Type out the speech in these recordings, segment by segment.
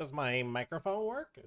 Does my microphone work?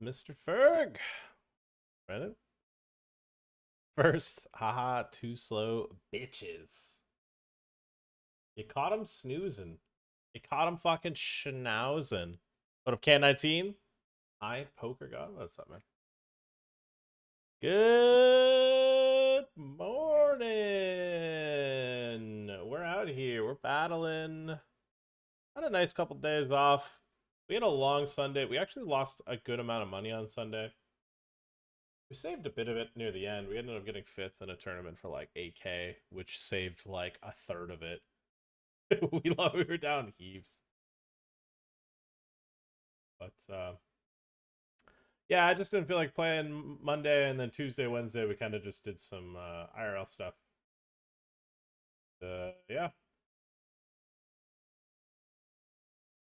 Mr. Ferg. Reddit? First, haha, too slow, bitches. You caught him snoozing. You caught him fucking schnauzing. What up, K19? Hi, Poker God. What's up, man? Good morning. We're out here. We're battling. Had a nice couple days off. We had a long Sunday. We actually lost a good amount of money on Sunday. We saved a bit of it near the end. We ended up getting 5th in a tournament for like 8K, which saved like a third of it. we were down heaps. But yeah, I just didn't feel like playing Monday, and then Tuesday, Wednesday, we kind of just did some IRL stuff. Yeah.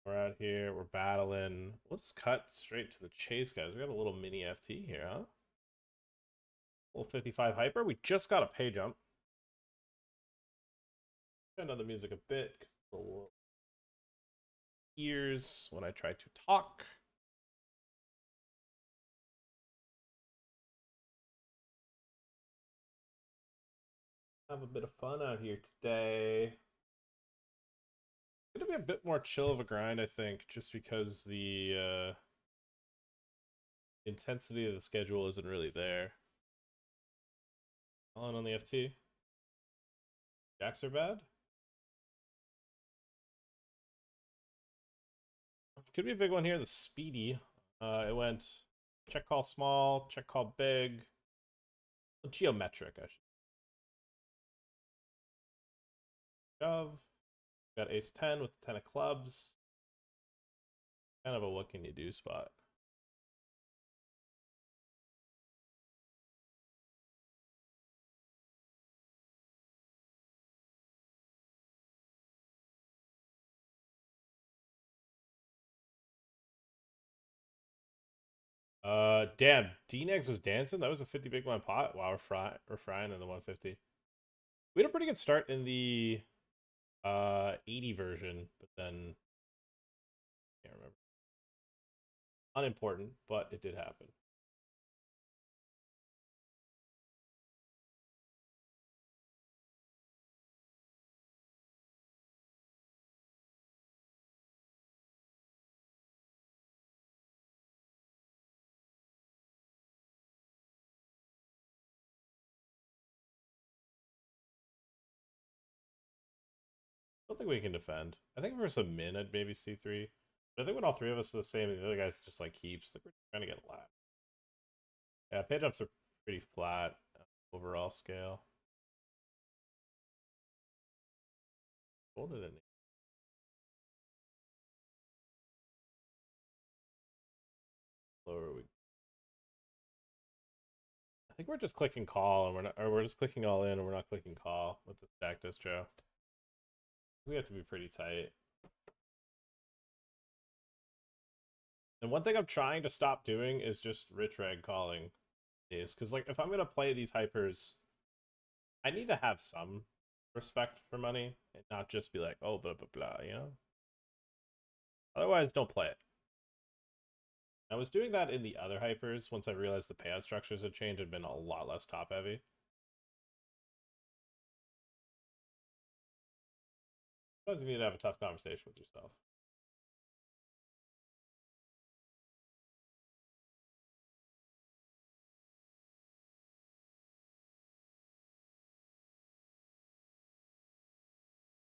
We're out here, we're battling. We'll just cut straight to the chase, guys. We got a little mini FT here, huh? Little 55 hyper. We just got a pay jump. Turn down the music a bit because it's a little ears when I try to talk. Have a bit of fun out here today. It's gonna be a bit more chill of a grind, I think, just because the intensity of the schedule isn't really there. On the FT. Jacks are bad. Could be a big one here. The speedy. It went check call small, check call big, geometric. I should shove. Got ace 10 with 10 of clubs. Kind of a what can you do spot. Damn, D-Negs was dancing. That was a 50 big blind pot. Wow, we're frying in the 150. We had a pretty good start in the 80 version, but then can't remember. Unimportant, but it did happen. I don't think we can defend. I think for some min, I'd maybe C3. But I think when all three of us are the same, and the other guys just like keeps, I think we're trying to get lapped. Yeah, pay jumps are pretty flat overall scale. Hold it in. Lower we. I think we're just clicking call, and we're not, or we're just clicking all in, and we're not clicking call with the stack distro. We have to be pretty tight. And one thing I'm trying to stop doing is just rich rag calling is because like if I'm gonna play these hypers, I need to have some respect for money and not just be like, oh blah blah blah, you know? Otherwise don't play it. I was doing that in the other hypers once I realized the payout structures had changed and been a lot less top heavy. Sometimes you need to have a tough conversation with yourself.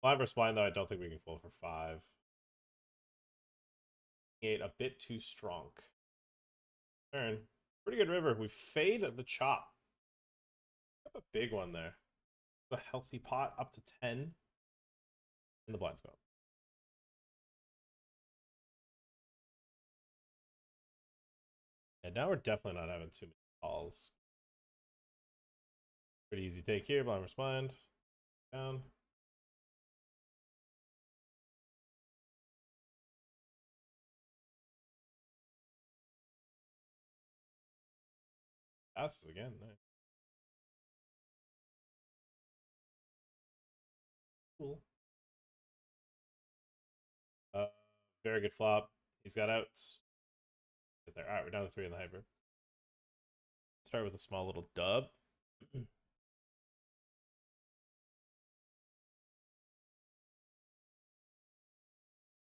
Blind versus blind, though, I don't think we can fold for 5. 8, a bit too strong. Turn. Pretty good river. We fade the chop. A big one there. A healthy pot up to 10. And the blinds go up. And now we're definitely not having too many calls. Pretty easy take here. Blind versus blind. Down. Passes again. Nice. Cool. Very good flop. He's got outs. Get there. All right, we're down to 3 in the hyper. Start with a small little dub.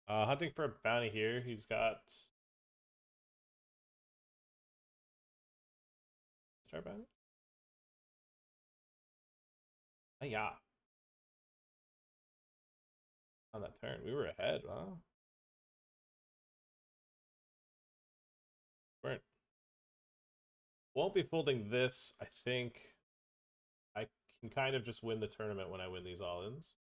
Hunting for a bounty here. He's got star bounty. Oh, yeah. On that turn, we were ahead, huh? Weren't. Won't be folding this. I think I can kind of just win the tournament when I win these all-ins.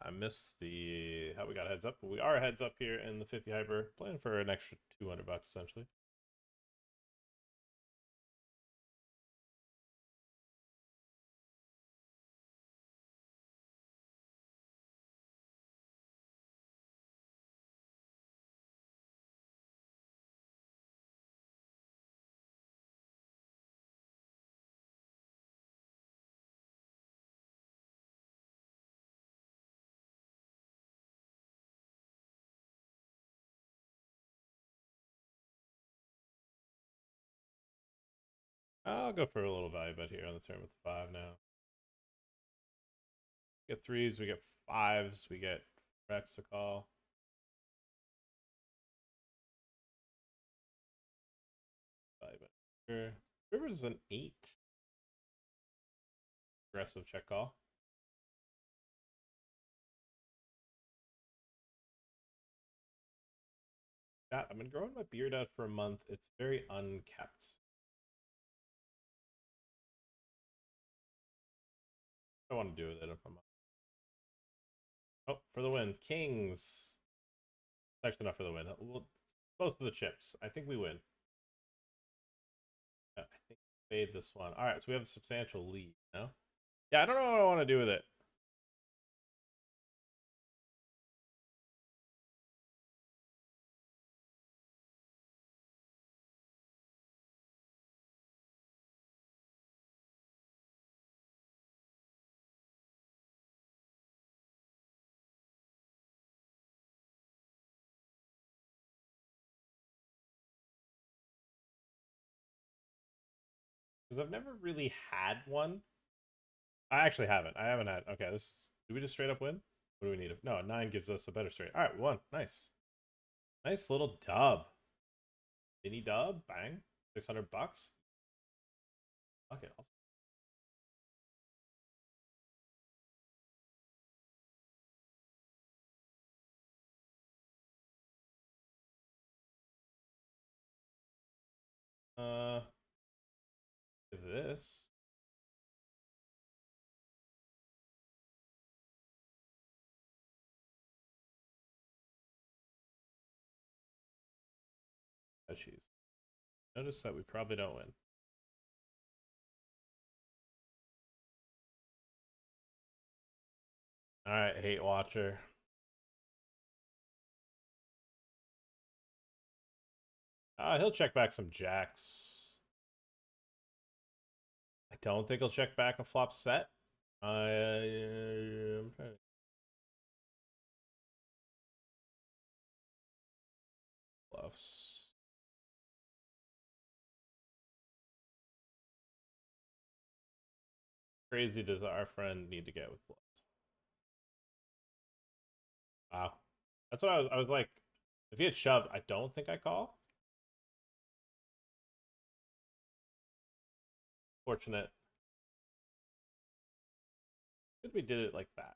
I missed the how we got heads up, but we are heads up here in the 50 hyper, playing for an extra 200 bucks essentially. I'll go for a little value bet here on the turn with the 5 now. We get 3s, we get 5s, we get Rex to call. Value bet here. River's an 8. Aggressive check call. That I've been growing my beard out for a month. It's very unkept. I want to do with it if I'm. Oh, for the win, Kings. Actually, not for the win. Well, most of the chips. I think we win. I think we fade this one. All right, so we have a substantial lead. No. Yeah, I don't know what I want to do with it. Because I've never really had one. I actually haven't. I haven't had. Okay, this. Do we just straight up win? What do we need? No, 9 gives us a better straight. All right, we won. Nice. Nice little dub. Mini dub. Bang. 600 bucks. Okay. This. Oh, jeez. Notice that we probably don't win. Alright, hate watcher. He'll check back some jacks. I don't think he'll check back a flop set. I'm trying to... Bluffs. Crazy does our friend need to get with bluffs? Wow. That's what I was like. If he had shoved, I don't think I call. Fortunate. Good we did it like that.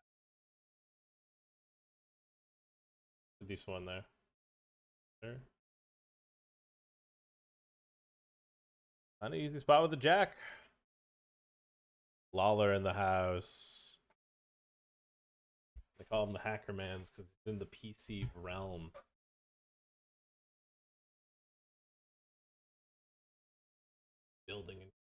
A decent one there. Sure. Not an easy spot with the jack. Lawler in the house. They call him the hacker mans because it's in the PC realm. Building.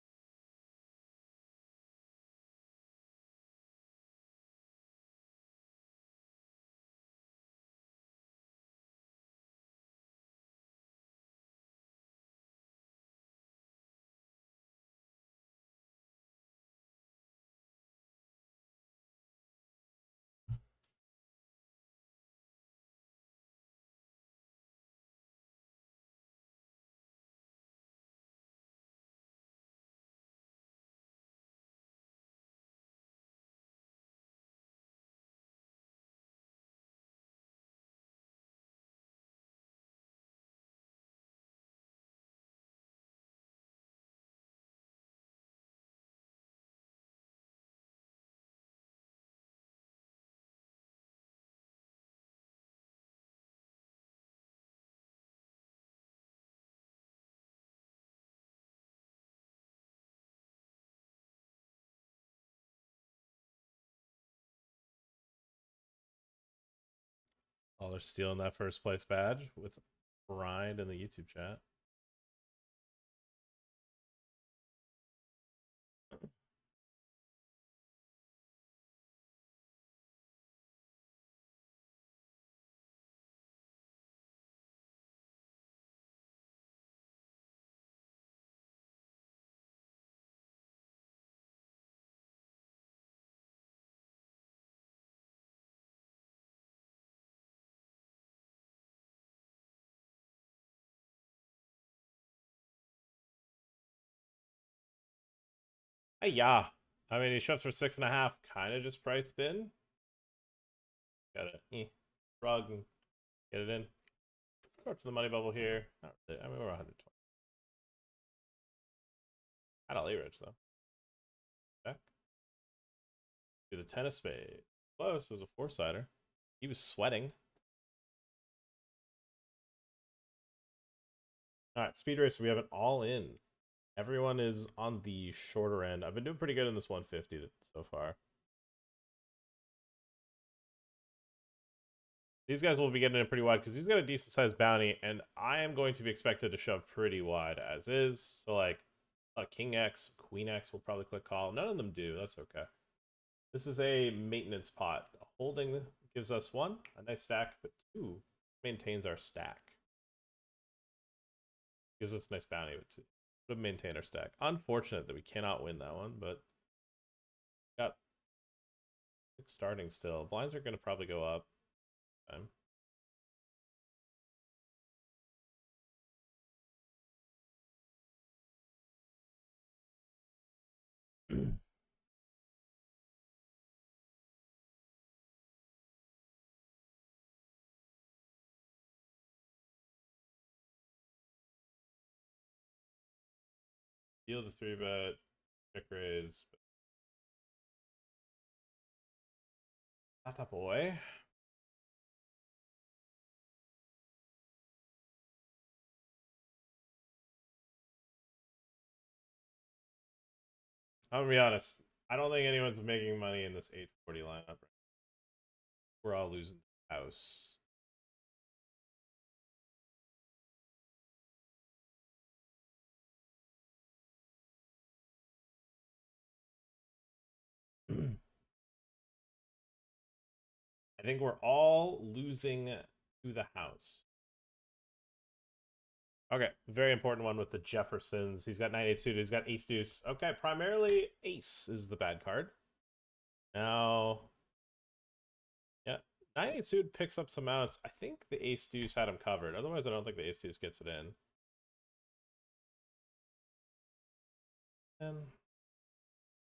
Oh, they're stealing that first place badge with grind in the YouTube chat. Hey, yeah. I mean, he shoves for 6.5, kind of just priced in. Got to shrug and get it in. Go up to the money bubble here. Not really. I mean, we're 120. Not all rich though. Check. Do the 10 of spade. Close. It was a four-sider. He was sweating. All right, speed race. We have it all in. Everyone is on the shorter end. I've been doing pretty good in this 150 so far. These guys will be getting in pretty wide because he's got a decent sized bounty, and I am going to be expected to shove pretty wide as is. So, like, King X, Queen X will probably click call. None of them do. That's okay. This is a maintenance pot. Holding gives us 1, a nice stack, but 2 maintains our stack. Gives us a nice bounty, but 2 would maintain our stack. Unfortunate that we cannot win that one, but got 6 starting still. Blinds are going to probably go up. Time. Deal the 3-bet, check raise. Not boy. I'm gonna be honest. I don't think anyone's making money in this 840 lineup. We're all losing the house. I think we're all losing to the house. Okay, very important one with the Jeffersons. He's got 9-8 suited. He's got ace deuce. Okay, primarily ace is the bad card. Now, yeah, 9-8 suited picks up some outs. I think the ace deuce had him covered. Otherwise, I don't think the ace deuce gets it in. And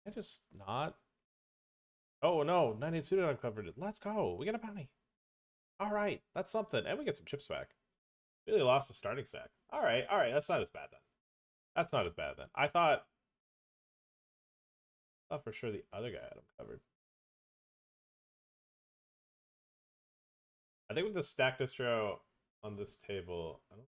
I just not. Oh no, 9-8 suited uncovered it. Let's go. We get a bounty. All right, that's something. And we get some chips back. Really lost a starting stack. All right. That's not as bad then. That's not as bad then. I thought for sure the other guy had him covered. I think with the stack distro on this table, I don't.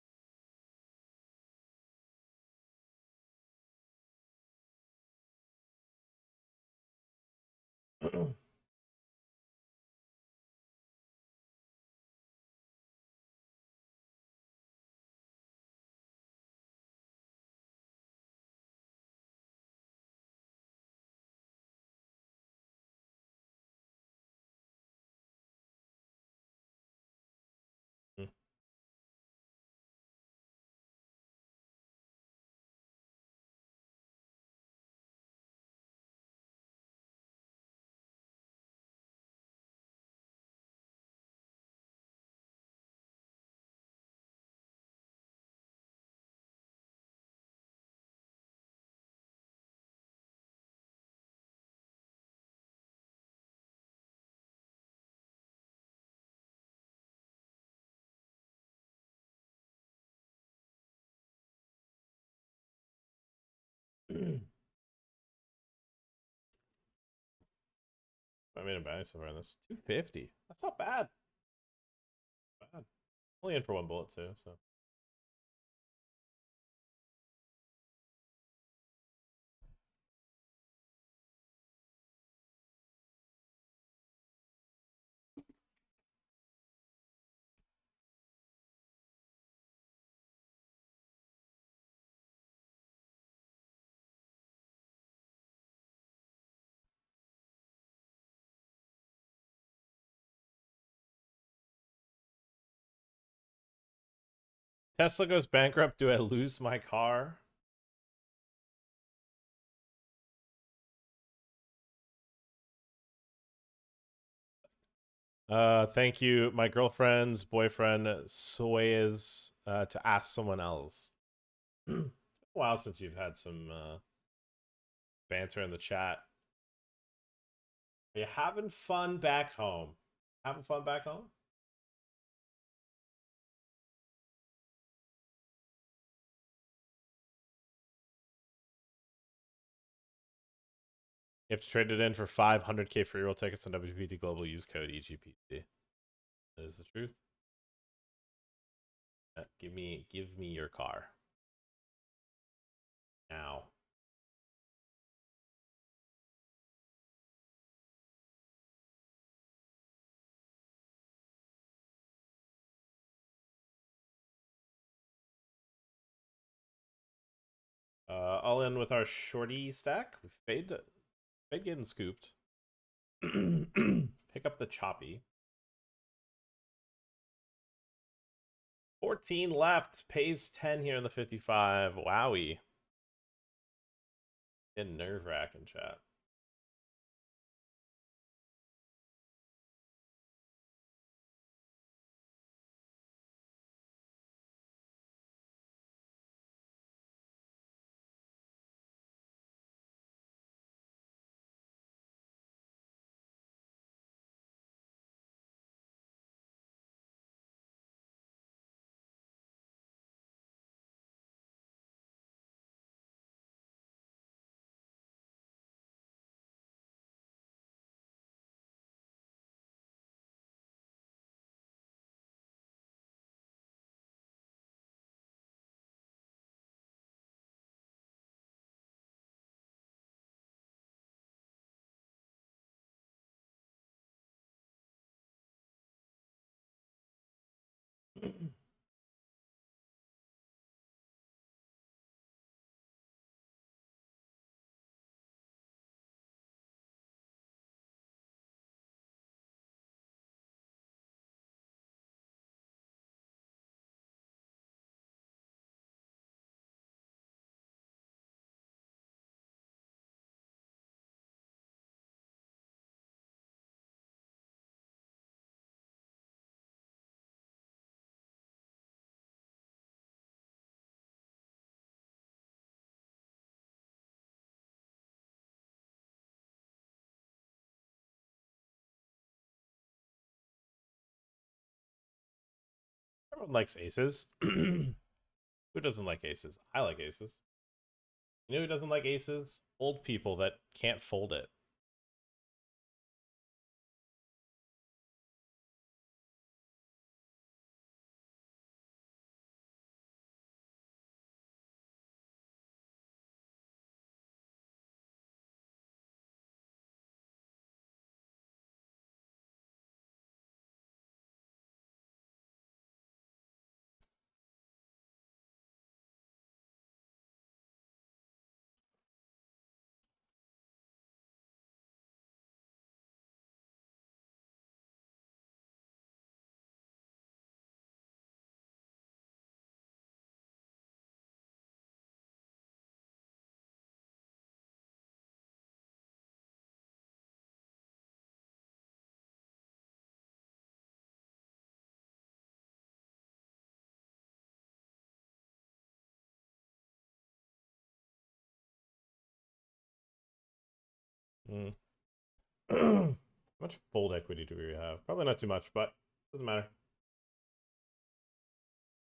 I made a bounty so far on this. 250. That's not bad. Bad. Only in for one bullet too, so. Tesla goes bankrupt. Do I lose my car? Thank you. My girlfriend's boyfriend sways to ask someone else. A while since you've had some banter in the chat. Are you having fun back home? Having fun back home? You have to trade it in for 500k Freeroll tickets on WPT Global. Use code EGPT. That is the truth. Give me your car now. All in with our shorty stack. Fade getting scooped. Pick up the choppy. 14 left. Pays 10 here in the 55. Wowie. And nerve wracking chat. everyone likes aces. Who doesn't like aces? I like aces. You know who doesn't like aces? Old people that can't fold it. Mm. How much fold equity do we have? Probably not too much, but doesn't matter.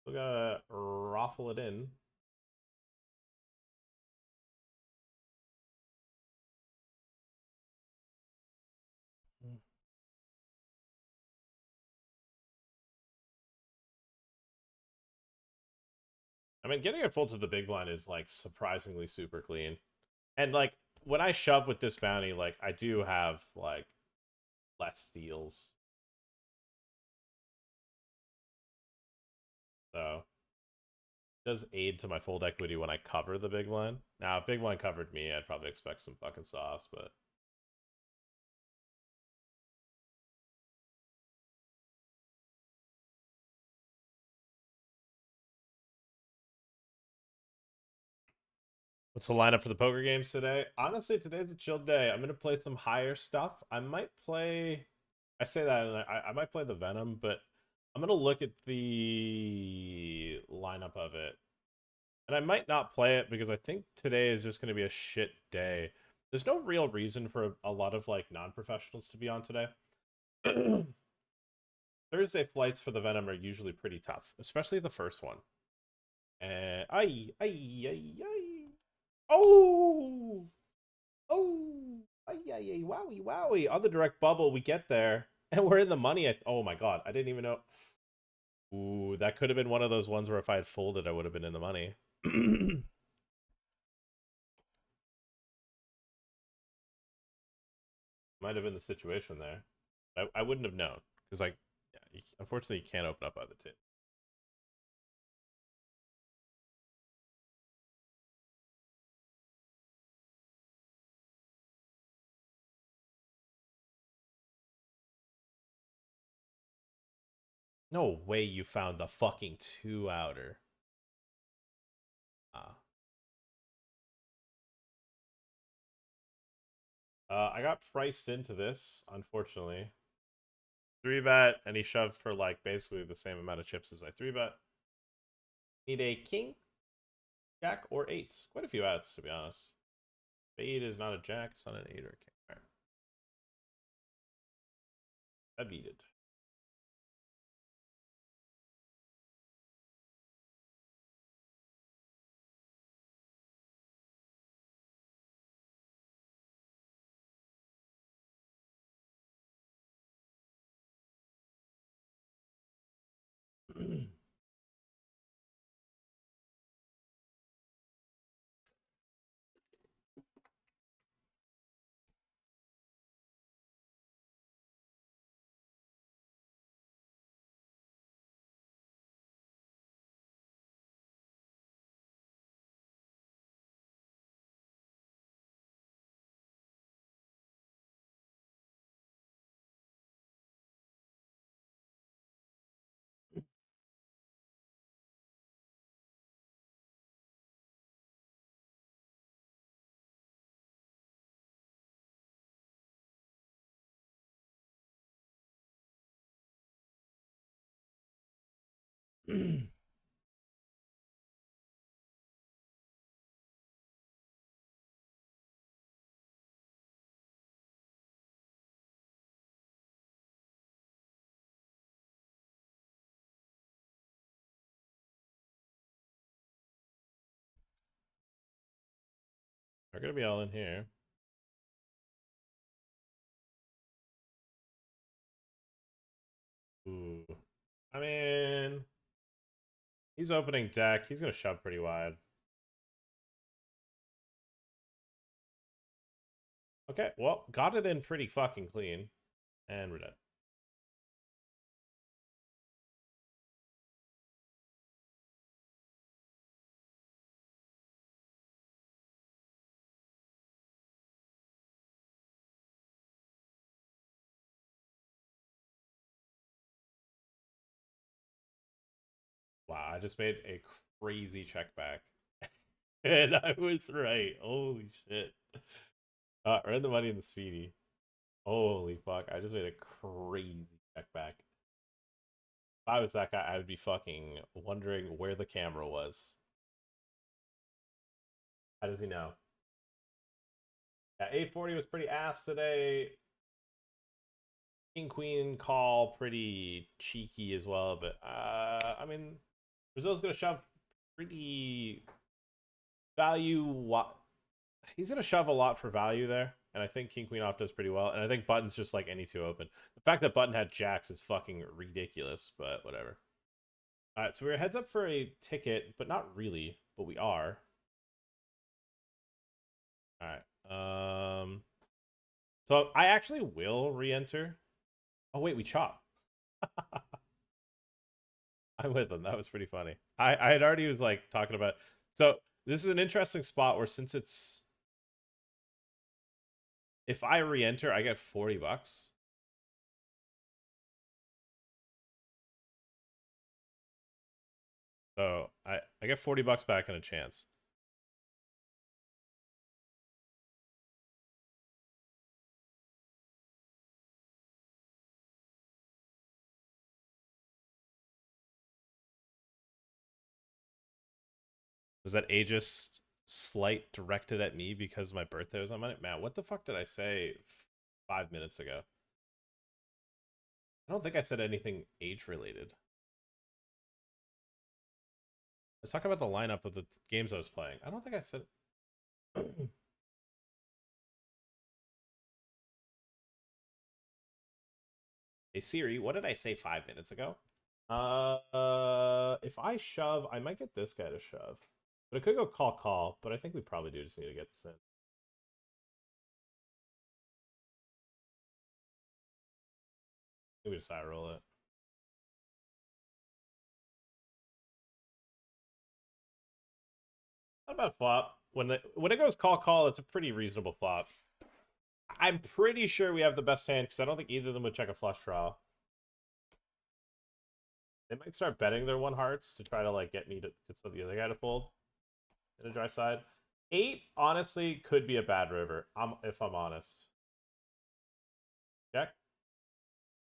Still gotta raffle it in. I mean, getting a fold to the big blind is like surprisingly super clean. And like when I shove with this bounty, like I do have like less steals. So it does aid to my fold equity when I cover the big blind. Now, if big blind covered me, I'd probably expect some fucking sauce, but what's the lineup for the poker games today? Honestly, today's a chill day. I'm gonna play some higher stuff. I might play. I say that, and I might play the Venom, but I'm gonna look at the lineup of it, and I might not play it because I think today is just gonna be a shit day. There's no real reason for a lot of like non-professionals to be on today. Thursday flights for the Venom are usually pretty tough, especially the first one. And ay ay ay ay. Oh, oh, ay ay ay, wowie wowie. On the direct bubble, we get there, and we're in the money. Oh my god, I didn't even know. Ooh, that could have been one of those ones where if I had folded, I would have been in the money. Might have been the situation there. I wouldn't have known because like, yeah, unfortunately, you can't open up by the tip. No way you found the fucking 2-outer. Ah. I got priced into this, unfortunately. 3-bet, and he shoved for like basically the same amount of chips as I 3-bet. Need a king, jack, or eights. Quite a few outs, to be honest. Spade is not a jack, it's not an 8 or a king. All right. I beat it. They're gonna be all in here. Ooh. I mean, he's opening deck. He's gonna shove pretty wide. Okay, well, got it in pretty fucking clean. And we're dead. Wow, I just made a crazy check back. And I was right. Holy shit. Earn the money in the speedy. Holy fuck, I just made a crazy check back. If I was that guy, I would be fucking wondering where the camera was. How does he know? Yeah, 840 was pretty ass today. King Queen call pretty cheeky as well, but I mean, Brazil's gonna shove pretty value. What he's gonna shove a lot for value there, and I think King Queen off does pretty well. And I think button's just like any two open. The fact that button had jacks is fucking ridiculous, but whatever. All right, so we're heads up for a ticket, but not really, but we are. All right. So I actually will re-enter. Oh wait, we chop. I'm with them. That was pretty funny. I had already was like talking about. So this is an interesting spot where since it's if I re-enter, I get $40. So I get $40 back and a chance. Was that ageist slight directed at me because my birthday was on Monday? Man, what the fuck did I say 5 minutes ago? I don't think I said anything age related. Let's talk about the lineup of the games I was playing. I don't think I said. Hey Siri, what did I say 5 minutes ago? If I shove, I might get this guy to shove. But it could go call call, but I think we probably do just need to get this in. I think we just high roll it. Not about flop. When it goes call call, it's a pretty reasonable flop. I'm pretty sure we have the best hand because I don't think either of them would check a flush draw. They might start betting their one hearts to try to like get me to get the other guy to fold in a dry side. 8 honestly could be a bad river. If I'm honest. Check.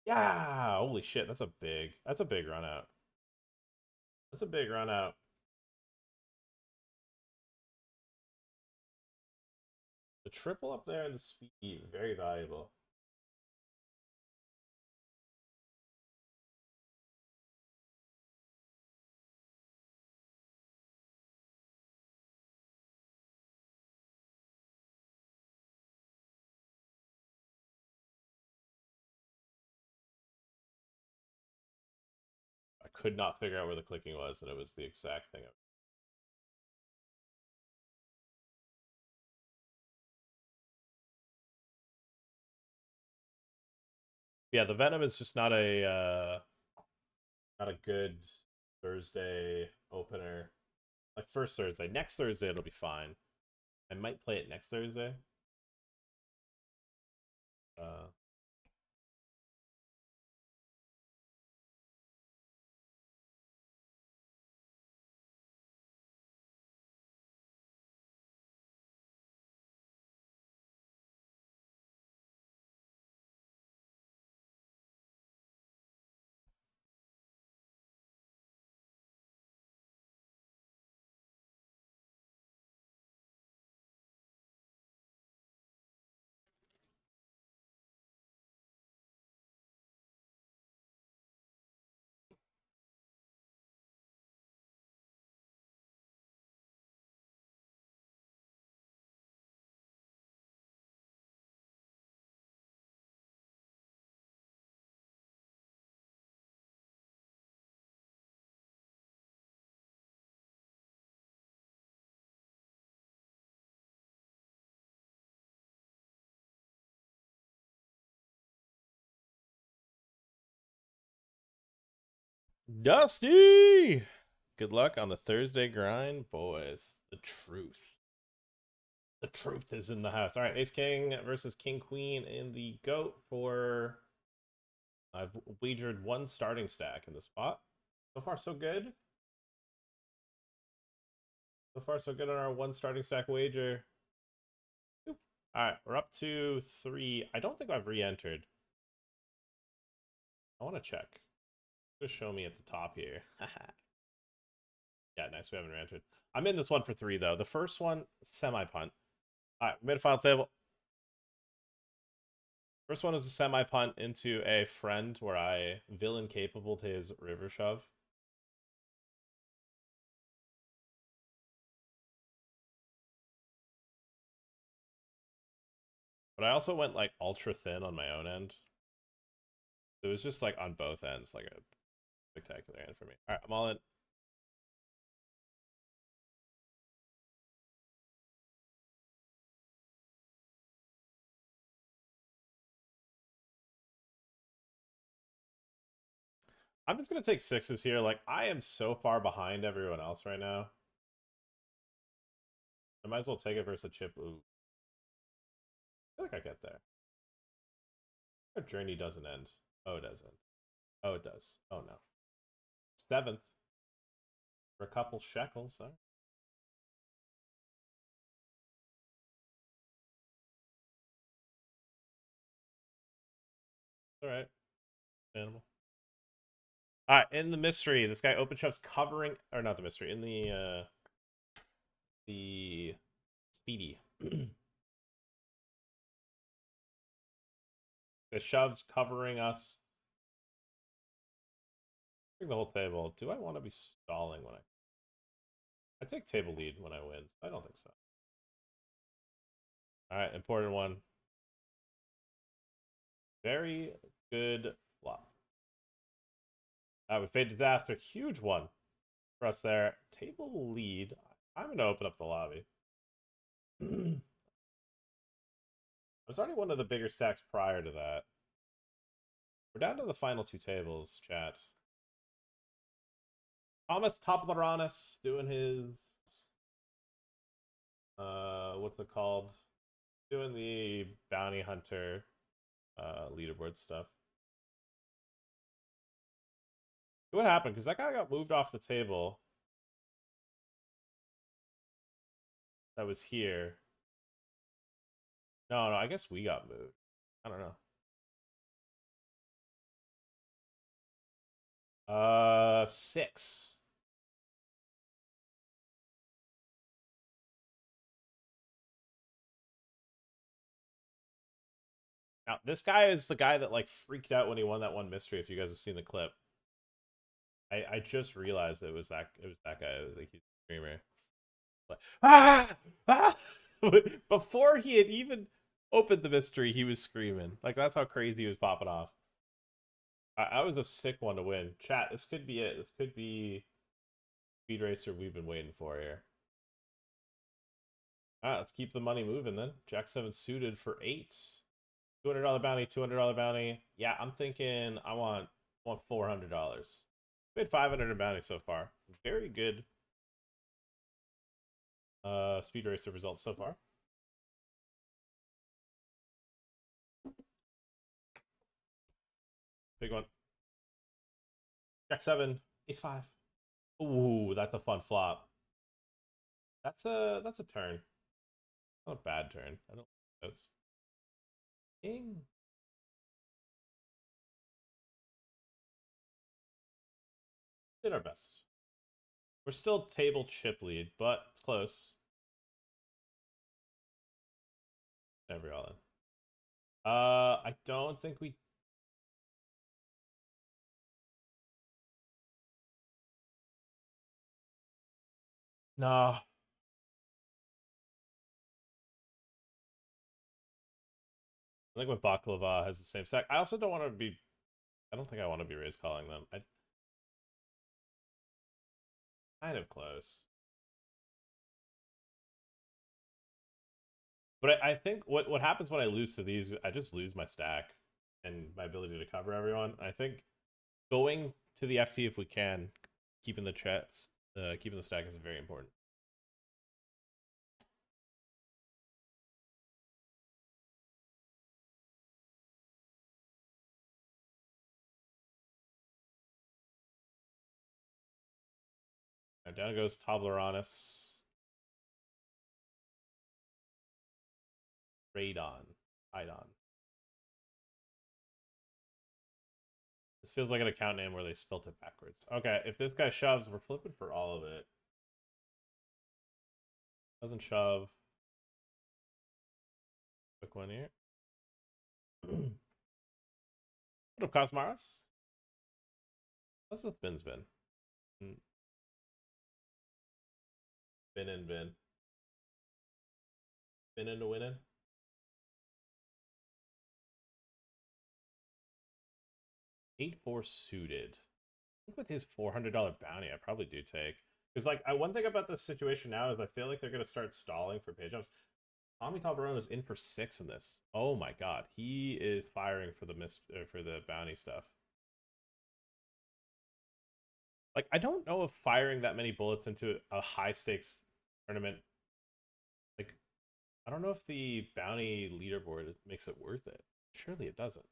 Yeah, holy shit, that's a big run out. That's a big run out. The triple up there and the speed, very valuable. I could not figure out where the clicking was, and it was the exact thing. Yeah, the Venom is just not a good Thursday opener. Like first Thursday. Next Thursday it'll be fine. I might play it next Thursday. Uh, Dusty! Good luck on the Thursday grind, boys. The truth. The truth is in the house. All right, Ace King versus King Queen in the GOAT for... I've wagered one starting stack in the spot. So far, so good. So far, so good on our one starting stack wager. All right, we're up to 3. I don't think I've re-entered. I want to check. Just show me at the top here. Yeah, nice. We haven't re-entered. I'm in this one for 3, though. The first one, semi-punt. All right, mid final table. First one is a semi-punt into a friend where I villain capable to his river shove. But I also went like ultra thin on my own end. It was just like on both ends, like a spectacular end for me. All right, I'm all in. I'm just gonna take 6s here. Like I am so far behind everyone else right now. I might as well take it versus a chip. Ooh. I feel like I get there. Our journey doesn't end. Oh, it doesn't. Oh, it does. Oh no. 7th for a couple shekels. Huh? All right, animal. All right, in the mystery, this guy open shoves covering, or not the mystery, in the speedy. The shoves covering us. The whole table. Do I want to be stalling when I take table lead when I win? I don't think so. All right, important one. Very good flop. With Fate Disaster, huge one for us there. Table lead. I'm going to open up the lobby. It was already one of the bigger stacks prior to that. We're down to the final 2 tables, chat. Thomas Toplaranis doing his... what's it called? Doing the bounty hunter leaderboard stuff. What happened? Because that guy got moved off the table. That was here. No, I guess we got moved. I don't know. 6. Now, this guy is the guy that like freaked out when he won that one mystery. If you guys have seen the clip, I just realized it was that guy. It was like he's a streamer. Like, ah! Before he had even opened the mystery, he was screaming. Like that's how crazy he was popping off. I was a sick one to win. Chat, this could be it. This could be Speed Racer we've been waiting for here. Let's keep the money moving then. Jack 7 suited for 8. $200 bounty, $200 bounty. Yeah, I'm thinking I want $400. We had 500 in bounty so far. Very good Speed Racer results so far. Big one. Jack 7, Ace 5. Ooh, that's a fun flop. That's a turn. Not a bad turn. I don't like those. King. Did our best. We're still table chip lead, but it's close. Never all in. I don't think we... No. I think with Baklava has the same stack. I also don't want to be... I don't think I want to be raise calling them. Kind of close. But I think what happens when I lose to these, I just lose my stack and my ability to cover everyone. I think going to the FT if we can. Keeping the keeping the stack is very important. Right, down goes Tobleronis. Radon. Idon. This feels like an account name where they spelt it backwards. Okay, if this guy shoves, we're flipping for all of it. Doesn't shove. Quick one here. What up, Cosmaros? What's the spins been? Bin and bin. Bin into winning. Eight four suited. I think with his $400 bounty, I probably do take. Because like one thing about this situation now is I feel like they're gonna start stalling for page ups. Tommy Tabarone is in for 6 in this. Oh my god, he is firing for the for the bounty stuff. Like I don't know if firing that many bullets into a high stakes tournament, like I don't know if the bounty leaderboard makes it worth it. Surely it doesn't.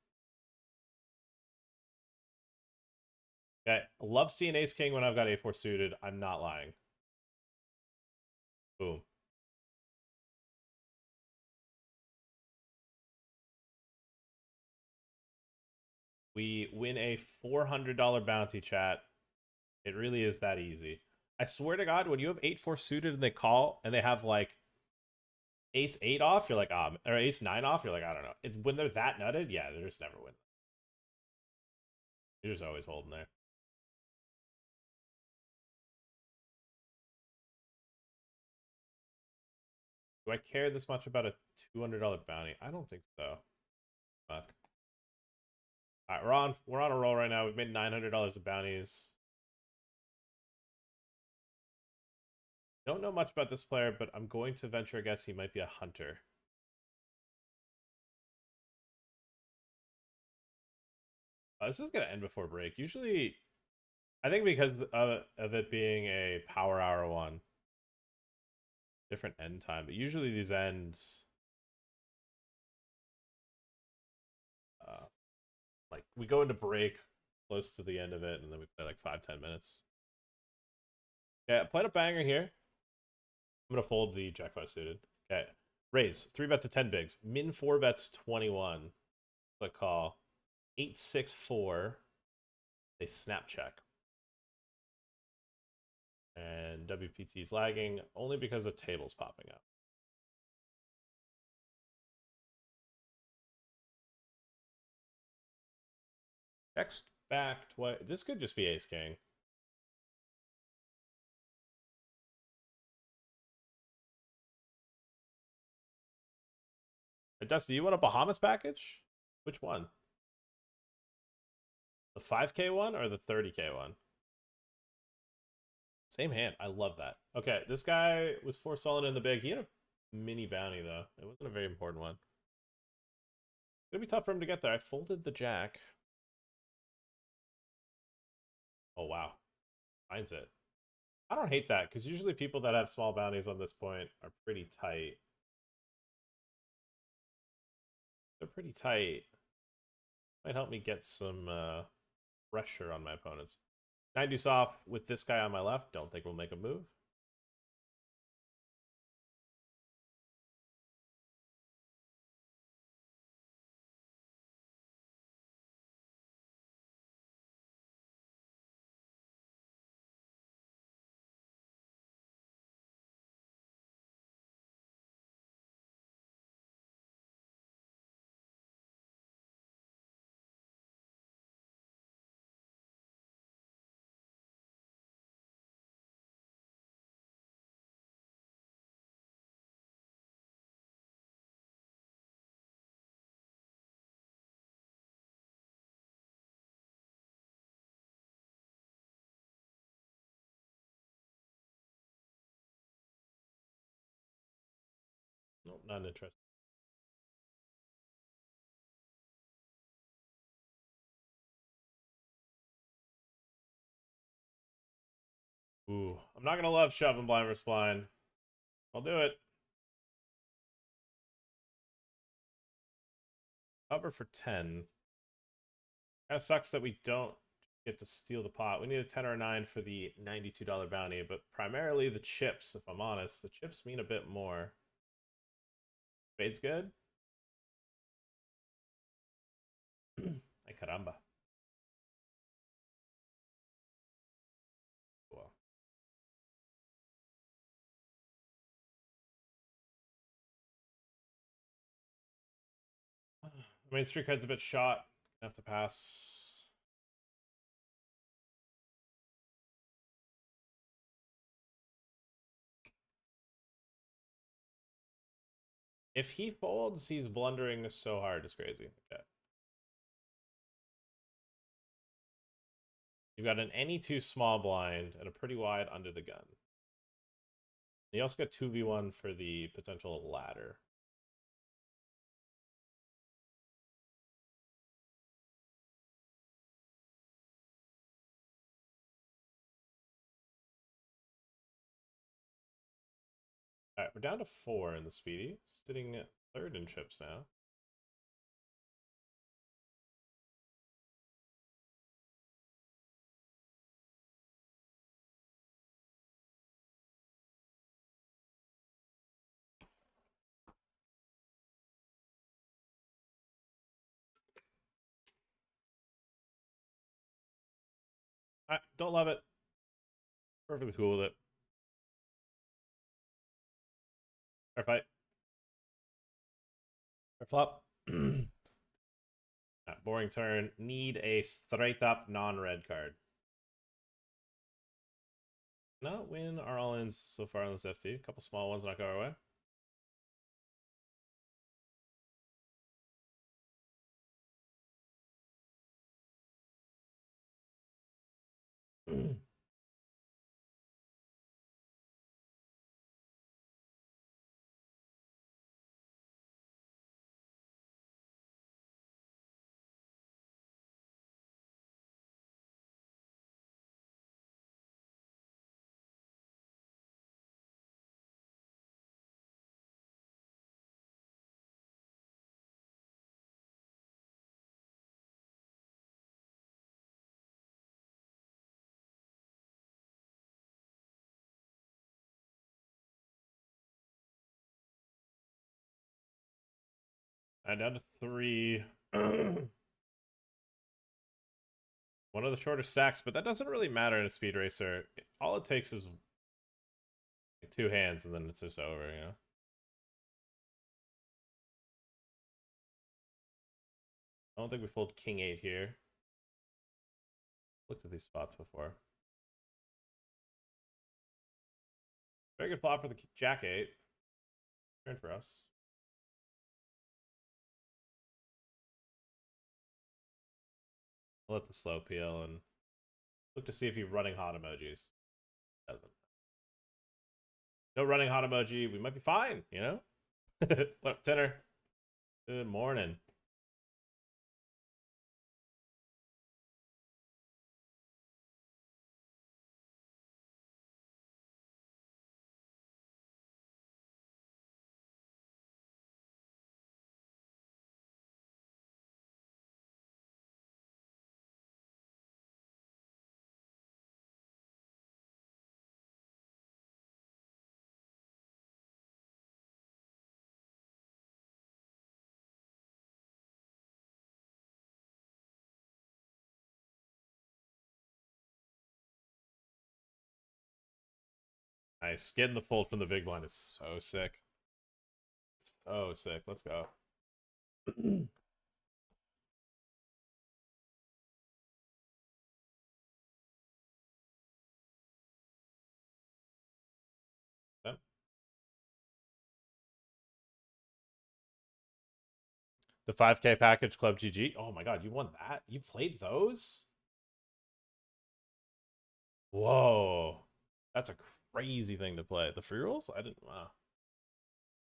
Okay, love seeing Ace King when I've got A4 suited. I'm not lying. Boom. We win a $400 bounty, chat. It really is that easy. I swear to God, when you have 8-4 suited and they call and they have like Ace 8 off, you're like, or Ace 9 off, you're like, I don't know. It's when they're that nutted, yeah, they're just never winning. You're just always holding there. Do I care this much about a $200 bounty? I don't think so. Fuck. All right, we're on a roll right now. We've made $900 of bounties. Don't know much about this player, but I'm going to venture a guess he might be a hunter. This is gonna end before break. Usually, I think because of it being a power hour one, different end time. But usually these end like we go into break close to the end of it, and then we play like 5-10 minutes. Yeah, played a banger here. I'm gonna fold the jackpot suited. Okay, raise 3 bet to 10 bigs. Min 4 bets 21. Click call. 8-6-4. They snap check. And WPT is lagging only because a table's popping up. Next back twice. This could just be Ace King. Hey, Dusty, you want a Bahamas package? Which one? The 5K one or the 30K one? Same hand. I love that. Okay, this guy was 4 solid in the big. He had a mini bounty, though. It wasn't a very important one. It's going to be tough for him to get there. I folded the jack. Oh, wow. Finds it. I don't hate that, because usually people that have small bounties on this point are pretty tight. They're pretty tight. Might help me get some pressure on my opponents. 9 deuce off with this guy on my left. Don't think we'll make a move. Nope, not interested. not gonna love shoving blind versus blind. I'll do it. Cover for 10. Kinda sucks that we don't get to steal the pot. We need a 10 or a 9 for the $92 bounty, but primarily the chips, if I'm honest. The chips mean a bit more. Spade's good. Ay caramba. Well. I mean, street card's a bit shot. Have to pass. If he folds, he's blundering so hard. It's crazy. Okay. You've got an any 2 small blind and a pretty wide under the gun. You also got 2v1 for the potential ladder. Alright, we're down to 4 in the speedy. Sitting at 3rd in chips now. I don't love it. Perfectly cool with it. Fair fight. Fair flop. Boring turn. Need a straight up non-red card. Not win our all-ins so far on this FT. A couple small ones not go our way. Down to 3. One of the shorter stacks, but that doesn't really matter in a speed racer. All it takes is 2 hands, and then it's just over, you know? I don't think we fold king 8 here. Looked at these spots before. Very good flop for the jack 8. Turn for us. I'll let the slow peel and look to see if he's running hot emojis. Doesn't. No running hot emoji. We might be fine, you know? What up, Tenor? Good morning. Nice. Getting the fold from the big blind is so sick. So sick. Let's go. Yep. The 5K package club GG. Oh my god, you won that? You played those? Whoa. That's a crazy thing to play. The free rolls? I didn't. Wow.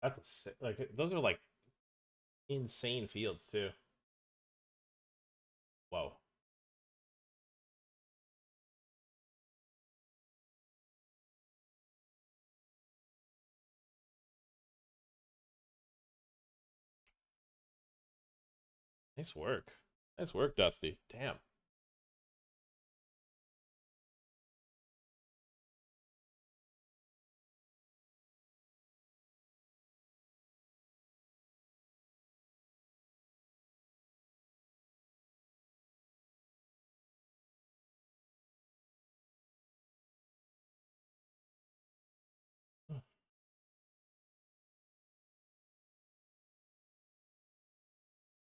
That's a sick. Like, those are like insane fields, too. Whoa. Nice work. Nice work, Dusty. Damn.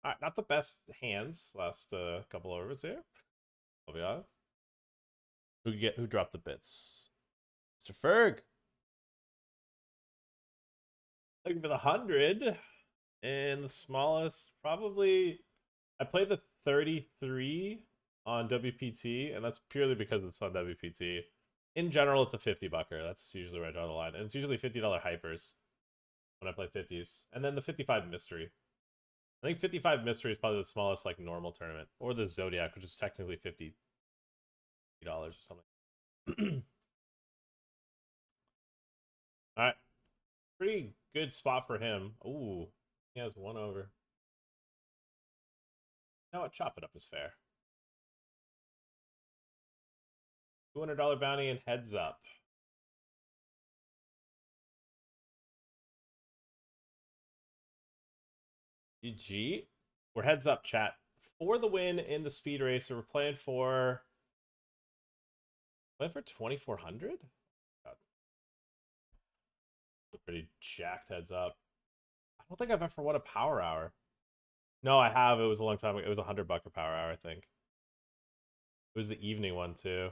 All right, not the best hands last couple overs here. I'll be honest. Who dropped the bits? Mr. Ferg. Looking for the 100. And the smallest, probably. I played the 33 on WPT, and that's purely because it's on WPT. In general, it's a 50 bucker. That's usually where I draw the line. And it's usually $50 hypers when I play 50s. And then the 55 mystery. I think 55 mystery is probably the smallest like normal tournament. Or the Zodiac, which is technically $50 or something. Alright. Pretty good spot for him. Ooh. He has one over. You know what? Chop it up is fair. $200 bounty and heads up. GG. We're heads up, chat. For the win in the speed racer, we're playing for 2,400. A pretty jacked heads up. I don't think I've ever won a power hour. No, I have. It was a long time ago. It was $100 power hour, I think. It was the evening one too.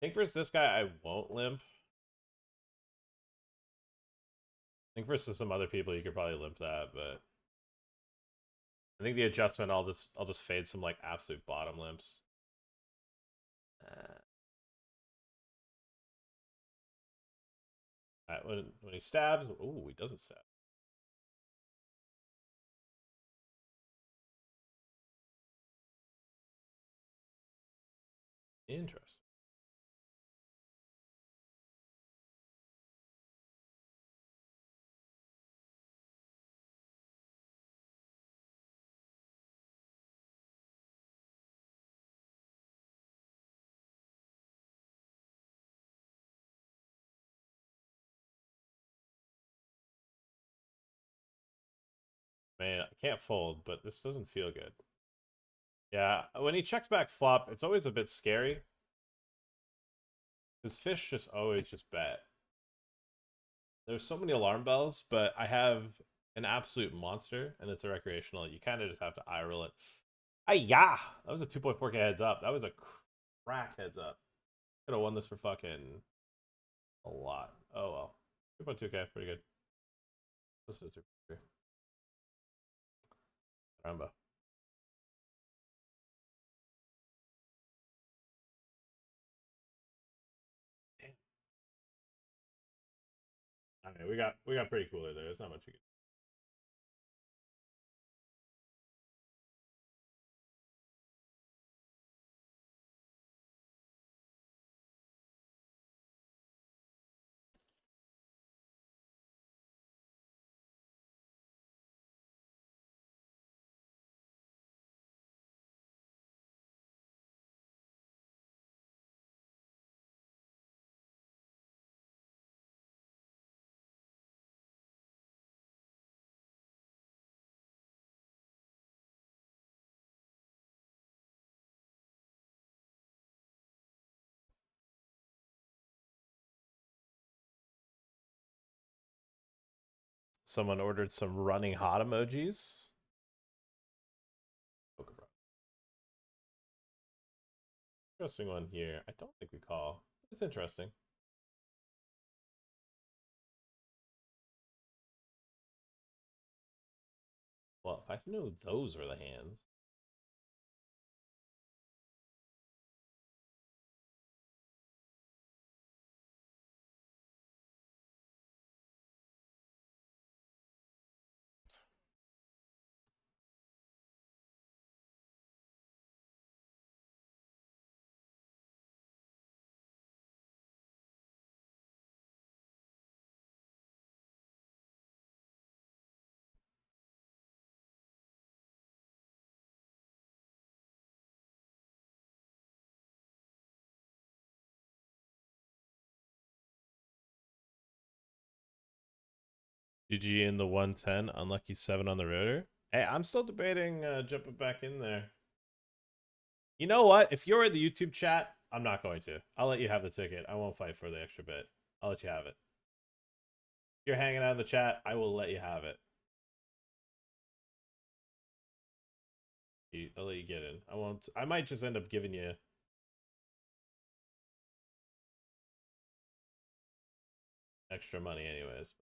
I think versus this guy, I won't limp. I think versus some other people, you could probably limp that, but I think the adjustment, I'll just fade some like absolute bottom limps. Alright, when he stabs, ooh, he doesn't stab. Interesting. Man, I can't fold, but this doesn't feel good. Yeah, when he checks back flop, it's always a bit scary. Because fish just always just bet. There's so many alarm bells, but I have an absolute monster, and it's a recreational. You kind of just have to eye roll it. Yeah, that was a 2.4k heads up. That was a crack heads up. Could have won this for fucking a lot. Oh well. 2.2k, pretty good. This is 2.3. Caramba. I mean, we got pretty cooler there. There's not much you can. Someone ordered some running hot emojis. Interesting one here. I don't think we call. It's interesting. Well, if I knew those were the hands. GG in the 110, unlucky 7 on the rotor. Hey, I'm still debating jumping back in there. You know what? If you're in the YouTube chat, I'm not going to. I'll let you have the ticket. I won't fight for the extra bit. I'll let you have it. If you're hanging out in the chat, I will let you have it. I'll let you get in. I won't. I might just end up giving you extra money anyways.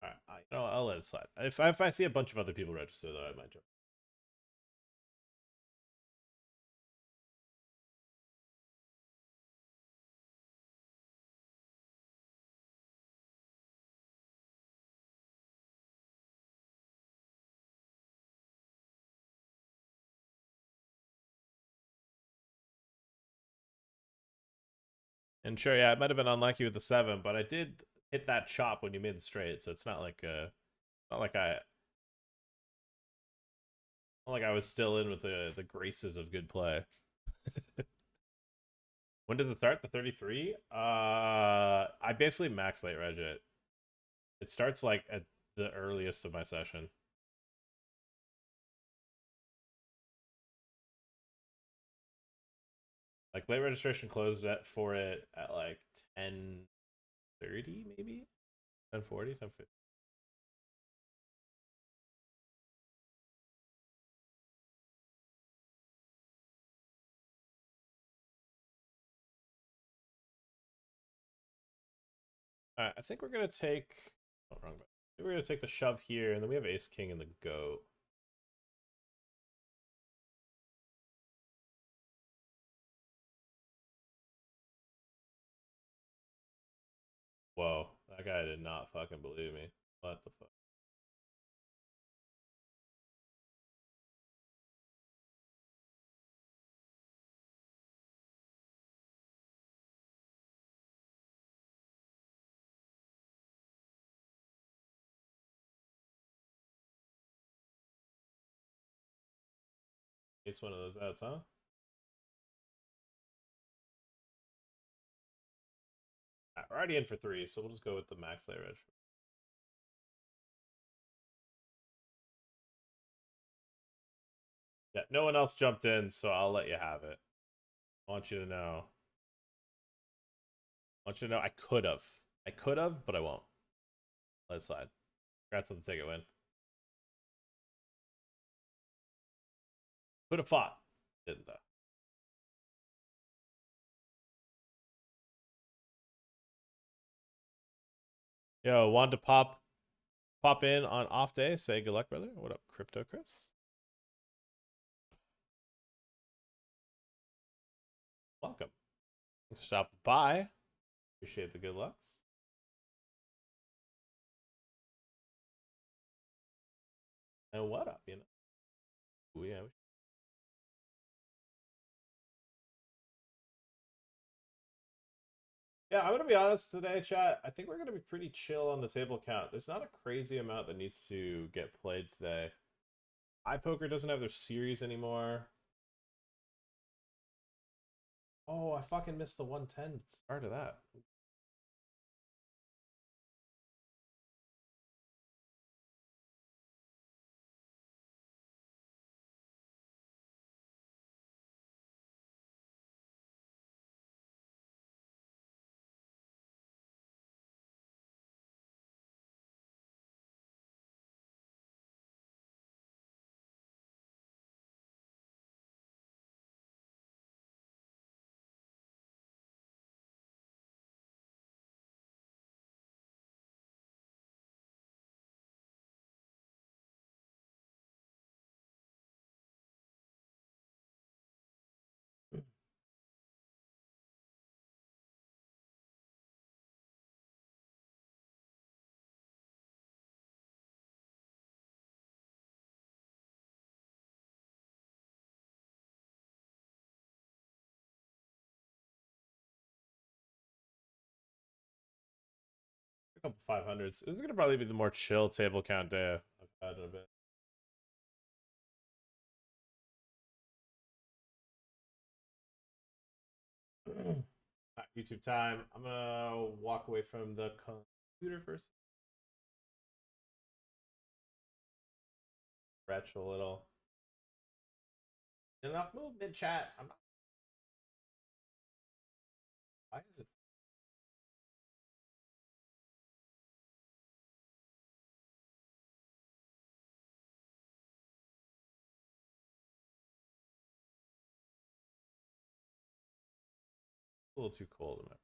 All right, I'll let it slide. If I see a bunch of other people register, though, I might jump. And sure, yeah, it might have been unlucky with the 7, but I did hit that chop when you made the straight, so it's not like not like I was still in with the graces of good play. When does it start? The 33? I basically max late reg it. It starts like at the earliest of my session. Like late registration closed for it at like 10:30 maybe? 10:40, 10:50. Alright, I think we're gonna take wrong button. I think we're gonna take the shove here, and then we have ace king in the goat. Whoa, that guy did not fucking believe me. What the fuck? It's one of those outs, huh? We're already in for 3, so we'll just go with the max late reg. Yeah, no one else jumped in, so I'll let you have it. I want you to know. I want you to know I could have. I could have, but I won't. Let it slide. Congrats on the ticket win. Could have fought. Didn't though. Yo, wanted to pop in on off day. Say good luck, brother. What up, Crypto Chris? Welcome. Thanks for stopping by. Appreciate the good lucks. And what up, you know? Ooh, yeah. Yeah, I'm gonna be honest today, chat. I think we're gonna be pretty chill on the table count. There's not a crazy amount that needs to get played today. iPoker doesn't have their series anymore. Oh, I fucking missed the 110 start of that. A couple 500s. This is gonna probably be the more chill table count day I've had in a bit. YouTube time. I'm gonna walk away from the computer first. stretch a little. Enough move mid chat. I'm not. Why is it? A little too cold in my.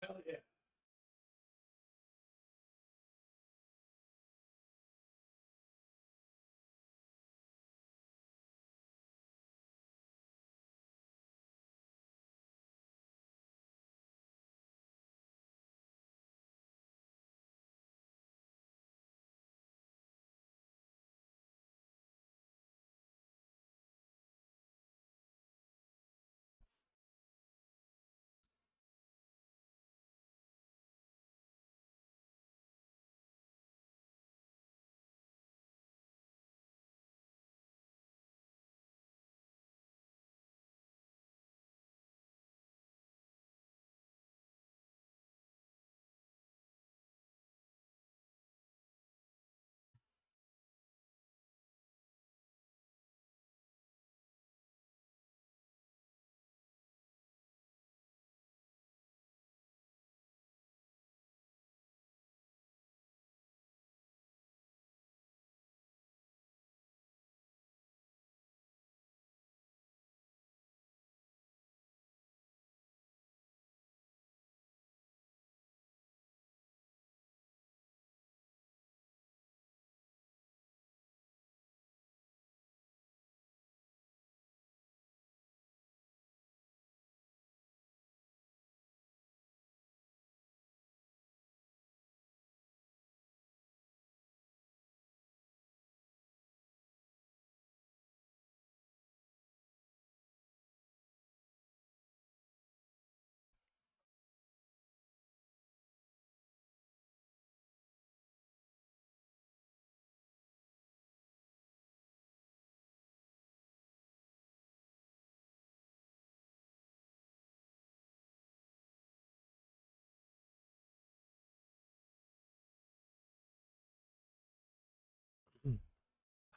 Hell yeah.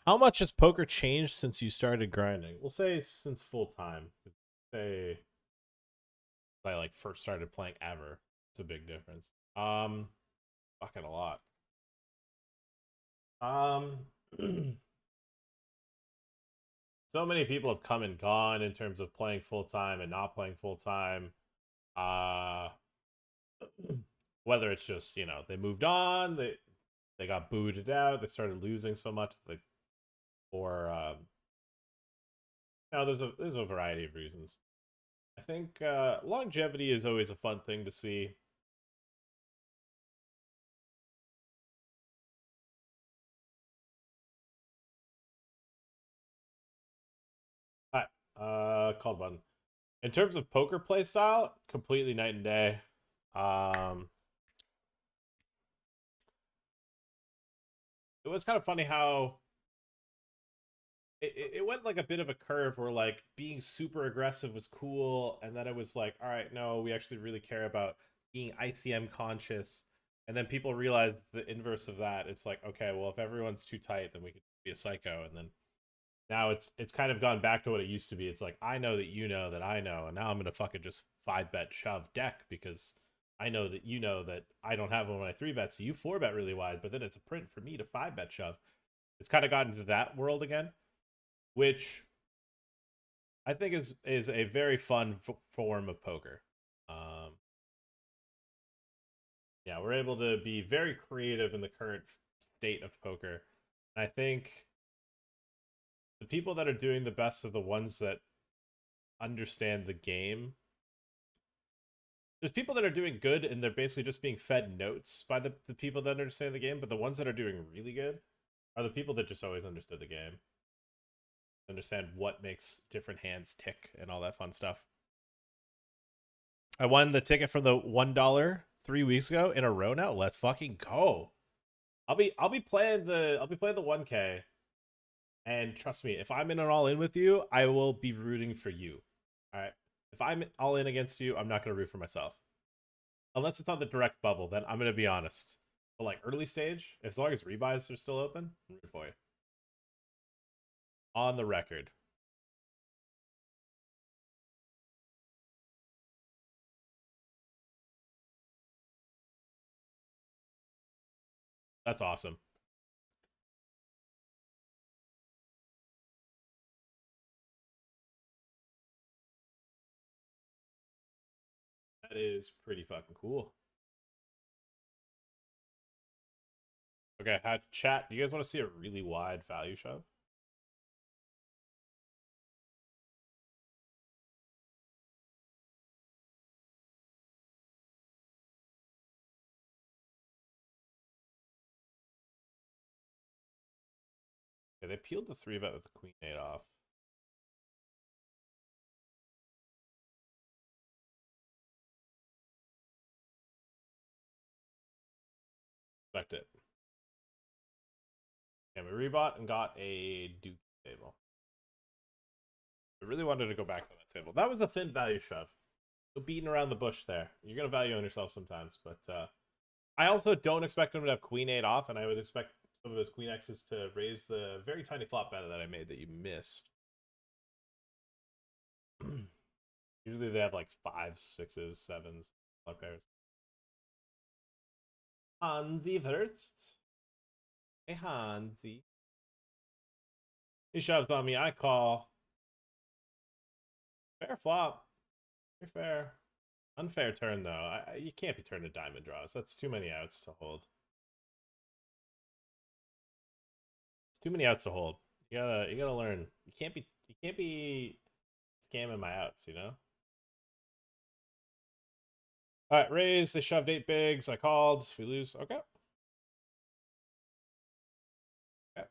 How much has poker changed since you started grinding? We'll say since full time. Say I like first started playing ever. It's a big difference. Fucking a lot. So many people have come and gone in terms of playing full time and not playing full time. Uh, whether it's just they moved on, they got booted out, they started losing so much, or there's a variety of reasons. I think longevity is always a fun thing to see. Hi, called button. In terms of poker play style, completely night and day. Um, it was kind of funny how it went like a bit of a curve where like being super aggressive was cool, and then it was like, all right, no, we actually really care about being ICM conscious. And then people realized the inverse of that. It's like, okay, well, if everyone's too tight, then we could be a psycho. And then now it's kind of gone back to what it used to be. It's like, I know that you know that I know, and now I'm gonna fucking just 5-bet shove deck because I know that you know that I don't have one when I 3-bet, so you 4-bet really wide, but then it's a print for me to 5-bet shove. It's kind of gotten to that world again, which I think is a very fun form of poker. Um, yeah, we're able to be very creative in the current state of poker. And I think the people that are doing the best are the ones that understand the game. There's people that are doing good and they're basically just being fed notes by the people that understand the game, but the ones that are doing really good are the people that just always understood the game, understand what makes different hands tick and all that fun stuff. I won the ticket from the $1 3 weeks ago in a row now. Let's fucking go. I'll be playing the 1K, and trust me, if I'm in an all in with you, I will be rooting for you. All right. If I'm all in against you, I'm not gonna root for myself. Unless it's on the direct bubble, then I'm gonna be honest. But like early stage, as long as rebuys are still open, I'm rooting for you. On the record. That's awesome. That is pretty fucking cool. Okay, chat. Do you guys want to see a really wide value shove? Okay, they peeled the 3-bet with the queen 8 off. Expect it. And we rebought and got a Duke table. I really wanted to go back on that table. That was a thin value shove. So beating around the bush there. You're gonna value on yourself sometimes, but I also don't expect him to have queen 8 off, and I would expect some of his queen X's to raise the very tiny flop bet that I made that you missed. Usually they have like 5s, 6s, 7s, flop pairs. Hansi first. Hey Hansi. He shoves on me. I call. Fair flop. Very fair. Unfair turn though. You can't be turning diamond draws. That's too many outs to hold. It's too many outs to hold. You gotta learn. You can't be scamming my outs, you know? Alright, raise. They shoved 8 bigs. I called. We lose. Okay. Okay.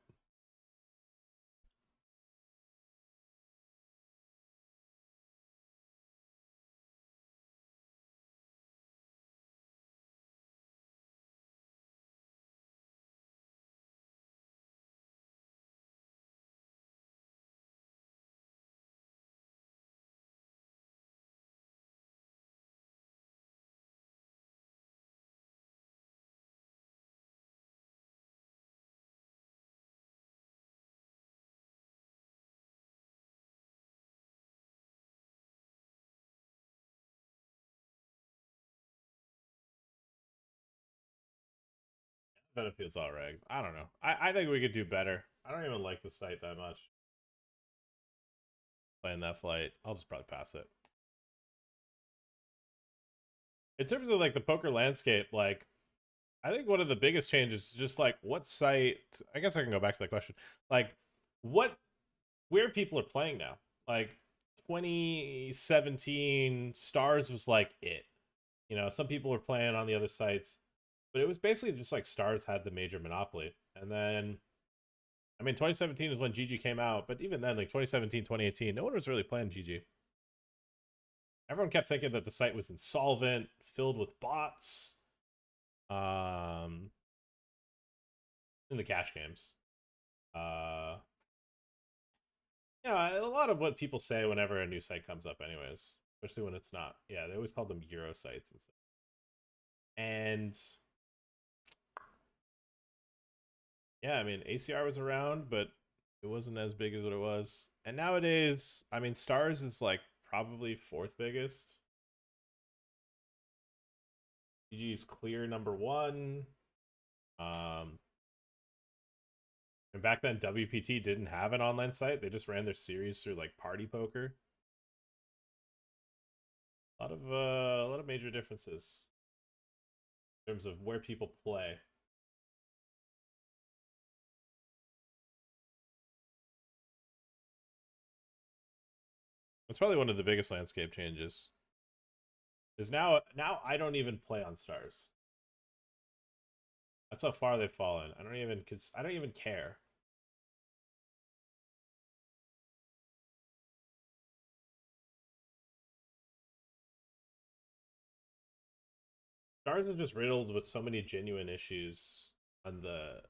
then it feels all regs. I don't know. I think we could do better. I don't even like the site that much. Playing that flight, I'll just probably pass it. In terms of like the poker landscape, like I think one of the biggest changes is just like what site. I guess I can go back to that question. Like where people are playing now. Like 2017, Stars was like it. You know, some people were playing on the other sites, but it was basically just like Stars had the major monopoly. And then, I mean, 2017 is when GG came out, but even then, like 2017, 2018, no one was really playing GG. Everyone kept thinking that the site was insolvent, filled with bots, in the cash games. Yeah, a lot of what people say whenever a new site comes up, anyways, especially when it's not. Yeah, they always call them Euro sites and stuff. And yeah, I mean, ACR was around, but it wasn't as big as what it was. And nowadays, I mean, Stars is like probably fourth biggest. GG's clear number one. And back then, WPT didn't have an online site. They just ran their series through like Party Poker. A lot of major differences in terms of where people play. That's probably one of the biggest landscape changes. Is now I don't even play on Stars. That's how far they've fallen. I don't even care. Stars is just riddled with so many genuine issues on the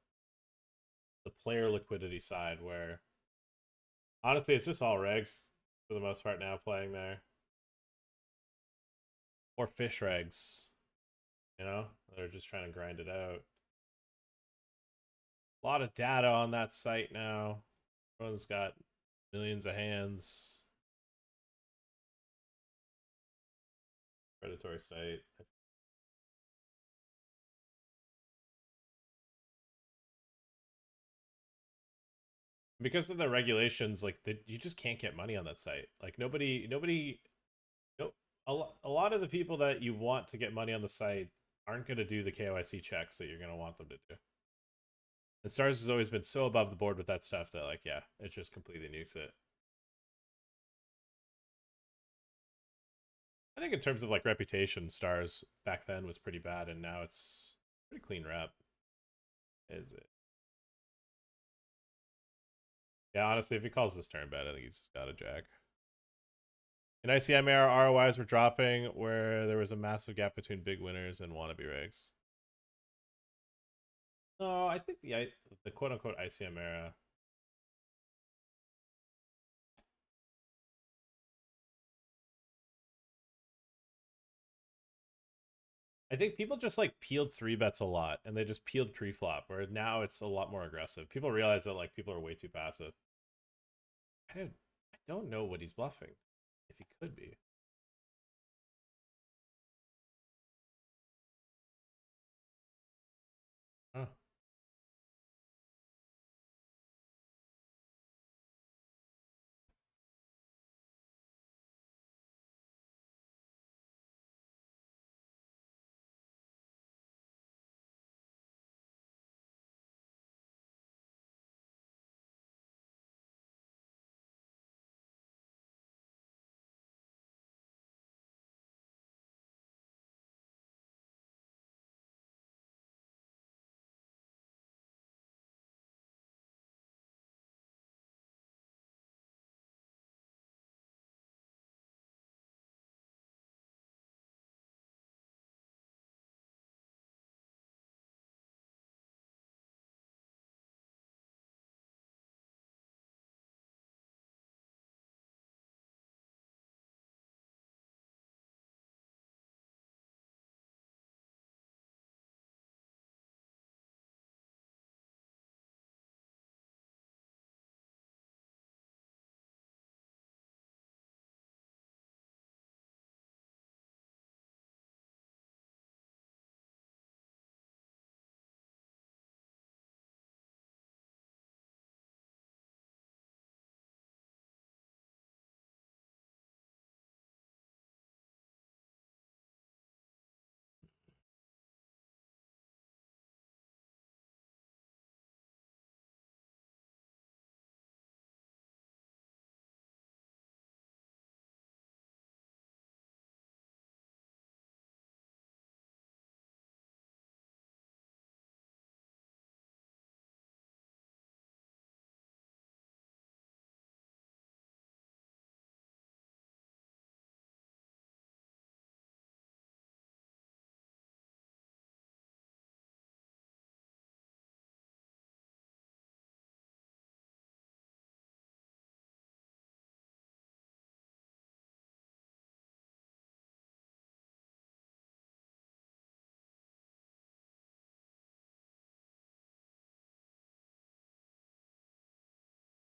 player liquidity side where honestly it's just all regs for the most part now playing there. Or fish regs. You know? They're just trying to grind it out. A lot of data on that site now. Everyone's got millions of hands. Predatory site. Because of the regulations, like you just can't get money on that site. Like nobody, no, a lot of the people that you want to get money on the site aren't going to do the KYC checks that you're going to want them to do. And Stars has always been so above the board with that stuff that, like, yeah, it just completely nukes it. I think in terms of like reputation, Stars back then was pretty bad, and now it's pretty clean rep. Is it? Yeah, honestly, if he calls this turn bad, I think he's got a jack. In ICMR, ROIs were dropping where there was a massive gap between big winners and wannabe regs. No, I think the quote unquote ICM era. I think people just like peeled three bets a lot and they just peeled pre-flop, where now it's a lot more aggressive. People realize that like people are way too passive. I don't know what he's bluffing. If he could be. Huh.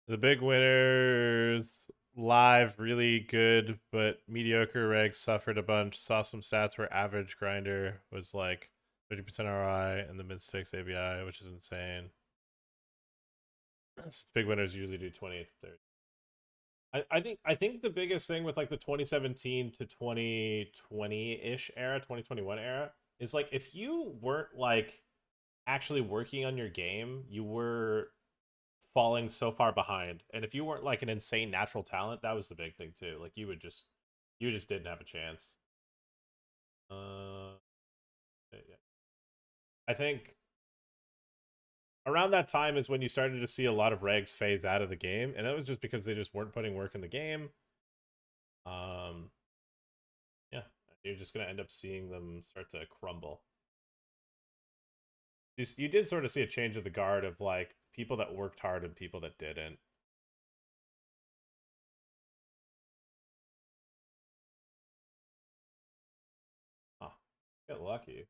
The big winners live really good, but mediocre regs suffered a bunch. Saw some stats where average grinder was like 30% ROI and the mid stakes ABI, which is insane. Big winners usually do 28 to 30. I think the biggest thing with like the 2017 to 2020-ish era, 2021 era, is like if you weren't like actually working on your game, you were falling so far behind. And if you weren't like an insane natural talent, that was the big thing too. Like you just didn't have a chance. Yeah. I think around that time is when you started to see a lot of regs phase out of the game, and it was just because they just weren't putting work in the game. Um, yeah, you're just gonna end up seeing them start to crumble. You did sort of see a change of the guard of like people that worked hard and people that didn't. Oh, get lucky.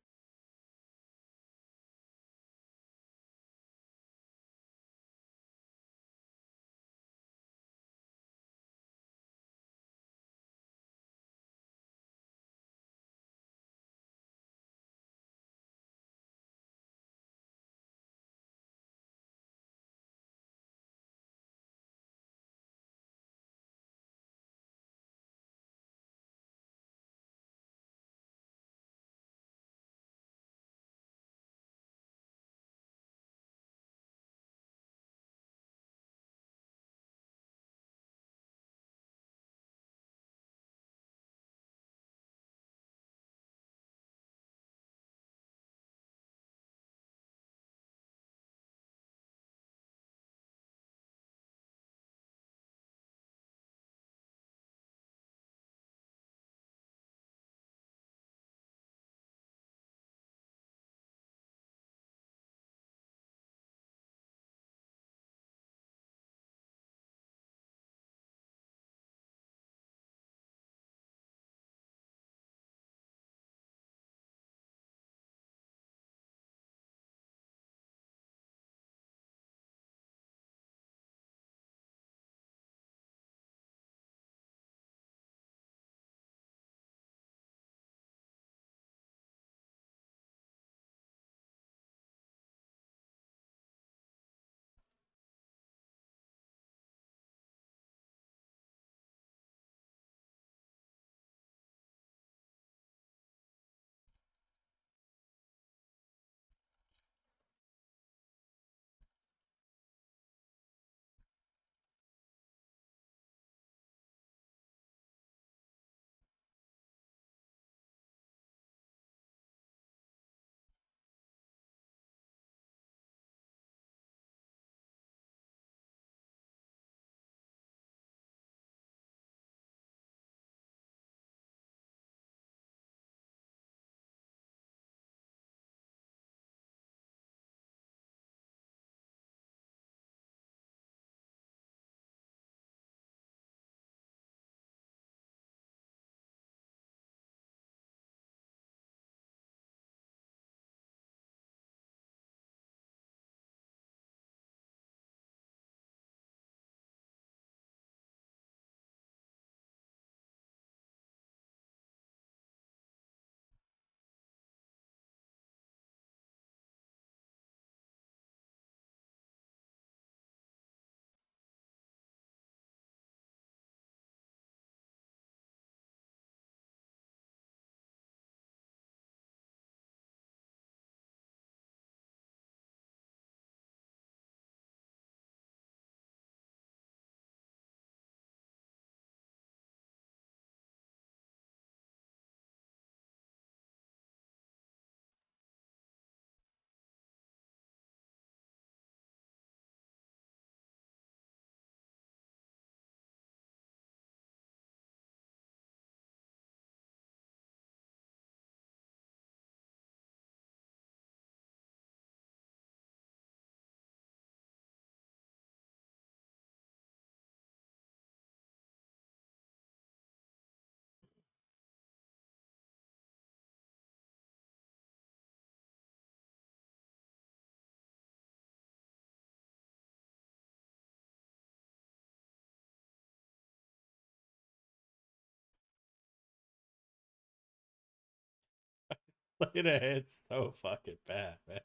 Later hit so fucking bad, man.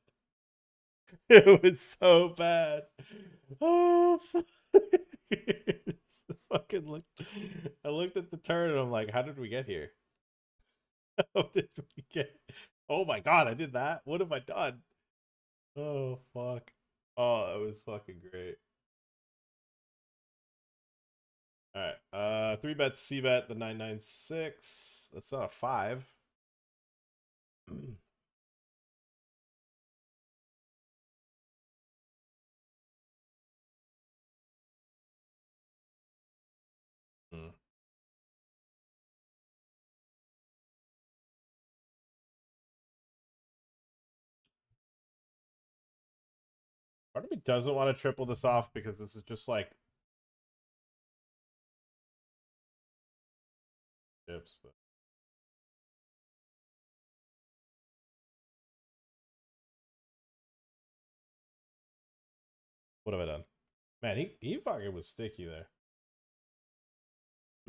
It was so bad. Oh, fuck. Just fucking look. I looked at the turn and I'm like, how did we get here? How did we get? Oh my god, I did that. What have I done? Oh fuck. Oh, it was fucking great. All right. Three bets, C bet the 996. That's not a five. Hmm. Part of me doesn't want to triple this off because this is just like chips, but what have I done? Man, he fucking was sticky there.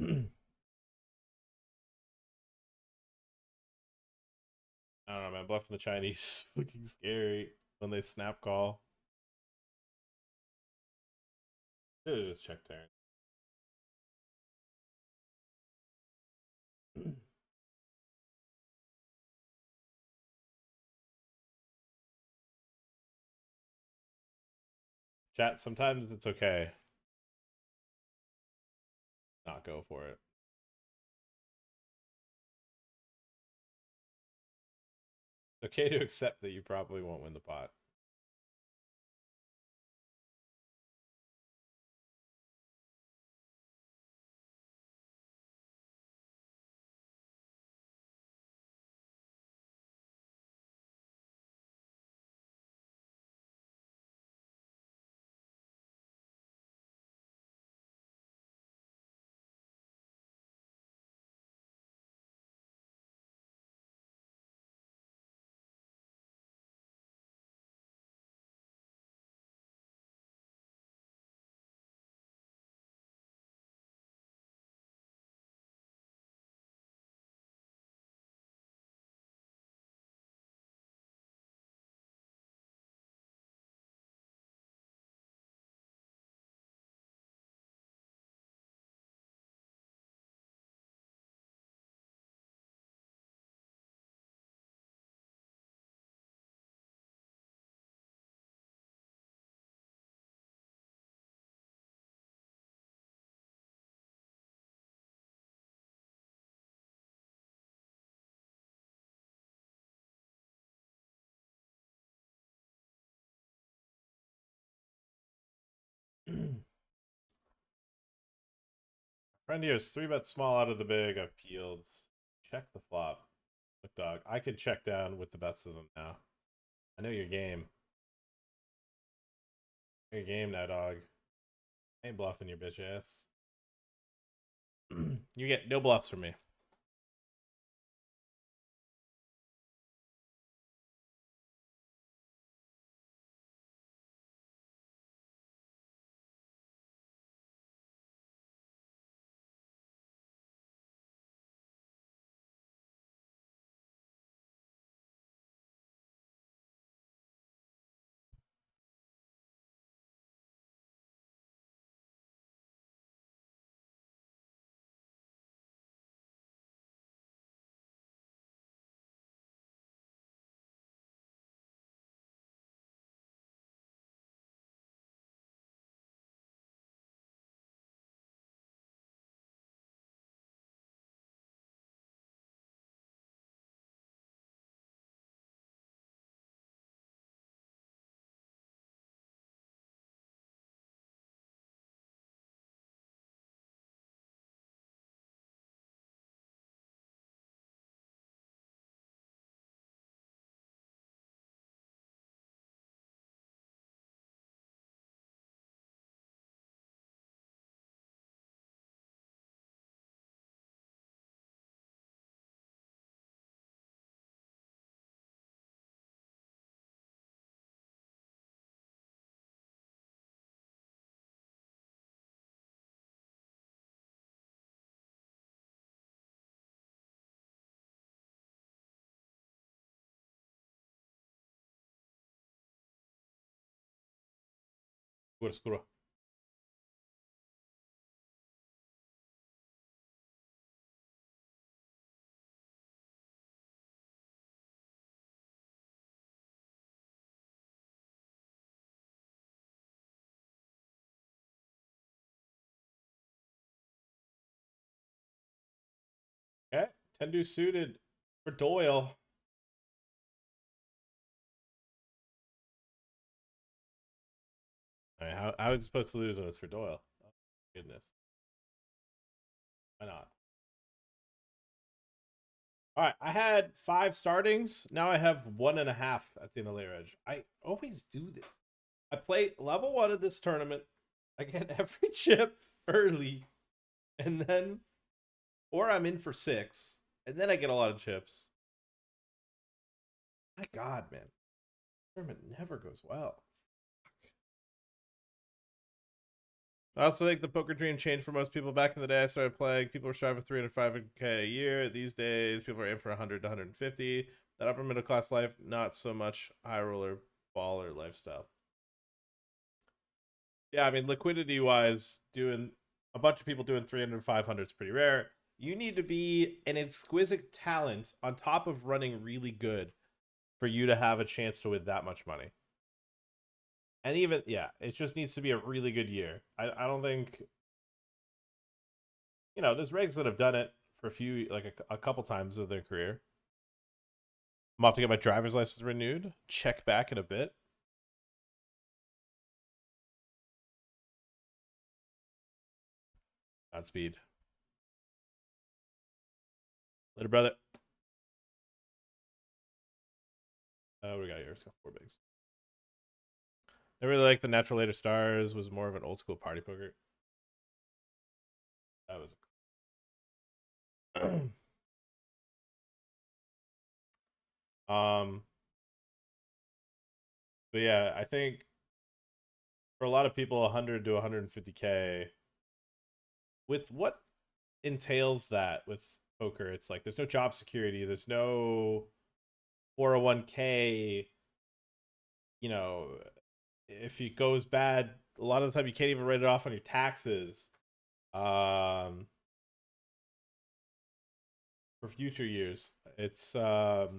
I don't know, man. Bluffing the Chinese is fucking scary when they snap call. Dude, just check turn. Chat, sometimes it's okay. Not go for it. It's okay to accept that you probably won't win the pot. Friend here's three bet small out of the big. I've peeled. Check the flop. Look, dog, I can check down with the best of them now. I know your game. Your game now, dog. I ain't bluffing your bitch ass. You get no bluffs from me. Scura. Okay, Tendu suited for Doyle. All right, how is it supposed to lose when it's for Doyle? Oh, goodness. Why not? All right, I had 5 startings. Now I have 1.5 at the end of layer edge. I always do this. I play level 1 of this tournament. I get every chip early, and then, or I'm in for 6, and then I get a lot of chips. My God, man, tournament never goes well. I also think the poker dream changed for most people. Back in the day, I started playing. People were striving for 305K a year. These days, people are aiming for 100 to 150. That upper middle class life, not so much high roller baller lifestyle. Yeah, I mean, liquidity wise, doing a bunch of people doing 300 500 is pretty rare. You need to be an exquisite talent on top of running really good for you to have a chance to win that much money. And even, yeah, it just needs to be a really good year. I don't think, there's regs that have done it for a few, like a couple times of their career. I'm off to get my driver's license renewed. Check back in a bit. Godspeed. Later, brother. What do we got here? Let's go 4 bigs. I really like the Natural Later Stars. Was more of an old school party poker. That was but yeah, I think for a lot of people 100 to 150K with what entails that with poker, it's like there's no job security, there's no 401k, if it goes bad, a lot of the time you can't even write it off on your taxes. For future years, it's the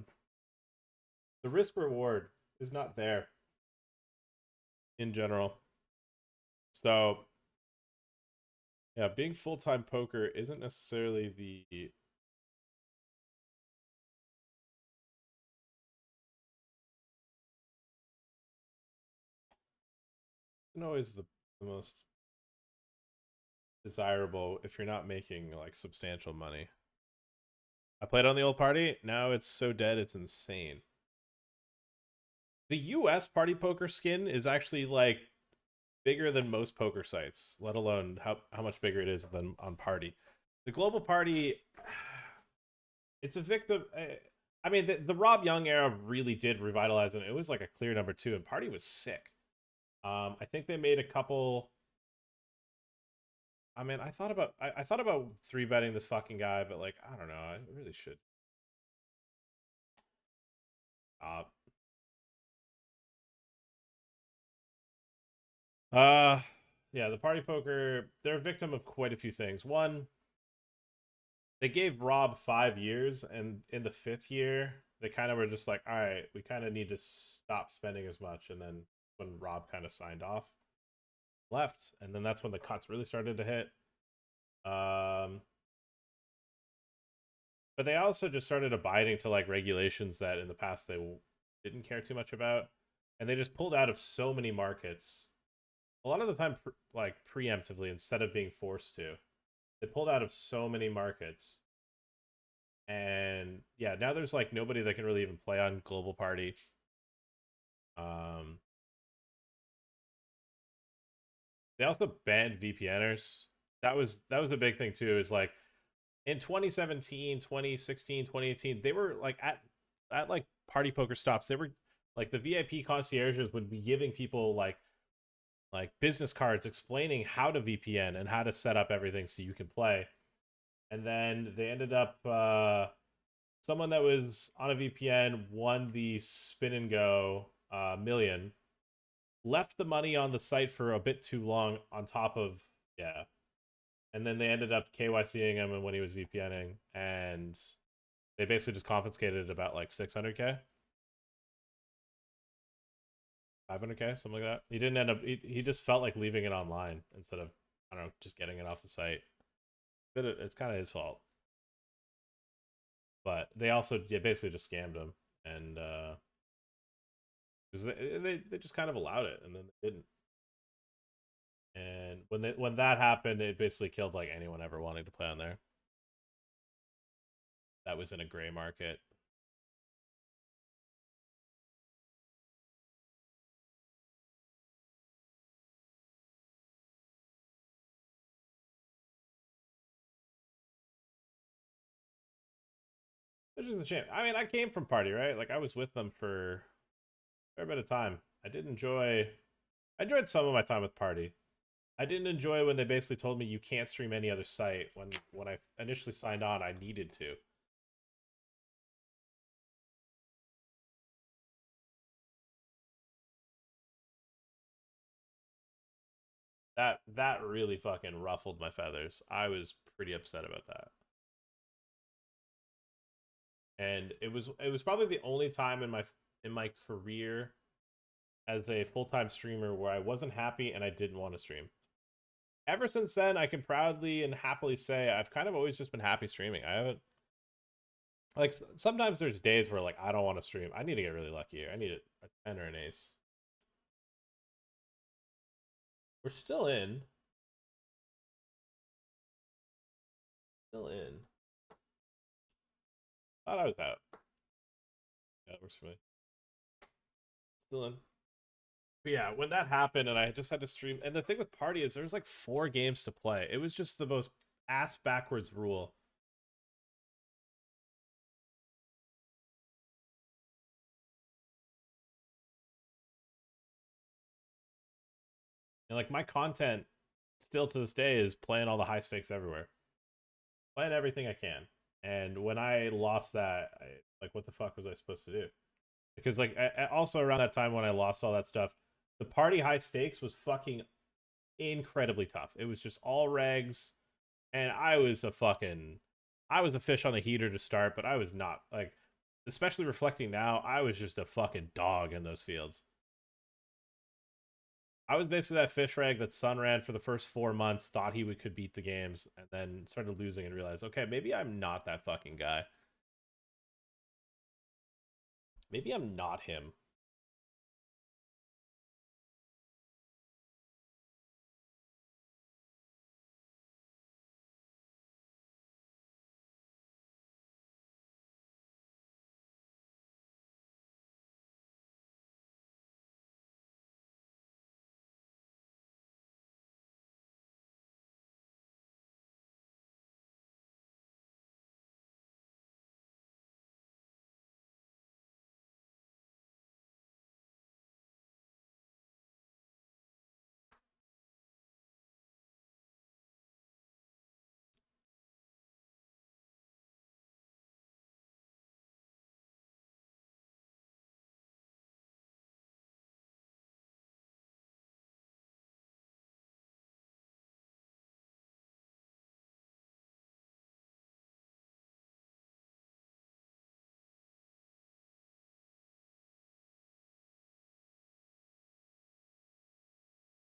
risk reward is not there in general. So yeah, being full-time poker isn't necessarily the always the most desirable if you're not making like substantial money. I played on the old party. Now it's so dead, it's insane. The US party poker skin is actually like bigger than most poker sites, let alone how much bigger it is than on party. The global party, it's a victim. I mean, the Rob Young era really did revitalize it. It was like a clear number 2, and party was sick. I think they made a couple. I mean, I thought about 3-betting this fucking guy, but like, I don't know. I really should. Yeah, the party poker, they're a victim of quite a few things. One, they gave Rob 5 years, and in the 5th year, they kind of were just like, all right, we kind of need to stop spending as much. And then when Rob kind of signed off, left, and then that's when the cuts really started to hit. But they also just started abiding to like regulations that in the past they didn't care too much about, and they just pulled out of so many markets. A lot of the time, like preemptively instead of being forced to. They pulled out of so many markets, and yeah, now there's like nobody that can really even play on global party. They also banned VPNers. That was the big thing too. Is like in 2017, 2016, 2018, they were like at like party poker stops. They were like the VIP concierges would be giving people like business cards explaining how to VPN and how to set up everything so you can play. And then they ended up someone that was on a VPN won the spin and go million left the money on the site for a bit too long on top of, yeah. And then they ended up KYCing him and when he was VPNing, and they basically just confiscated about like 600K, 500K, something like that. He didn't end up, he just felt like leaving it online instead of, I don't know, just getting it off the site. But it's kind of his fault. But they also, yeah, basically just scammed him. And, because they just kind of allowed it and then they didn't. And when that happened, it basically killed like anyone ever wanting to play on there. That was in a gray market. Which is a shame. I mean, I came from Party, right? Like I was with them for a fair bit of time. I enjoyed some of my time with Party. I didn't enjoy when they basically told me you can't stream any other site when I initially signed on, I needed to. That really fucking ruffled my feathers. I was pretty upset about that. And it was probably the only time in my career as a full-time streamer where I wasn't happy and I didn't want to stream. Ever since then, I can proudly and happily say I've kind of always just been happy streaming. I haven't, like, sometimes there's days where like I don't want to stream. I need to get really lucky here. I need a 10 or an ace. We're still in. Still in. Thought I was out. Yeah, that works for me. Still in. But yeah, when that happened and I just had to stream, and the thing with Party is there's like 4 games to play. It was just the most ass backwards rule. And like my content still to this day is playing all the high stakes everywhere. Playing everything I can. And when I lost that, like, what the fuck was I supposed to do? Because like also around that time when I lost all that stuff, the Party high stakes was fucking incredibly tough. It was just all regs, and I was a fish on the heater to start, but I was not like, especially reflecting now, I was just a fucking dog in those fields. I was basically that fish rag that Sun ran for the first 4 months, thought could beat the games, and then started losing and realized, okay, maybe I'm not that fucking guy. Maybe I'm not him.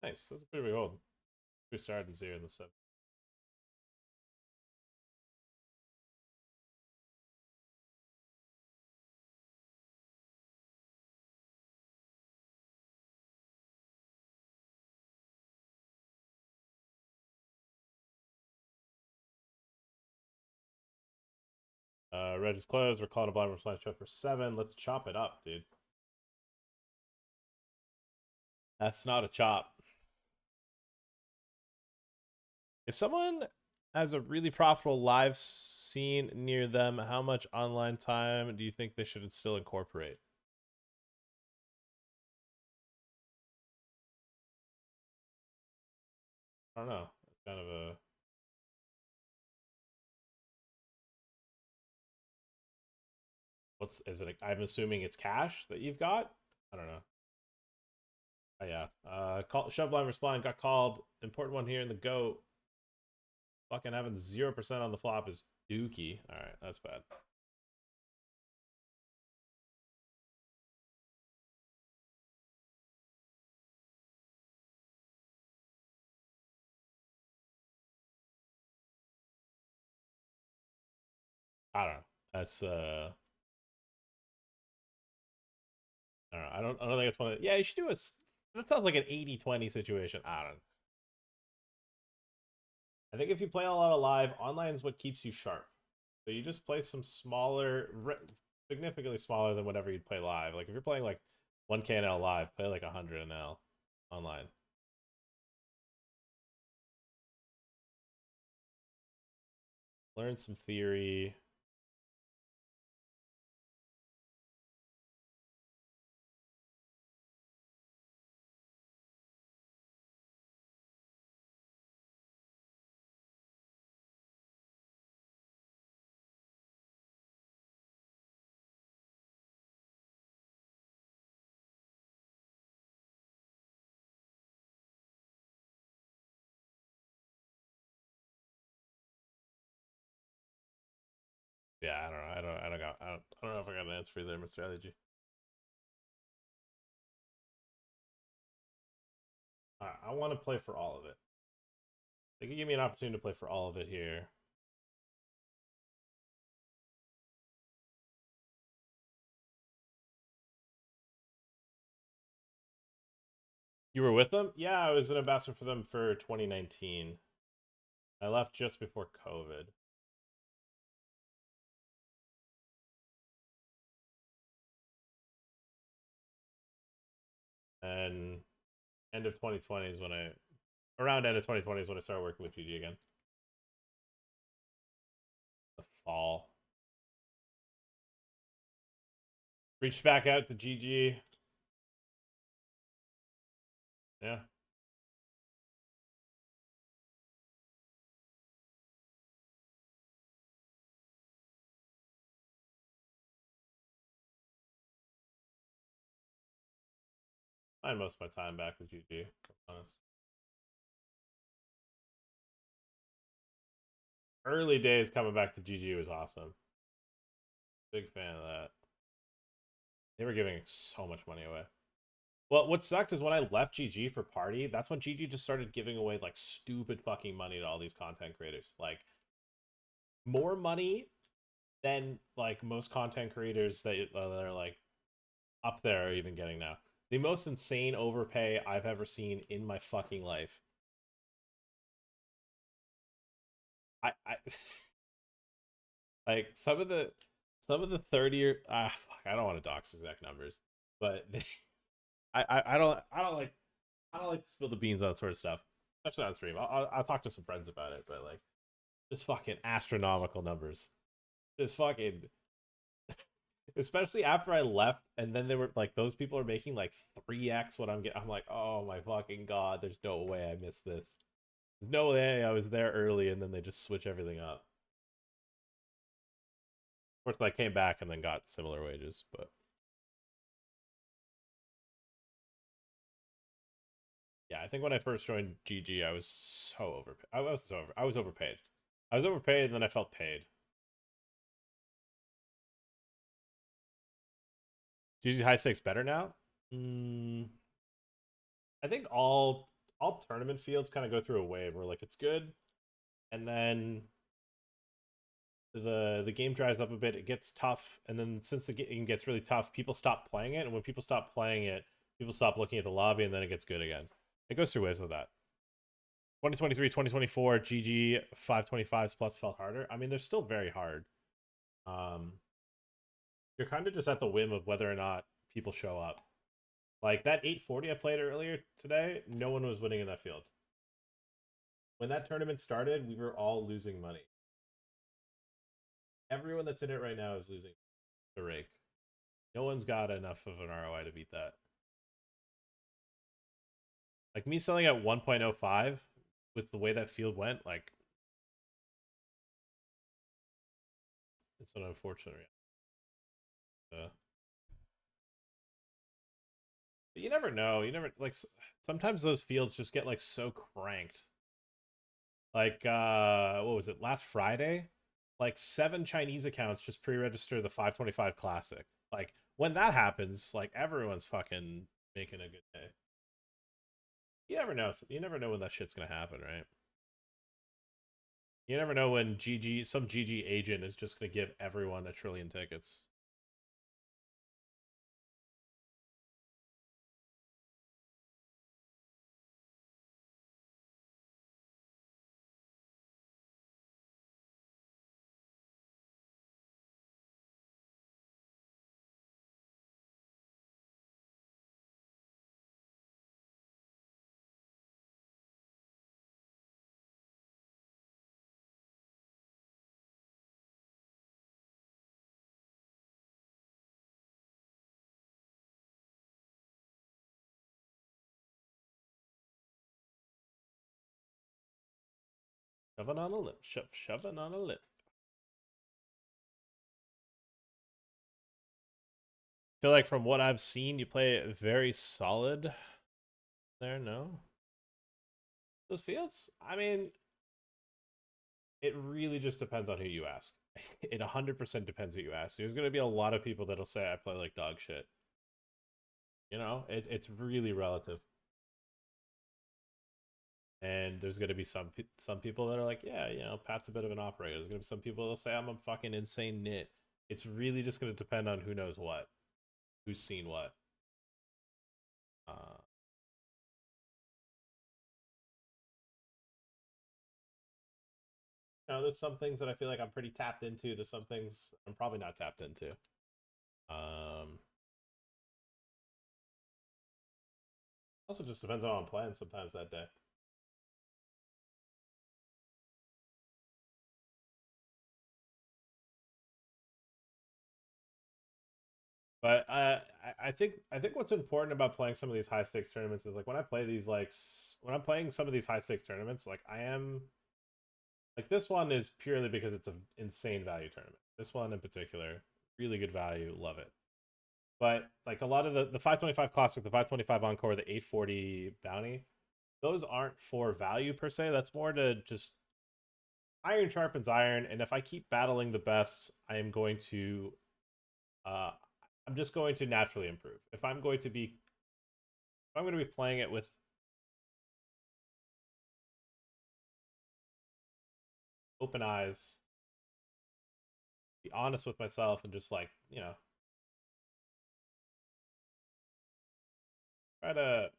Nice. That's pretty old. We started in 0 in the 7th. Red is closed. We're calling a blind response show for 7. Let's chop it up, dude. That's not a chop. If someone has a really profitable live scene near them, how much online time do you think they should still incorporate? I don't know. It's kind of a. What's is it? I'm assuming it's cash that you've got. I don't know. Oh, yeah. Shove line respond got called. Important one here in the goat. Fucking having 0% on the flop is dookie. All right, that's bad. I don't know. That's I don't know. I don't think it's one of. Yeah, you should do a. That sounds like an 80-20 situation. I don't know. I think if you play a lot of live, online is what keeps you sharp. So you just play some smaller, significantly smaller than whatever you'd play live. Like if you're playing like 1K NL live, play like 100 NL online. Learn some theory. Yeah, I don't know. I don't know if I got an answer for you there, Mr. Strategy. I want to play for all of it. They can give me an opportunity to play for all of it here. You were with them? Yeah, I was an ambassador for them for 2019. I left just before COVID. And end of 2020 is when around end of 2020 is when I started working with GG again. The fall. Reached back out to GG. Yeah. I had most of my time back with GG, to be honest. Early days coming back to GG was awesome. Big fan of that. They were giving so much money away. Well, what sucked is when I left GG for Party, that's when GG just started giving away like stupid fucking money to all these content creators. Like more money than like most content creators that are like up there are even getting now. The most insane overpay I've ever seen in my fucking life. I like some of the 30 or fuck, I don't want to dox exact numbers, but I don't like to spill the beans on that sort of stuff, especially on stream. I'll talk to some friends about it, but like just fucking astronomical numbers, just fucking. Especially after I left, and then they were like, those people are making like 3x what I'm getting. I'm like, oh my fucking god, there's no way I missed this. There's no way I was there early, and then they just switch everything up. Of course, I came back and then got similar wages, but yeah, I think when I first joined GG, I was so overpaid. I was overpaid. I was overpaid, and then I felt paid. GG high stakes better now. I think all tournament fields kind of go through a wave where like it's good, and then the game dries up a bit. It gets tough, and then since the game gets really tough, people stop playing it, and when people stop playing it, people stop looking at the lobby, and then it gets good again. It goes through waves with that. 2023, 2024, GG 525s plus felt harder. I mean, they're still very hard. Um, you're kind of just at the whim of whether or not people show up. Like that 840 I played earlier today, no one was winning in that field. When that tournament started, we were all losing money. Everyone that's in it right now is losing the rake. No one's got enough of an ROI to beat that. Like me selling at 1.05 with the way that field went, like it's an unfortunate. But you never know. You never like. Sometimes those fields just get like so cranked. Like what was it? Last Friday, like 7 Chinese accounts just pre-register the 525 Classic. Like when that happens, like everyone's fucking making a good day. You never know. You never know when that shit's gonna happen, right? You never know when some GG agent is just gonna give everyone a trillion tickets. Shoving on a lip, shoving on a lip. Feel like from what I've seen, you play it very solid. There, no. Those fields, I mean, it really just depends on who you ask. It 100% depends who you ask. There's going to be a lot of people that'll say I play like dog shit. You know, it's really relative. And there's going to be some people that are like, yeah, you know, Pat's a bit of an operator. There's going to be some people that'll say I'm a fucking insane nit. It's really just going to depend on who knows what, who's seen what. Uh, there's some things that I feel like I'm pretty tapped into. There's some things I'm probably not tapped into. Also just depends on how I'm playing sometimes that day. But I think what's important about playing some of these high stakes tournaments is like when I play these when I'm playing some of these high stakes tournaments, like I am like this one is purely because it's an insane value tournament. This one in particular, really good value, love it. But like a lot of the 525 classic, the 525 encore, the 840 bounty, those aren't for value per se. That's more to just iron sharpens iron, and if I keep battling the best, I am going to uh I'm just going to naturally improve. If I'm going to be playing it with open eyes, be honest with myself, and just like, try to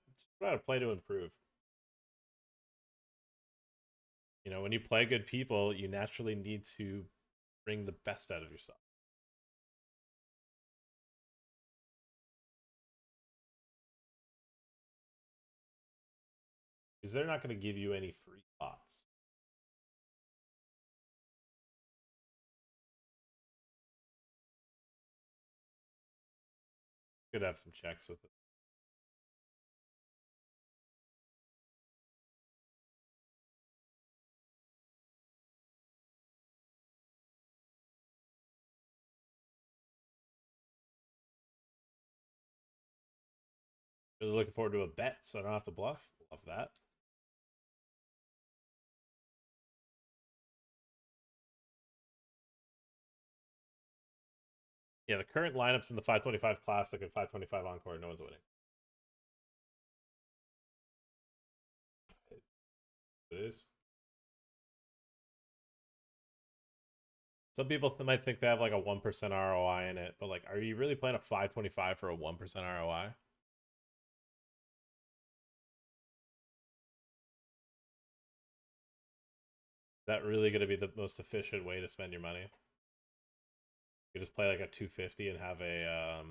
play to improve. When you play good people, you naturally need to bring the best out of yourself. Because they're not going to give you any free thoughts. Could have some checks with it. Really looking forward to a bet, so I don't have to bluff. Love that. Yeah, the current lineups in the 525 Classic and 525 Encore, no one's winning. It is. Some people might think they have like a 1% ROI in it, but like, are you really playing a 525 for a 1% ROI? Is that really going to be the most efficient way to spend your money? You just play like a 250 and have a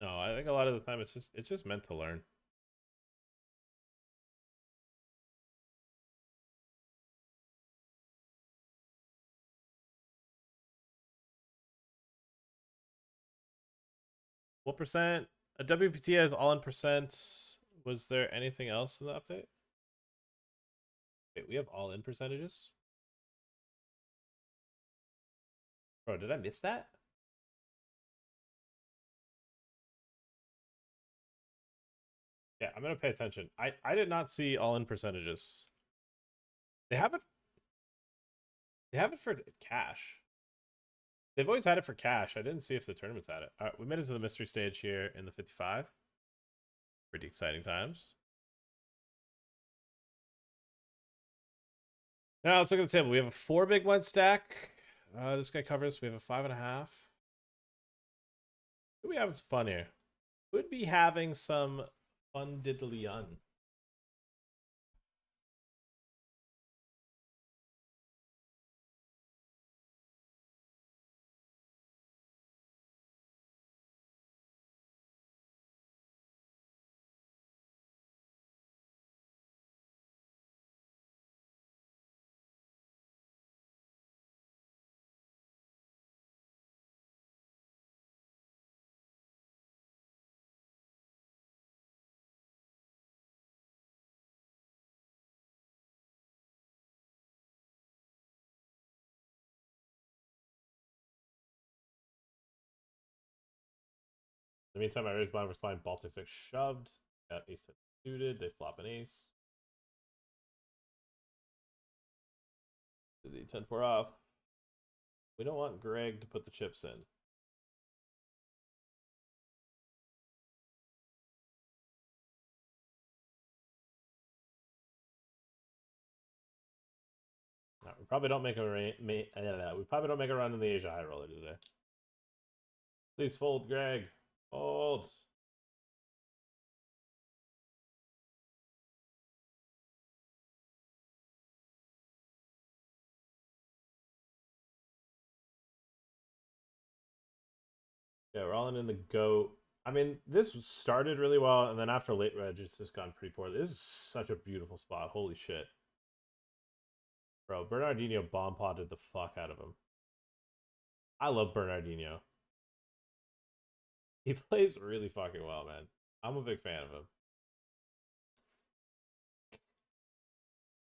no, I think a lot of the time it's just meant to learn. What percent? A WPT has all in percent. Was there anything else in the update? Wait, we have all in percentages? Bro, did I miss that? Yeah, I'm gonna pay attention. I did not see all in percentages. They have it. They have it for cash. They've always had it for cash. I didn't see if the tournaments had it. All right, we made it to the mystery stage here in the 55. Pretty exciting times. Now let's look at the table. We have a 4 big blind stack. This guy covers. We have a 5.5. Could we having some fun here? Could be having some fun diddly un. In the meantime, I raised mine was fine. Baltic fix shoved. Got ace 10 suited. They flop an ace. The 10-4 off. We don't want Greg to put the chips in. No, we probably don't make a we probably don't make a run in the Asia high roller today. Please fold, Greg. Fold. Yeah, we're all in the goat. I mean, this started really well, and then after late reg, it's just gone pretty poorly. This is such a beautiful spot. Holy shit. Bro, Bernardino bomb potted the fuck out of him. I love Bernardino. He plays really fucking well, man. I'm a big fan of him.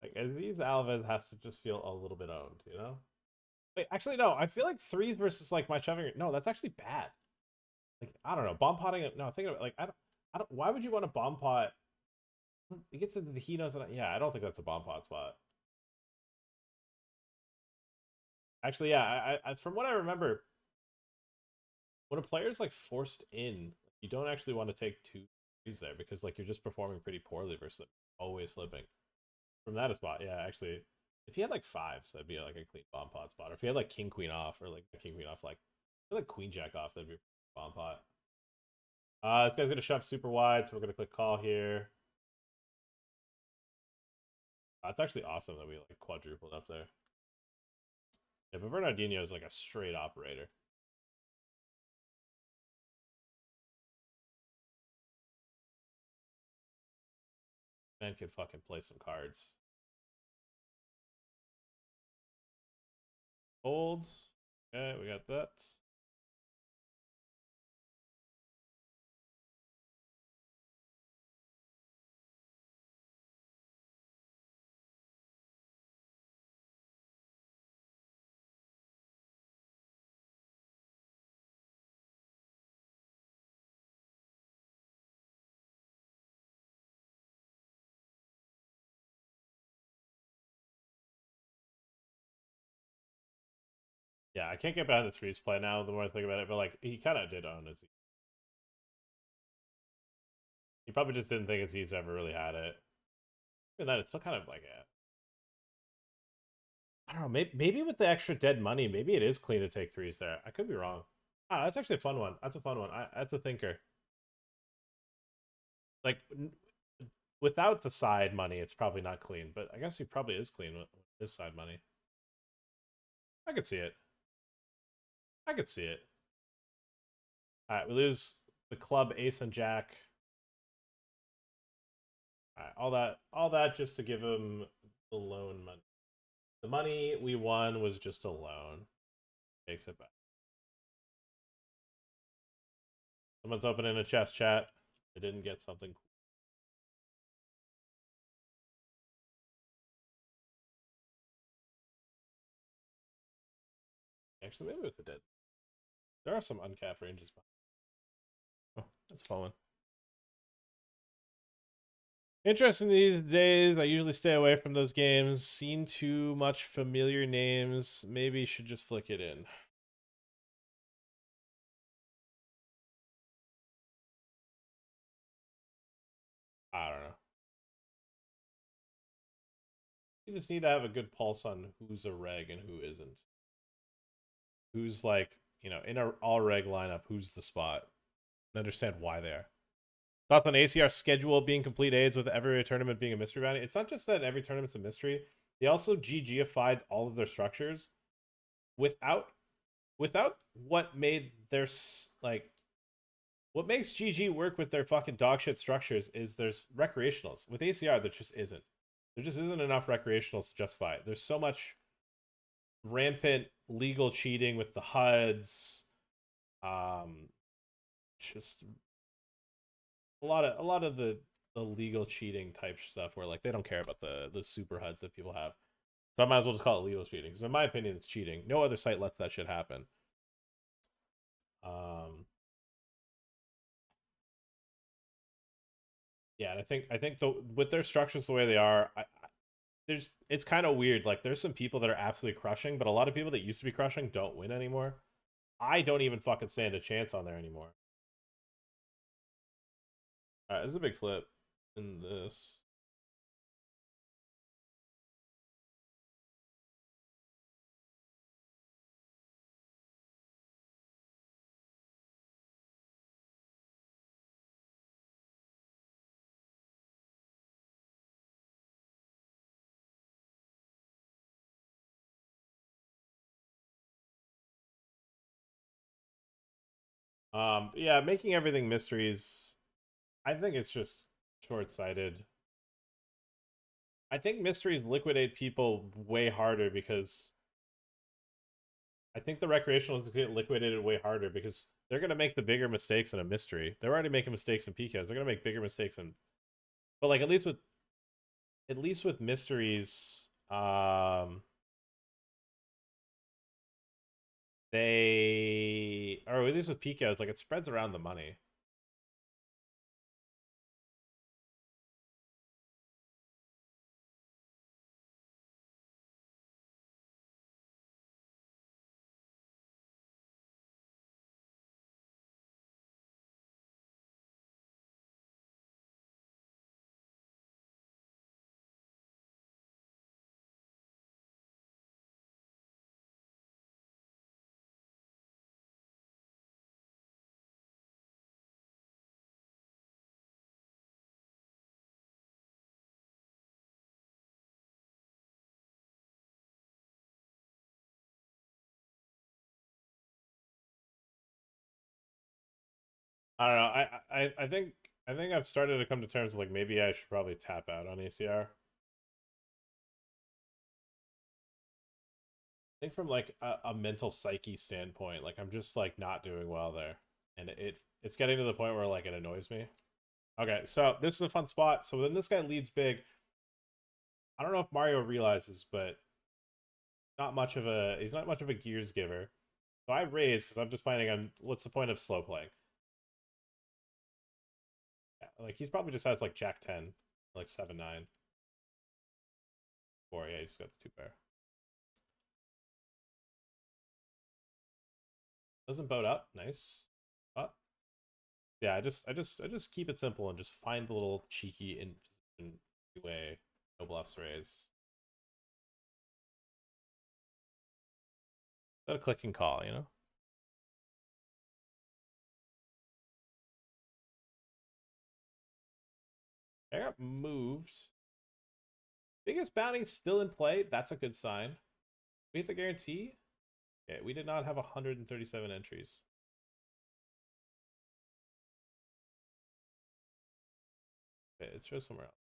Like, Aziz Alves has to just feel a little bit owned, you know? Wait, actually, no. I feel like threes versus, like, my shoving. No, that's actually bad. Like, I don't know. Bomb potting. No, think of it. Like, I don't. Why would you want to bomb pot? It gets into the he knows. Yeah, I don't think that's a bomb pot spot. Actually, yeah. From what I remember, when a player's like forced in, you don't actually want to take two threes there because like you're just performing pretty poorly versus them always flipping. From that spot, yeah. Actually, if he had like fives, that'd be like a clean bomb pot spot. Or if he had like king queen off, or like king queen off, like queen jack off, that'd be a bomb pot. This guy's gonna shove super wide, so we're gonna click call here. It's actually awesome that we like quadrupled up there. Yeah, but Bernardino is like a straight operator. Man can fucking play some cards. Folds. Okay, we got that. Yeah, I can't get behind the threes play now the more I think about it, but like he kind of did own Aziz. He probably just didn't think Aziz ever really had it. Even that, it's still kind of like I don't know. Maybe with the extra dead money, maybe it is clean to take threes there. I could be wrong. Ah, that's actually a fun one. That's a fun one. That's a thinker. Like without the side money, it's probably not clean, but I guess he probably is clean with this side money. I could see it. I could see it. All right, we lose the club, ace and jack. All right, all that just to give him the loan money. The money we won was just a loan. Takes it back. Someone's opening a chest chat. They didn't get something cool. Yeah, Actually, maybe with the dead. There are some uncapped ranges. Oh, that's fallen. Interesting these days. I usually stay away from those games. Seen too much familiar names. Maybe should just flick it in. I don't know. You just need to have a good pulse on who's a reg and who isn't. Who's like, you know, in a all reg lineup, who's the spot. And understand why they are. Thoughts on ACR schedule being complete AIDS with every tournament being a mystery bounty? It's not just that every tournament's a mystery. They also GGified all of their structures without what made their like what makes GG work with their fucking dogshit structures is there's recreationals. With ACR, there just isn't. There just isn't enough recreationals to justify it. There's so much rampant legal cheating with the HUDs. Just a lot of the legal cheating type stuff where like they don't care about the super HUDs that people have. So I might as well just call it legal cheating. Because in my opinion, it's cheating. No other site lets that shit happen. Yeah, and I think with their structures the way they are, it's kind of weird. Like there's some people that are absolutely crushing, but a lot of people that used to be crushing don't win anymore. I don't even fucking stand a chance on there anymore. All right, this is a big flip in this. Yeah, making everything mysteries. I think it's just short-sighted. I think mysteries liquidate people way harder because I think the recreationals get liquidated way harder because they're gonna make the bigger mistakes in a mystery. They're already making mistakes in PKs. They're gonna make bigger mistakes in, but like at least with mysteries, they or at least with PKs, like it spreads around the money. I don't know. I think I've started to come to terms with like maybe I should probably tap out on ACR. I think from like a mental psyche standpoint, like I'm just like not doing well there, and it's getting to the point where like it annoys me. Okay, so this is a fun spot. So when this guy leads big, I don't know if Mario realizes, but he's not much of a gears giver. So I raise because I'm just planning on what's the point of slow playing? Yeah, like he's probably just has like Jack 10, like 7-9. Or yeah, he's got the two pair. Doesn't boat up. Nice. But yeah, I just keep it simple and just find the little cheeky in position way. No bluffs raise. Got a click and call, you know? I got moved. Biggest bounty still in play. That's a good sign. We hit the guarantee. Okay, we did not have 137 entries. Okay, let's show somewhere else.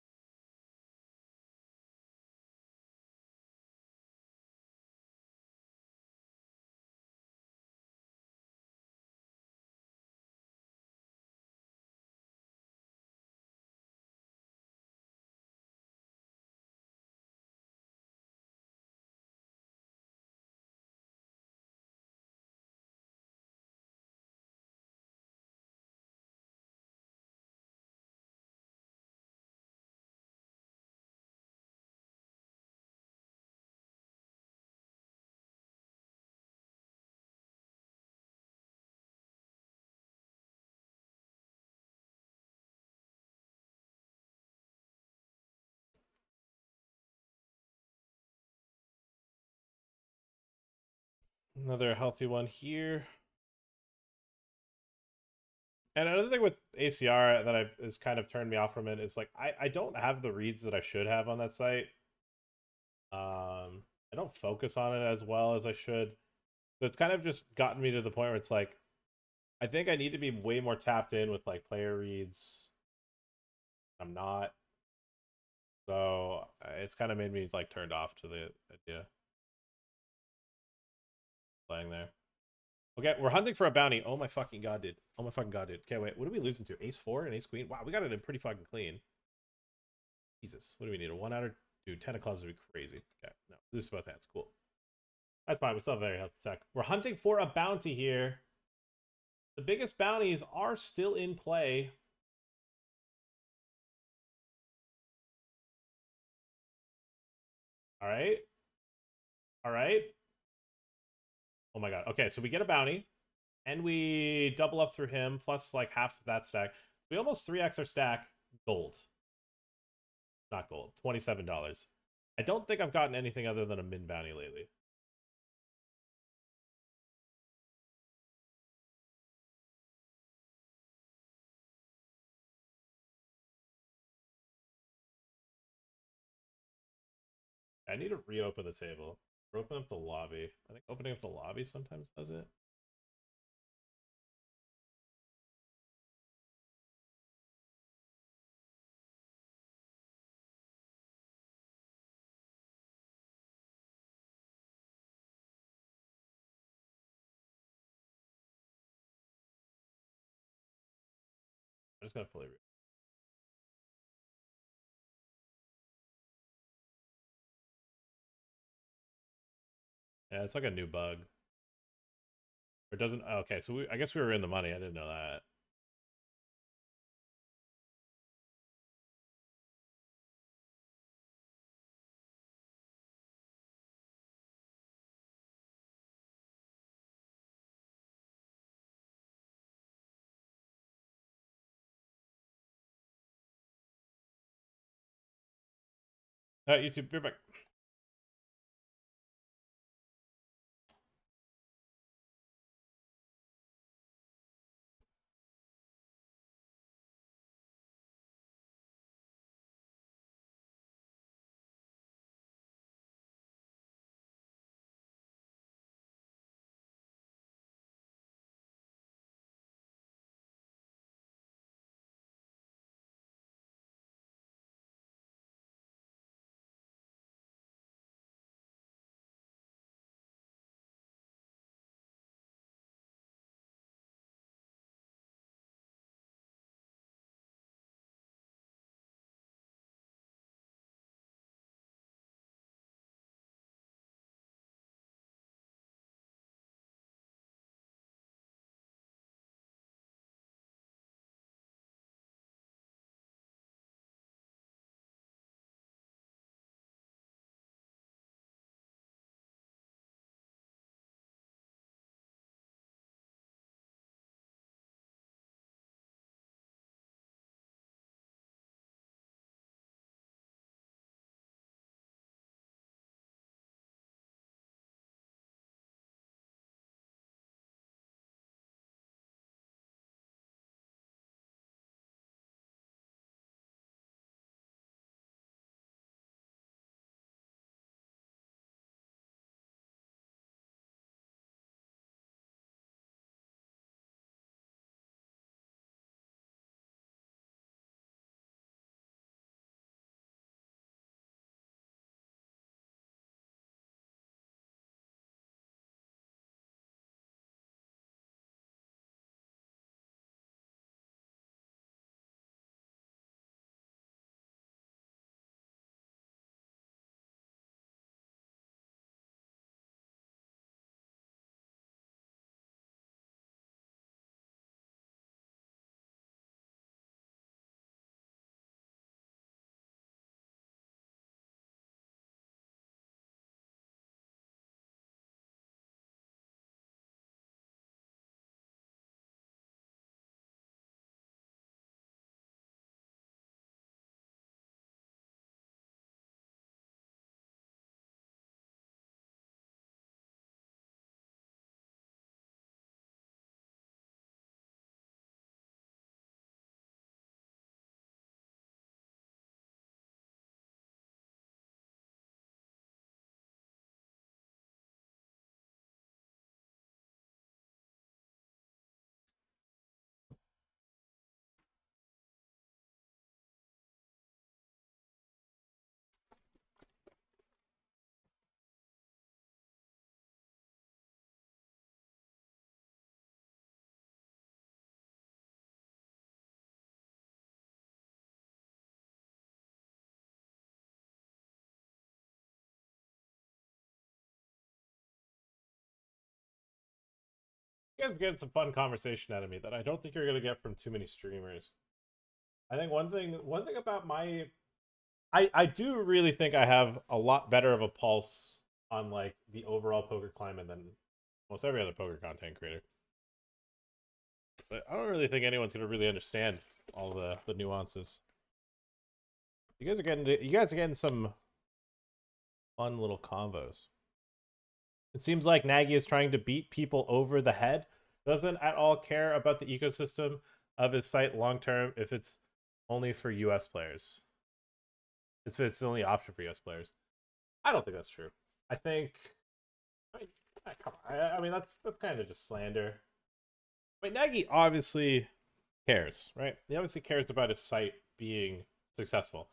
Another healthy one here. And another thing with ACR that has kind of turned me off from it is like I don't have the reads that I should have on that site. I don't focus on it as well as I should. So it's kind of just gotten me to the point where it's like I think I need to be way more tapped in with like player reads. I'm not. So it's kind of made me like turned off to the idea playing there. Okay, we're hunting for a bounty. Oh my fucking god, dude. Oh my fucking god, dude. Okay, wait. What are we losing to? Ace 4 and Ace Queen? Wow, we got it in pretty fucking clean. Jesus. What do we need? A 1 outer? Dude, 10 of clubs would be crazy. Okay, no. This is both hands. Cool. That's fine. We still have a very healthy sec. We're hunting for a bounty here. The biggest bounties are still in play. All right. All right. Oh my god. Okay, so we get a bounty. And we double up through him, plus like half of that stack. We almost 3x our stack. Gold. Not gold. $27. I don't think I've gotten anything other than a min bounty lately. I need to reopen the table. Or open up the lobby. I think opening up the lobby sometimes does it. I'm just gonna fully yeah, it's like a new bug. Or it doesn't okay, so I guess we were in the money. I didn't know that. YouTube, be back. You guys are getting some fun conversation out of me that I don't think you're gonna get from too many streamers. I think one thing about my I do really think I have a lot better of a pulse on like the overall poker climate than almost every other poker content creator. But I don't really think anyone's gonna really understand all the nuances. You guys are getting some fun little convos. It seems like Nagy is trying to beat people over the head, doesn't at all care about the ecosystem of his site long term if it's only for US players. It's the only option for US players. I don't think that's true. I think come on. I mean that's kind of just slander. I mean, Nagy obviously cares, right? He obviously cares about his site being successful.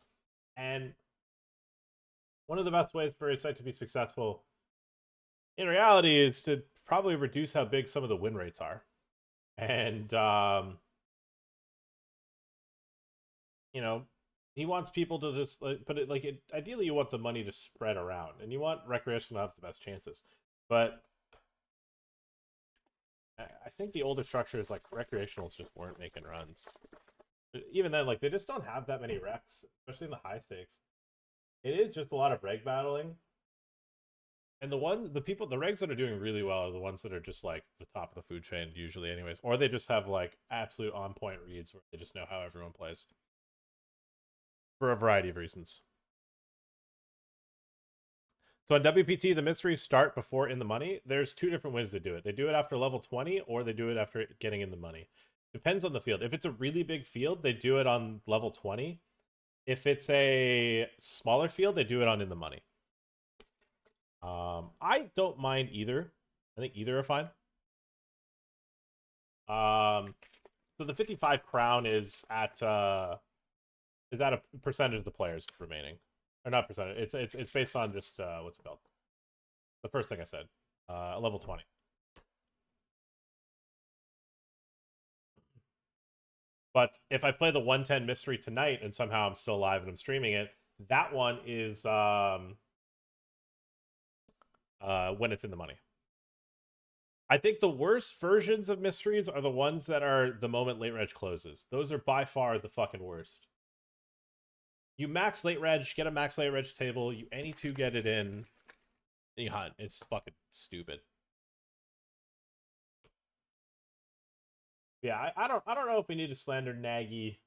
And one of the best ways for his site to be successful in reality is to probably reduce how big some of the win rates are. And you know, he wants people to just put it like ideally you want the money to spread around and you want recreational to have the best chances. But I think the older structures like recreationals just weren't making runs. Even then, like they just don't have that many recs, especially in the high stakes. It is just a lot of reg battling. And the regs that are doing really well are the ones that are just like the top of the food chain usually anyways. Or they just have like absolute on point reads where they just know how everyone plays. For a variety of reasons. So on WPT, the mysteries start before in the money. There's two different ways to do it. They do it after level 20 or they do it after getting in the money. Depends on the field. If it's a really big field, they do it on level 20. If it's a smaller field, they do it on in the money. I don't mind either. I think either are fine. So the 55 crown is at a percentage of the players remaining. Or not percentage. It's based on just what's it called? The first thing I said. Level 20. But if I play the 110 mystery tonight and somehow I'm still alive and I'm streaming it, that one is when it's in the money. I think the worst versions of mysteries are the ones that are the moment late reg closes. Those are by far the fucking worst. You max late reg, get a max late reg table, you any two get it in, and you hunt. It's fucking stupid. Yeah, I don't know if we need to slander Nagy.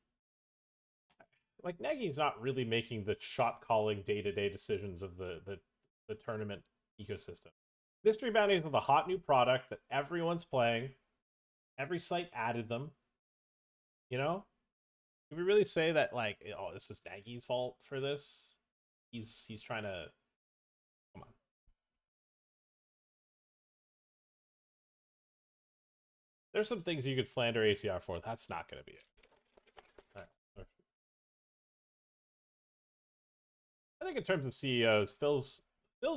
Like Nagy's not really making the shot calling day-to-day decisions of the tournament ecosystem. Mystery bounties are the hot new product that everyone's playing. Every site added them. You know? Can we really say that like, oh, this is Nagy's fault for this? He's trying to come on. There's some things you could slander ACR for. That's not going to be it. All right. I think in terms of CEOs, Phil's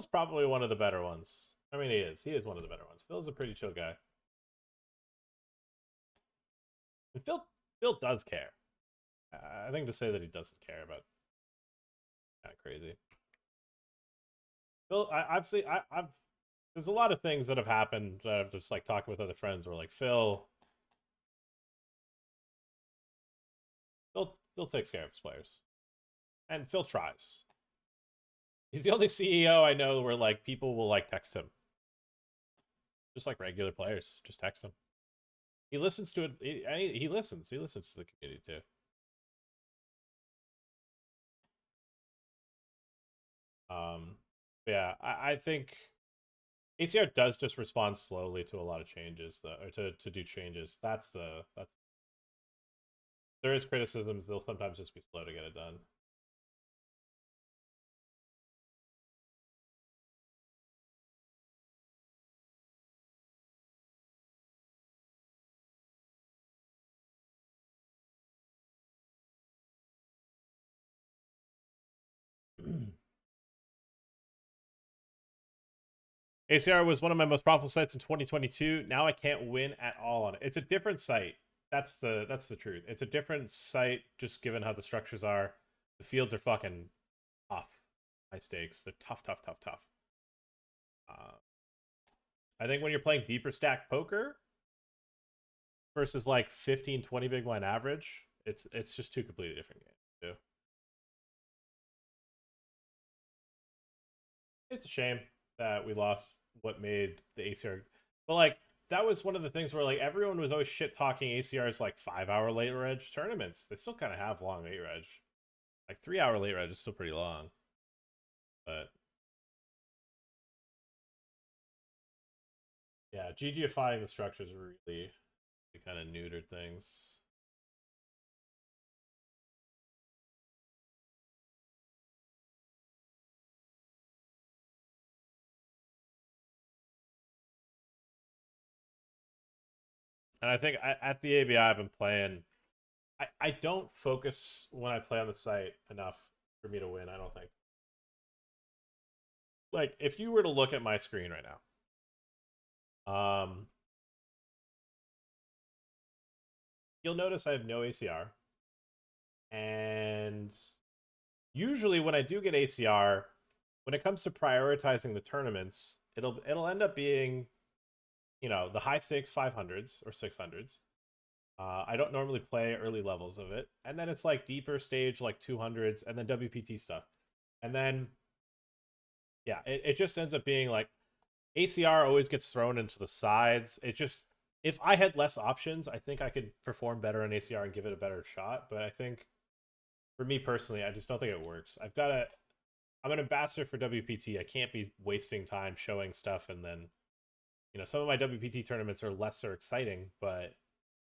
probably one of the better ones. I mean, he is one of the better ones. Phil's a pretty chill guy. And Phil does care. I think to say that he doesn't care about kind of crazy. Phil, I've there's a lot of things that have happened that I've just like talking with other friends where like Phil takes care of his players. And Phil tries. He's the only CEO I know where like people will like text him. Just like regular players, just text him. He listens to it. He listens. He listens to the community too. Yeah, I think ACR does just respond slowly to a lot of changes, though, or to do changes. That's there is criticisms. They'll sometimes just be slow to get it done. ACR was one of my most profitable sites in 2022. Now I can't win at all on it. It's a different site. That's the truth. It's a different site, just given how the structures are. The fields are fucking tough. High stakes. They're tough. I think when you're playing deeper stack poker, versus like 15, 20 big blind average, it's just two completely different games too. It's a shame that we lost what made the ACR, but like that was one of the things where like everyone was always shit talking ACR's like 5 hour late reg tournaments. They still kind of have long late reg. Like 3 hour late reg is still pretty long, but yeah, GGifying the structures really kind of neutered things. And I think at the ABI I've been playing. I don't focus when I play on the site enough for me to win. I don't think. Like if you were to look at my screen right now, you'll notice I have no ACR, and usually when I do get ACR, when it comes to prioritizing the tournaments, it'll end up being, you know, the high stakes 500s or 600s. I don't normally play early levels of it, and then it's like deeper stage like 200s, and then WPT stuff, and then yeah, it just ends up being like ACR always gets thrown into the sides. It just, if I had less options, I think I could perform better on ACR and give it a better shot. But I think for me personally, I just don't think it works. I'm an ambassador for WPT. I can't be wasting time showing stuff and then, you know, some of my WPT tournaments are lesser exciting, but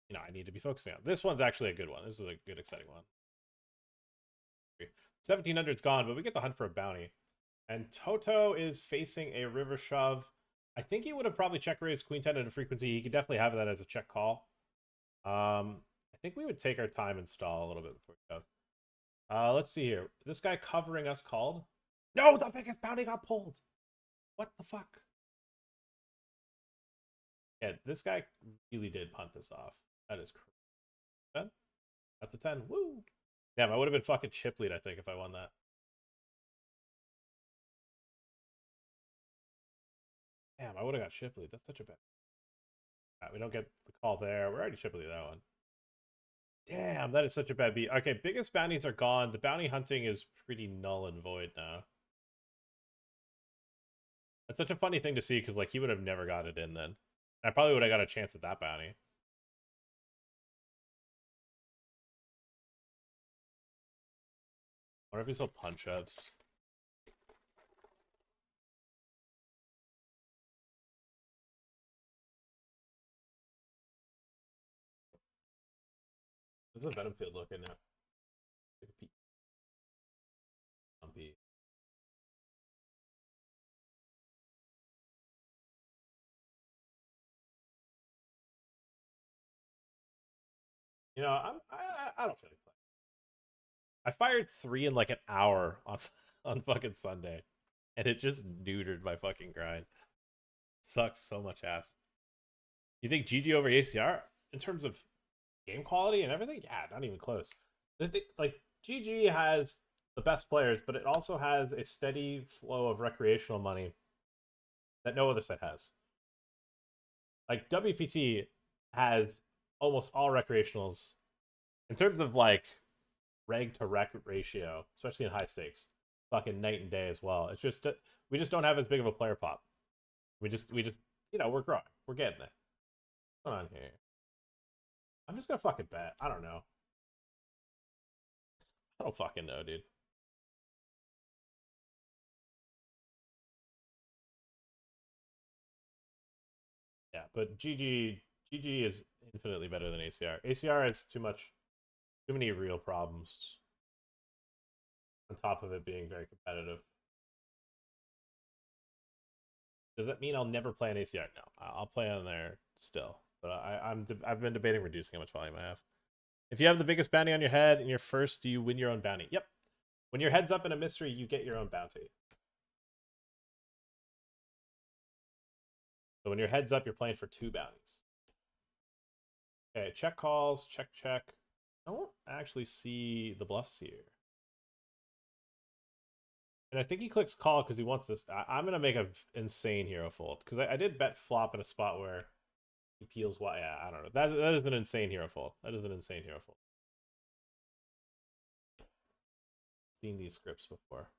you know, I need to be focusing on. This one's actually a good one. This is a good, exciting one. 1700's gone, but we get to hunt for a bounty. And Toto is facing a river shove. I think he would have probably check raised queen 10 at a frequency. He could definitely have that as a check call. I think we would take our time and stall a little bit before we shove. Let's see here. This guy covering us called. No, the biggest bounty got pulled. What the fuck? Yeah, this guy really did punt this off. That is crazy. 10? That's a 10. Woo! Damn, I would have been fucking chip lead, I think, if I won that. Damn, I would have got chip lead. That's such a bad. Right, we don't get the call there. We're already chip lead that one. Damn, that is such a bad beat. Okay, biggest bounties are gone. The bounty hunting is pretty null and void now. That's such a funny thing to see because like he would have never got it in then. I probably would have got a chance at that bounty. I wonder if he still punch ups. How's the Venom field looking now? You know, I don't feel like playing. I fired 3 in like an hour on fucking Sunday, and it just neutered my fucking grind. Sucks so much ass. You think GG over ACR in terms of game quality and everything? Yeah, not even close. Like GG has the best players, but it also has a steady flow of recreational money that no other site has. Like WPT has almost all recreationals in terms of like reg to rec ratio, especially in high stakes. Fucking night and day as well. It's just we just don't have as big of a player pop. We just you know, we're growing. We're getting there. What's going on here? I'm just gonna fucking bet. I don't know. I don't fucking know, dude. Yeah, but GG is infinitely better than ACR. ACR has too many real problems. On top of it being very competitive. Does that mean I'll never play on ACR? No, I'll play on there still. But I've been debating reducing how much volume I have. If you have the biggest bounty on your head and you're first, do you win your own bounty? Yep. When your head's up in a mystery, you get your own bounty. So when your head's up, you're playing for 2 bounties. Okay, check calls, check. I don't actually see the bluffs here. And I think he clicks call because he wants this. I'm going to make an insane hero fold. Because I did bet flop in a spot where He peels why. Yeah, I don't know. That is an insane hero fold. That is an insane hero fold. Seen these scripts before.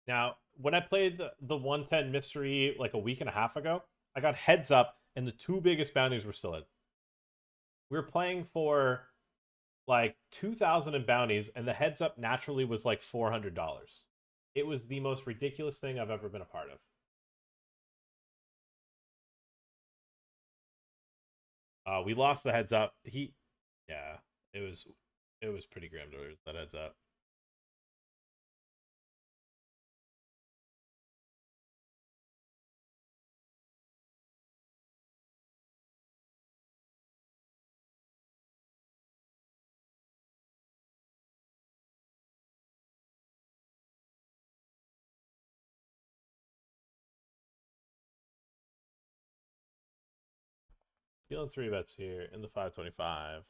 Now, when I played the 110 mystery like a week and a half ago, I got heads up, and the two biggest bounties were still in. We were playing for like 2,000 in bounties, and the heads up naturally was like $400. It was the most ridiculous thing I've ever been a part of. We lost the heads up. Yeah, it was pretty grim to lose that heads up. Feeling three bets here in the 525.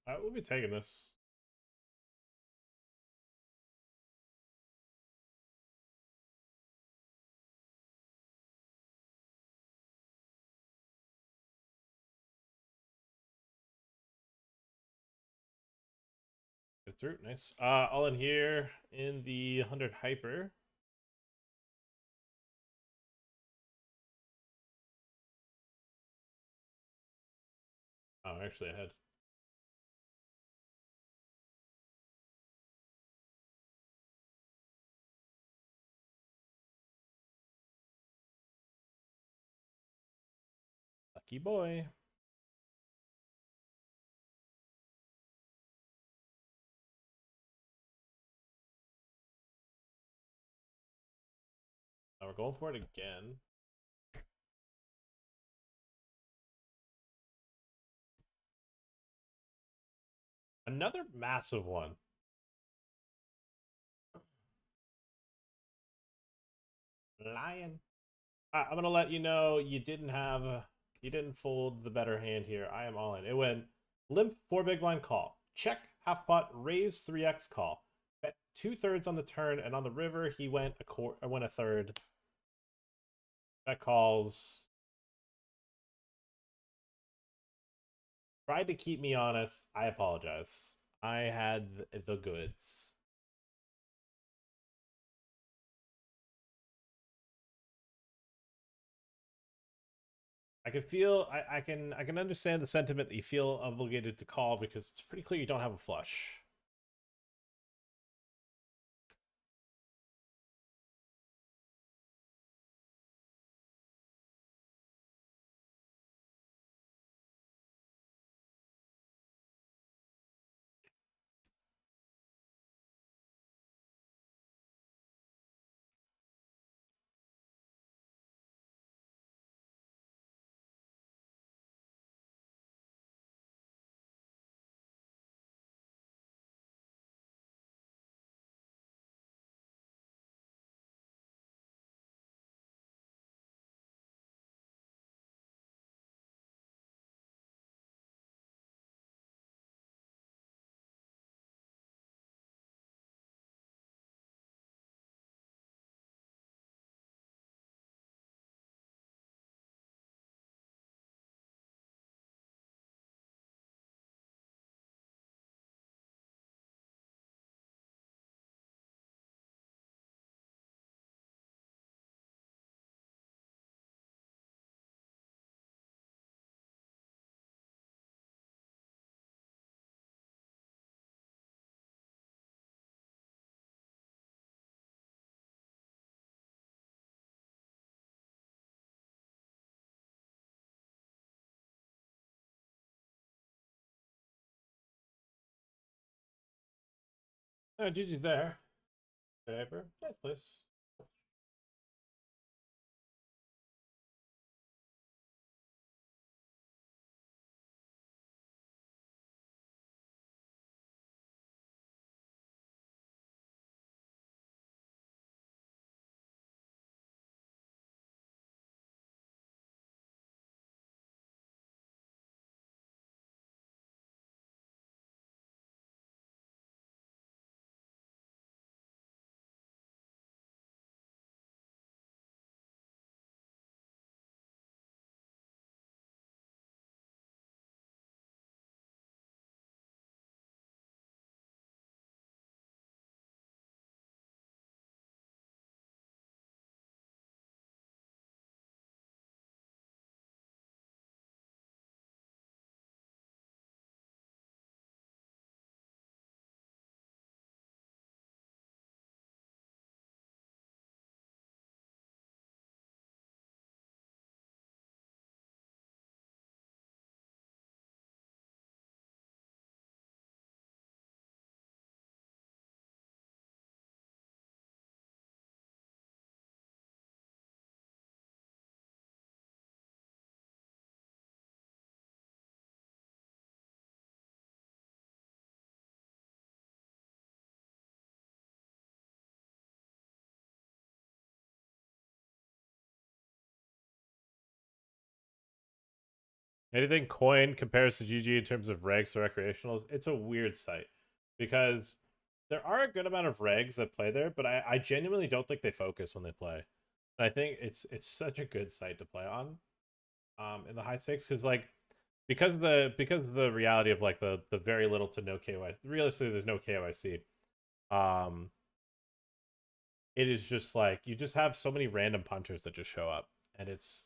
All right, we'll be taking this. Get through. Nice. All in here in the 100 hyper. Oh, actually ahead. Lucky boy. Now we're going for it again. Another massive one. Lion. I'm gonna let you know you didn't fold the better hand here. I am all in. It went limp 4 big blind call. Check half pot raise 3x call. Bet 2/3 on the turn, and on the river he went a third. Bet calls. Tried to keep me honest. I apologize. I had the goods. can feel I can understand the sentiment that you feel obligated to call because it's pretty clear you don't have a flush. GG there. Paper. Nice place. Anything coin compares to GG in terms of regs to recreationals? It's a weird site because there are a good amount of regs that play there, but I genuinely don't think they focus when they play. And I think it's such a good site to play on, in the high stakes because like because the reality of like the very little to no KYC. Realistically, there's no KYC. Um, it is just like you just have so many random punters that just show up, and it's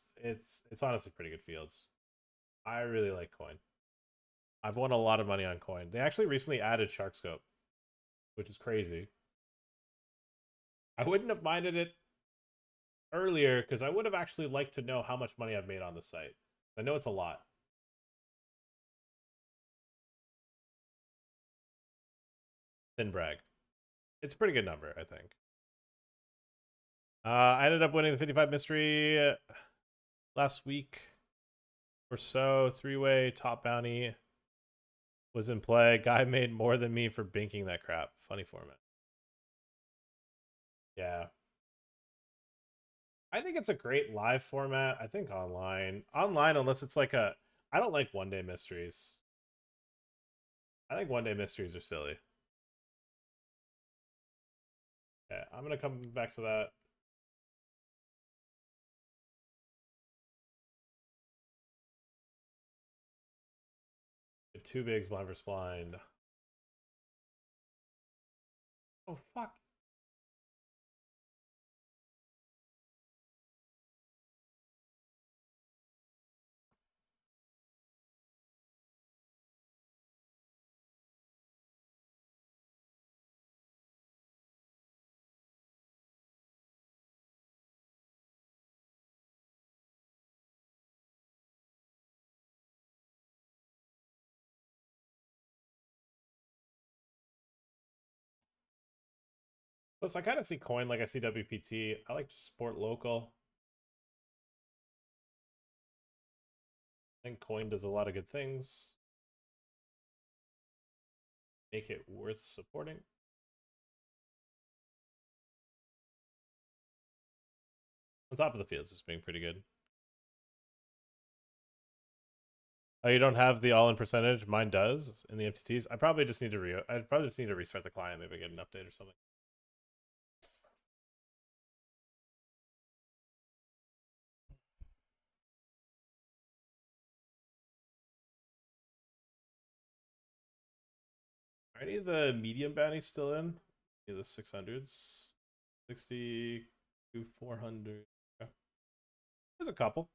honestly pretty good fields. I really like coin. I've won a lot of money on coin. They actually recently added Shark Scope, which is crazy. I wouldn't have minded it earlier because I would have actually liked to know how much money I've made on the site. I know it's a lot. Thin brag. It's a pretty good number, I think. I ended up winning the 55 mystery last week or so. Three-way top bounty was in play. Guy made more than me for binking that crap. Funny format. Yeah. I think it's a great live format. I think online, unless it's like a, I don't like one day mysteries. I think one day mysteries are silly. Yeah, I'm gonna come back to that. Two bigs blind versus blind. Oh fuck. Plus, I kind of see coin like I see WPT. I like to support local. I think coin does a lot of good things. Make it worth supporting. On top of the fields, it's being pretty good. Oh, you don't have the all-in percentage? Mine does in the MTTs. I probably just need to restart the client, maybe get an update or something. Are any of the medium bounties still in? Any of the 600s? 60 to 400. Okay. There's a couple.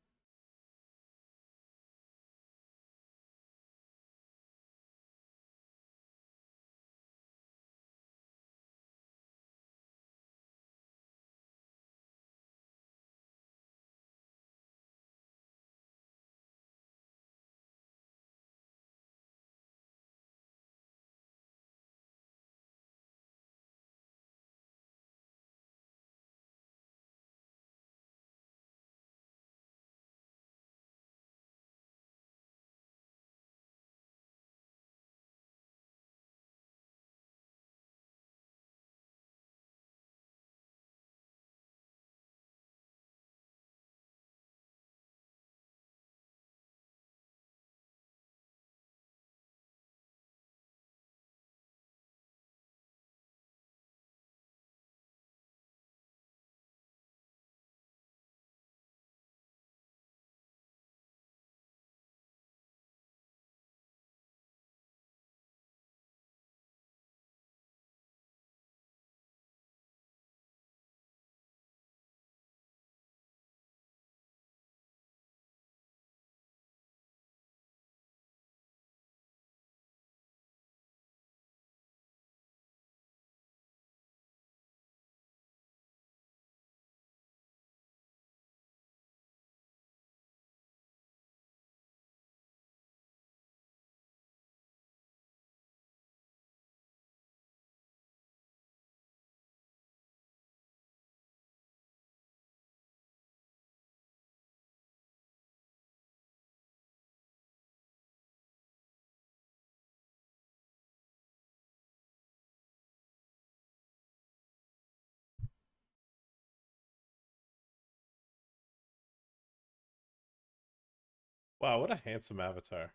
Wow, what a handsome avatar.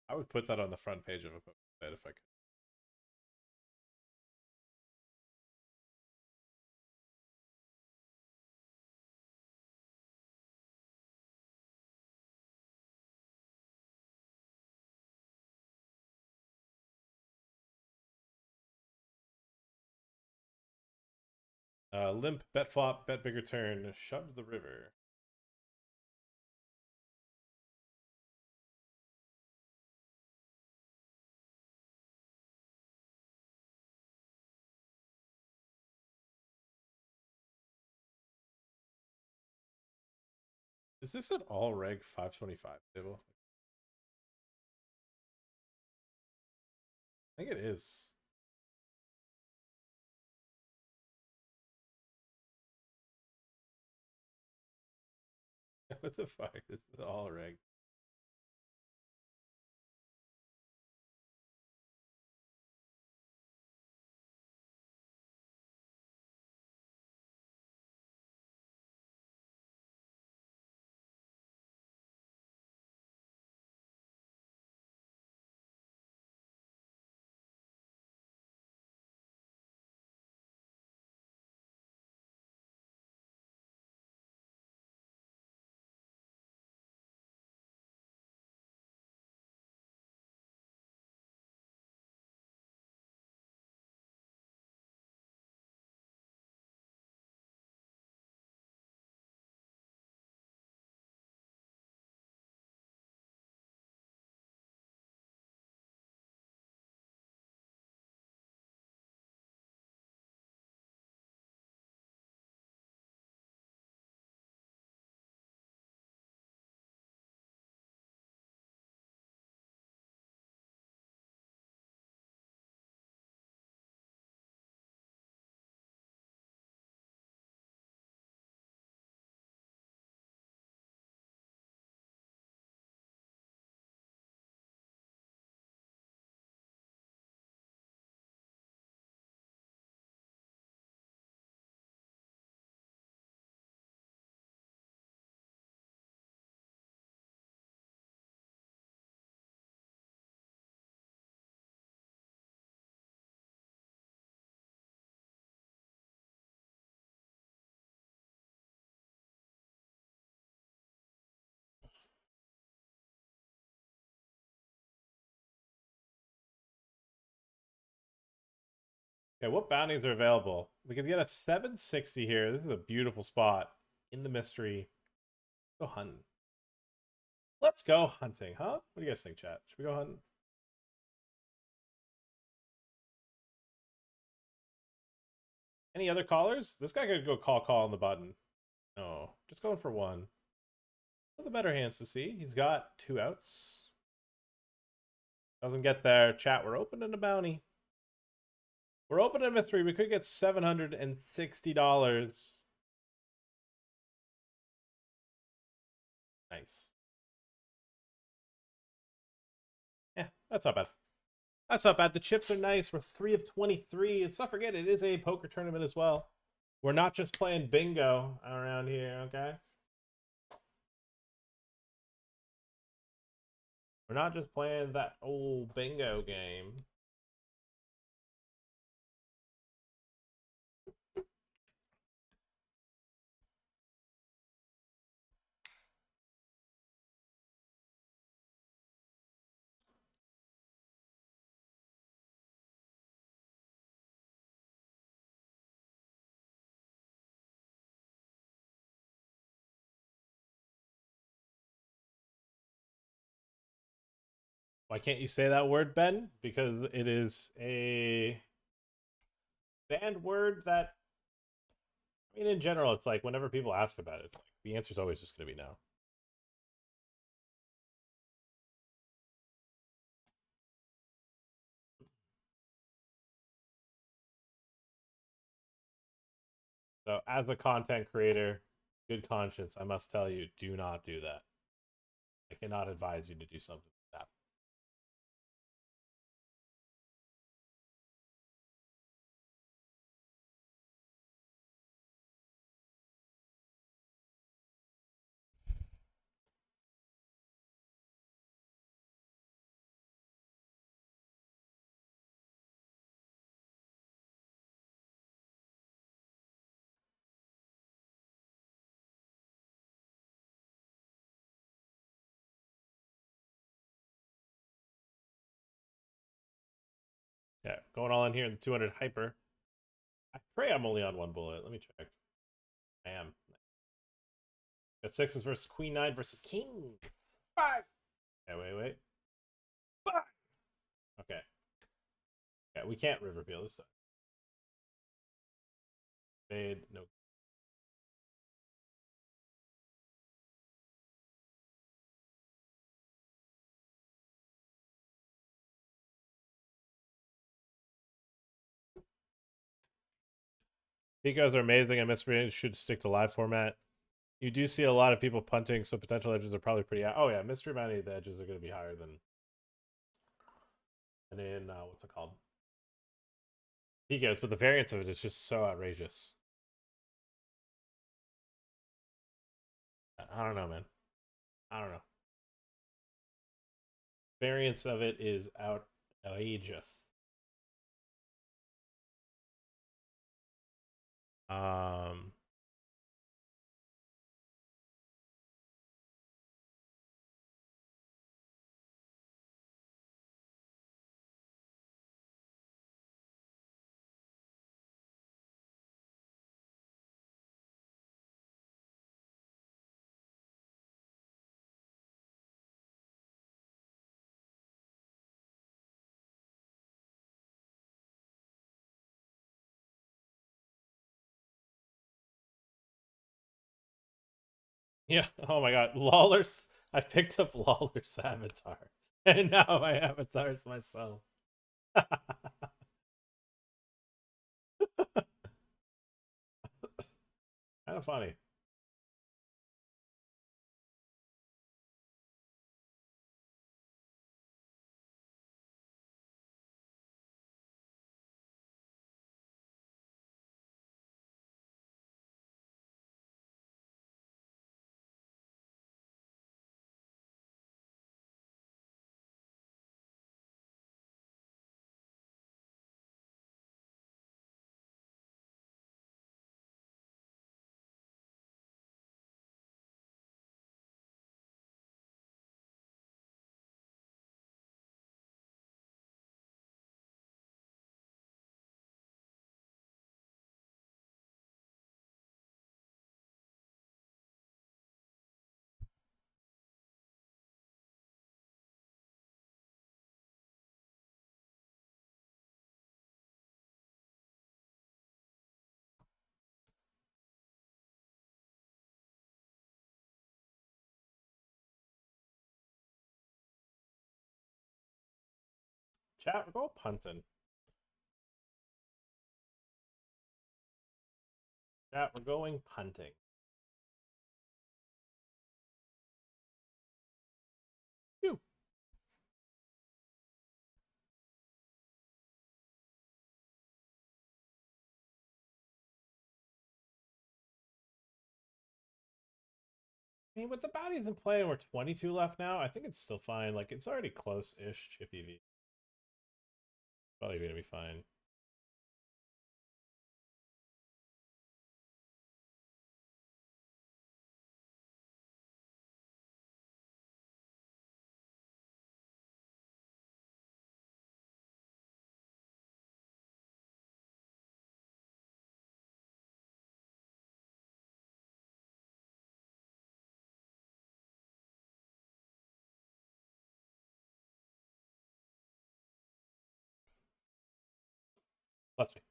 I would put that on the front page of a website if I could. Limp, bet flop, bet bigger turn, shove the river. Is this an all reg 525 table? I think it is. What the fuck? This is all reg. Okay, what bounties are available? We can get a 760 here. This is a beautiful spot in the mystery. Go hunting. Let's go hunting, huh? What do you guys think, chat? Should we go hunting? Any other callers? This guy could go call on the button. No, just going for one. One of the better hands to see. He's got 2 outs. Doesn't get there. Chat, we're opening a bounty. We're opening a mystery. We could get $760. Nice. Yeah, that's not bad. That's not bad. The chips are nice. We're 3 of 23. Let's not forget, it is a poker tournament as well. We're not just playing bingo around here, okay? We're not just playing that old bingo game. Why can't you say that word, Ben? Because it is a banned word that, I mean, in general, it's like whenever people ask about it, it's like the answer is always just going to be no. So, as a content creator, good conscience, I must tell you, do not do that. I cannot advise you to do something like that. Okay, going all in here in the 200 hyper. I pray I'm only on 1 bullet. Let me check. I am. Got 6s versus Queen 9 versus King 5. Okay, wait. 5. Okay. Yeah, we can't river peel this side. Fade, no. Picos are amazing, and Mystery should stick to live format. You do see a lot of people punting, so potential edges are probably pretty. Oh yeah, Mystery Bounty, the edges are going to be higher than in what's it called? Picos, but the variance of it is just so outrageous. I don't know, man. I don't know. Variance of it is outrageous. Um, yeah. Oh my God, Lawler's. I picked up Lawler's avatar, and now my avatar's myself. Kind of funny. Chat, we're going punting. Chat, we're going punting. Phew. I mean, with the baddies in play and we're 22 left now, I think it's still fine. Like, it's already close-ish Chippy V. Probably gonna be fine. Bless me.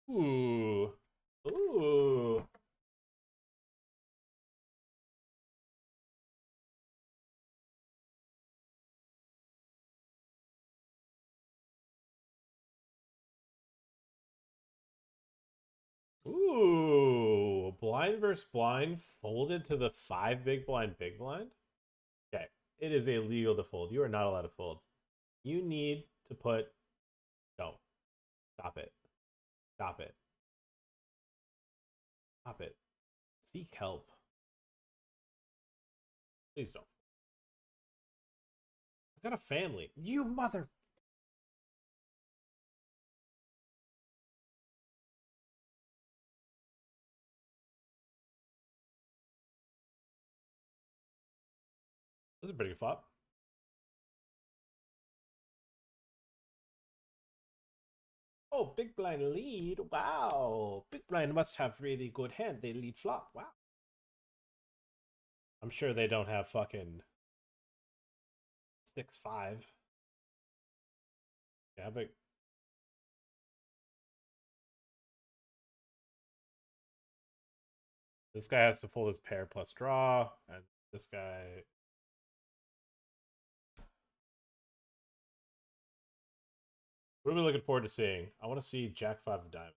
Ooh. Ooh. Ooh. Blind versus blind folded to the 5 big blind, big blind? Okay. It is illegal to fold. You are not allowed to fold. You need to put... No. Stop it. Stop it. Stop it. Seek help. Please don't. I've got a family. You mother... That's a pretty good flop. Oh, big blind lead. Wow. Big blind must have really good hand. They lead flop. Wow. I'm sure they don't have fucking 6-5. Yeah, but this guy has to fold his pair plus draw, and this guy... What are we looking forward to seeing? I want to see Jack 5 of diamonds.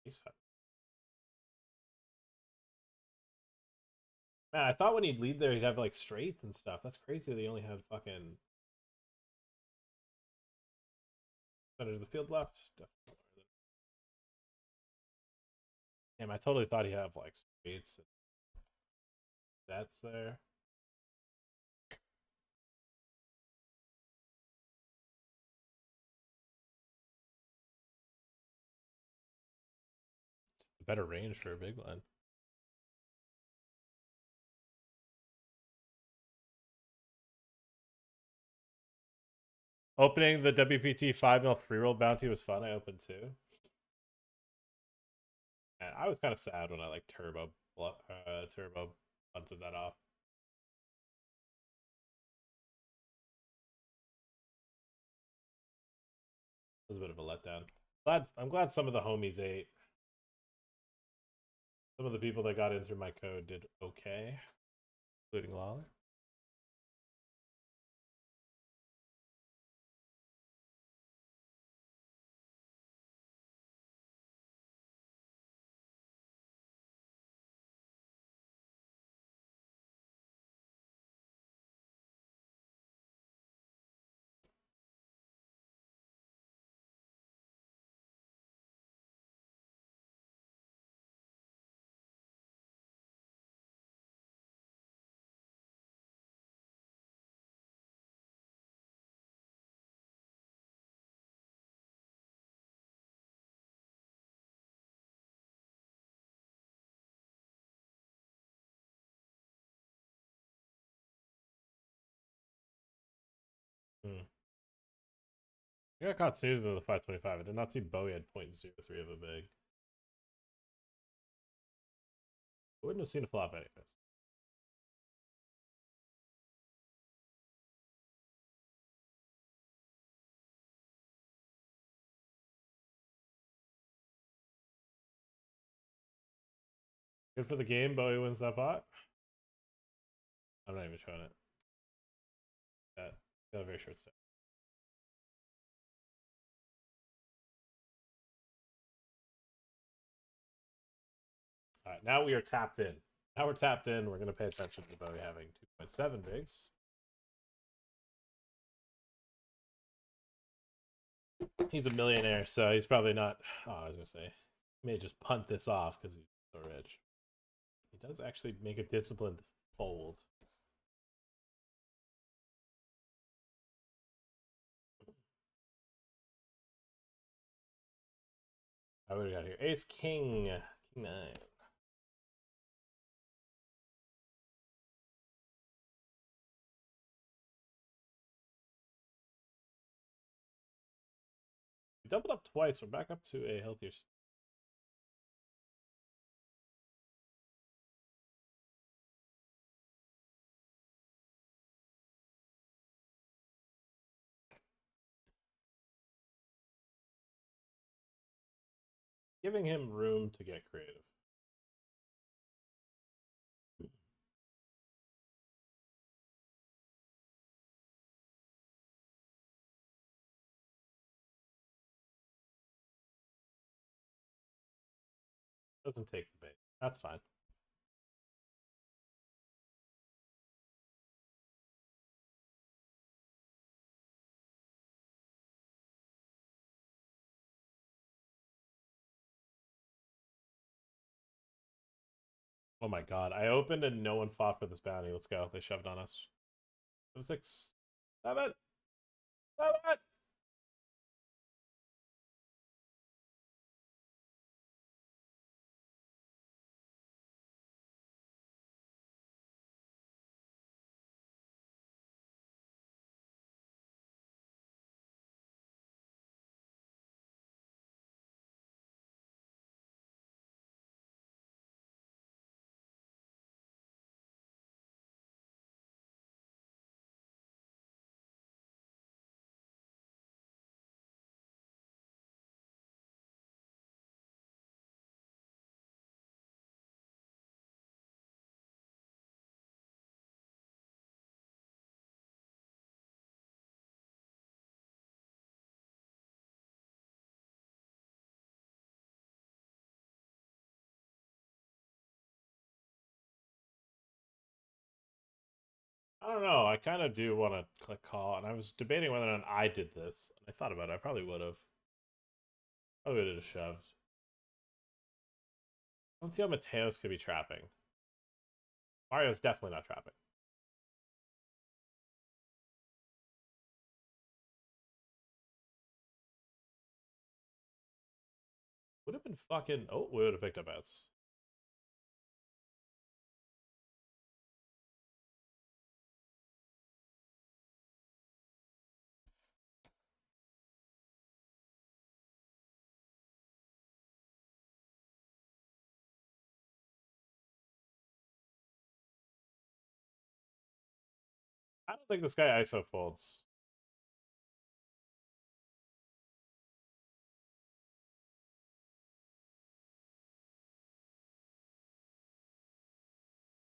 He's fine. Man, I thought when he'd lead there, he'd have like straights and stuff. That's crazy that he only had fucking center of the field left. Damn, I totally thought he'd have like straights and sets there. It's a better range for a big blind. Opening the WPT 5 mil free roll bounty was fun. I opened too. And I was kind of sad when I like turbo bunted that off. It was a bit of a letdown. I'm glad some of the homies ate. Some of the people that got in through my code did okay, including Lolly. Hmm. I got caught snoozing in the 525. I did not see Bowie had .03 of a big. I wouldn't have seen a flop anyways. Good for the game. Bowie wins that pot. I'm not even showing it. That got a very short step. All right, now we are tapped in. Now we're tapped in. We're going to pay attention to Bowie having 2.7 bigs. He's a millionaire, so he's probably not. Oh, I was going to say, he may just punt this off because he's so rich. He does actually make a disciplined fold. I would have got here. Ace, king, king 9. We doubled up twice. We're back up to a healthier. Giving him room to get creative. Doesn't take the bait. That's fine. Oh my god. I opened and no one fought for this bounty. Let's go. They shoved on us. 6, 7, 7. I don't know. I kind of do want to click call, and I was debating whether or not I did this. I thought about it. I probably would have. Probably would have shoved. I don't see how Mateos could be trapping. Mario's definitely not trapping. Would have been fucking. Oh, we would have picked up S. I don't think this guy ISO folds.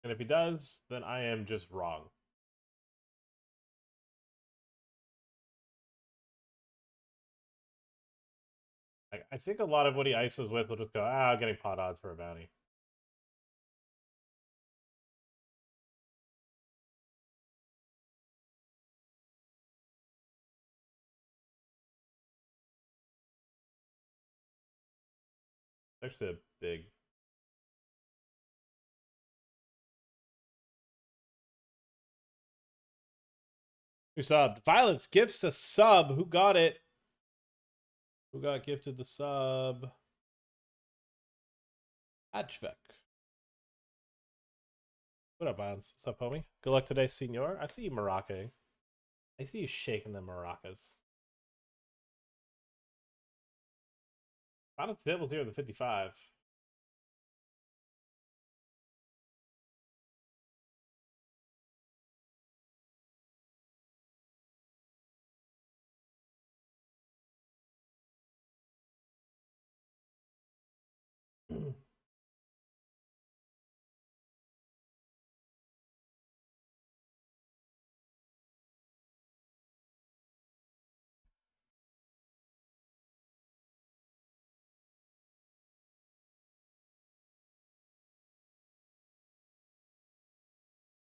And if he does, then I am just wrong. I think a lot of what he ISOs with will just go, I'm getting pot odds for a bounty. Actually a big. Who subbed? Violence gifts a sub. Who got it? Who got gifted the sub? Advek. What up, Violence? What's up, homie? Good luck today, senor. I see you, Morocco. I see you shaking the maracas. Bottom tables here with the 55.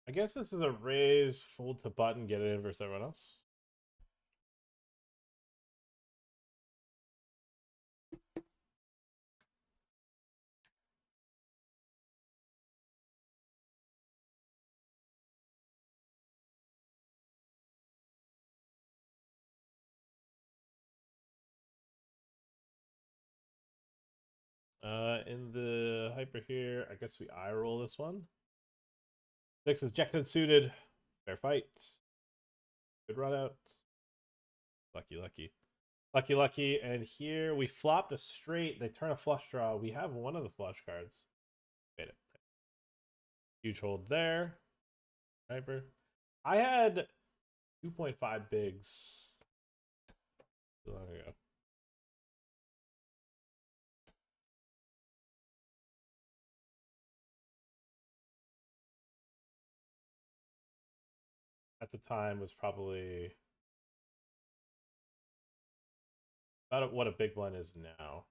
I guess this is a raise, fold to button, get it in versus everyone else. In the hyper here, I guess we eye roll this one. 6 is jacked and suited. Fair fight. Good run out. Lucky, lucky. Lucky, lucky. And here we flopped a straight. They turn a flush draw. We have one of the flush cards. Made it. Huge hold there. Hyper. I had 2.5 bigs too long ago. At the time was probably about what a big blind is now.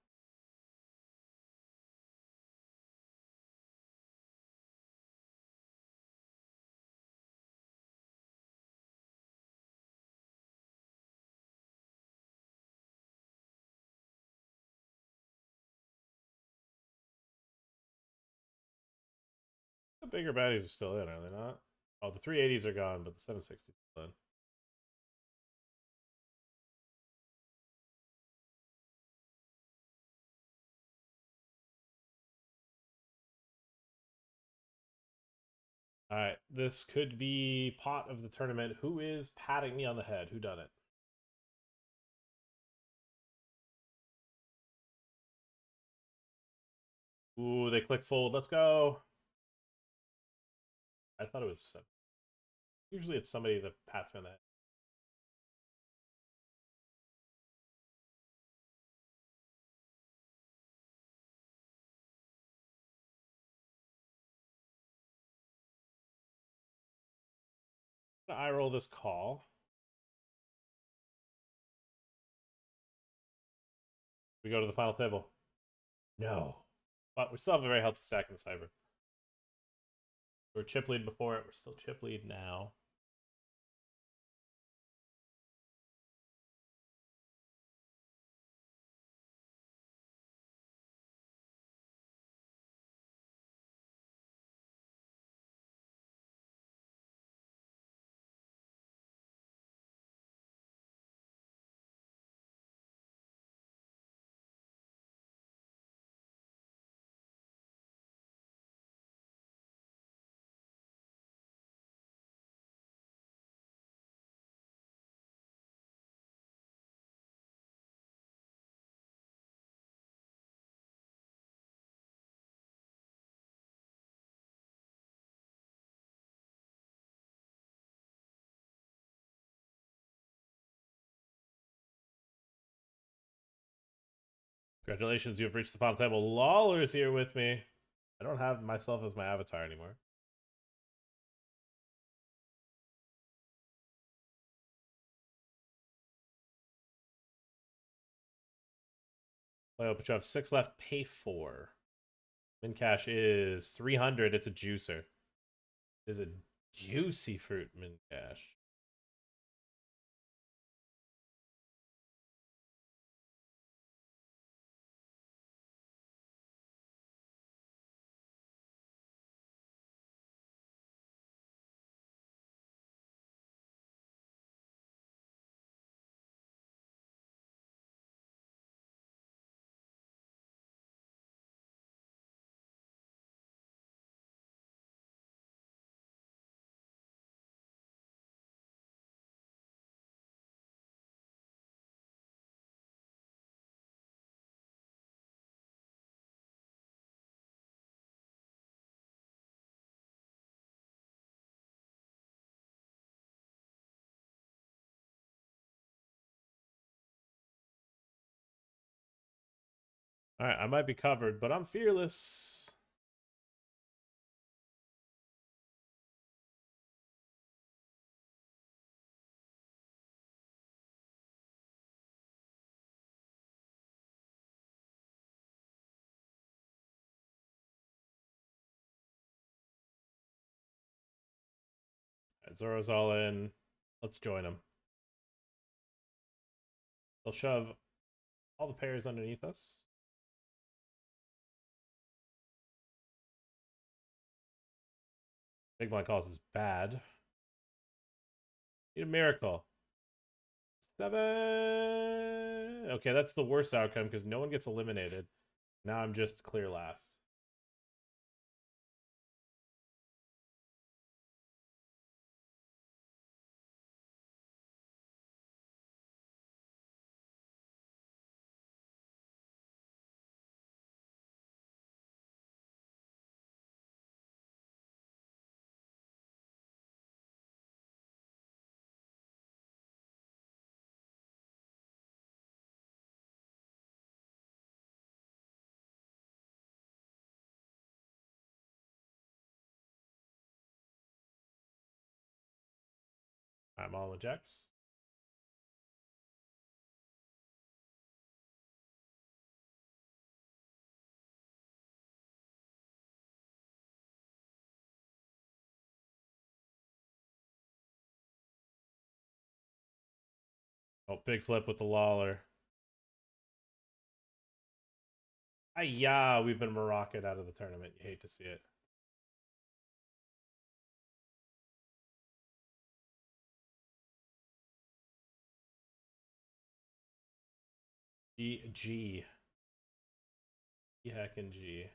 The bigger baddies are still in, are they not? Oh, the 380s are gone, but the 760s are still in. All right, this could be pot of the tournament. Who is patting me on the head? Who done it? Ooh, they click fold. Let's go. I thought it was. Usually it's somebody that pats me on the head. I roll this call. We go to the final table. No. But we still have a very healthy stack in the cyber. We were chip lead before it. We're still chip lead now. Congratulations, you have reached the final table. Lawler's here with me. I don't have myself as my avatar anymore. But you have 6 left. Pay 4. Min cash is 300. It's a juicer. It is a juicy fruit min cash. Alright, I might be covered, but I'm fearless. Right, Zoro's all in. Let's join him. They'll shove all the pairs underneath us. Big blind calls is bad. Need a miracle. 7. Okay, that's the worst outcome because no one gets eliminated. Now I'm just clear last. I'm all with Jacks. Oh, big flip with the Lawler. Yeah, we've been Moroccoed out of the tournament. You hate to see it. G. Heckin' G.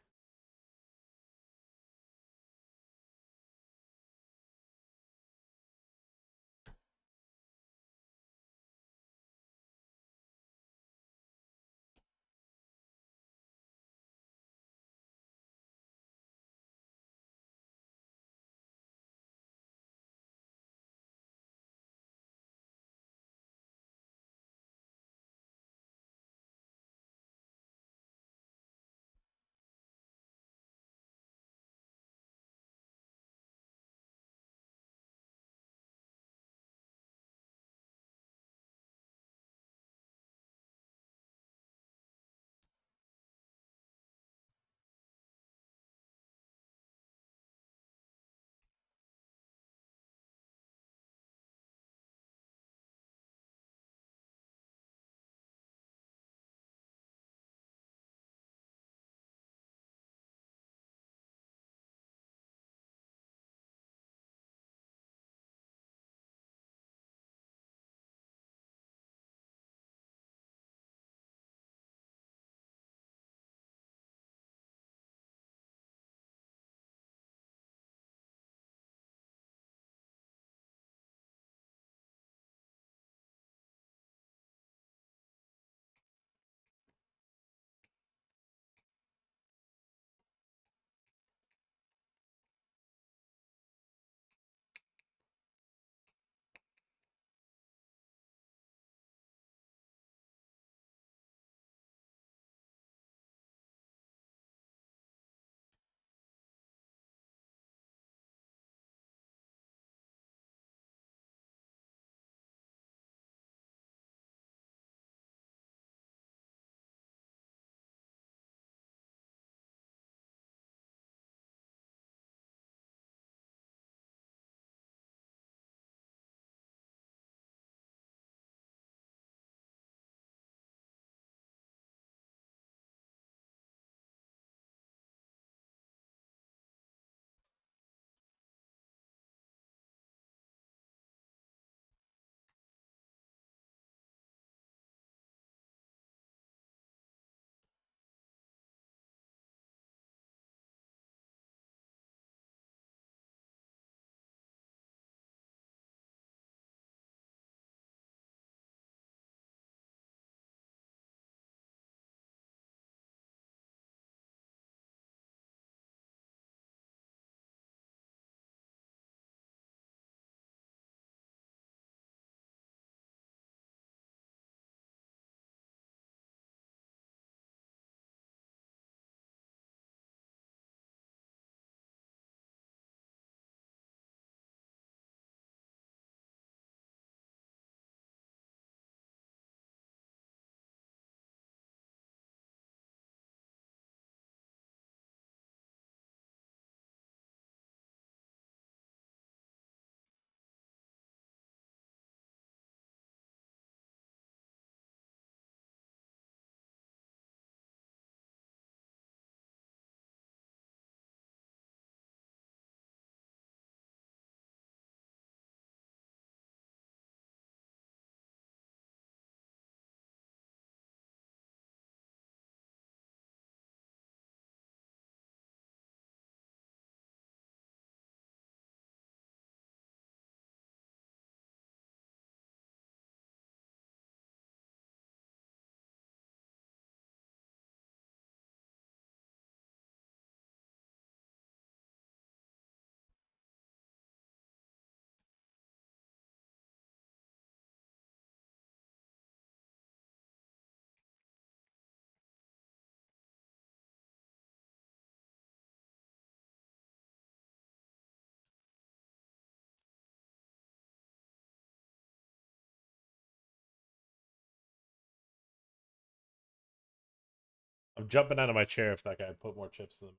I'm jumping out of my chair if that guy put more chips in them.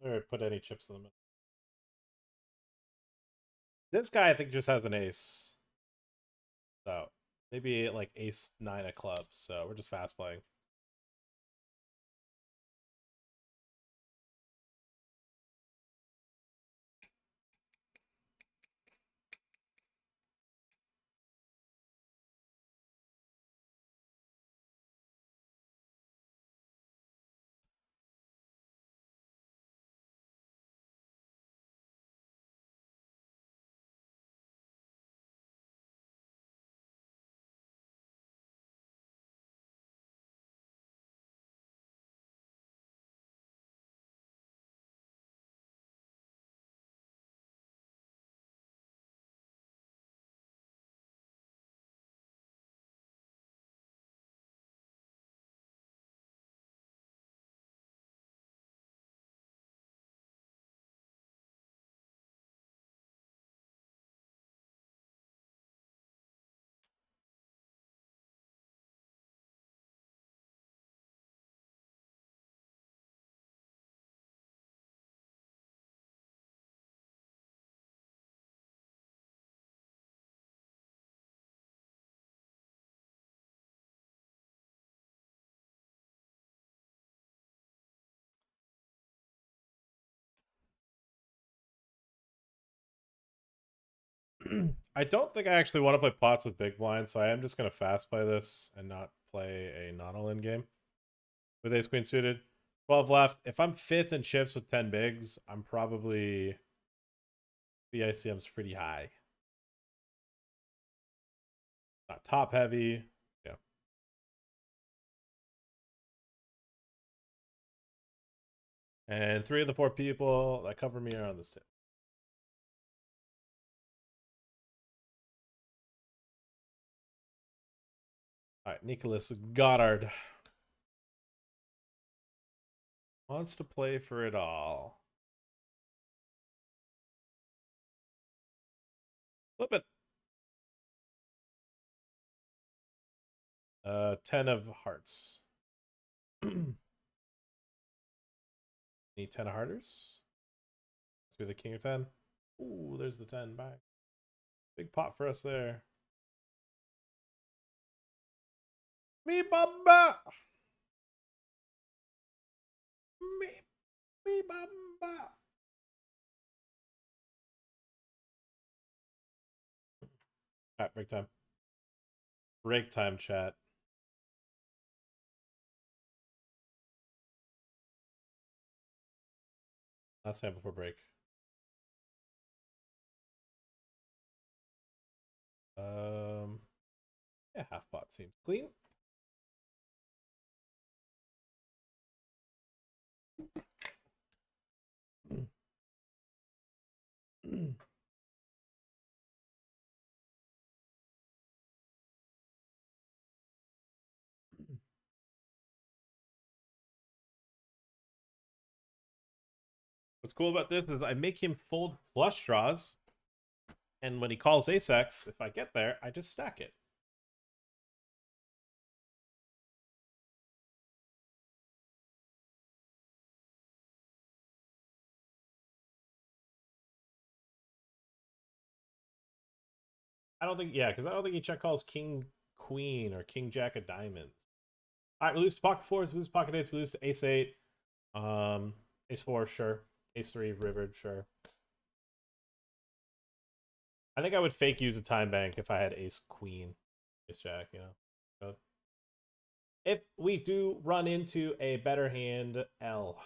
Or put any chips in them. This guy, I think, just has an ace. So maybe like ace 9 of clubs. So we're just fast playing. I don't think I actually want to play pots with big blind, so I am just going to fast play this and not play a non-all-in game with ace queen suited. 12 left. If I'm 5th in chips with 10 bigs, I'm probably... The ICM's pretty high. Not top heavy. Yeah. And 3 of the 4 people that cover me are on this tip. All right, Nicholas Goddard wants to play for it all. Flip it. 10 of hearts. Need 10 of hearters. Let's be the king of 10. Ooh, there's the 10 back. Big pot for us there. Me bamba. Me bamba. All right, break time. Break time, chat. Last time before break. Yeah, half pot seems clean. What's cool about this is I make him fold flush draws, and when he calls ace-x, if I get there, I just stack it. I don't think, yeah, because I don't think he check calls king, queen, or king, jack of diamonds. All right, we lose to pocket fours, we lose to pocket eights, we lose to ace 8. Ace 4, sure. Ace 3, rivered, sure. I think I would fake use a time bank if I had ace queen, ace jack, you know. But if we do run into a better hand, L.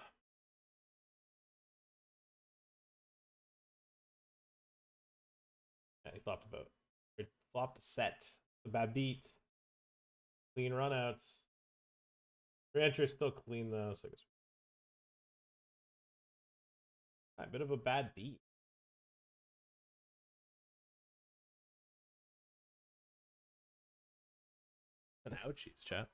Yeah, he flopped a vote. He flopped a set. It's a bad beat. Clean runouts. Re-entry is still clean though, so it's a bit of a bad beat. An ouchies, chat.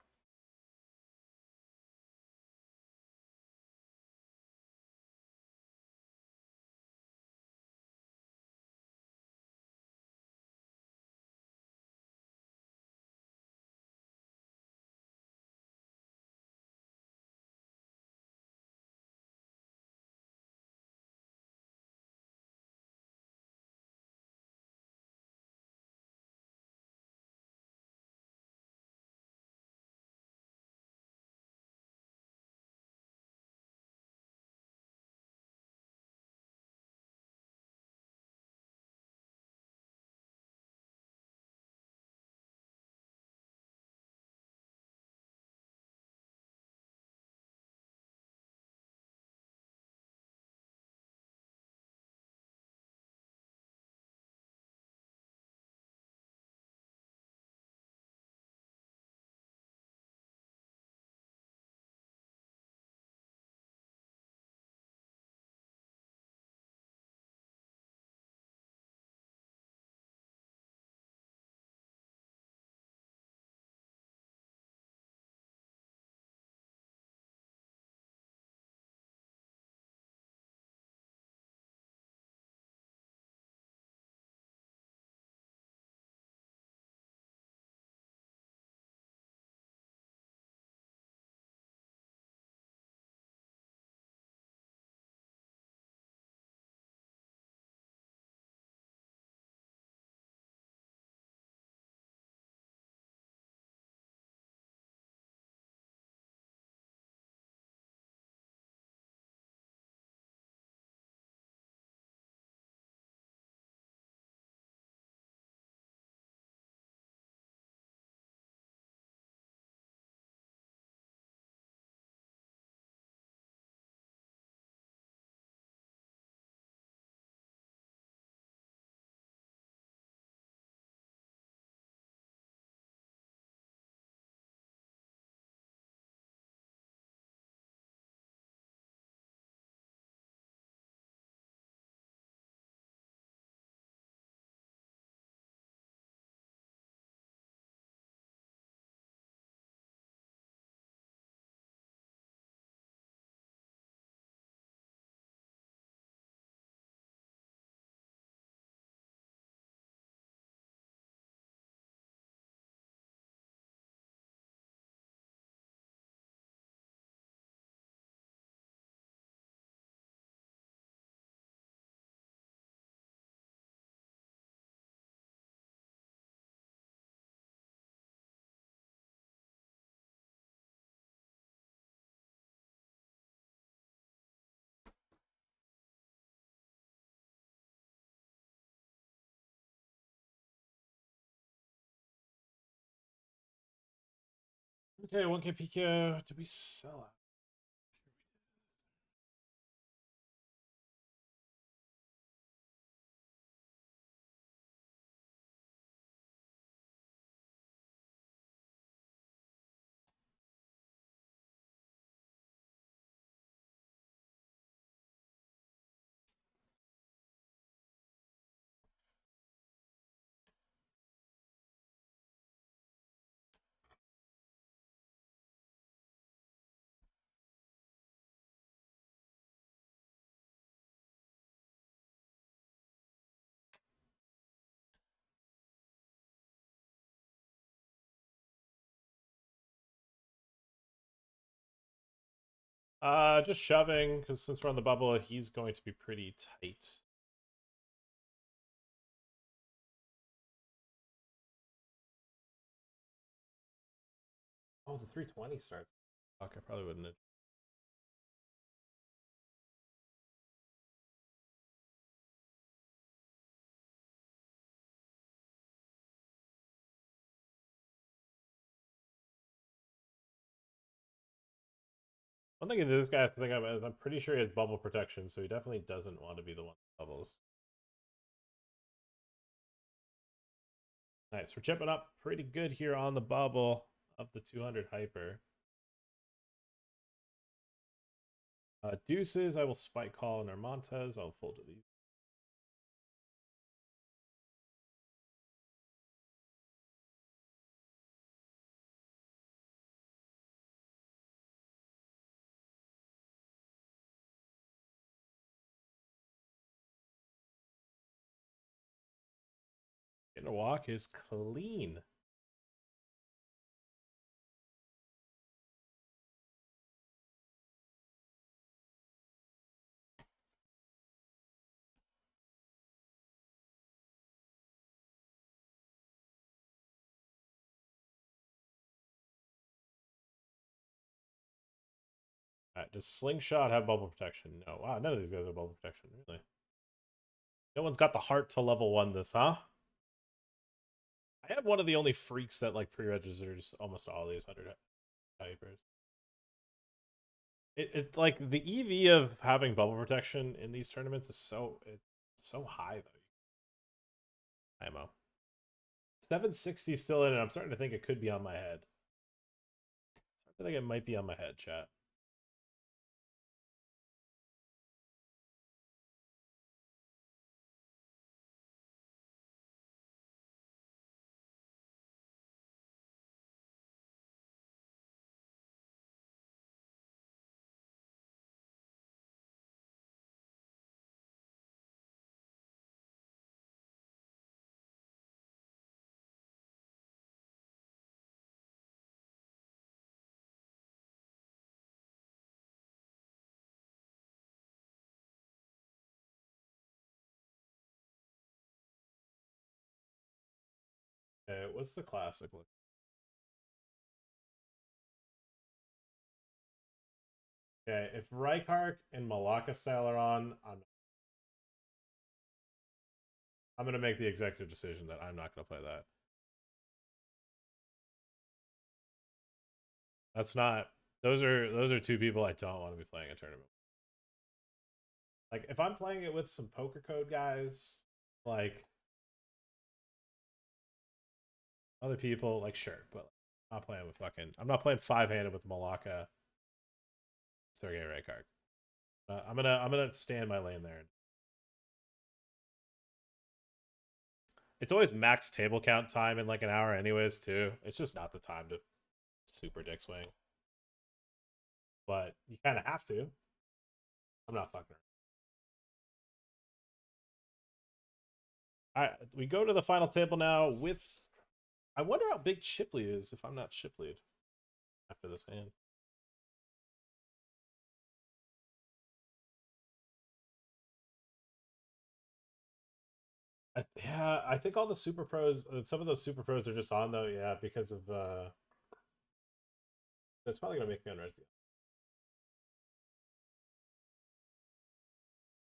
Okay, 1K PKO. Did we sell out? Just shoving, because since we're on the bubble, he's going to be pretty tight. Oh, the 320 starts. Fuck, I probably wouldn't have. One thing this guy has to think of is I'm pretty sure he has bubble protection, so he definitely doesn't want to be the one that bubbles. Nice, we're chipping up pretty good here on the bubble of the 200 hyper. Deuces, I will spike call in Armontes. I'll fold to these. Getting a walk is clean. Alright, does Slingshot have bubble protection? No. Wow, none of these guys have bubble protection, really. No one's got the heart to level 1 this, huh? I have one of the only freaks that like pre-registers almost all these 100 hypers. It like the EV of having bubble protection in these tournaments is so high though. IMO. 760 still in it. I'm starting to think it could be on my head. I think it might be on my head, chat. Okay, what's the classic look? Okay, if Reikark and Malacca style are on, I'm gonna make the executive decision that I'm not gonna play that. That's not. Those are two people I don't want to be playing a tournament. Like if I'm playing it with some poker code guys, like other people, like sure, but I'm not playing with fucking. I'm not playing 5-handed with Malacca, Sergey Reikark. I'm gonna stay in my lane there. It's always max table count time in like an hour, anyways. Too. It's just not the time to super dick swing, but you kind of have to. I'm not fucking. All right, we go to the final table now with. I wonder how big chip lead is if I'm not chip lead after this hand. Yeah, I think all the super pros, some of those super pros are just on though. Yeah, because of that's probably gonna make me unresty.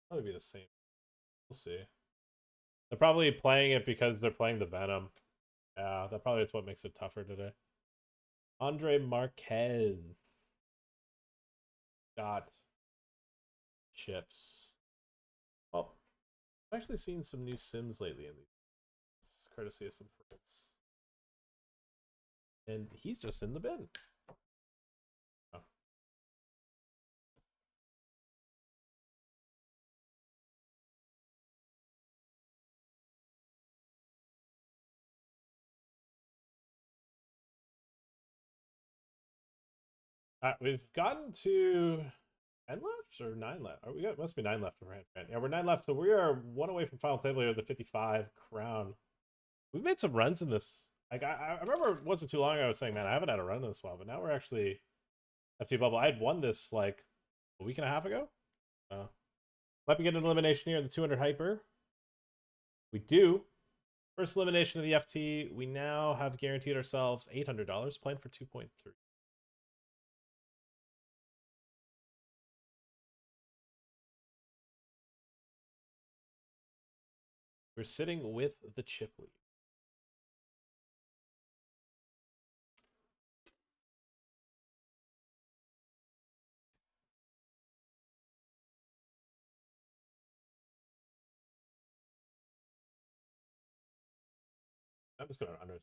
Probably be the same. We'll see. They're probably playing it because they're playing the Venom. Yeah, that probably is what makes it tougher today. Andre Marquez got chips. Well, I've actually seen some new Sims lately in these, courtesy of some friends. And he's just in the bin. Oh. We've gotten to 10 left or 9 left. We got must be 9 left for hand. Yeah, we're 9 left, so we are 1 away from final table here, the 55 crown. We've made some runs in this. Like I remember it wasn't too long ago I was saying, man, I haven't had a run in this while, but now we're actually FT bubble. I had won this like a week and a half ago. Might be getting an elimination here in the 200 hyper. We do. First elimination of the FT. We now have guaranteed ourselves $800, playing for 2.3. We're sitting with the chip lead. I'm just going to under.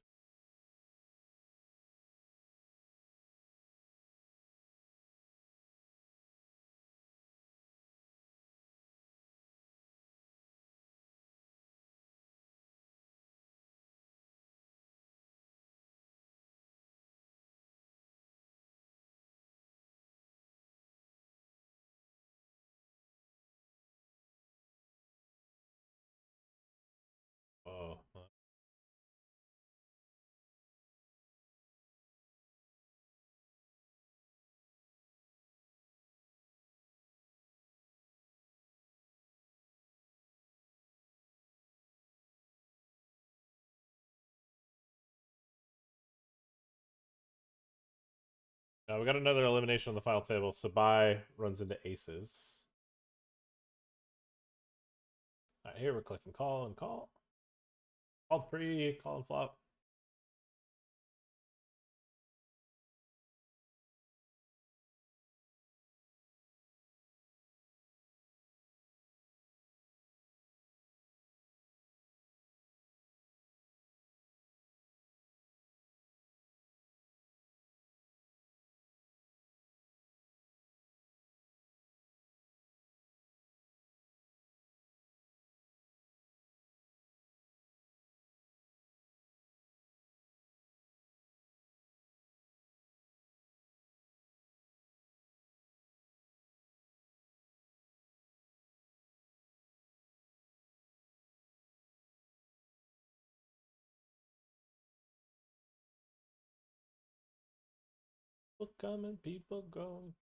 Oh. Now we got another elimination on the final table. Sabai runs into aces. All right, here we're clicking call and call. Called pre, call and flop. People coming, people going.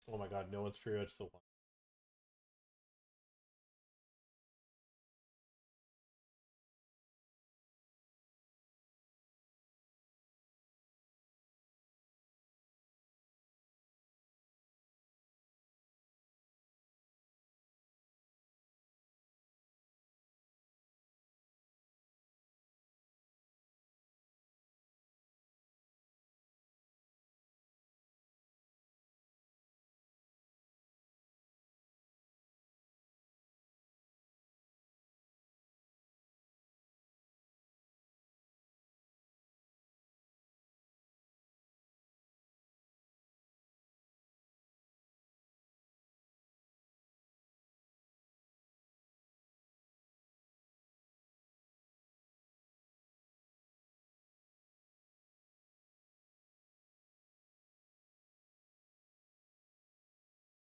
Oh my god, no one's free edge the one.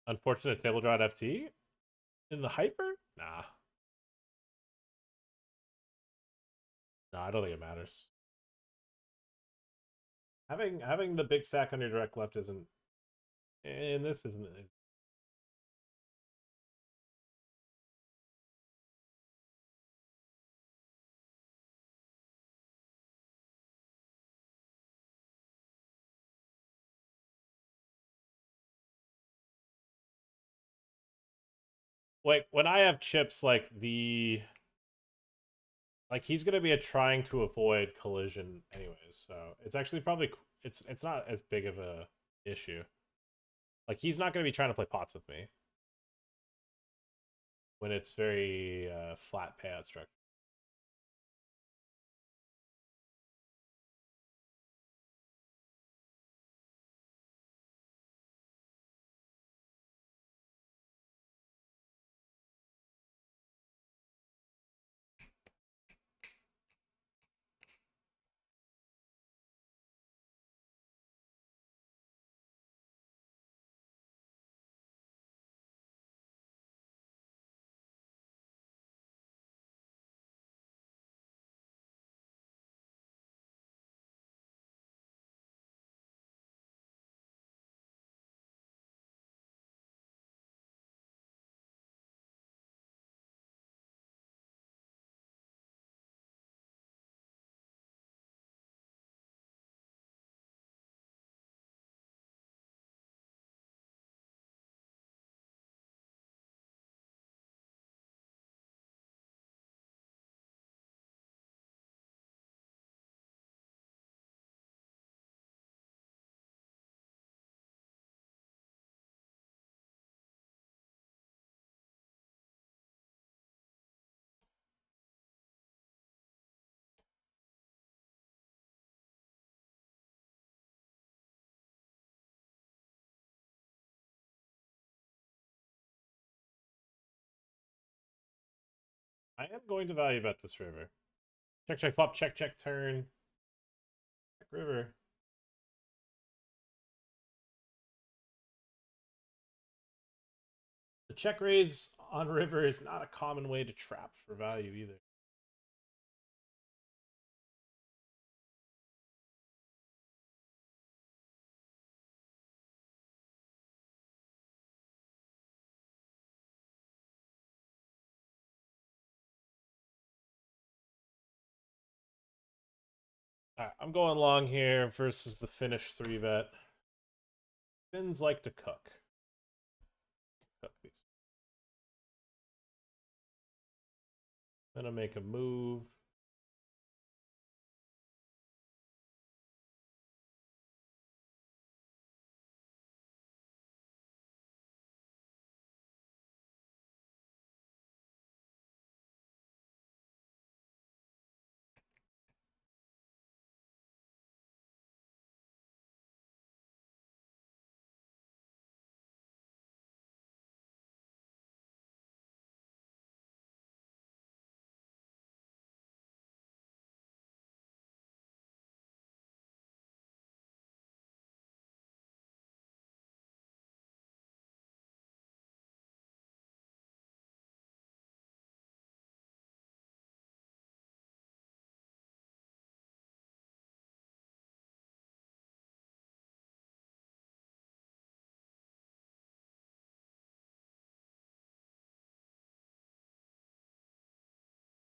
Unfortunate table draw at FT? In the hyper? Nah. No, I don't think it matters. Having the big stack on your direct left isn't, and this isn't. Like when I have chips, like he's gonna be trying to avoid collision anyways, so it's actually probably it's not as big of a issue. Like he's not gonna be trying to play pots with me when it's very flat payout structure. I am going to value bet this river. Check, check, flop, check, check, turn. Check, river. The check raise on river is not a common way to trap for value either. Alright, I'm going long here versus the finish 3-bet. Finns like to cook. Cook these. Gonna make a move.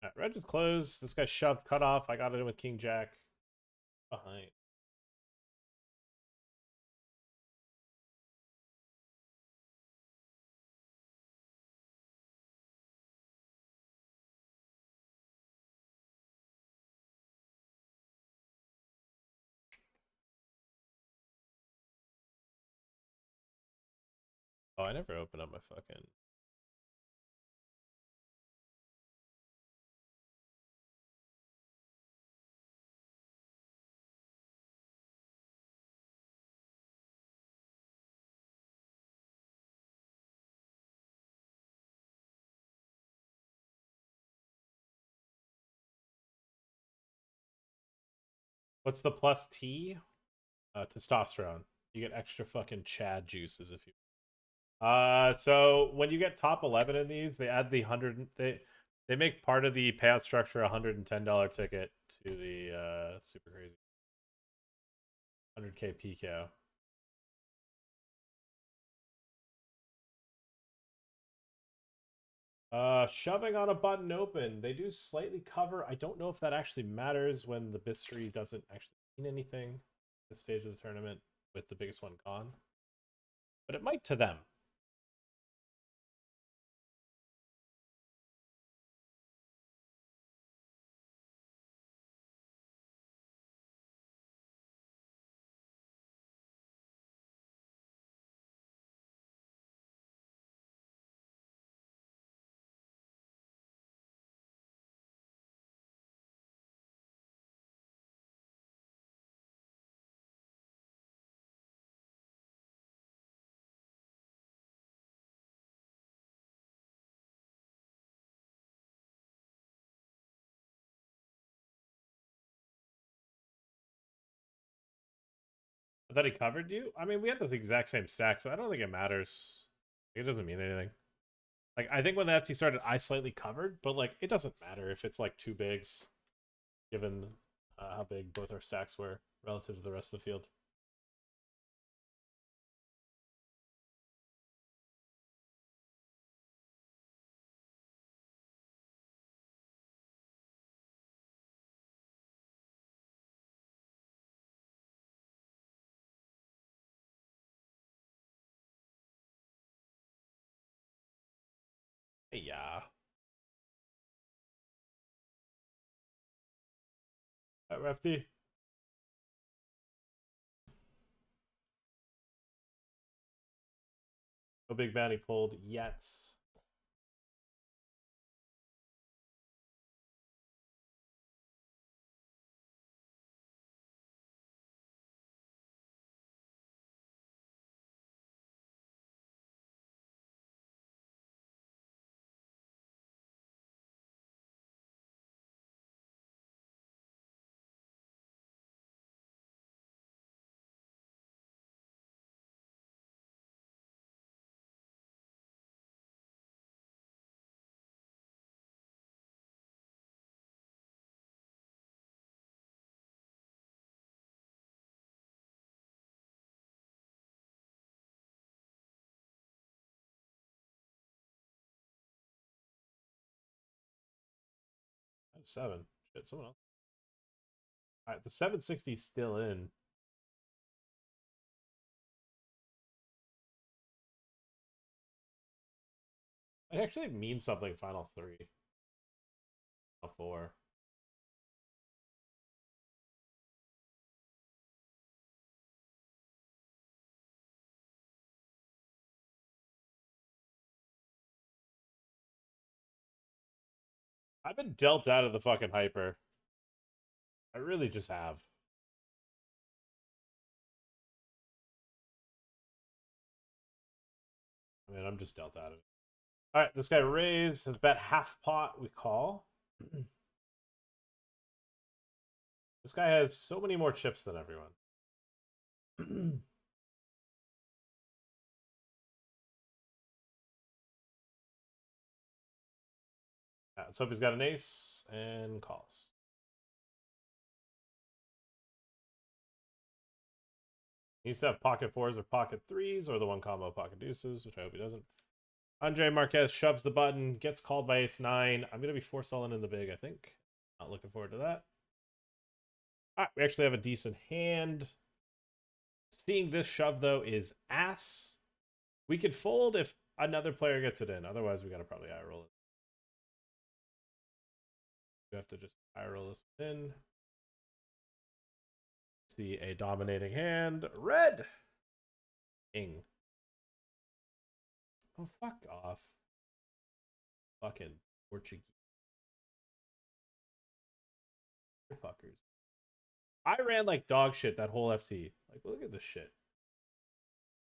Alright, red is closed. This guy shoved, cut off. I got it in with King Jack behind. Oh, I never opened up my fucking. What's the plus T? Testosterone. You get extra fucking Chad juices if you. So when you get top 11 in these, they add the 100. They make part of the payout structure a $110 ticket to the super crazy 100K PKO. Shoving on a button open. They do slightly cover. I don't know if that actually matters when the mystery doesn't actually mean anything at this stage of the tournament with the biggest one gone. But it might to them. I thought he covered you? I mean, we had this exact same stack, so I don't think it matters. It doesn't mean anything. Like, I think when the FT started, I slightly covered, but, like, it doesn't matter if it's, like, two bigs, given how big both our stacks were relative to the rest of the field. Yeah. FT. No big bounty pulled yet. I have 7. Shit, someone else. Alright, the 760 is still in. It actually means something final 3. Final 4. I've been dealt out of the fucking hyper. I really just have. I mean, I'm just dealt out of it. Alright, this guy raised his bet half pot. We call. This guy has so many more chips than everyone. Let's hope he's got an ace and calls. He needs to have pocket 4s or pocket 3s or the one combo pocket deuces, which I hope he doesn't. Andre Marquez shoves the button, gets called by ace 9. I'm going to be forced all in the big, I think. Not looking forward to that. All right, we actually have a decent hand. Seeing this shove, though, is ass. We could fold if another player gets it in. Otherwise, we got to probably eye roll it. We have to just eye roll this in. See a dominating hand. Red. King. Oh, fuck off. Fucking Portuguese. Fuckers. I ran like dog shit that whole FC. Like, look at this shit.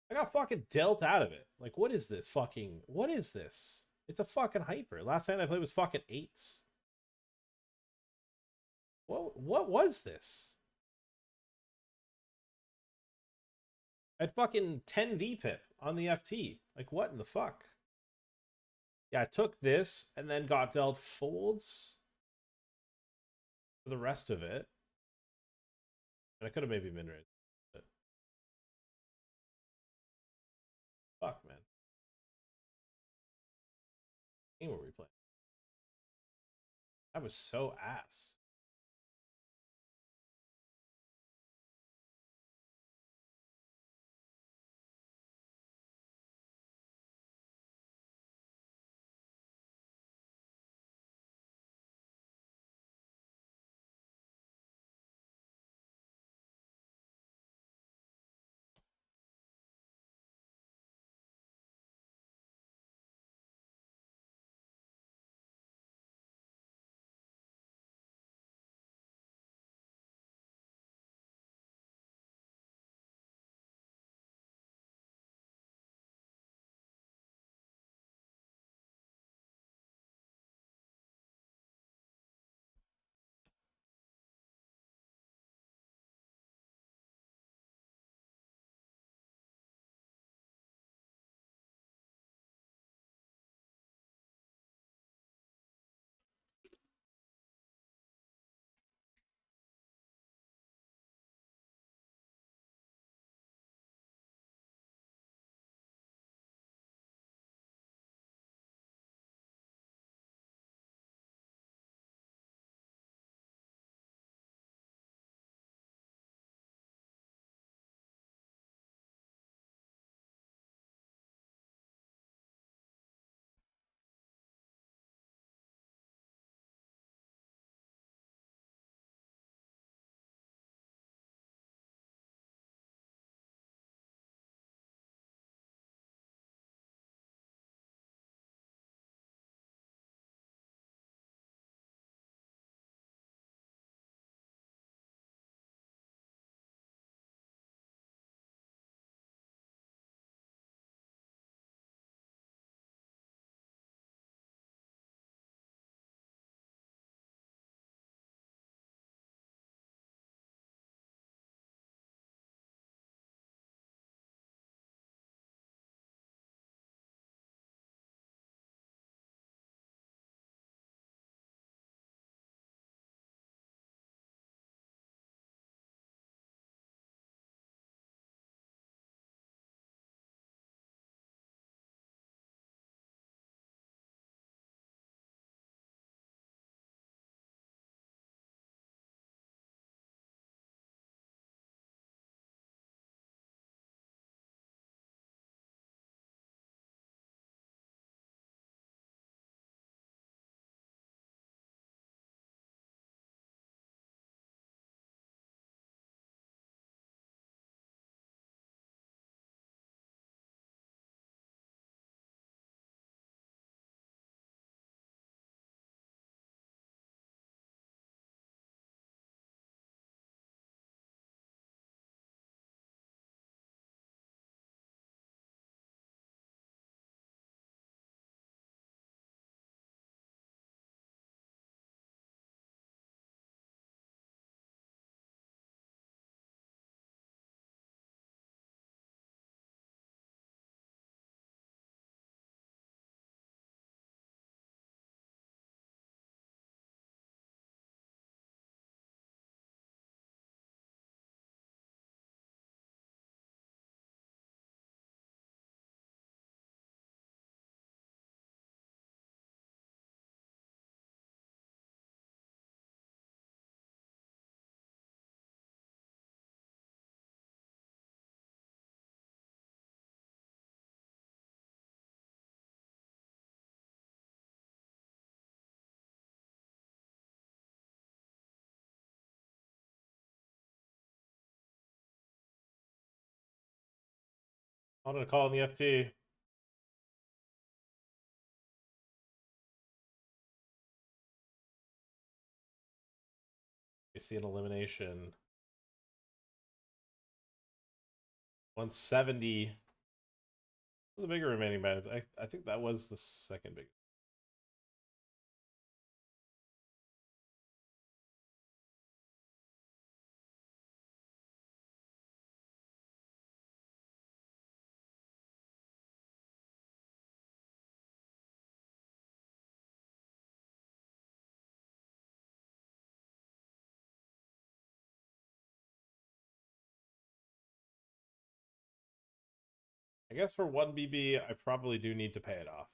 I got fucking dealt out of it. Like, what is this fucking... What is this? It's a fucking hyper. Last time I played was fucking 8s. What was this? I had fucking 10 VPIP on the FT. Like, what in the fuck? Yeah, I took this and then got dealt folds for the rest of it. And I could have maybe min raised. But fuck, man. What game were we playing? That was so ass. I wanted to call in the FT. We see an elimination. 170. The bigger remaining balance. I think that was the second biggest. I guess for 1 BB, I probably do need to pay it off.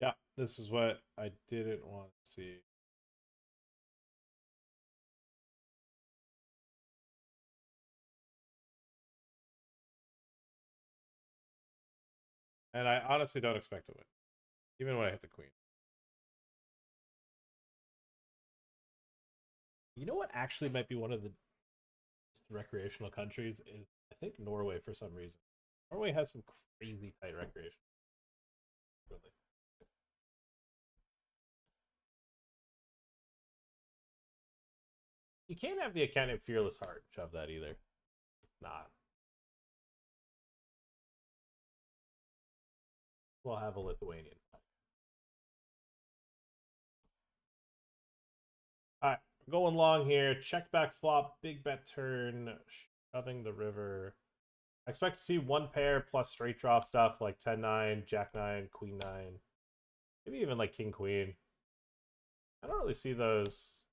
Yeah, this is what I didn't want to see. And I honestly don't expect to win, even when I hit the queen. You know what actually might be one of the recreational countries is, I think, Norway for some reason. Norway has some crazy tight recreation. Really. You can't have the account of Fearless Heart shove that either. Not. We'll have a Lithuanian. Alright, going long here. Check back flop, big bet turn, shoving the river. I expect to see one pair plus straight draw stuff like 10-9, Jack-9, Queen-9. Maybe even like King-Queen. I don't really see those.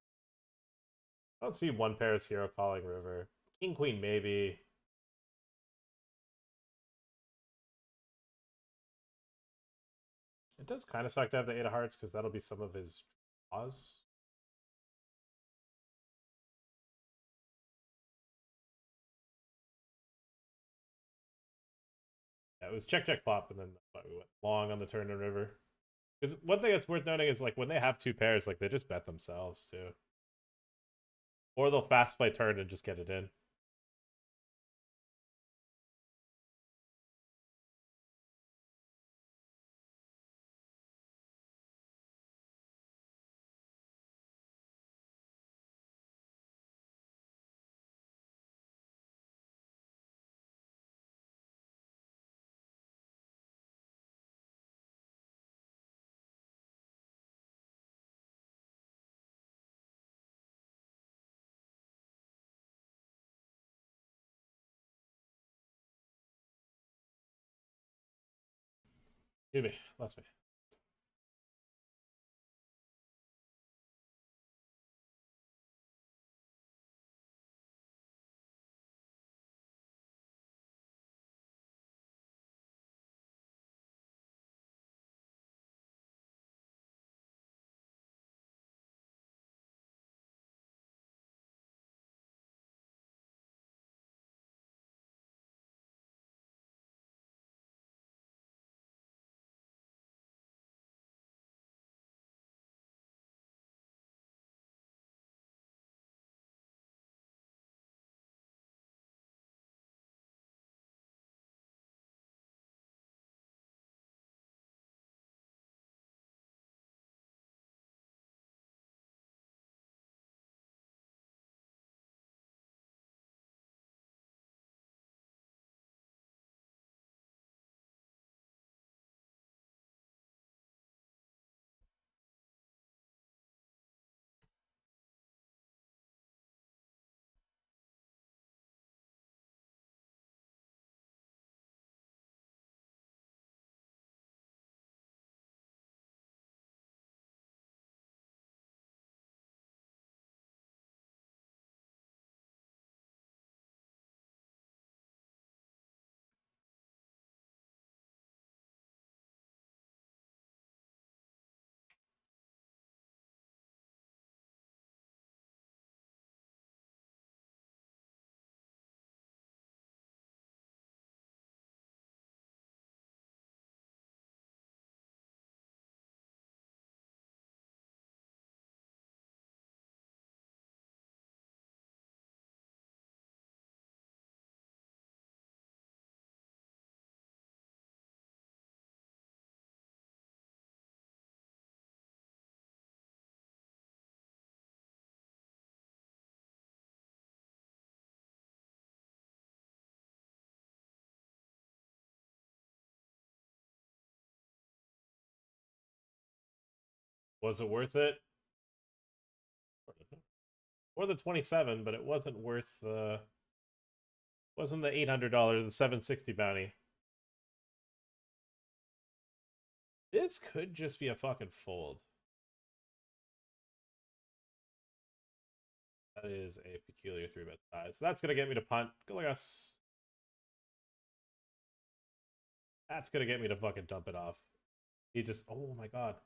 I don't see one pair as hero calling river. King-Queen maybe. It does kind of suck to have the 8 of hearts because that'll be some of his draws. Yeah, it was check, check, flop, and then we went long on the turn and river. Because one thing that's worth noting is like when they have two pairs, like they just bet themselves too. Or they'll fast play turn and just get it in. Excuse me, lost me. Was it worth it? More than 27, but it wasn't worth the. Wasn't the $800, the 760 bounty. This could just be a fucking fold. That is a peculiar 3-bet size. So that's going to get me to punt. Go like us. That's going to get me to fucking dump it off. He just... Oh my god.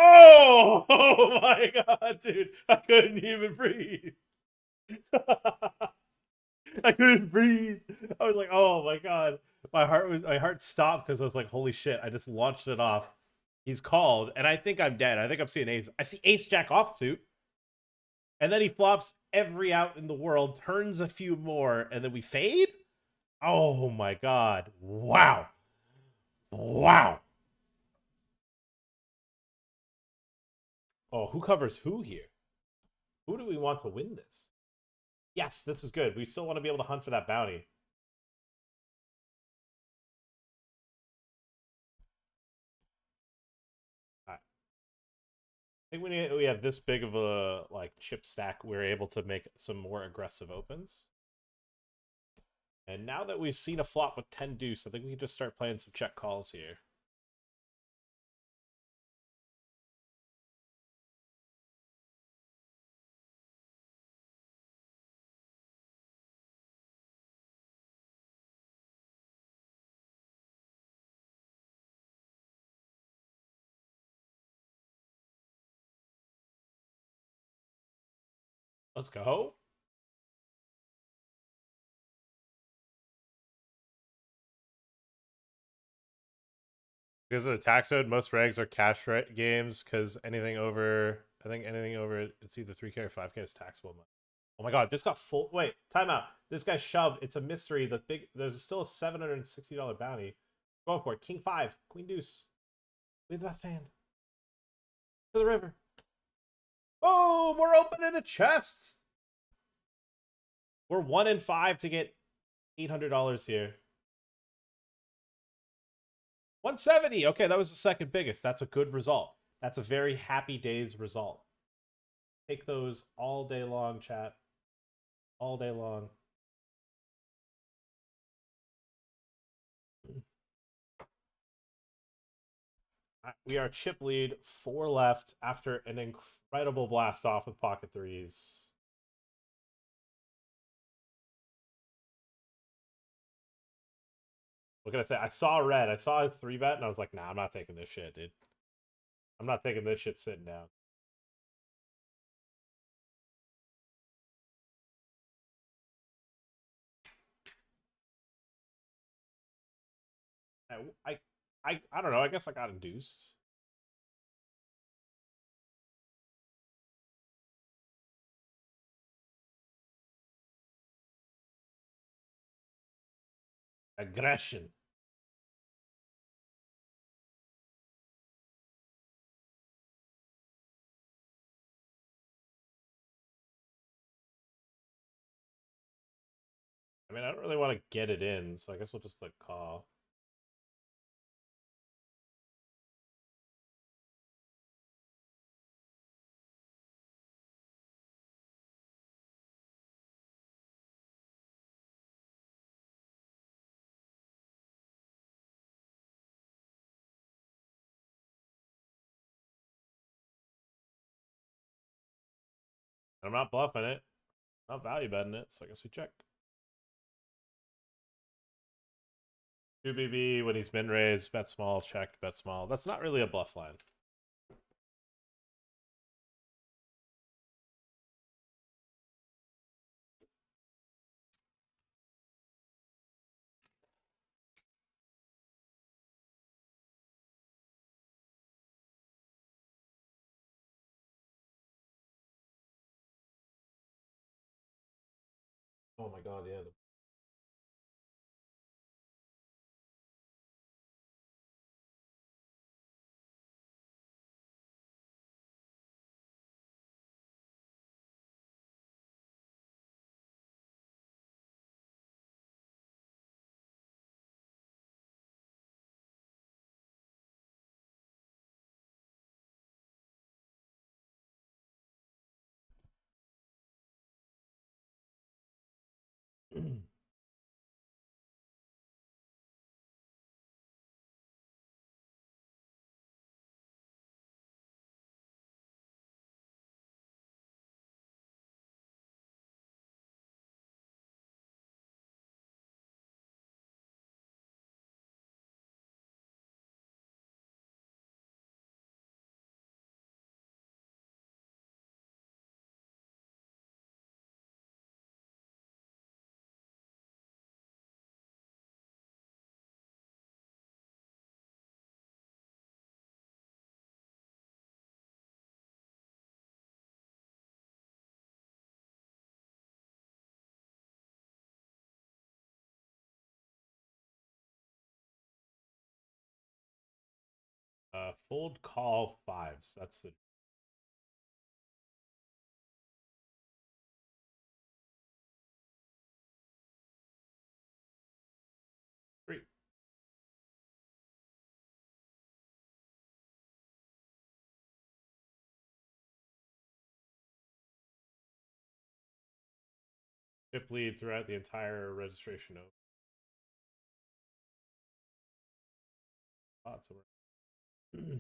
Oh! Oh my god, dude. I couldn't even breathe. I couldn't breathe. I was like, oh my god. My heart stopped because I was like, holy shit, I just launched it off. He's called, and I think I'm dead. I think I'm seeing ace. I see ace jack offsuit. And then he flops every out in the world, turns a few more, and then we fade? Oh my god. Wow. Wow. Oh, who covers who here? Who do we want to win this? Yes, this is good. We still want to be able to hunt for that bounty. All right. I think when we have this big of a like chip stack, we're able to make some more aggressive opens. And now that we've seen a flop with 10 deuce, I think we can just start playing some check calls here. Let's go. Because of the tax code, most regs are cash games because anything over, I think anything over, it's either 3K or 5K is taxable. Oh my god, this got full. Wait, timeout. This guy shoved. It's a mystery. There's still a $760 bounty. Going for it. King 5, Queen Deuce. We have the best hand. To the river. Oh, we're opening a chest. We're 1 in 5 to get $800 here. 170. Okay, that was the second biggest. That's a good result. That's a very happy days result. Take those all day long, chat. All day long. We are chip lead, 4 left after an incredible blast off with pocket threes. What can I say? I saw red. I saw a 3-bet, and I was like, nah, I'm not taking this shit, dude. I'm not taking this shit sitting down. I don't know. I guess I got induced. Aggression. I mean, I don't really want to get it in, so I guess we'll just click call. I'm not bluffing it. Not value betting it, so I guess we check. 2BB when he's min raised, bet small, checked, bet small. That's not really a bluff line. Oh my god, yeah. Fold call fives. That's the three. Chip lead throughout the entire registration note. Lots of work. Hmm.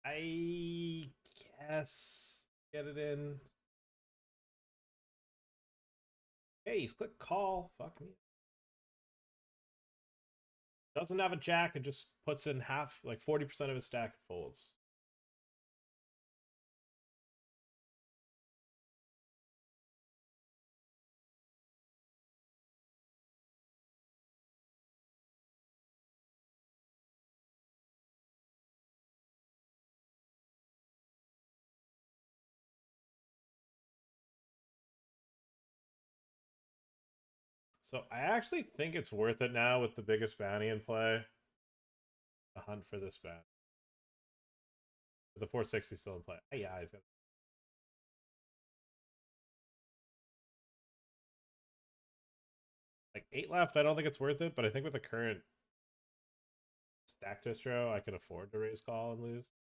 I guess get it in. Hey, he's click call. Fuck me. Doesn't have a jack and just puts in half, like 40% of his stack folds. So I actually think it's worth it now with the biggest bounty in play. A hunt for this bounty. The 460 still in play. Yeah, he's got like 8 left. I don't think it's worth it, but I think with the current stack distro, I can afford to raise call and lose.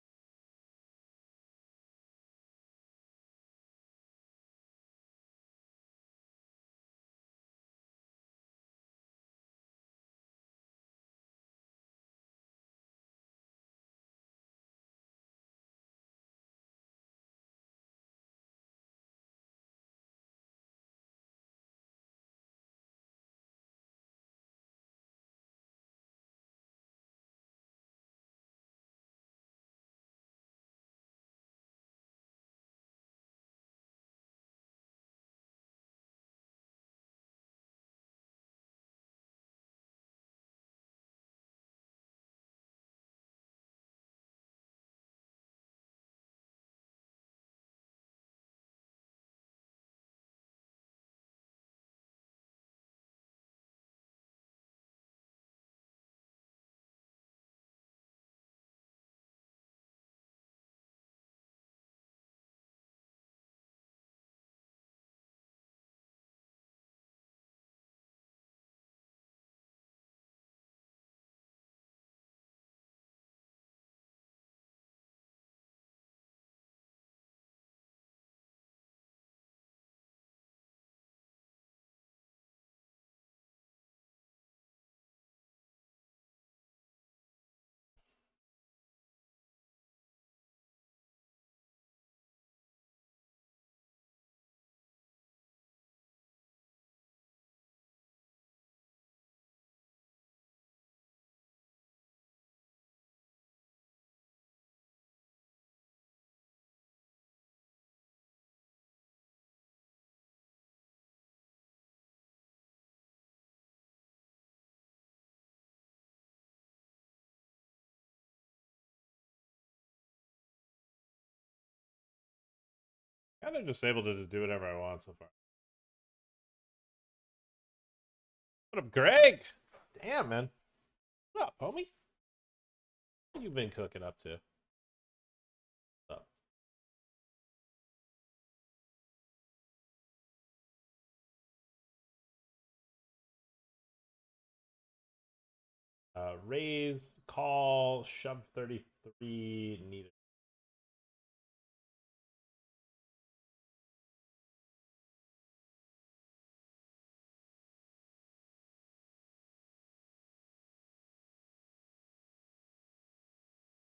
Kind of just able to do whatever I want so far. What up, Greg? Damn, man. What up, homie? What you been cooking up to? What's up? Raise, call, shove 33, needed.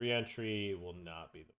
Re-entry will not be the.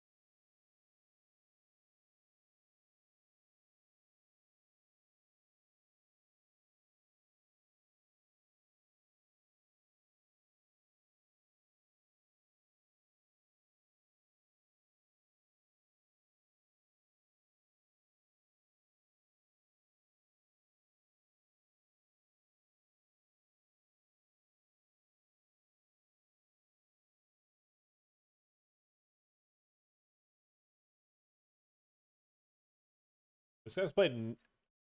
This guy's played.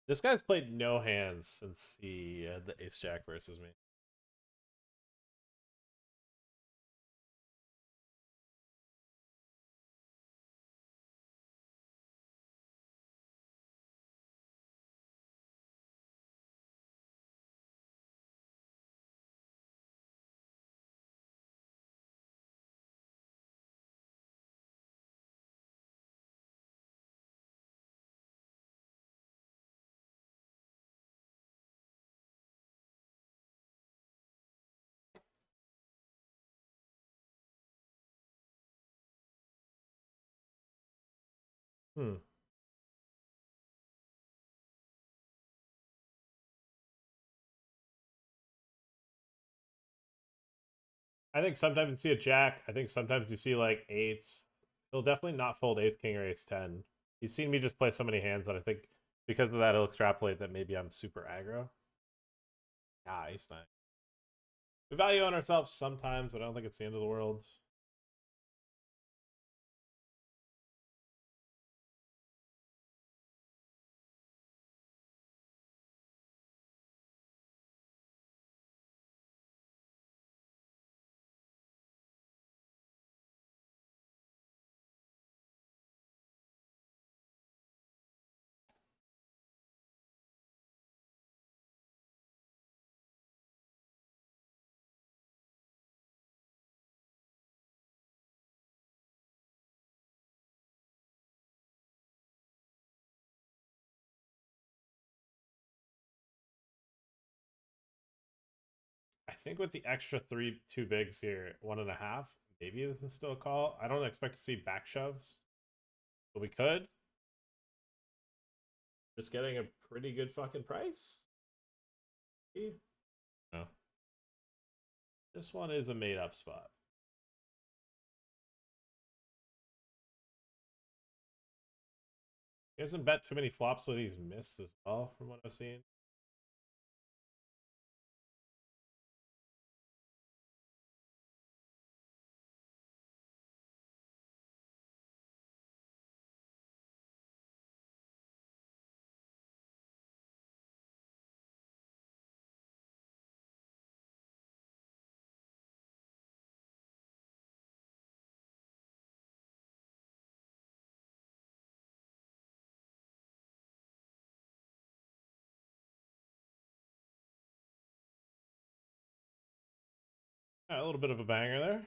This guy's played no hands since he had the Ace Jack versus me. Hmm. I think sometimes you see a jack. I think sometimes you see like eights. He'll definitely not fold ace king or ace 10. He's seen me just play so many hands that I think because of that he'll extrapolate that maybe I'm super aggro. Ah, ace 9. We value on ourselves sometimes, but I don't think it's the end of the world. I think with the extra three two bigs here, 1.5, maybe this is still a call. I don't expect to see back shoves, but we could. Just getting a pretty good fucking price. No. This one is a made up spot. He hasn't bet too many flops, but he's missed as well, from what I've seen. Yeah, a little bit of a banger there.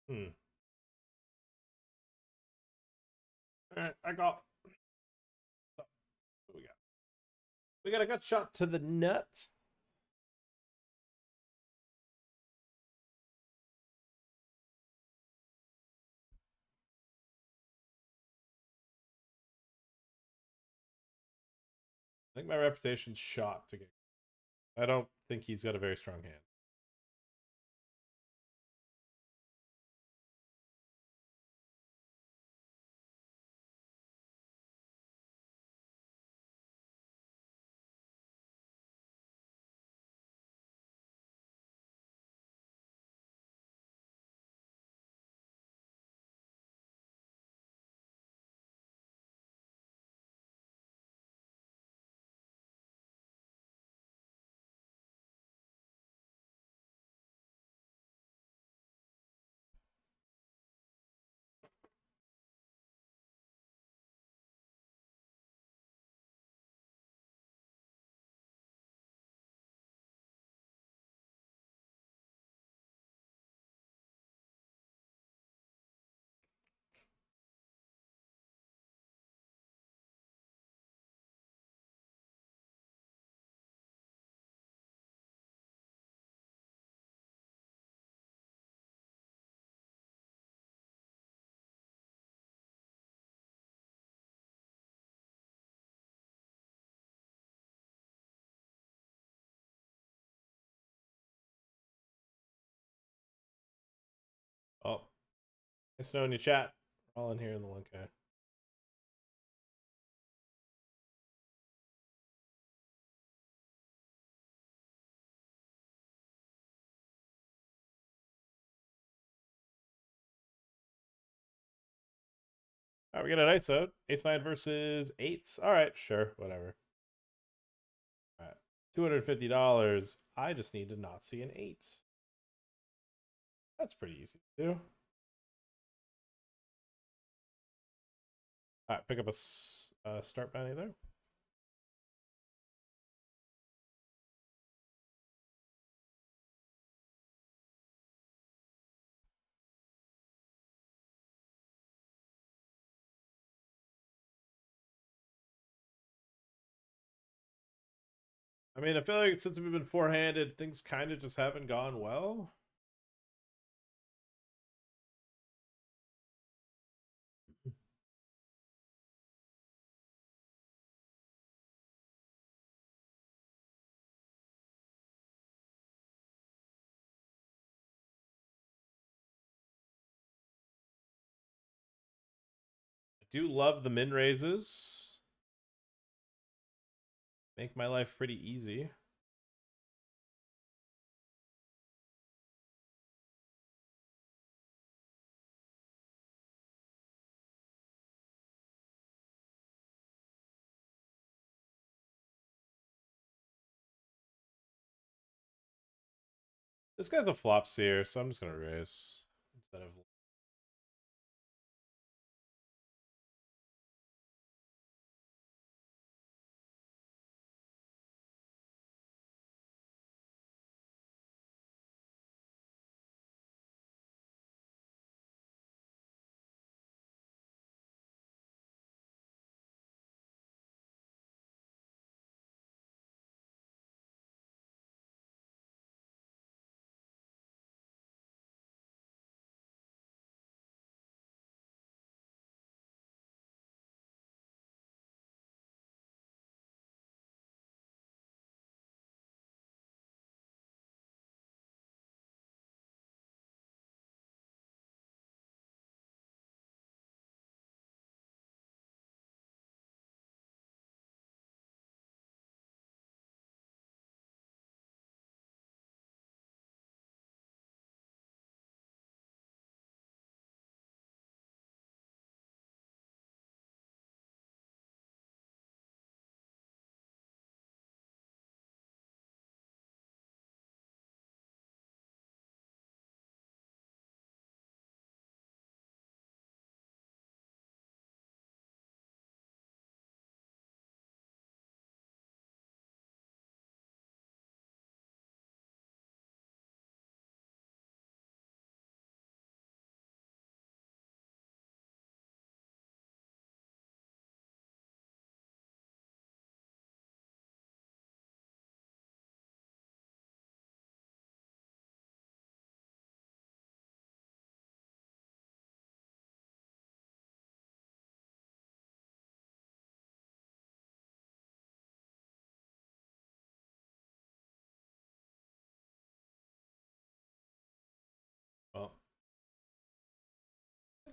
Hmm. Alright, I got. What we got? We got a gut shot to the nuts. I think my reputation's shot to get. I don't think he's got a very strong hand. Oh, it's no in your chat. We're all in here in the 1K. Alright, we got an ISO. Ace 9 versus 8s. Alright, sure, whatever. Alright. $250. I just need to not see an 8. That's pretty easy to do. Alright, pick up a start bounty there. I mean, I feel like since we've been four-handed, things kind of just haven't gone well. I do love the min raises. Make my life pretty easy. This guy's a flop seer, so I'm just gonna raise instead of.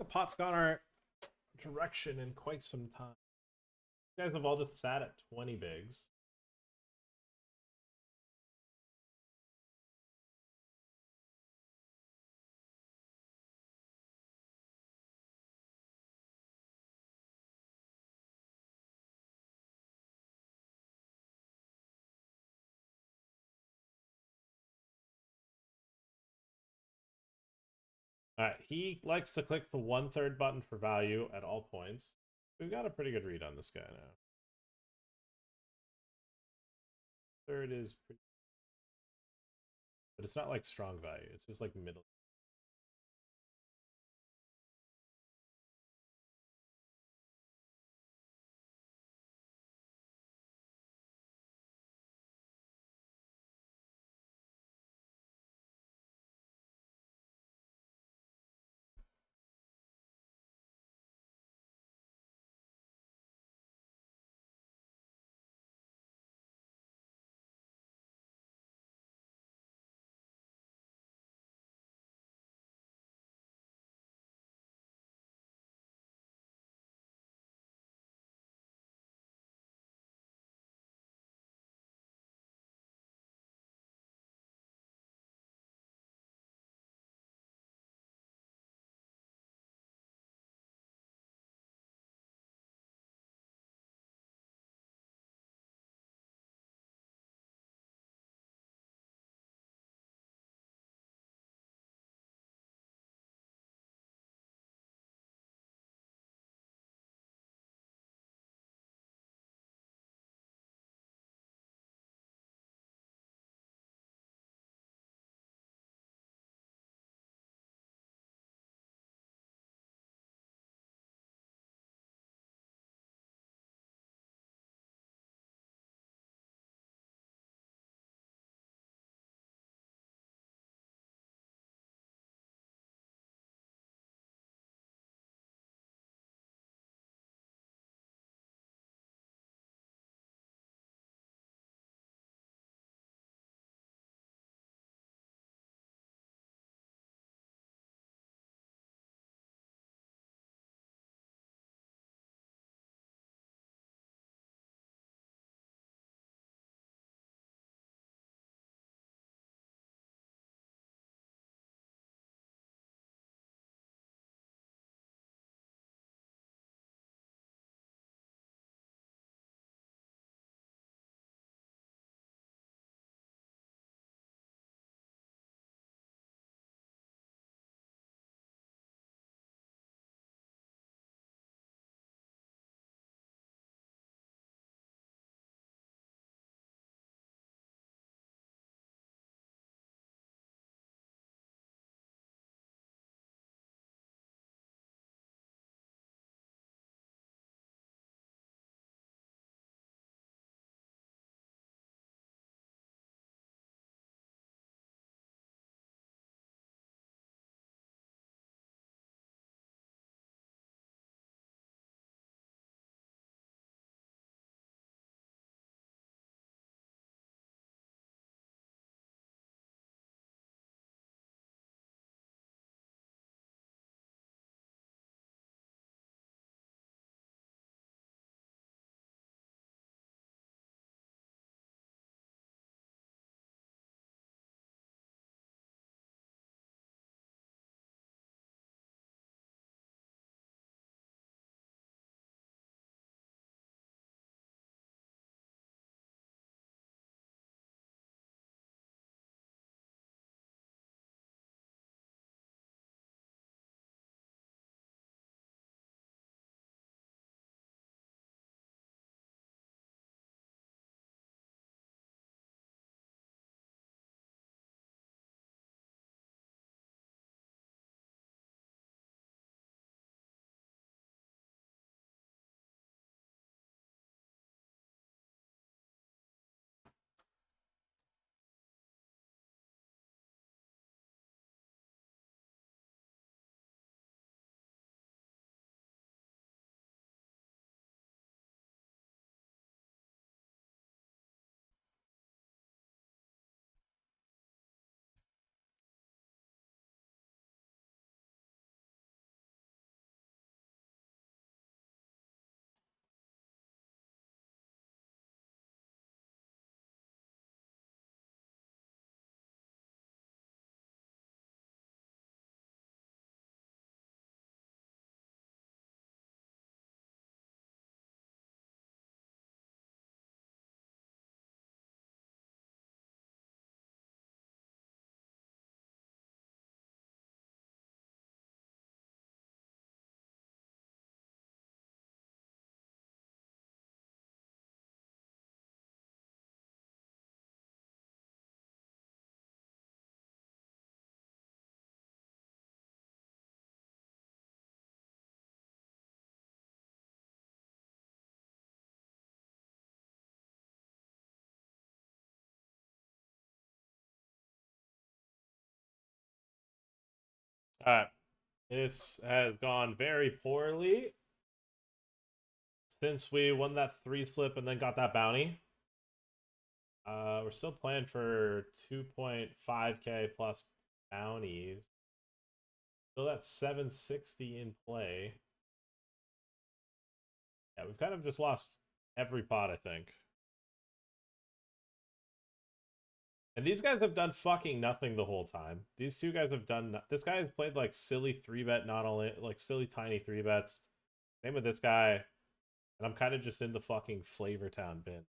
the pot's gone our direction in quite some time. You guys have all just sat at 20 bigs. He likes to click the 1/3 button for value at all points. We've got a pretty good read on this guy now. Third is pretty, but it's not like strong value. It's just like middle. Alright. This has gone very poorly since we won that 3 slip and then got that bounty. We're still playing for 2.5k plus bounties. So that's 760 in play. Yeah, we've kind of just lost every pot, I think. And these guys have done fucking nothing the whole time. These two guys have done... This guy has played like silly 3-bet, not all in, like silly tiny 3-bets. Same with this guy. And I'm kind of just in the fucking Flavor Town bin.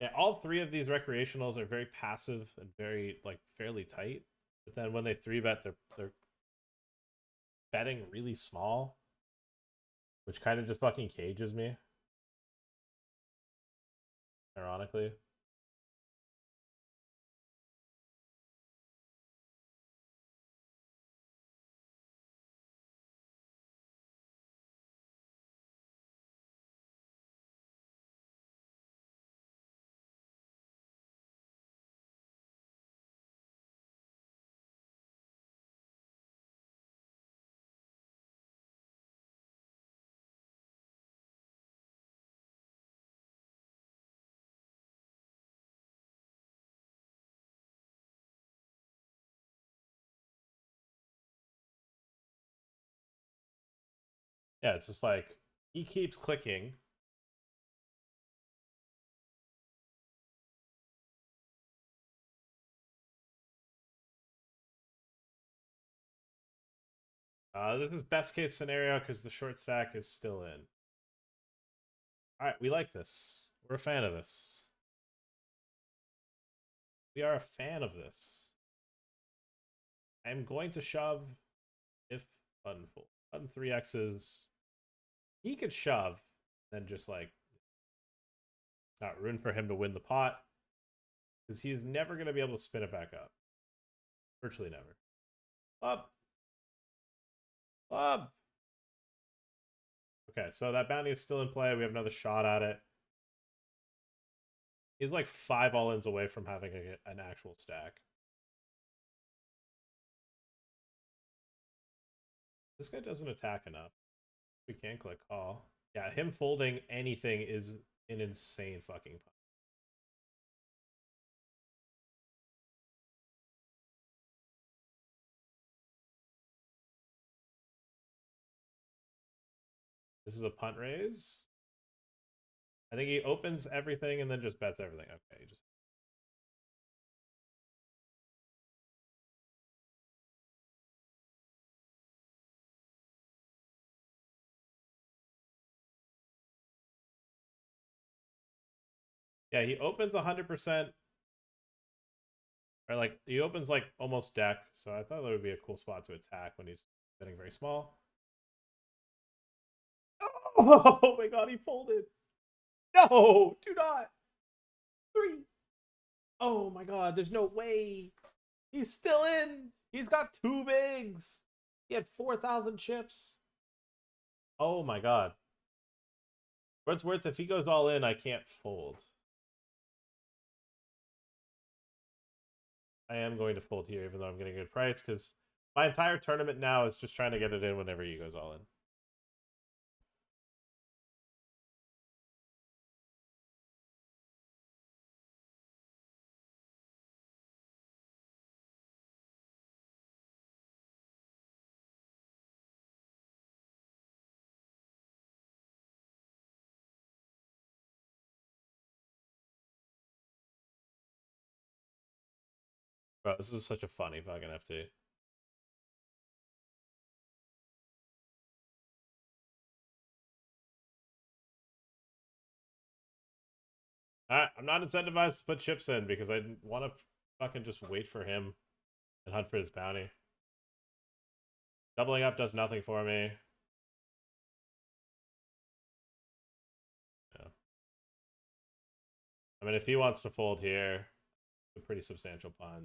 Yeah, all 3 of these recreationals are very passive and very, like, fairly tight. But then when they 3-bet, they're betting really small. Which kind of just fucking cages me. Ironically. Yeah, it's just like, he keeps clicking. This is best case scenario because the short stack is still in. Alright, we like this. We're a fan of this. We are a fan of this. I'm going to shove if button full. Button 3x's. He could shove, then just like not room for him to win the pot. Because he's never going to be able to spin it back up. Virtually never. Up. Up. Okay, so that bounty is still in play. We have another shot at it. He's like 5 all-ins away from having an actual stack. This guy doesn't attack enough. We can click call. Yeah, him folding anything is an insane fucking punt. This is a punt raise. I think he opens everything and then just bets everything. Okay, he just... Yeah, he opens 100%. Or like, he opens like almost deck. So I thought that would be a cool spot to attack when he's betting very small. Oh my god, he folded. No, do not. 3. Oh my god, there's no way. He's still in. He's got 2 bigs. He had 4,000 chips. Oh my god. For it's worth, if he goes all in, I can't fold. I am going to fold here, even though I'm getting a good price, because my entire tournament now is just trying to get it in whenever he goes all in. Bro, this is such a funny fucking FT. I'm not incentivized to put chips in because I want to fucking just wait for him and hunt for his bounty. Doubling up does nothing for me. Yeah. I mean, if he wants to fold here, it's a pretty substantial punt.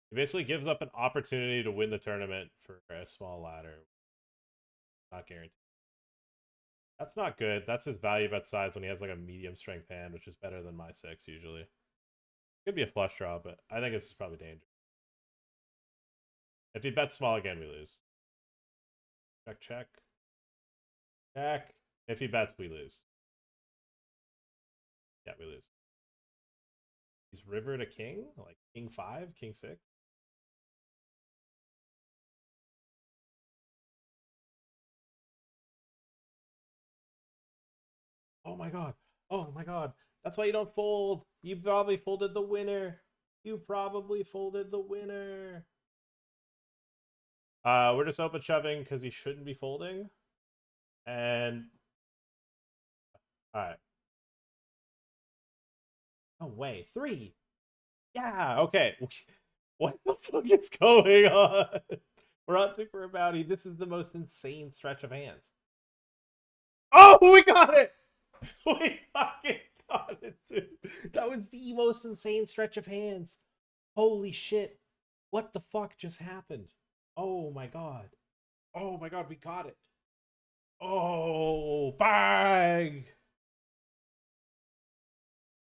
He basically gives up an opportunity to win the tournament for a small ladder. Not guaranteed. That's not good. That's his value bet size when he has like a medium strength hand, which is better than my 6 usually. Could be a flush draw, but I think this is probably dangerous. If he bets small again, we lose. Check, check. Check. If he bets, we lose. Yeah, we lose. He's river to king? Like king 5, king 6? Oh my god. Oh my god. That's why you don't fold. You probably folded the winner. You probably folded the winner. We're just open shoving because he shouldn't be folding. And alright. No way. 3. Yeah, okay. What the fuck is going on? We're hunting for a bounty. This is the most insane stretch of hands. Oh, we got it! We fucking got it, dude. That was the most insane stretch of hands. Holy shit. What the fuck just happened? Oh my god. Oh my god, we got it. Oh, bang!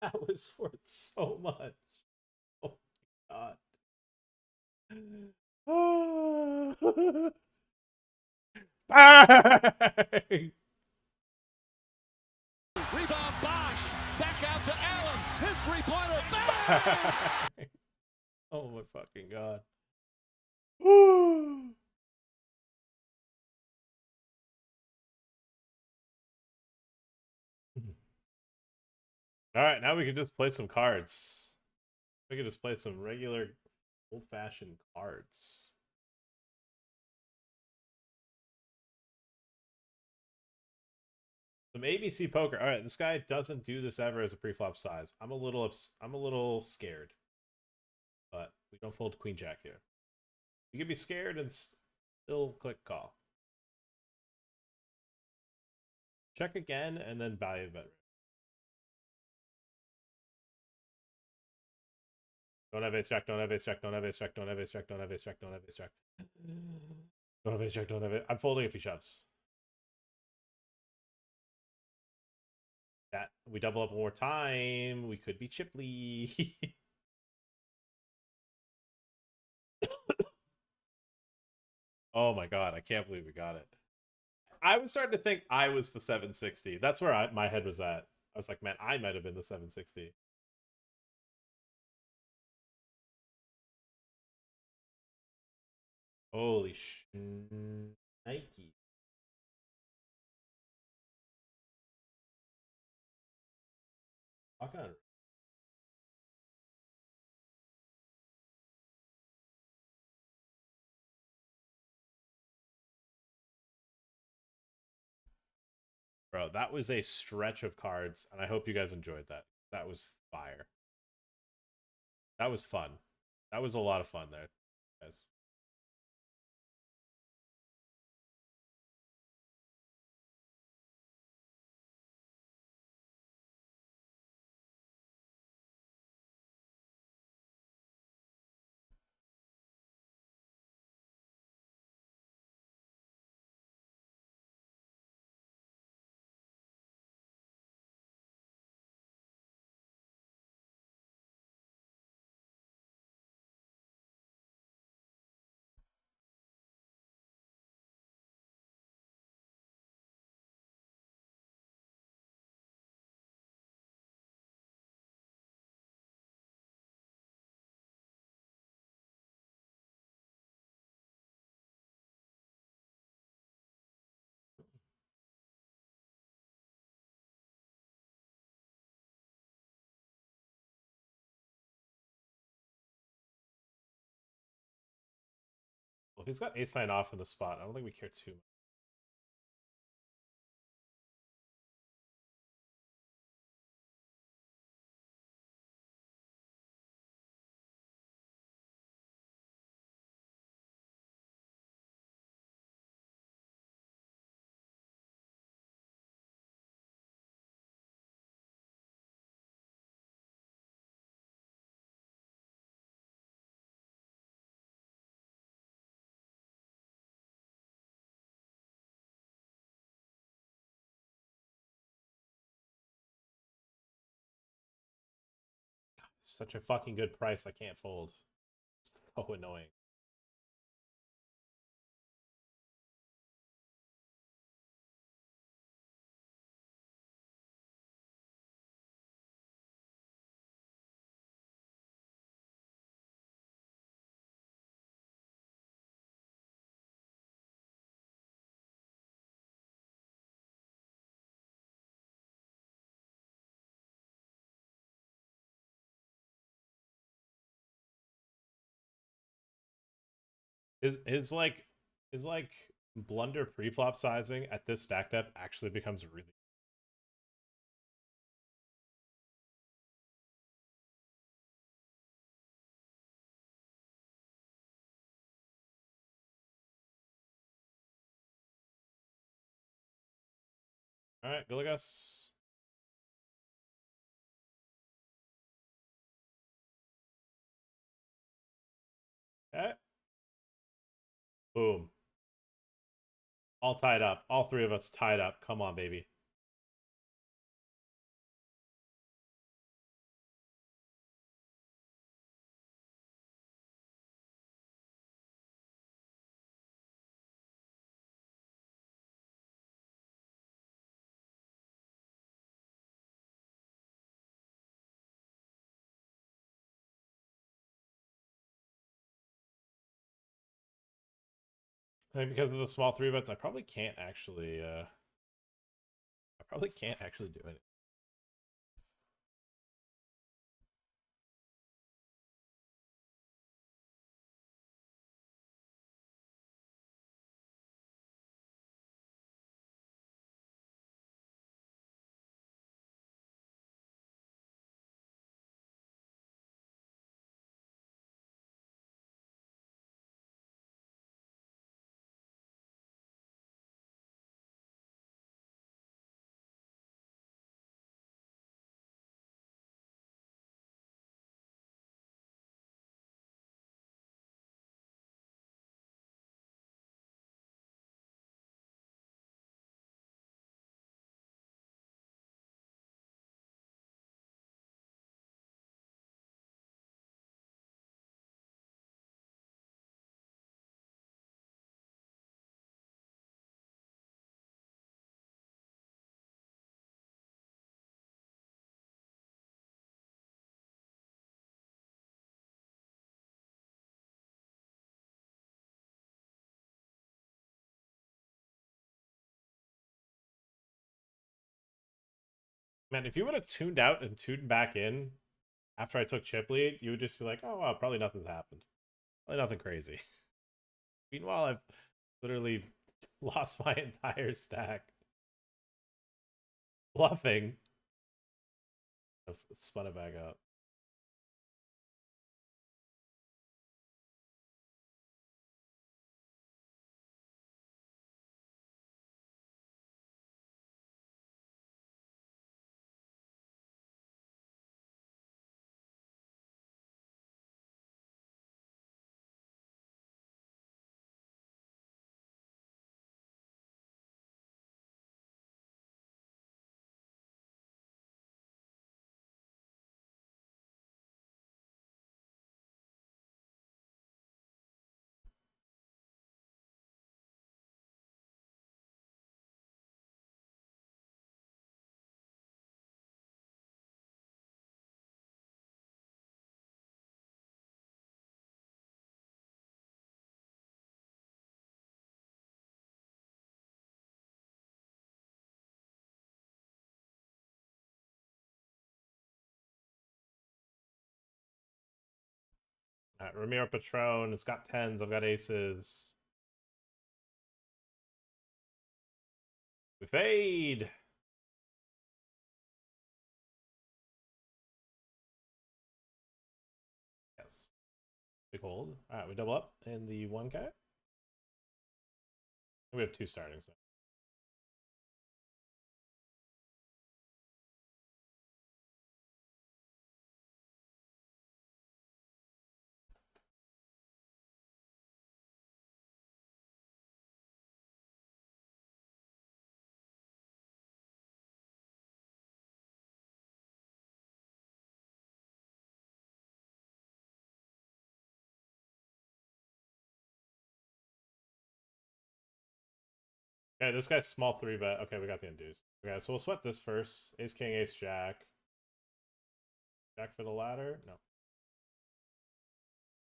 That was worth so much. Oh my god. Bang! Rebound Bosch. Back out to Allen. His three-pointer. Bang! Oh my fucking god. Alright, now we can just play some cards. We can just play some regular old-fashioned cards. Some ABC poker. All right, this guy doesn't do this ever as a pre-flop size. I'm a little scared, but we don't fold queen jack here. You can be scared and still click call. Check again and then value bet. Don't have ace jack. Don't have ace jack. Don't have ace jack. Don't have ace jack. Don't have ace jack. Don't have ace jack. Don't have ace jack. Don't have it. I'm folding if he shoves. That we double up one more time. We could be Chipley. Oh my god, I can't believe we got it. I was starting to think I was the 760. That's where my head was at. I was like, man, I might have been the 760. Holy Nike. Fuck on. Bro, that was a stretch of cards, and I hope you guys enjoyed that. That was fire. That was fun. That was a lot of fun there, guys. Well, if he's got ace-9 off in the spot, I don't think we care too much. such a fucking good price. I can't fold. It's so annoying. His blunder preflop sizing at this stack depth actually becomes really. All right, Gilligas. Okay. Boom. All tied up. All three of us tied up. Come on, baby. I think because of the small three bets, I probably can't actually do it. Man, if you would have tuned out and tuned back in after I took chip lead, you would just be like, oh, wow, probably nothing's happened. Probably nothing crazy. Meanwhile, I've literally lost my entire stack. Bluffing. I've spun it back up. All right, Ramiro Patron. It's got tens. I've got aces. We fade. Yes. Big hold. All right, we double up in the 1K. We have two startings now. Okay, this guy's small 3-bet. Okay, we got the induced. Okay, so we'll sweat this first. Ace, king, ace, jack. Jack for the ladder? No.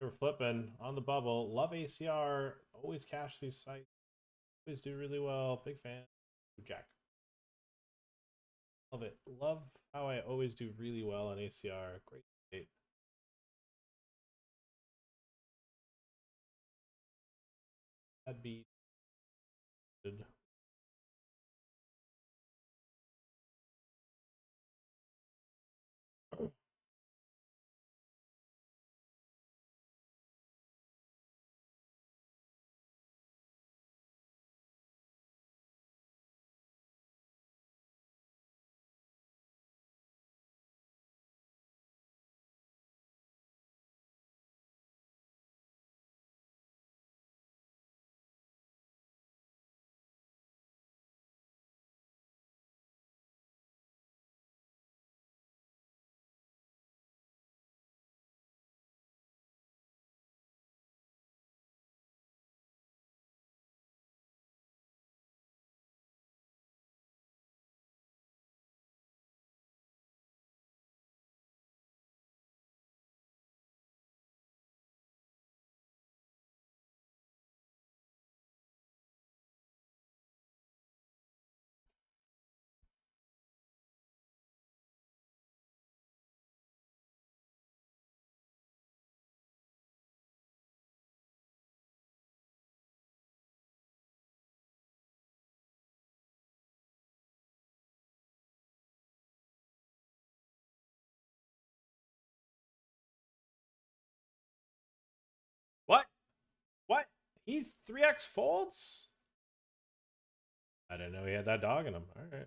We're flipping on the bubble. Love ACR. Always cash these sites. Always do really well. Big fan. Jack. Love it. Love how I always do really well on ACR. Great state. That'd be good. What? What? He's 3x folds? I didn't know he had that dog in him. All right.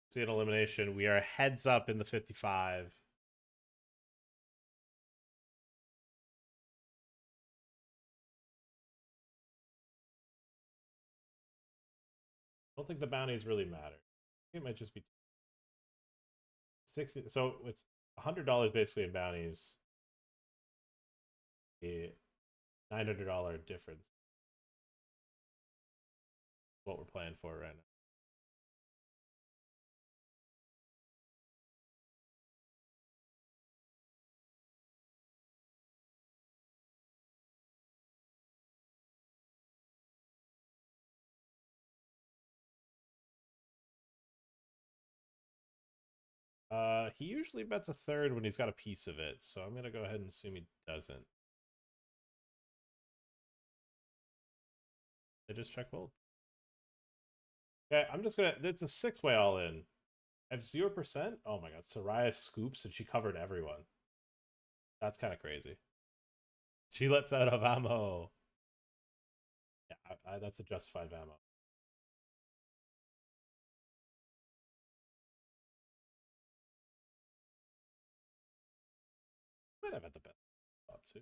See an elimination. We are heads up in the 55. I don't think the bounties really matter. It might just be 60. So it's $100 basically in bounties. A $900 difference. What we're playing for right now. He usually bets a third when he's got a piece of it, so I'm gonna go ahead and assume he doesn't. I just check fold. Okay, I'm just gonna. It's a 6-way all in. I have 0%. Oh my god, Soraya scoops and she covered everyone. That's kind of crazy. She lets out of ammo. Yeah, that's a justified ammo. Might have had the best top too.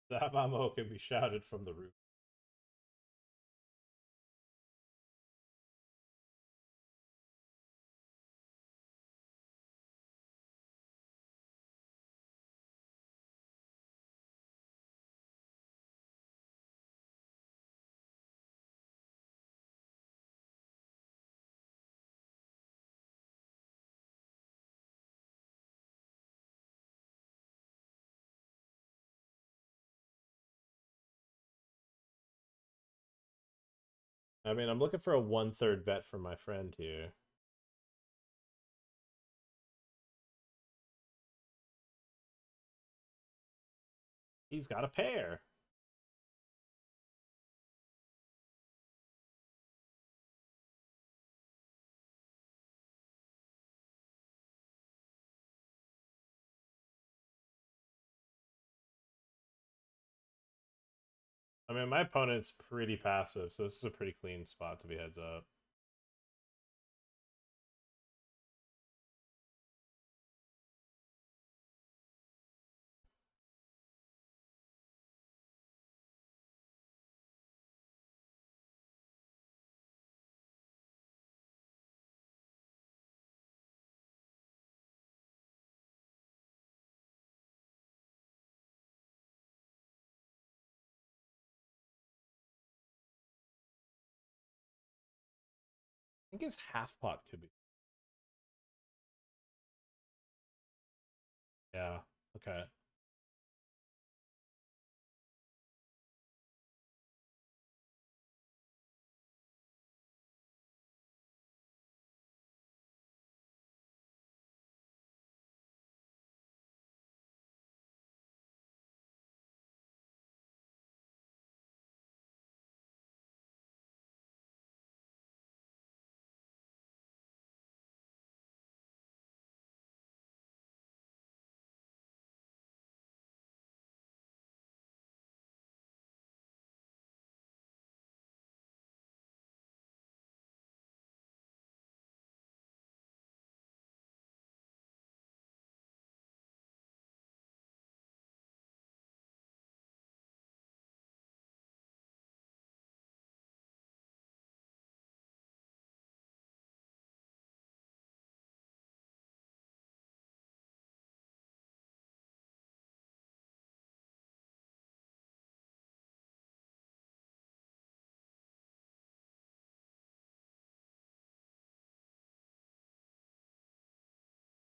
That ammo can be shouted from the roof. I mean, I'm looking for a 1/3 bet from my friend here. He's got a pair. I mean, my opponent's pretty passive, so this is a pretty clean spot to be heads up. I think his half pot could be. Yeah, okay.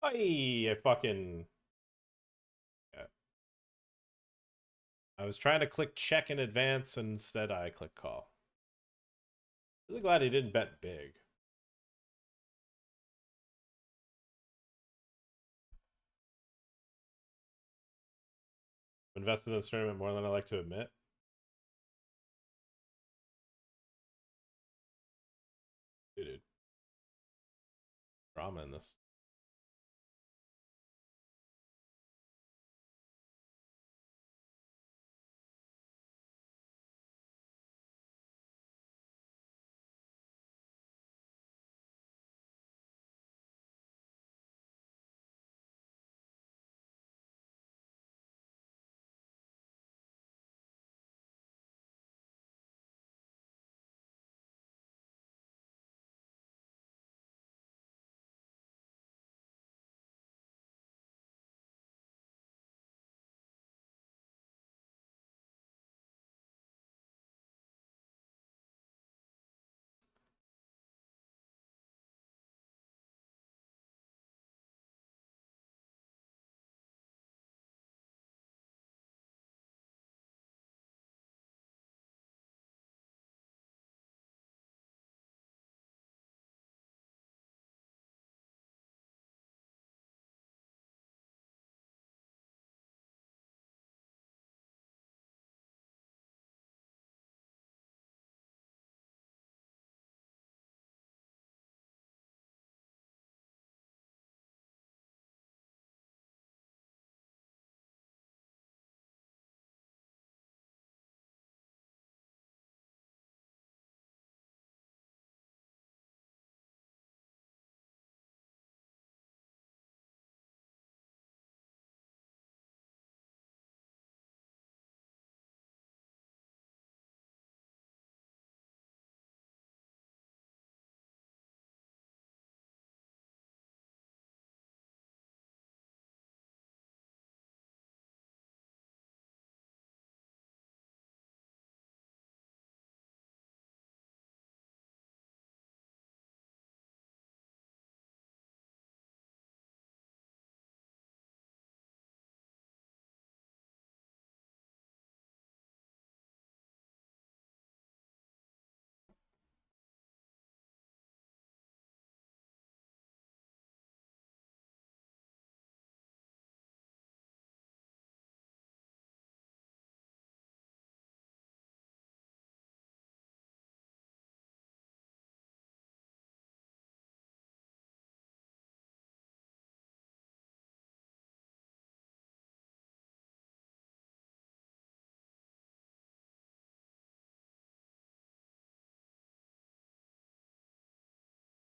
I fucking... Yeah. I was trying to click check in advance, and instead I click call. Really glad he didn't bet big. Invested in this tournament more than I like to admit. Dude. Drama in this.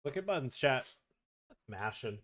Look at buttons, chat. Smashing.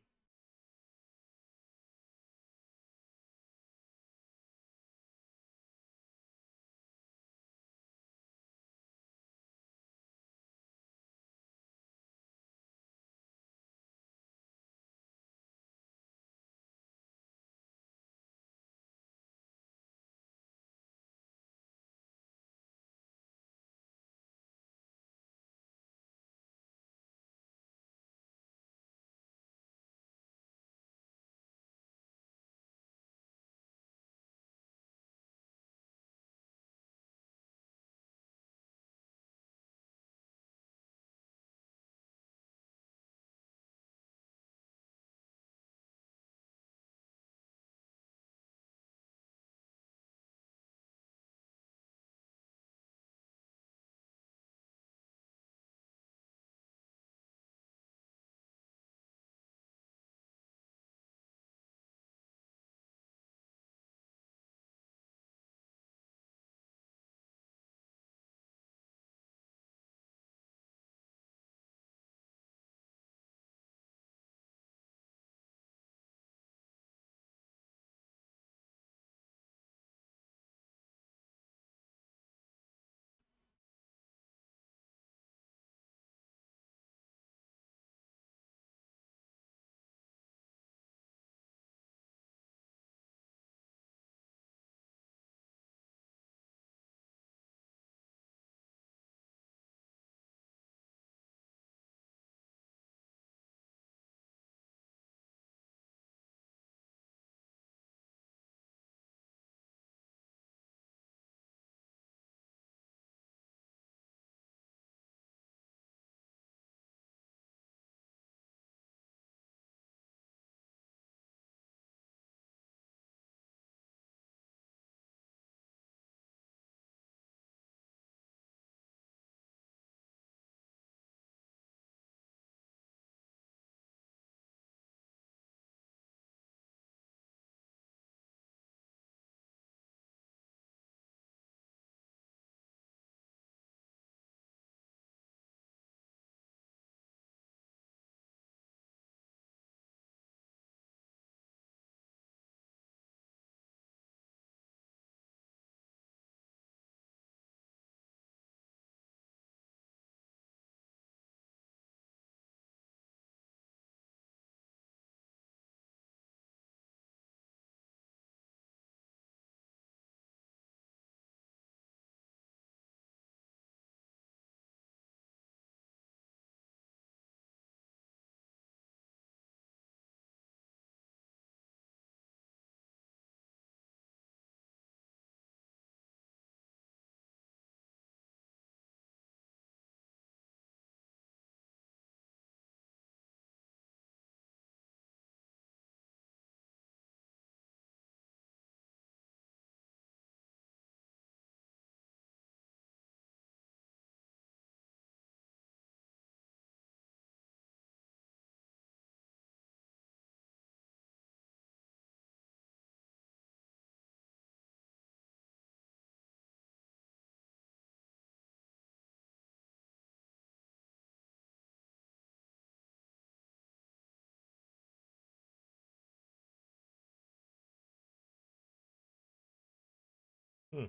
Hmm.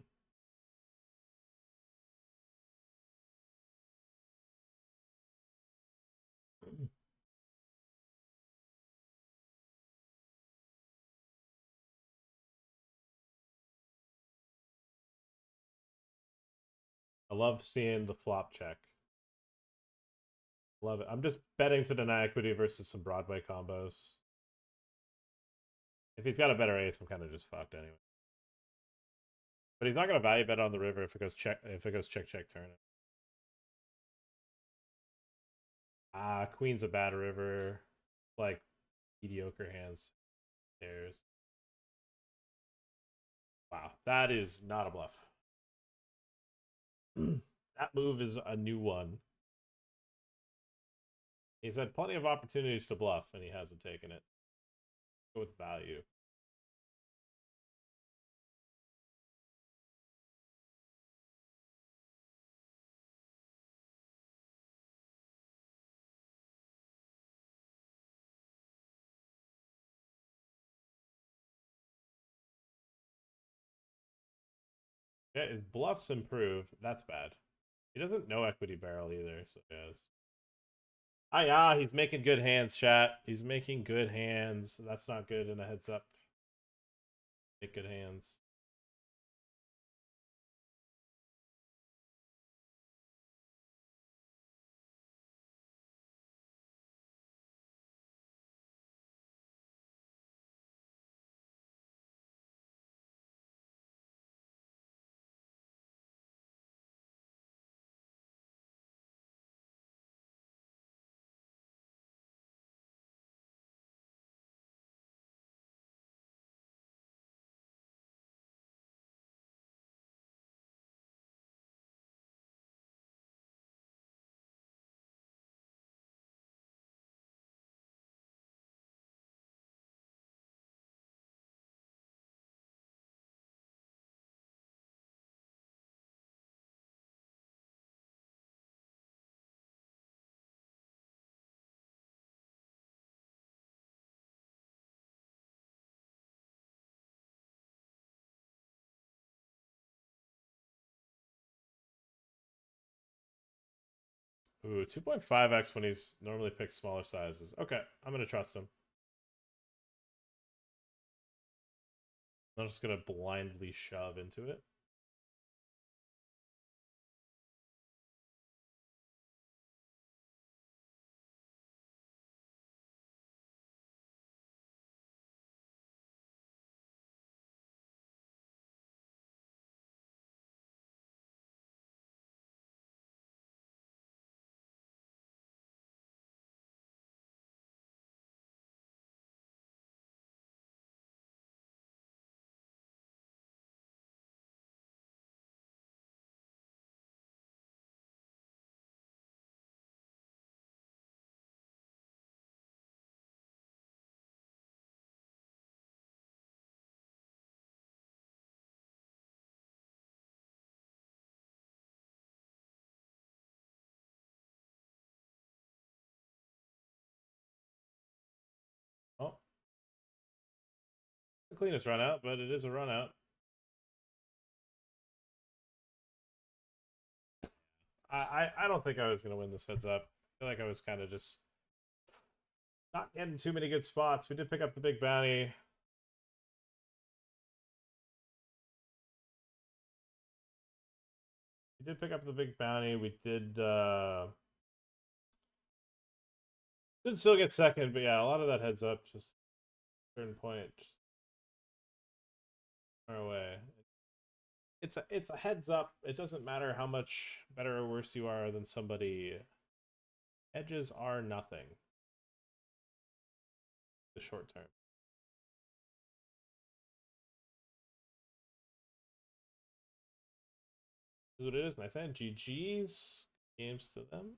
I love seeing the flop check. Love it. I'm just betting to deny equity versus some Broadway combos. If he's got a better ace, I'm kind of just fucked anyway. But he's not gonna value bet on the river if it goes check. If it goes check check turn. Ah, queen's a bad river. Like mediocre hands. There's. Wow, that is not a bluff. That move is a new one. He's had plenty of opportunities to bluff, and he hasn't taken it. Go with value. Okay, his bluffs improve. That's bad. He doesn't know equity barrel either, so yes. Ah, yeah, he's making good hands, chat. He's making good hands. That's not good in a heads up. Make good hands. Ooh, 2.5x when he's normally picks smaller sizes. Okay, I'm gonna trust him. I'm just gonna blindly shove into it. Oh, the cleanest run out, but it is a run out. I don't think I was gonna win this heads up. I feel like I was kind of just not getting too many good spots. We did pick up the big bounty. We did pick up the big bounty. We did still get second, but yeah, a lot of that heads up just a certain point just far away. It's a heads up. It doesn't matter how much better or worse you are than somebody. Edges are nothing. The short term. Is what it is. Nice and GG's games to them.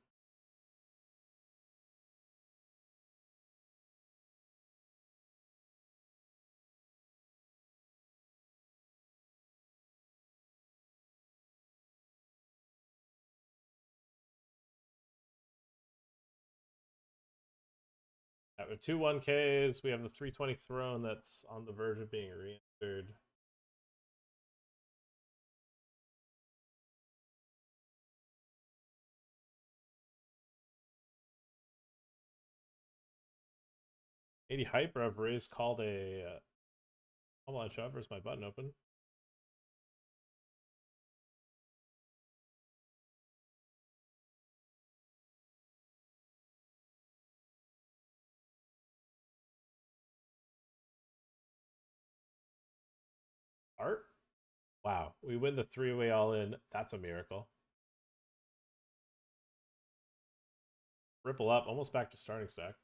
With 2 1Ks, we have the 320 throne that's on the verge of being re-entered. '80 hyper. I've raised called a online shove. Where's my button open? Art? Wow, we win the three-way all in. That's a miracle. Ripple up, almost back to starting stack.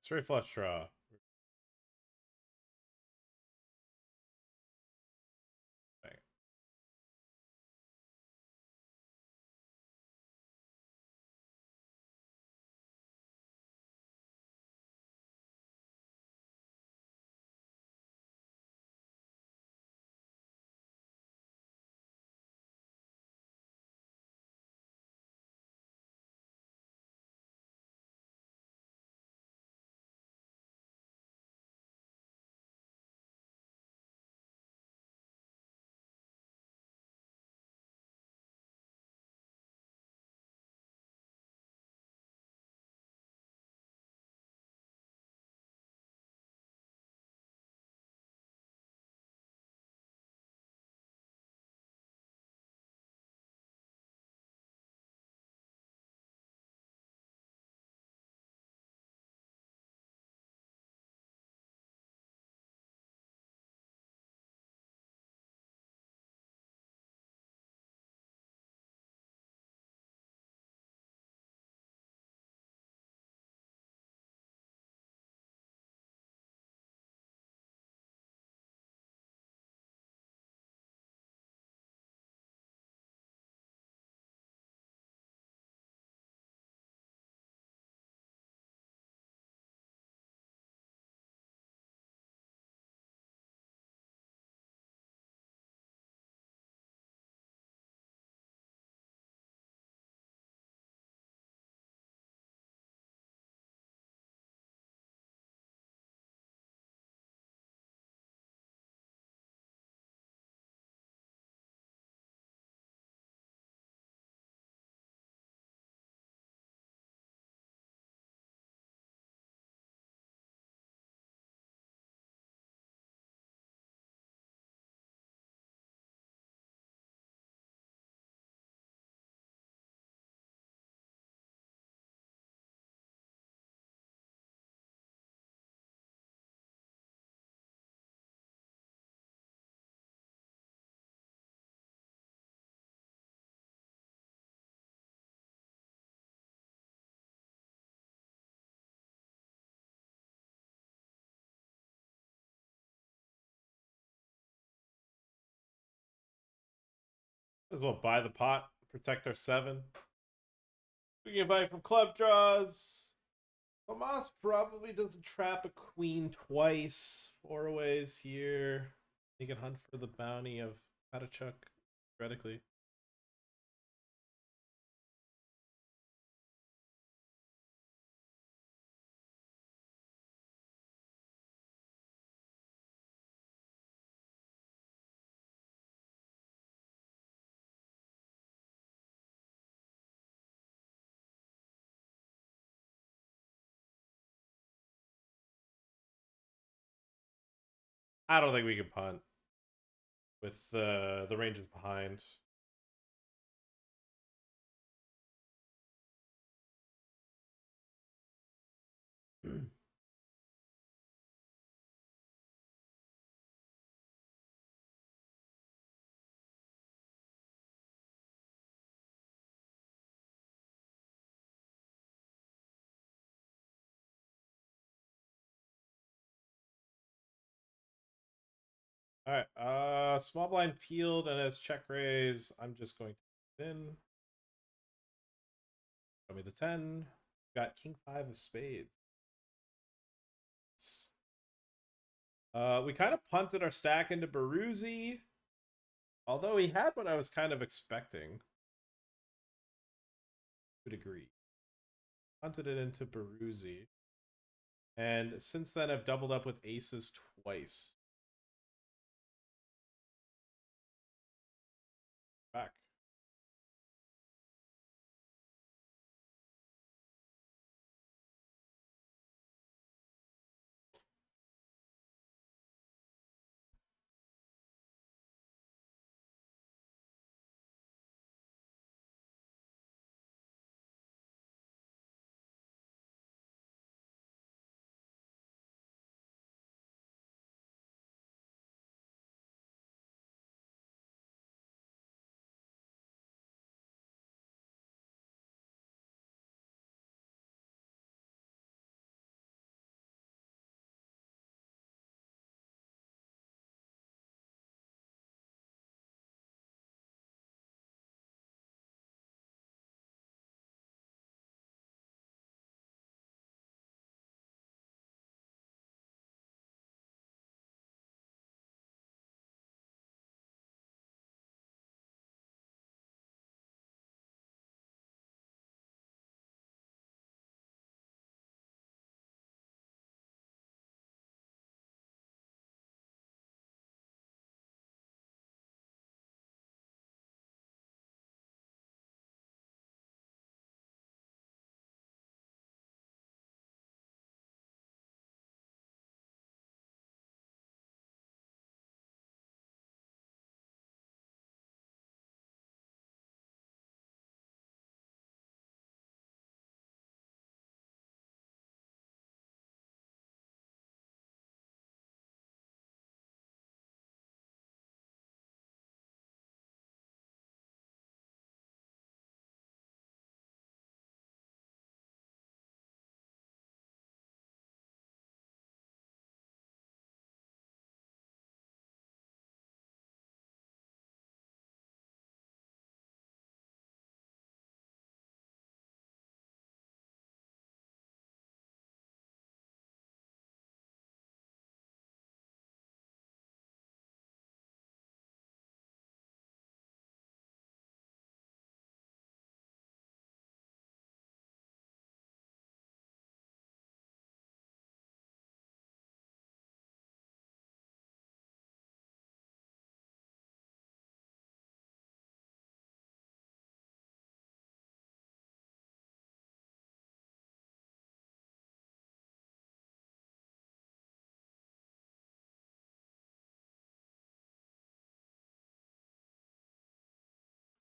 Straight flush draw. Bang. Might as well buy the pot, protect our 7. We can invite from club draws. Tomas probably doesn't trap a queen twice. 4 ways here. He can hunt for the bounty of Patachuk, theoretically. I don't think we can punt with the ranges behind. Alright, small blind peeled, and as check raise, I'm just going to in. Show me the 10. Got king 5 of spades. We kind of punted our stack into Baruzzi. Although he had what I was kind of expecting. To a degree. Punted it into Baruzzi. And since then, I've doubled up with aces twice. Back.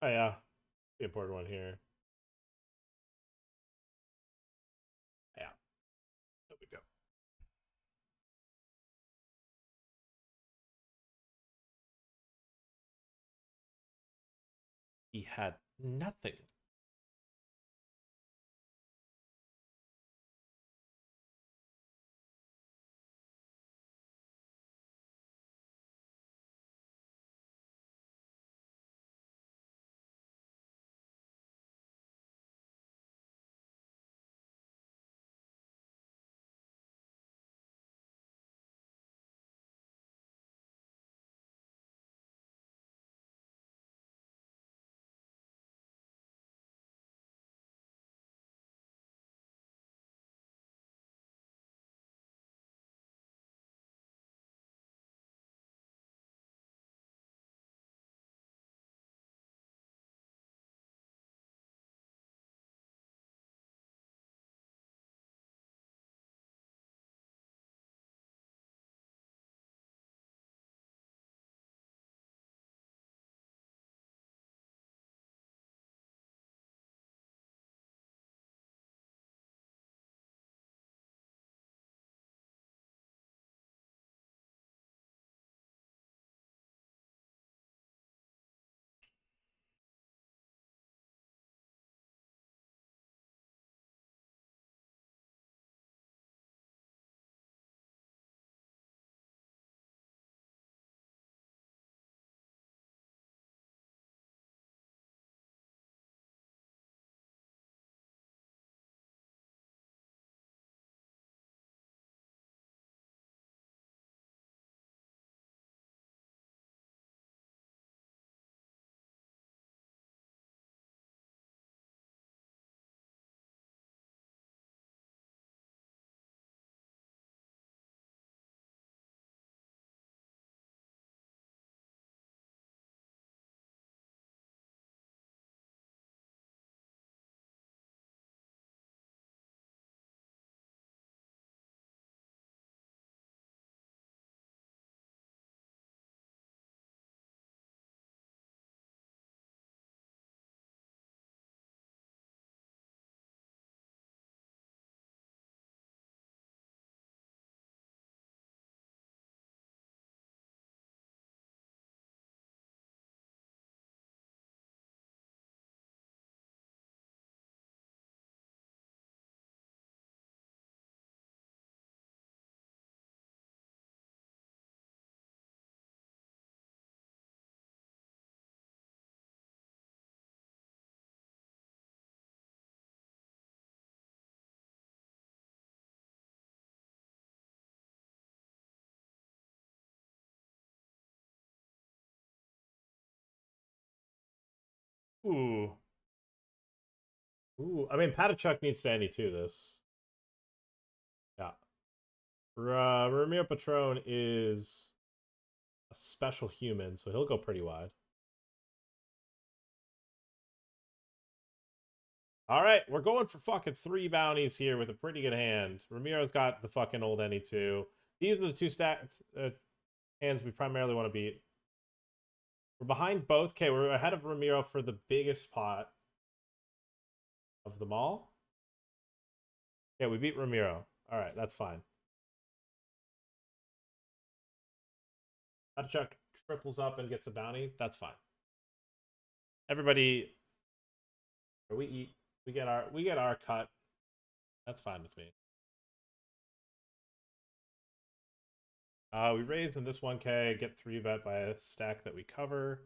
Oh yeah, the important one here. Yeah, there we go. He had nothing. Ooh. Ooh. I mean, Patachuk needs to NE2 this. Yeah. Ramiro Patron is a special human, so he'll go pretty wide. All right, we're going for fucking 3 bounties here with a pretty good hand. Ramiro's got the fucking old NE2. These are the 2 hands we primarily want to beat. We're behind both. Okay, we're ahead of Ramiro for the biggest pot of them all. Yeah, we beat Ramiro. All right, that's fine. Chuck triples up and gets a bounty. That's fine. Everybody, we eat. We get our cut. That's fine with me. We raise in this 1K, get 3-bet by a stack that we cover.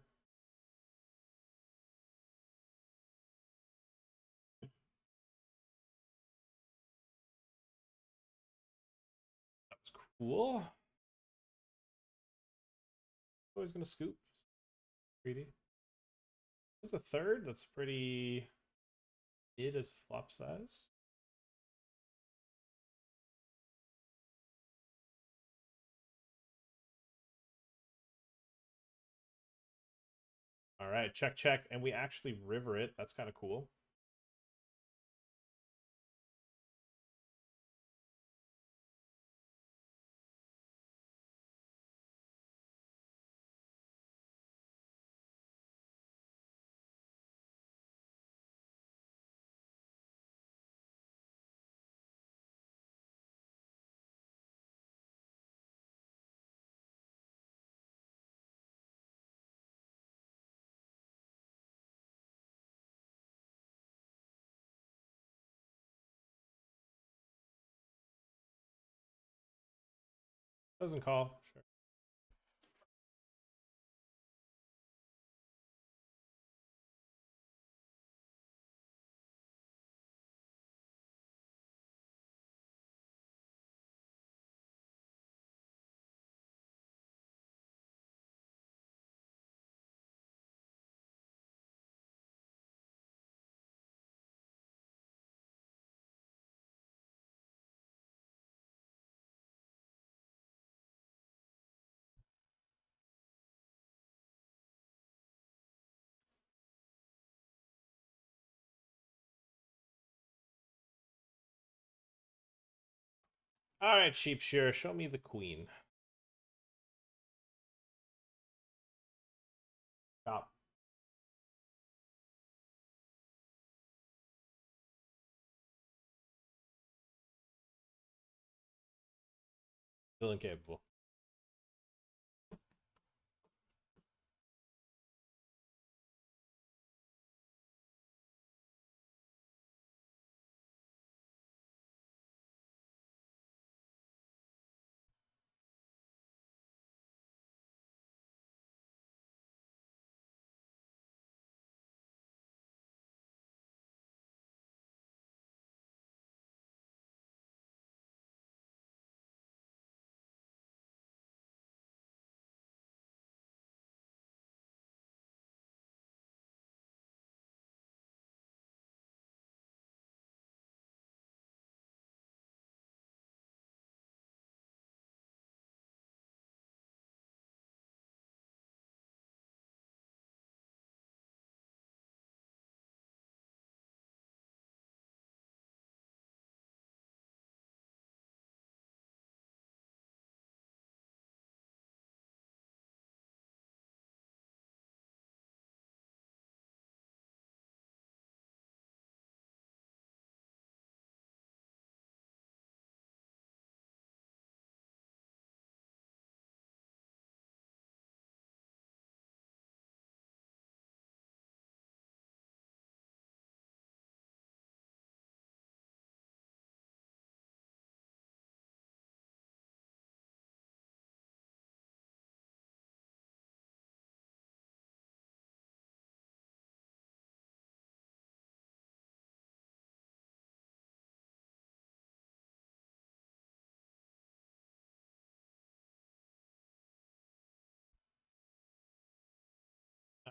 That was cool. Always gonna scoop. Greedy. There's a third. That's pretty mid as flop size. All right, check, check, and we actually river it. That's kind of cool. Doesn't call. Sure. All right, sheep shearer, show me the queen. Stop. Still incapable.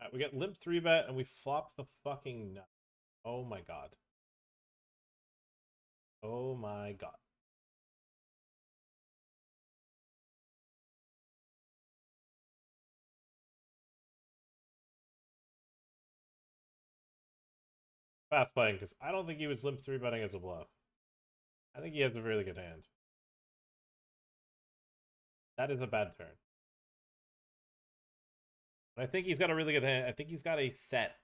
All right, we get limp 3-bet and we flop the fucking nut. Oh my god. Oh my god. Fast playing, because I don't think he was limp 3-betting as a bluff. I think he has a really good hand. That is a bad turn. But I think he's got a really good hand. I think he's got a set.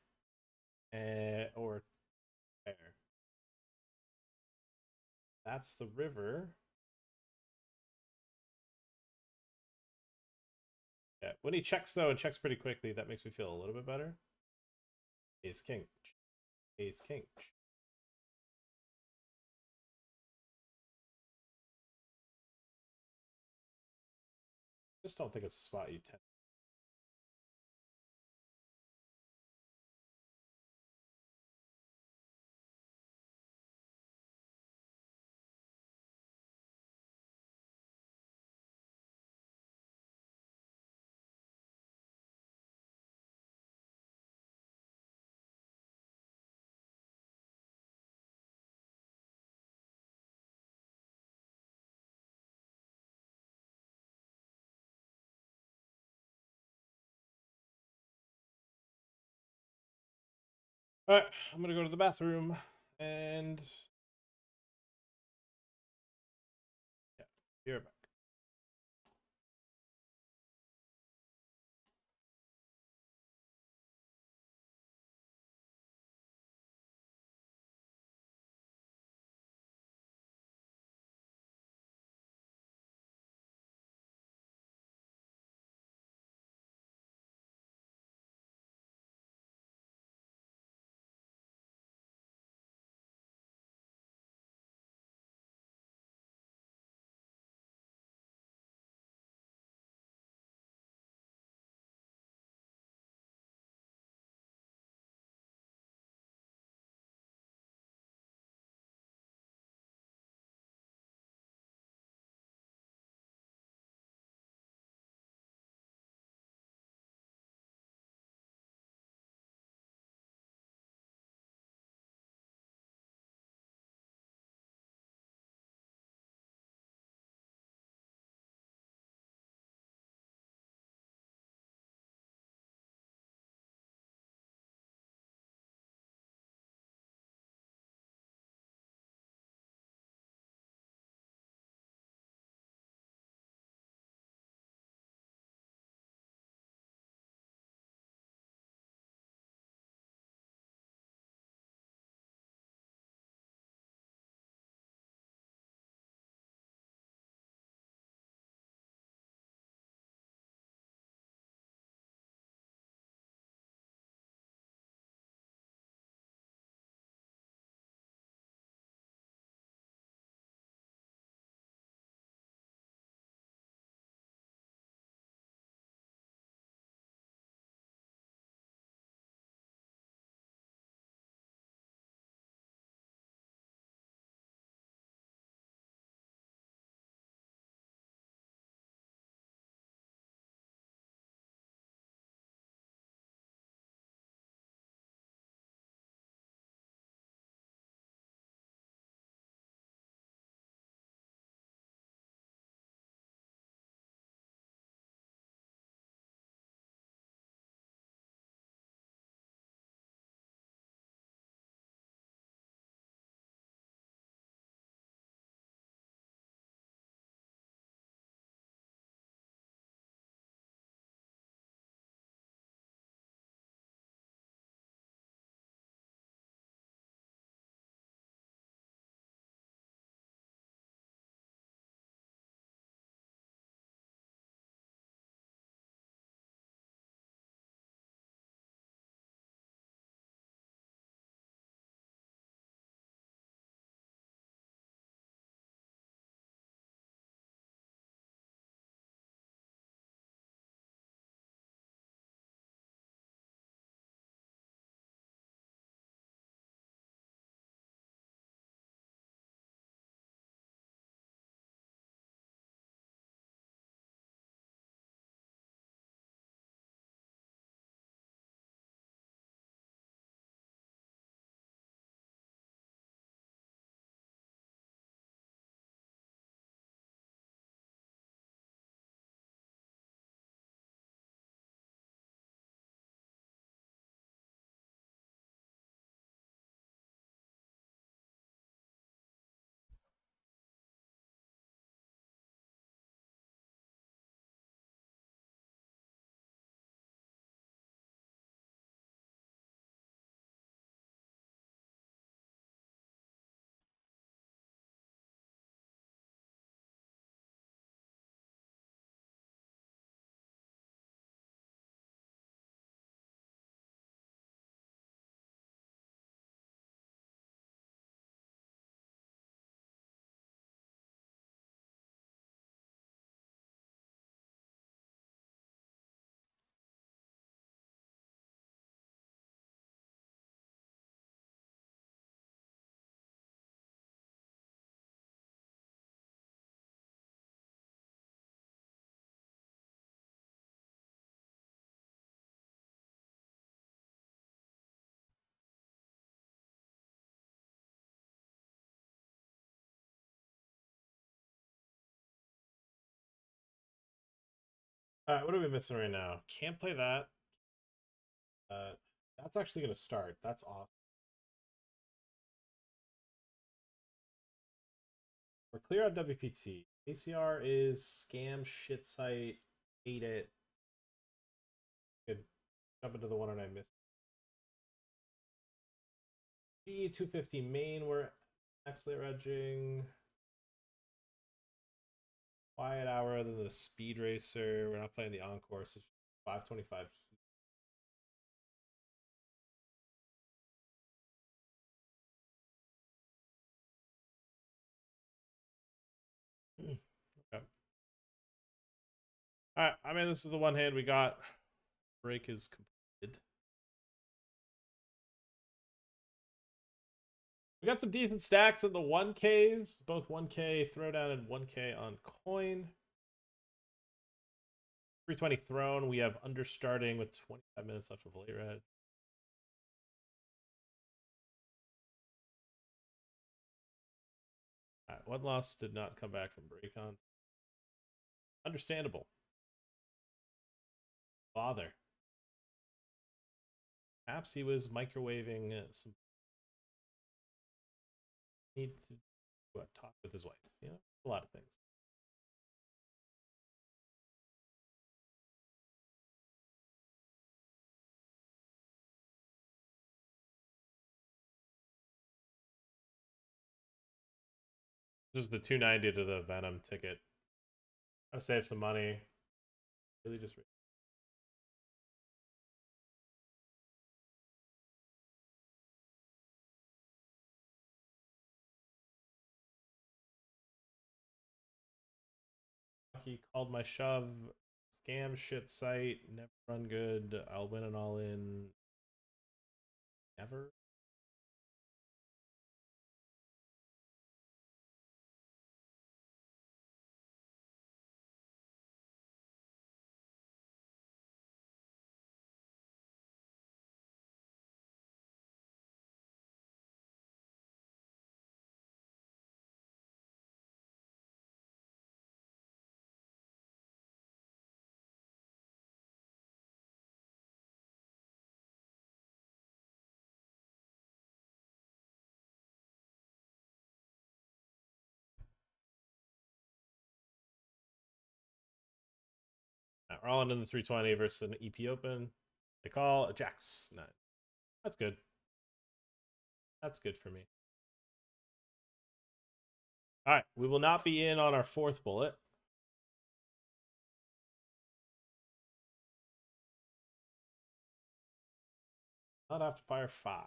Or pair. That's the river. Yeah, when he checks though, and checks pretty quickly, that makes me feel a little bit better. Ace king. Ace king. Just don't think it's a spot you tend. All right, I'm gonna go to the bathroom and yeah, be right back. Alright, what are we missing right now? Can't play that. That's actually going to start. That's awesome. We're clear on WPT. ACR is scam shit site. Hate it. Good. Jump into the one and I missed. G250 main, we're X-Late Edging. Quiet hour other than the Speed Racer. We're not playing the Encore, so 525. Okay. Alright, I mean, this is the one hand we got. Break is completed. We got some decent stacks in the 1Ks, both 1K throwdown and 1K on coin. 320 throne. We have understarting with 25 minutes left of late red. Alright, one loss did not come back from break-on. Understandable. Father. Perhaps he was microwaving some. Need to talk with his wife. You know, a lot of things. Just the 290 to the Venom ticket. Gotta save some money. Really just. He called my shove. Scam shit site. Never run good. I'll win an all in. Never. Right, we're all in the 320 versus an EP open. They call a jacks 9. That's good. That's good for me. All right, we will not be in on our fourth bullet. Not have to fire 5.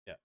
Yep.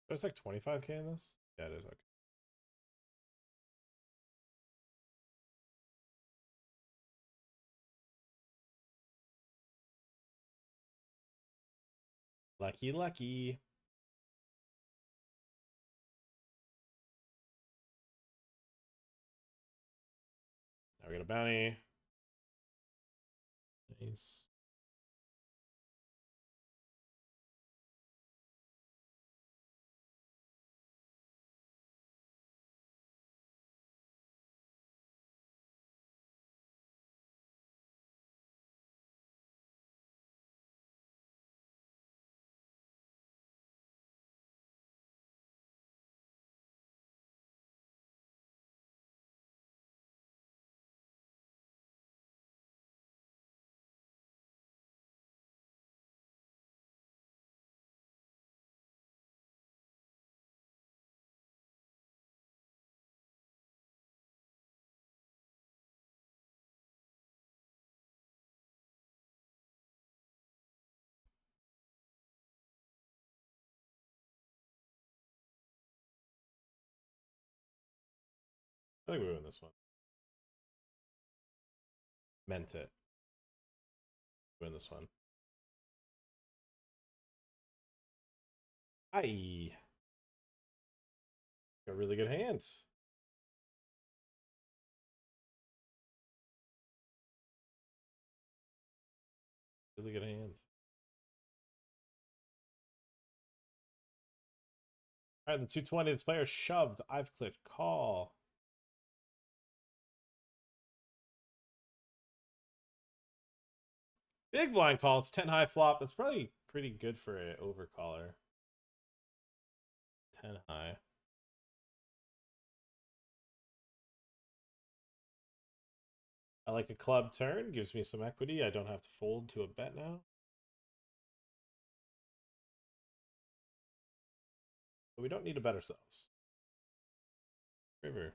There's like 25k in this? Yeah, it is. Okay. Lucky, lucky. Now we get a bounty. Nice. I think we win this one. Meant it. Win this one. Aye. Got a really good hand. Really good hand. Alright, the 220, this player shoved. I've clicked call. Big blind call. It's 10 high flop. That's probably pretty good for an overcaller. 10 high. I like a club turn. Gives me some equity. I don't have to fold to a bet now. But we don't need to bet ourselves. River.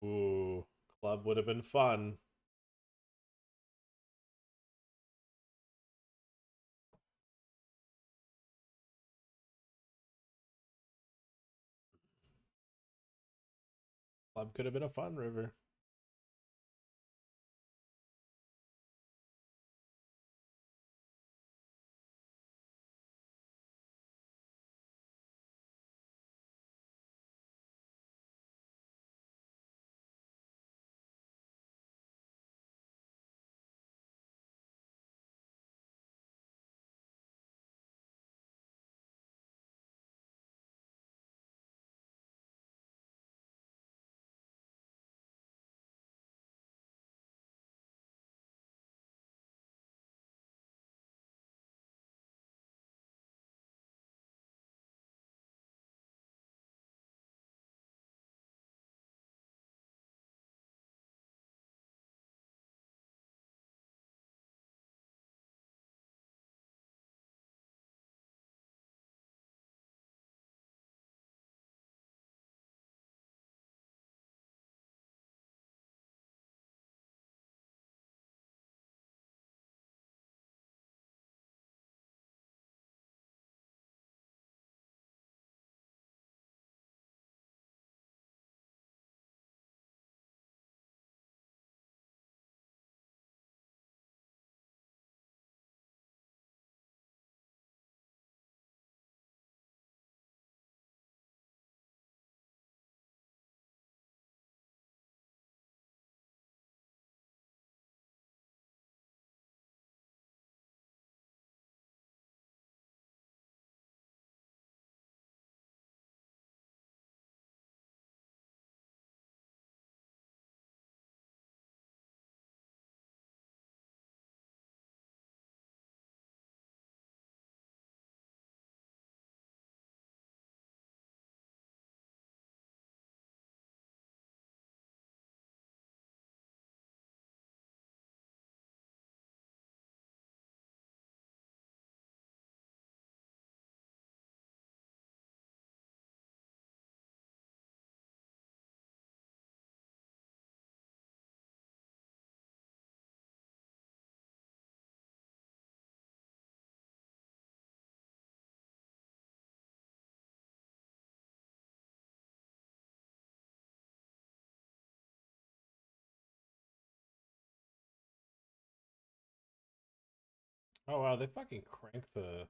Ooh, club would have been fun. Club could have been a fun river. Oh wow, they fucking crank the.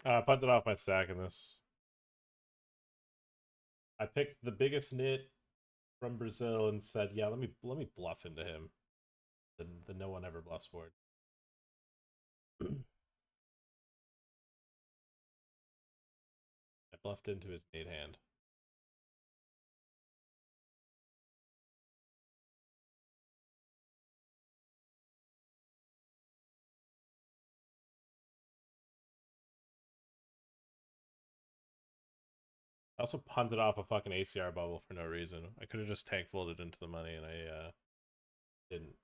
I punted off my stack in this. I picked the biggest nit from Brazil and said, "Yeah, let me bluff into him." The no one ever bluffs board. I bluffed into his made hand. I also punted off a fucking ACR bubble for no reason. I could have just tank folded into the money, and I didn't.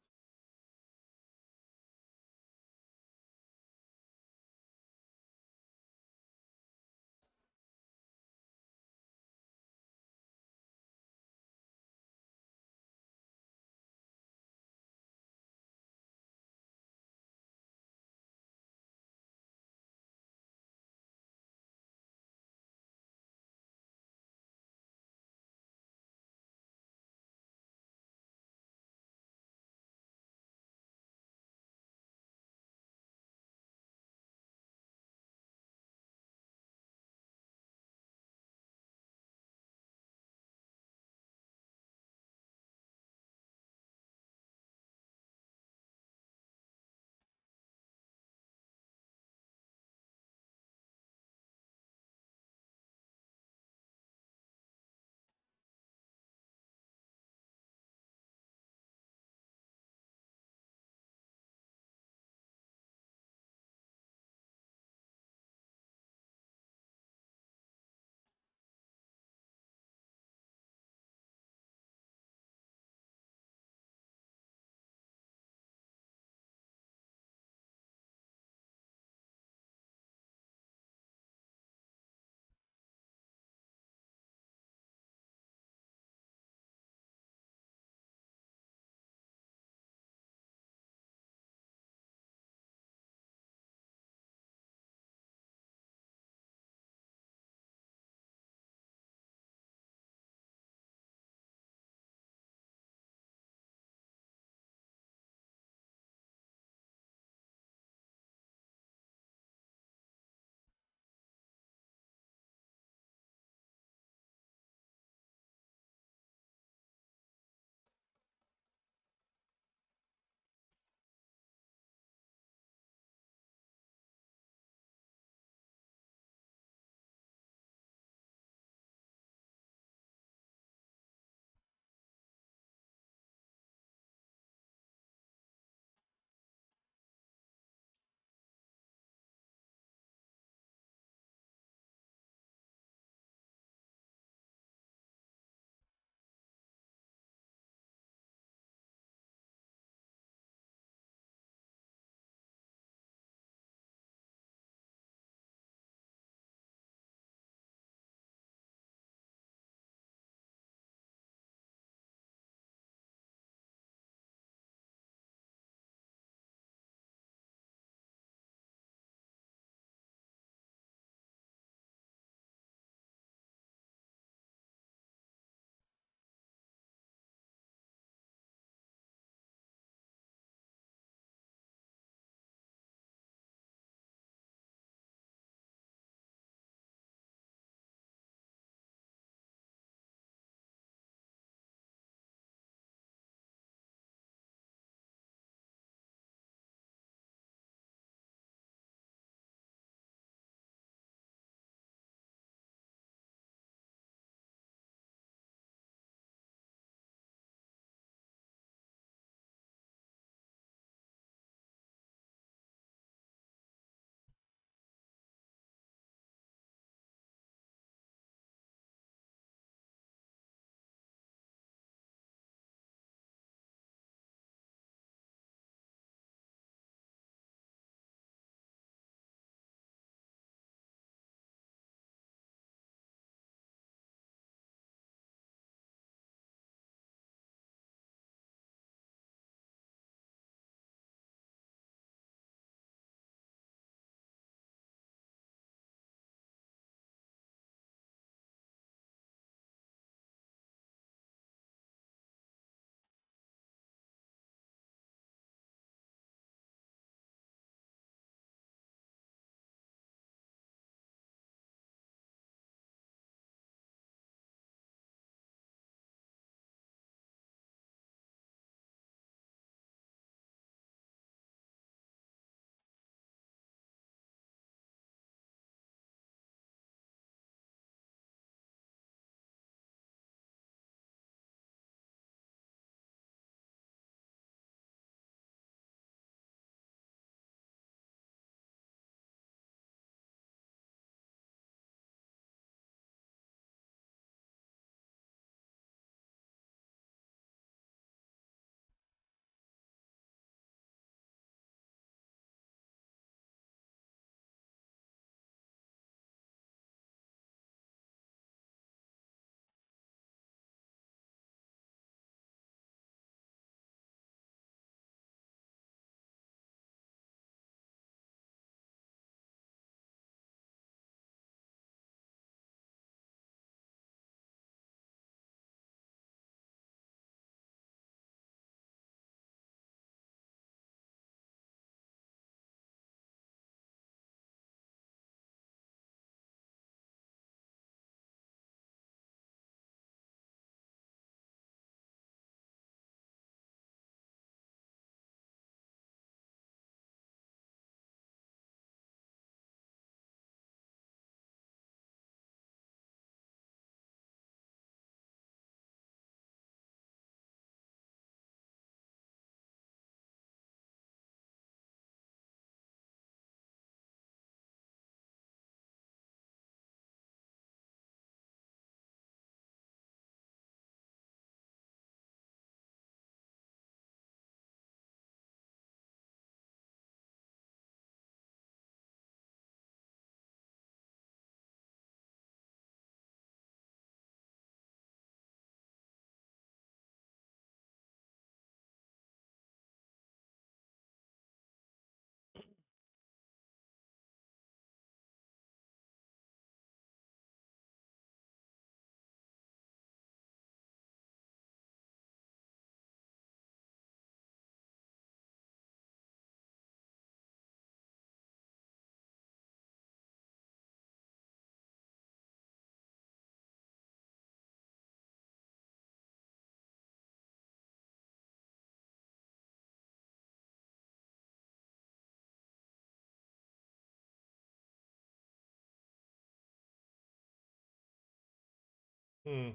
Hmm.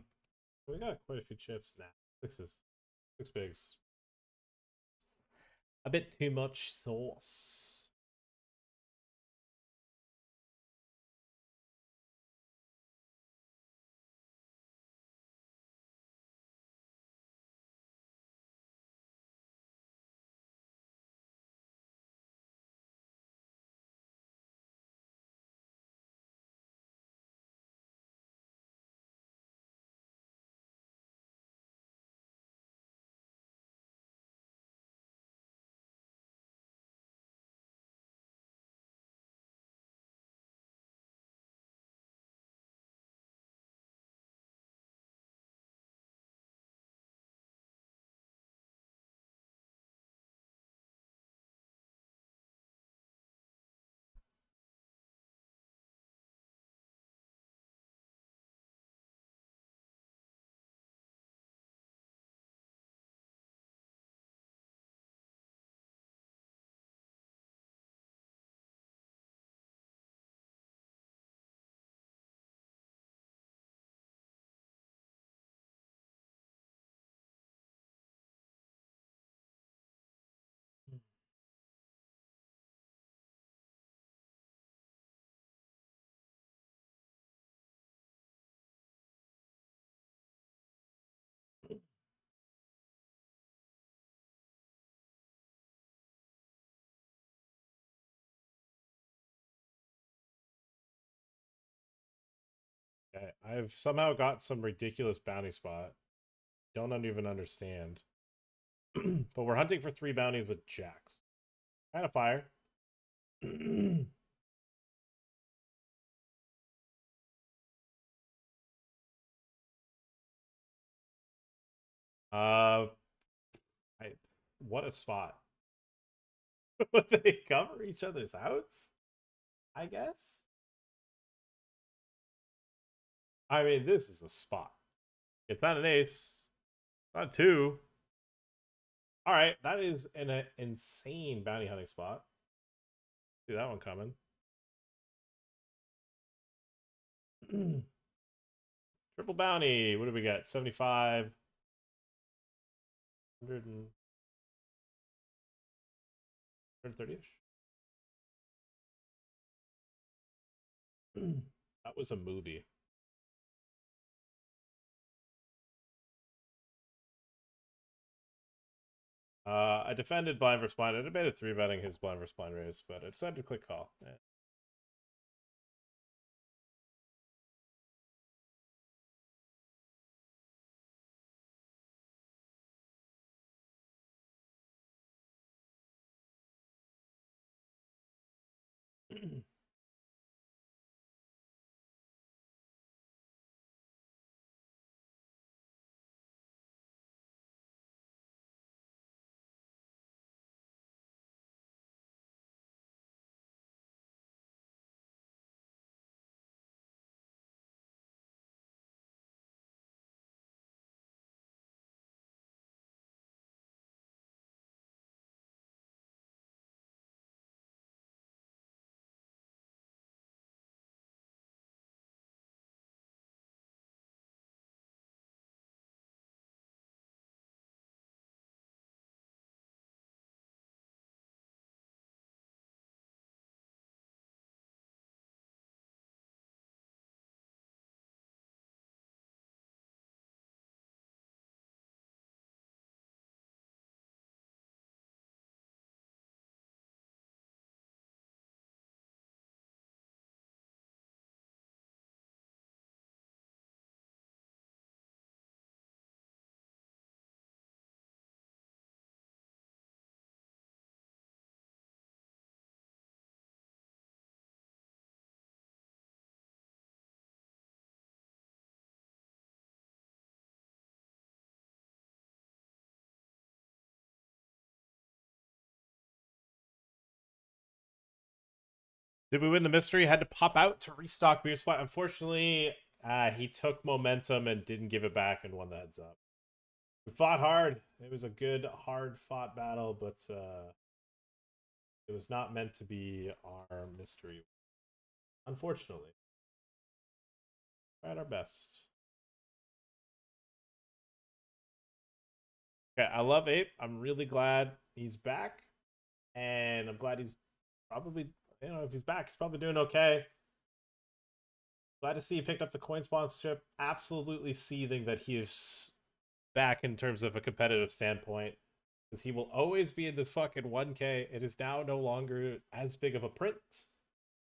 We got quite a few chips now. Six bigs. A bit too much sauce. Okay, I've somehow got some ridiculous bounty spot. Don't even understand. But we're hunting for 3 bounties with jacks. Kind of fire. uh, what a spot. Would they cover each other's outs? I guess. I mean, this is a spot. It's not an ace. Not 2. All right, that is an insane bounty hunting spot. See that one coming. Triple bounty. What do we get? 75. 100 and 130-ish. That was a movie. I defended blind versus blind. I debated 3-betting his blind versus blind raise, but I decided to click call. Yeah. Did we win the mystery? Had to pop out to restock beer spot. Unfortunately, he took momentum and didn't give it back and won the heads up. We fought hard. It was a good, hard fought battle, but it was not meant to be our mystery. Unfortunately. Tried our best. Okay, I love Ape. I'm really glad he's back, and I'm glad he's probably, if he's back, he's probably doing okay. Glad to see he picked up the coin sponsorship. Absolutely seething that he is back in terms of a competitive standpoint, because he will always be in this fucking 1K. It is now no longer as big of a print,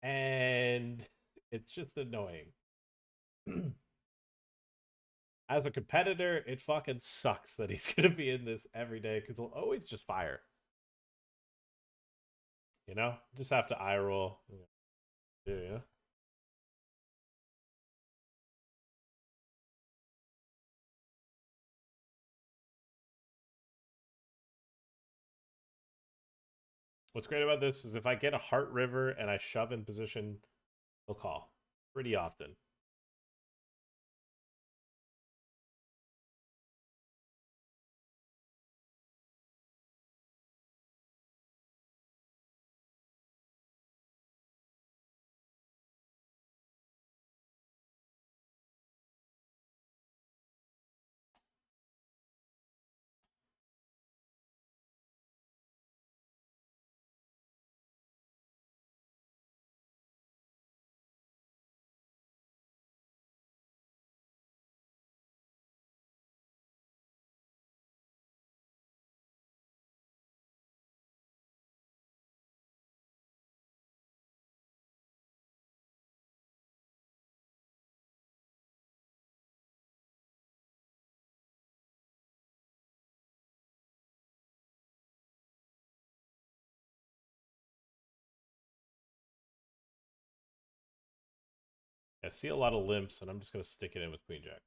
and it's just annoying. As a competitor, it fucking sucks that he's gonna be in this every day, because he'll always just fire. Just have to eye roll. Yeah. What's great about this is if I get a Heart River and I shove in position, he'll call pretty often. I see a lot of limps, and I'm just gonna stick it in with Queen Jack.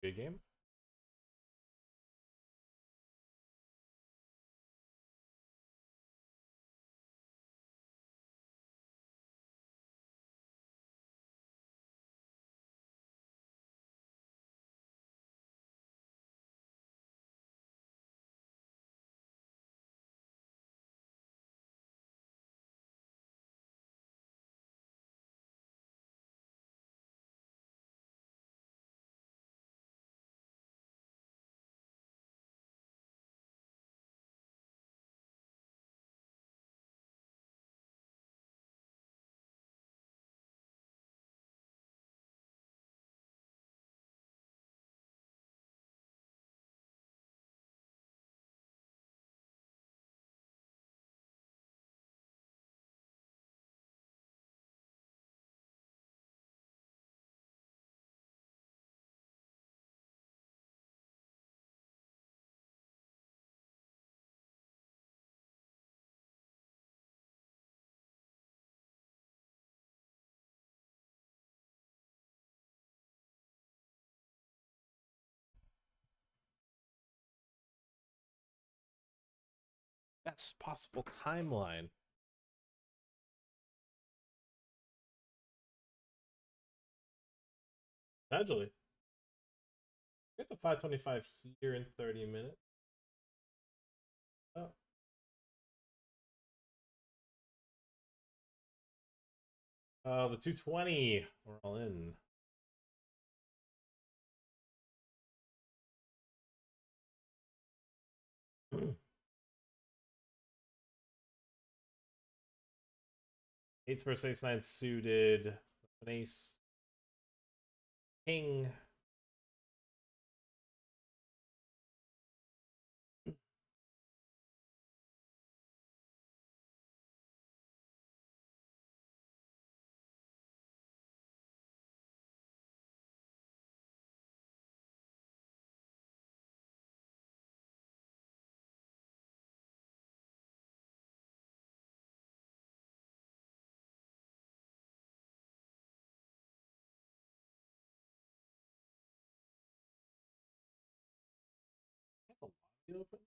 Big game. Best possible timeline. Potentially. Get the 525 here in 30 minutes. Oh. The 220. We're all in. Eights versus ace nine suited. An ace. King. Open.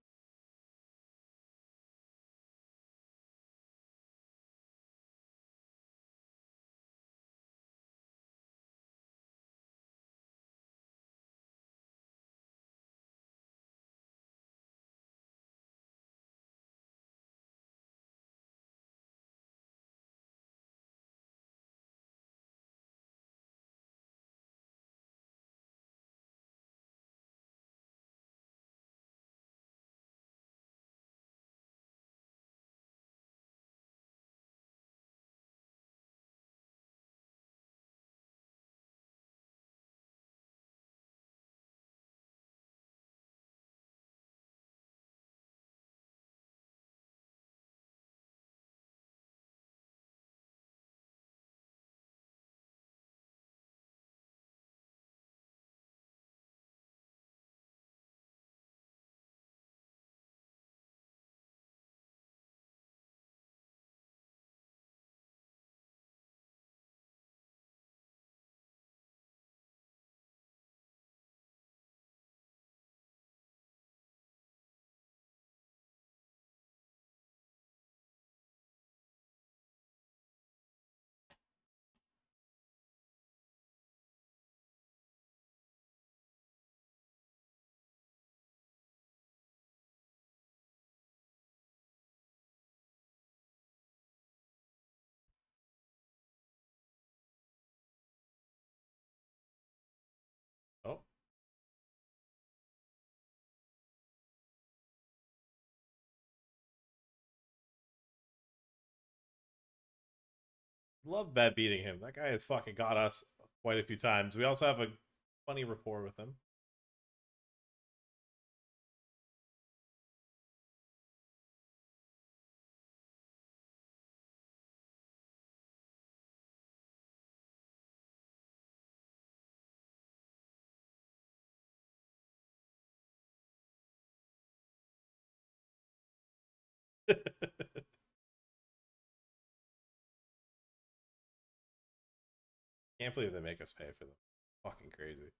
Oh. Love bet beating him. That guy has fucking got us quite a few times. We also have a funny rapport with him. Can't believe they make us pay for them. Fucking crazy.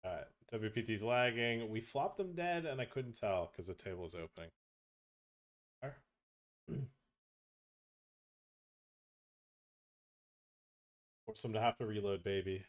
Alright, WPT's lagging. We flopped him dead and I couldn't tell because the table was opening. Force him to have to reload, baby.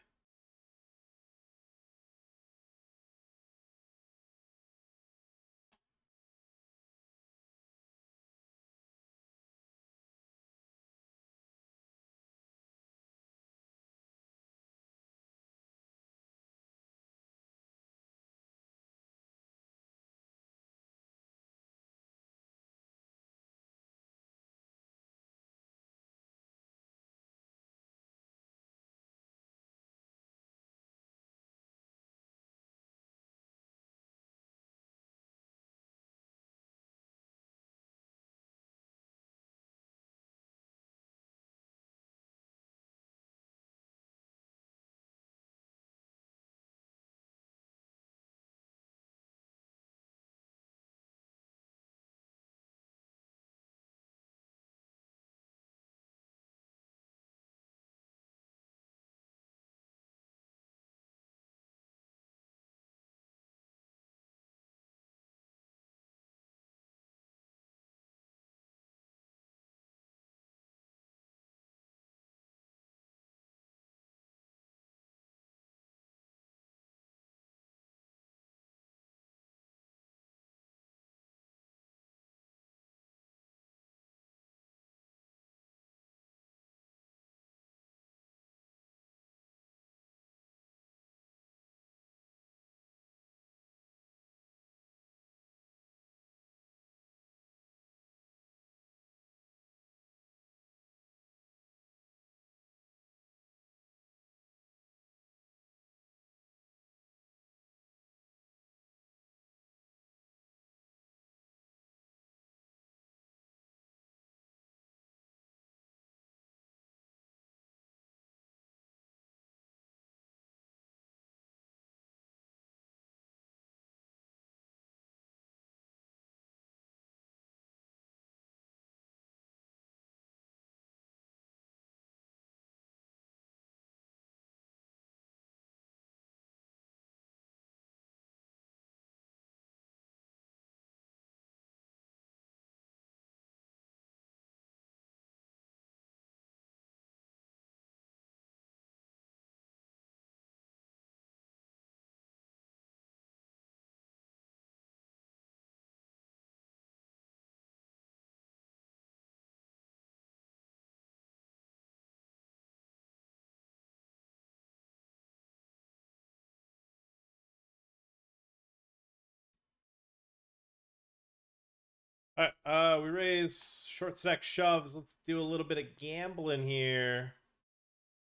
All right, we raise short stack shoves. Let's do a little bit of gambling here.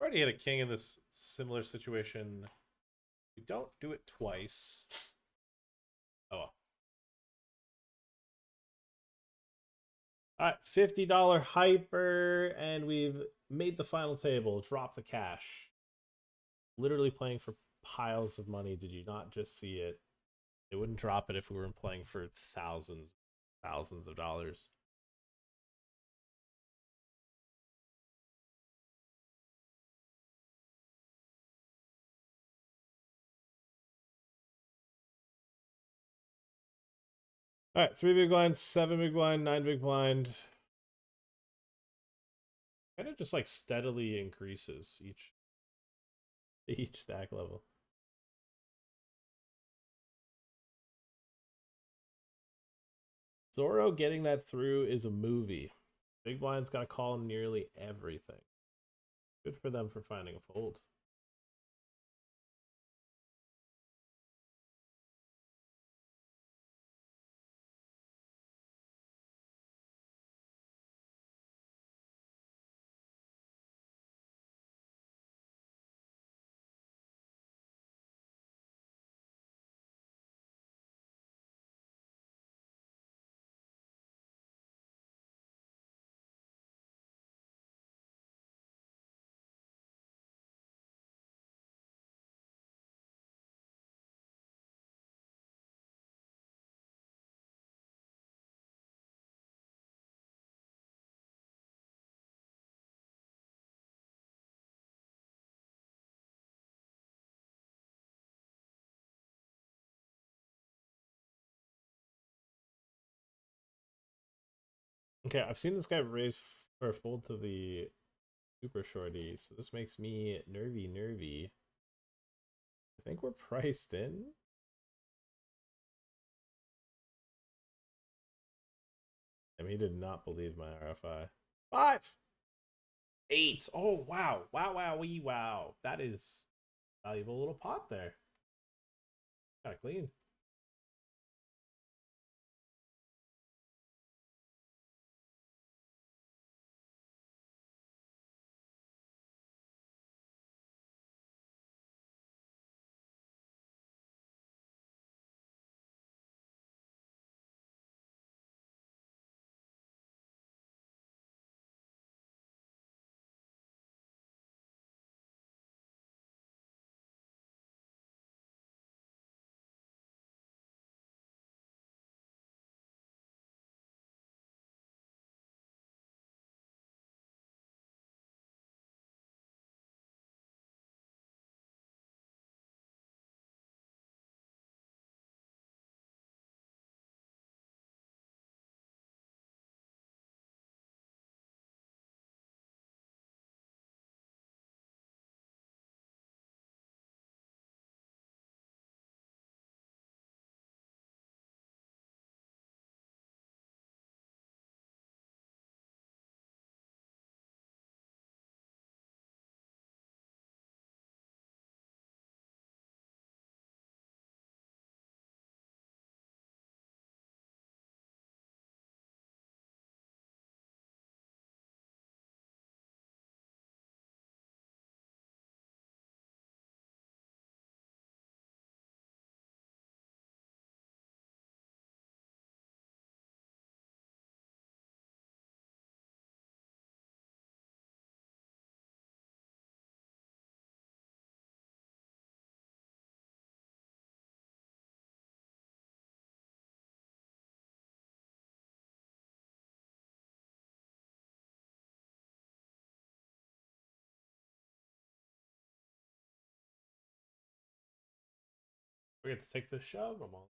Already had a king in this similar situation. We don't do it twice. Oh well. Alright, $50 hyper, and we've made the final table. Drop the cash. Literally playing for piles of money. Did you not just see it? They wouldn't drop it if we weren't playing for thousands of dollars. All right, 3 big blinds, 7 big blind, 9 big blind. Kind of just like steadily increases each stack level. Zorro getting that through is a movie. Big blind's got to call nearly everything. Good for them for finding a fold. Okay, I've seen this guy raise or fold to the super shorty, so this makes me nervy. I think we're priced in. I mean, he did not believe my RFI. 5! 8! Oh, wow. Wow. That is a valuable little pot there. Kinda clean. We get to take the shove. I'm all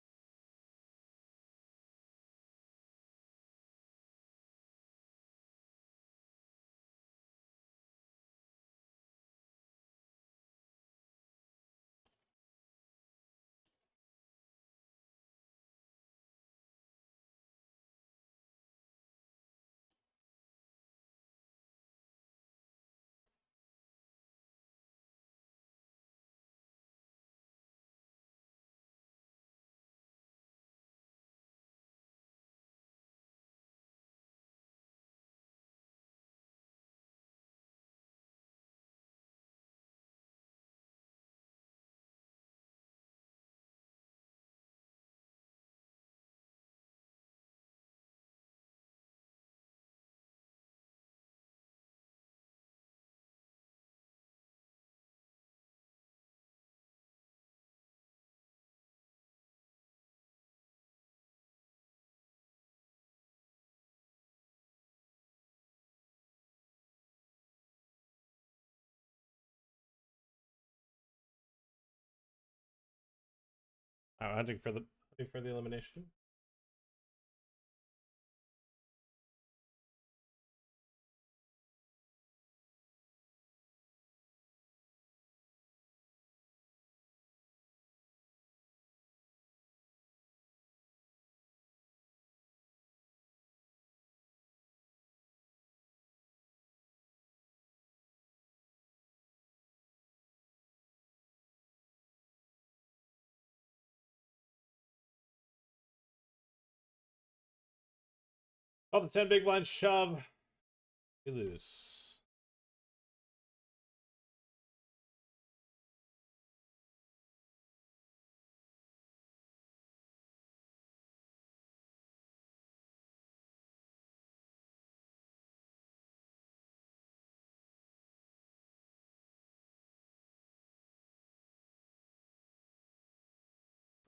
Hunting for the elimination. Oh, the 10 big blind shove. We lose.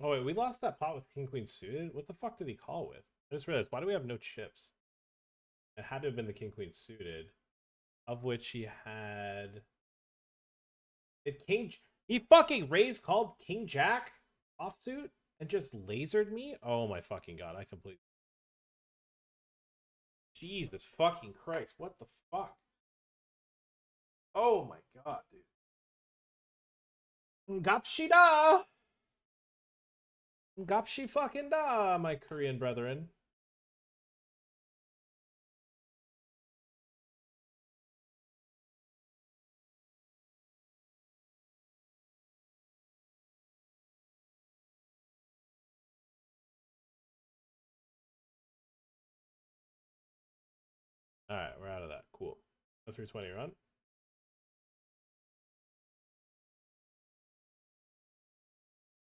Oh wait, we lost that pot with King Queen suited? What the fuck did he call with? I just realized, why do we have no chips? It had to have been the King Queen suited, of which he had. He fucking raised called King Jack offsuit and just lasered me? Oh my fucking god, I completely. Jesus fucking Christ, what the fuck? Oh my god, dude. Gapshi da! Gapshi fucking da, my Korean brethren. Alright, we're out of that. Cool. A 320 run.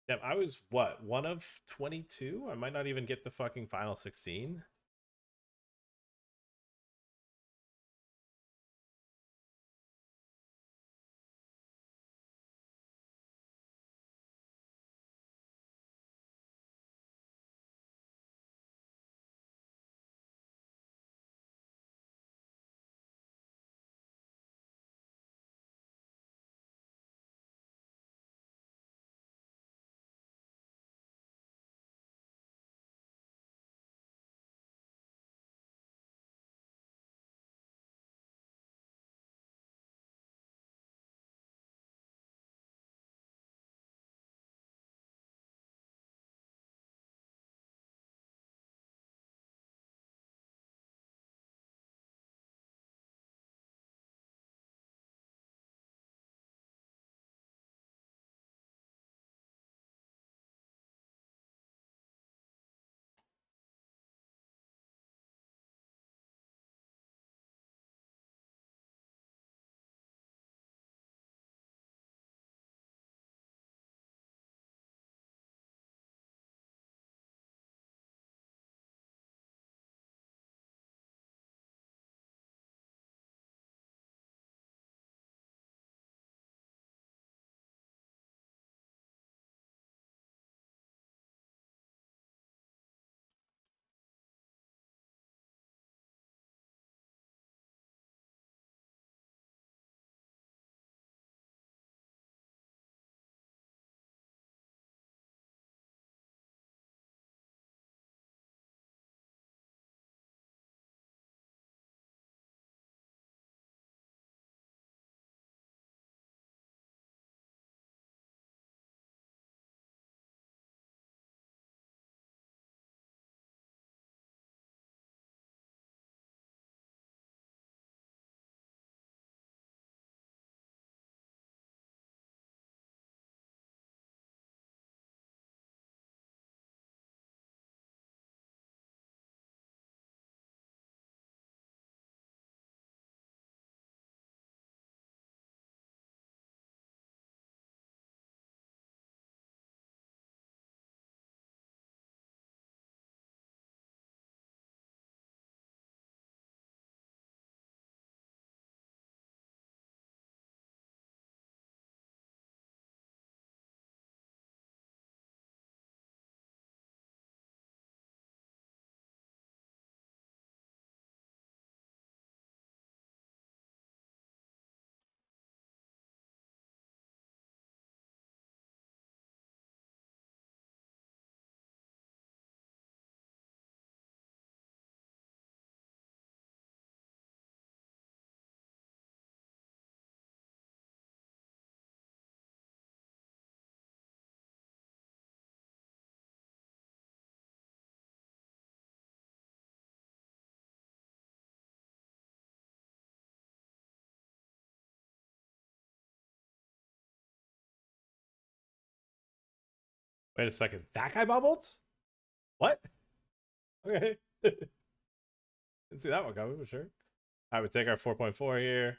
Yep, I was what, 1 of 22? I might not even get the fucking final 16. Wait a second. That guy bubbled? What? Okay. Didn't see that one coming for sure. I would take our 4.4 here.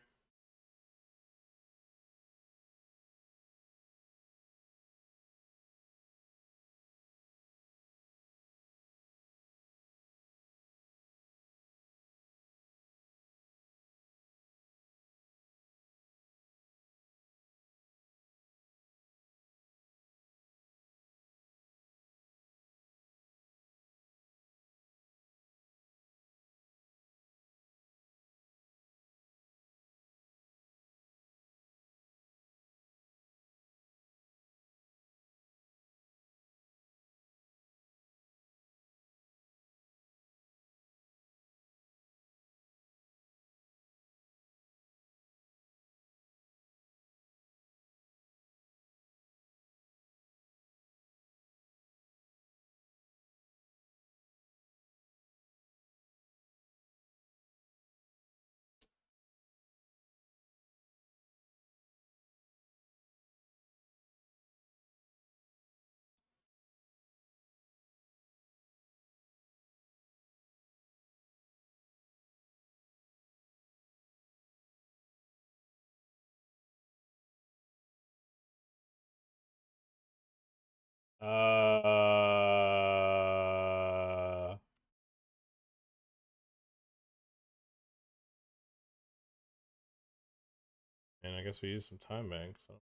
And I guess we use some time bank. So.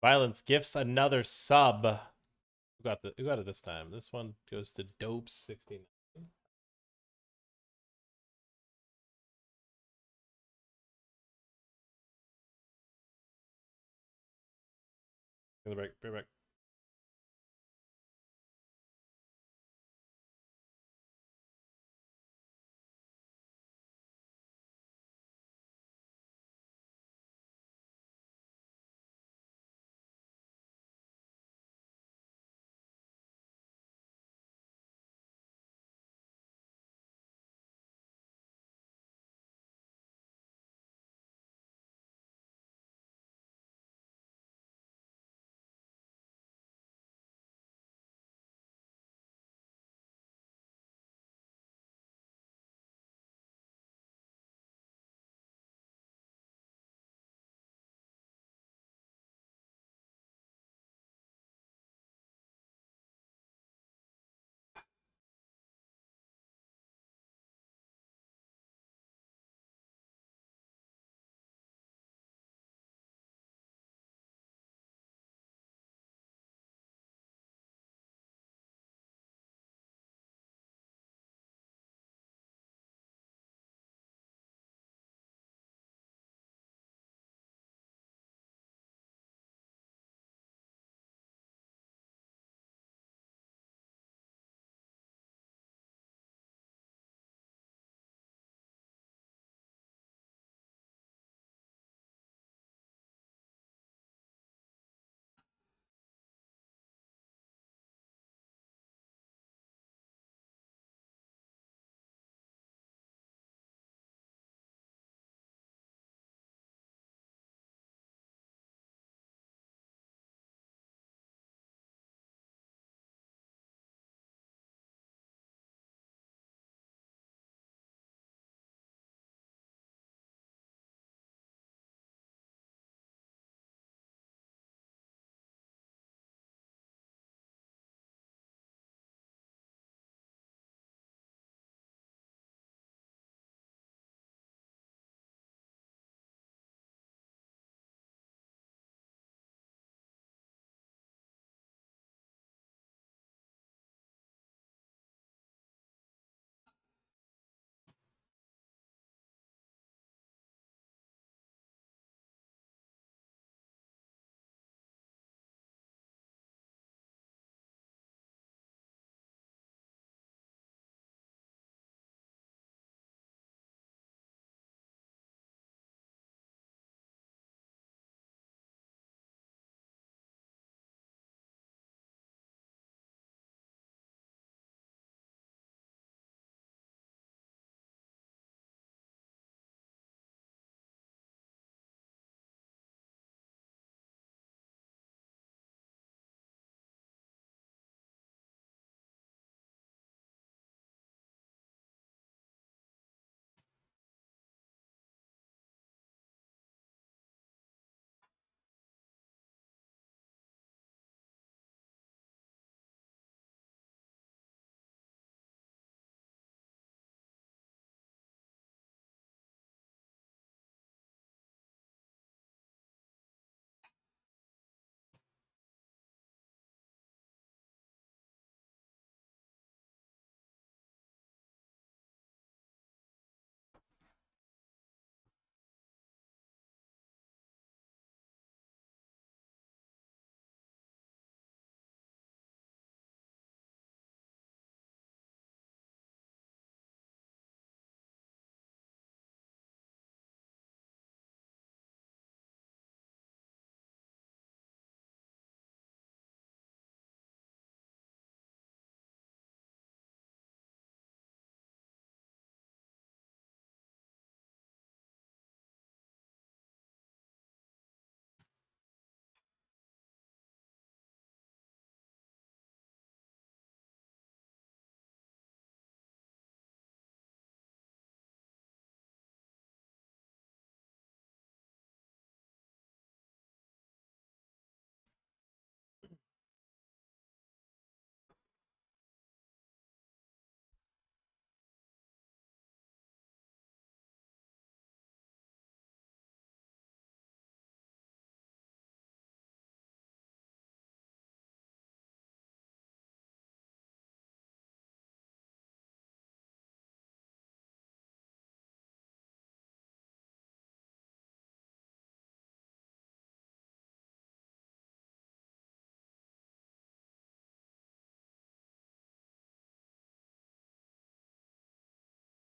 Violence gifts another sub. Who got it this time? This one goes to Dope69. Gonna break, break.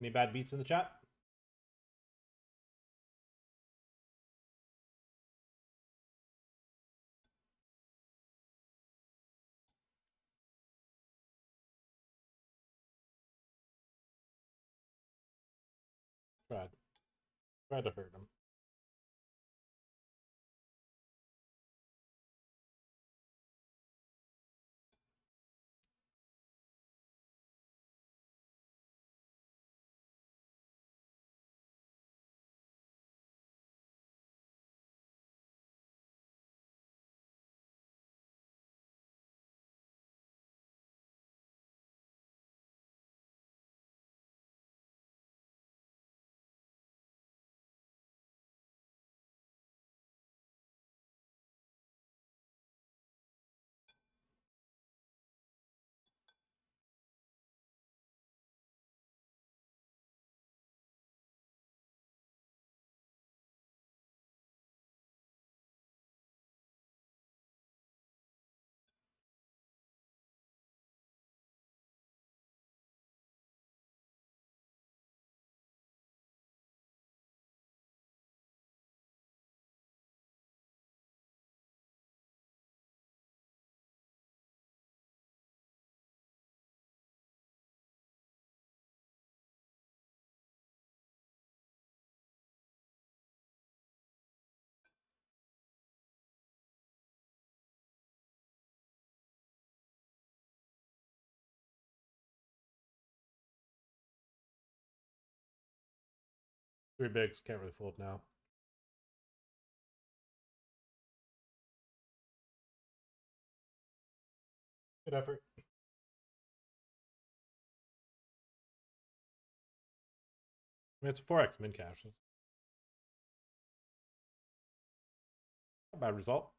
Any bad beats in the chat? Tried to hurt him. Three bigs, can't really fold now. Good effort. I mean, it's a 4x min cash. That's not a bad result.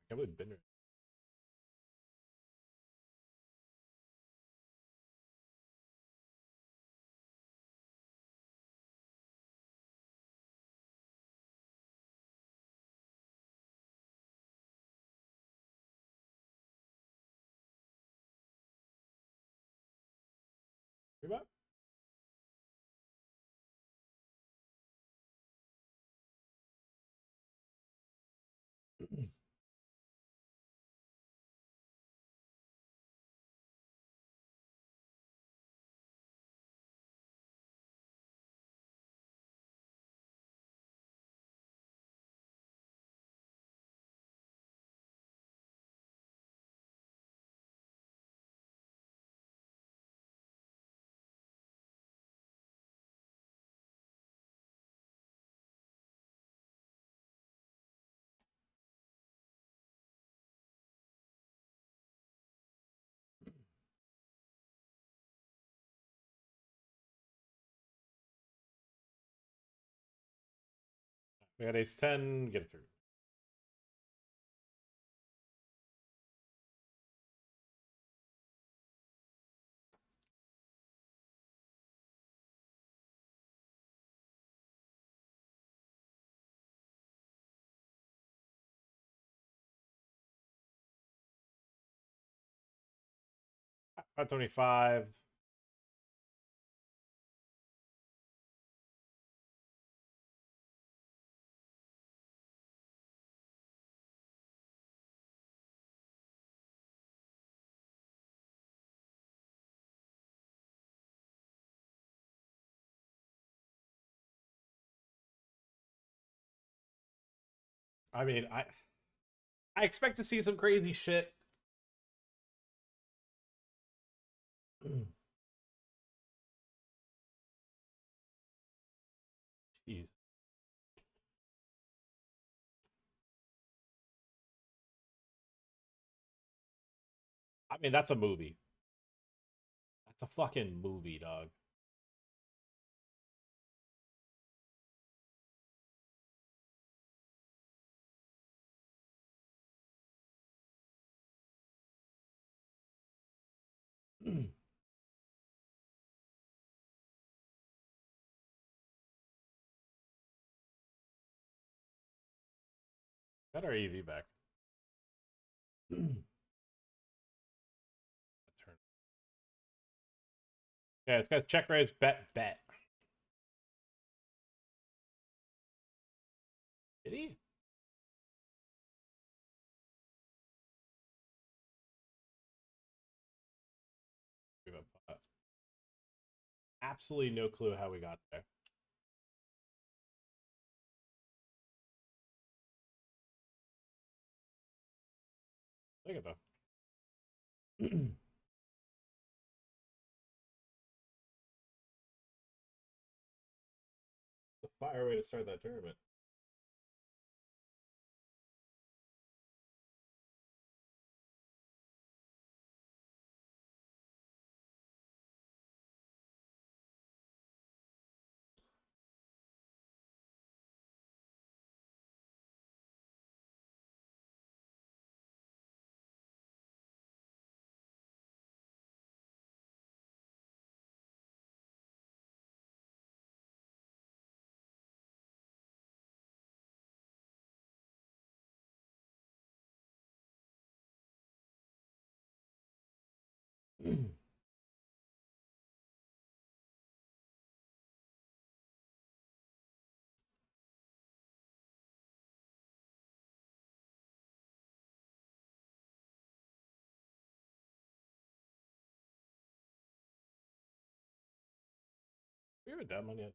can't believe Binder. Reboot? We got ace 10, get it through. About 25. I mean, I expect to see some crazy shit. Jeez. I mean, that's a movie. That's a fucking movie, dog. Got our EV back. Yeah, this guy's check raise, bet. Did he? Absolutely no clue how we got there. Look at though. The fire way to start that tournament. We haven't done one yet.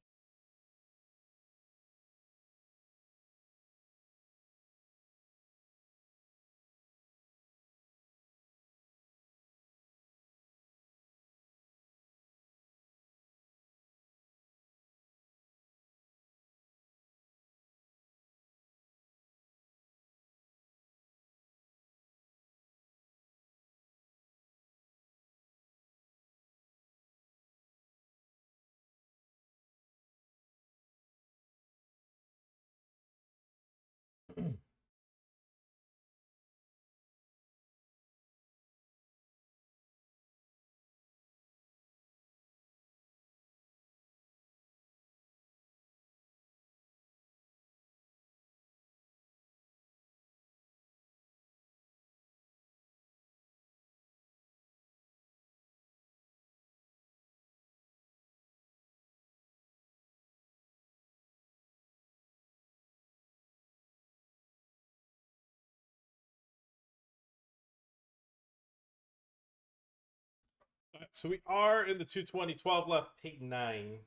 So we are in the 220, 12 left, pig 9.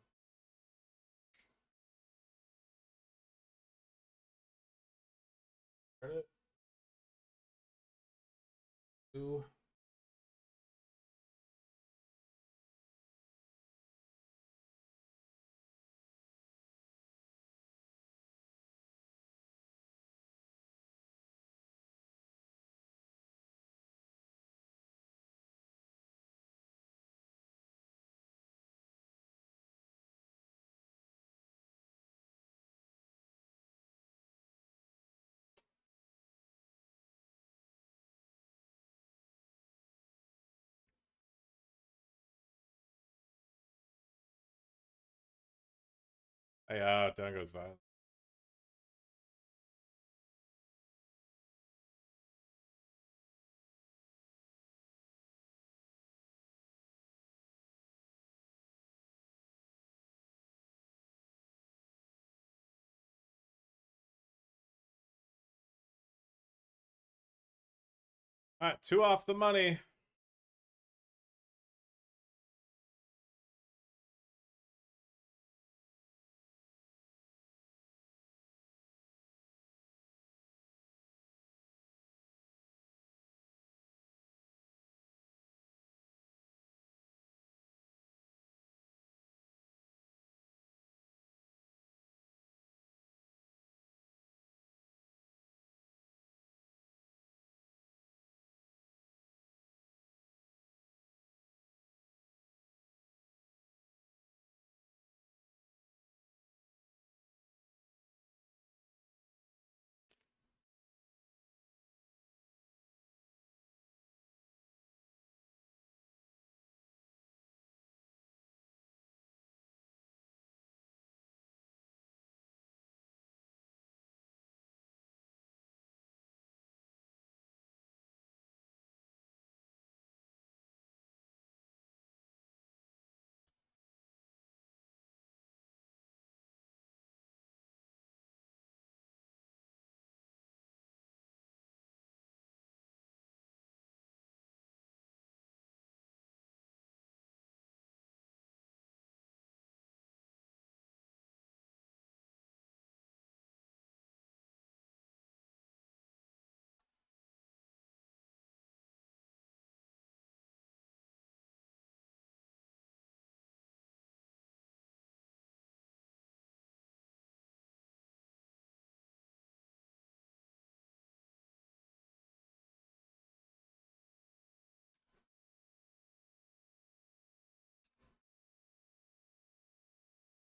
Two. Yeah, down goes violent. All right, 2 off the money.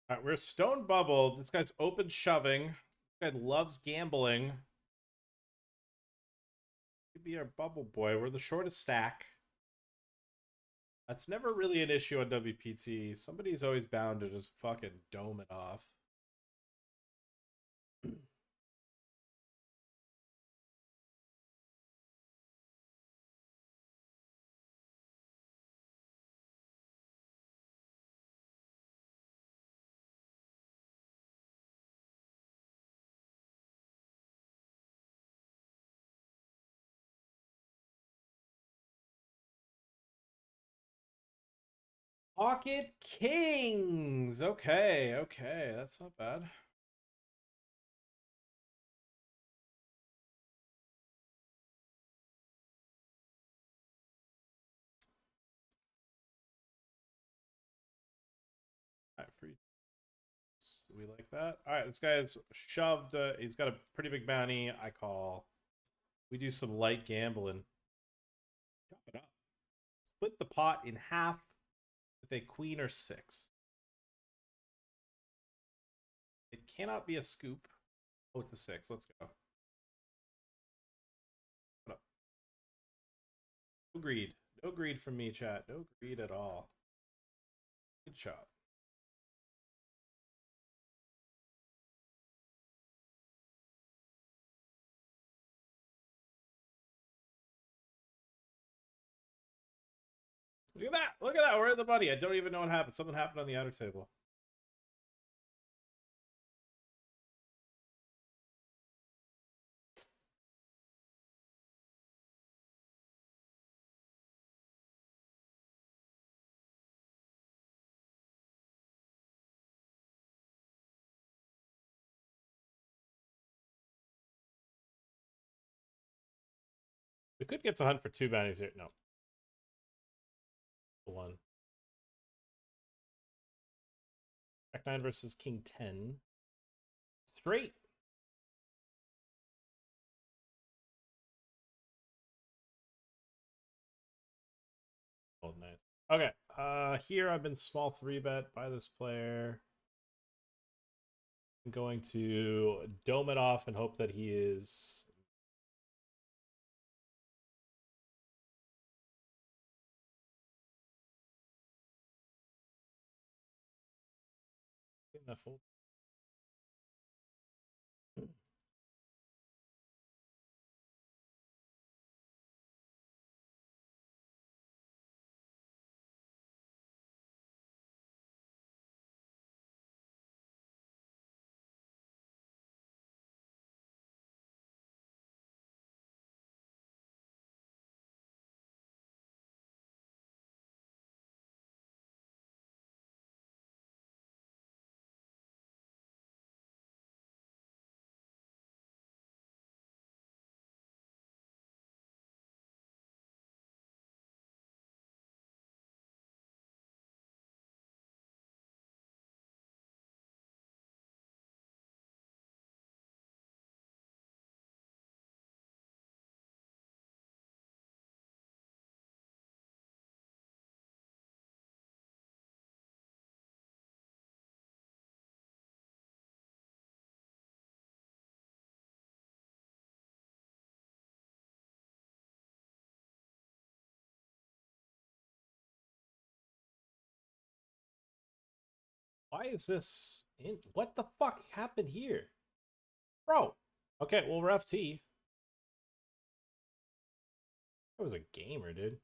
All right, we're stone bubbled. This guy's open shoving. This guy loves gambling. Could be our bubble boy. We're the shortest stack. That's never really an issue on WPT. Somebody's always bound to just fucking dome it off. Pocket Kings. Okay, okay. That's not bad. All right, free. We like that. All right, this guy's shoved. He's got a pretty big bounty. I call. We do some light gambling. Chop it up. Split the pot in half with a queen or 6. It cannot be a scoop. Oh, it's a 6. Let's go. No greed. No greed from me, chat. No greed at all. Good shot. Look at that. Look at that. We're in the money. I don't even know what happened. Something happened on the outer table. We could get to hunt for 2 bounties here. No. The 1. Jack 9 versus King 10. Straight. Oh, nice. Okay. Here I've been small 3-bet by this player. I'm going to dome it off and hope that he is... That fold. Why is this in? What the fuck happened here? Bro. Okay, well, we're FT. That was a gamer, dude.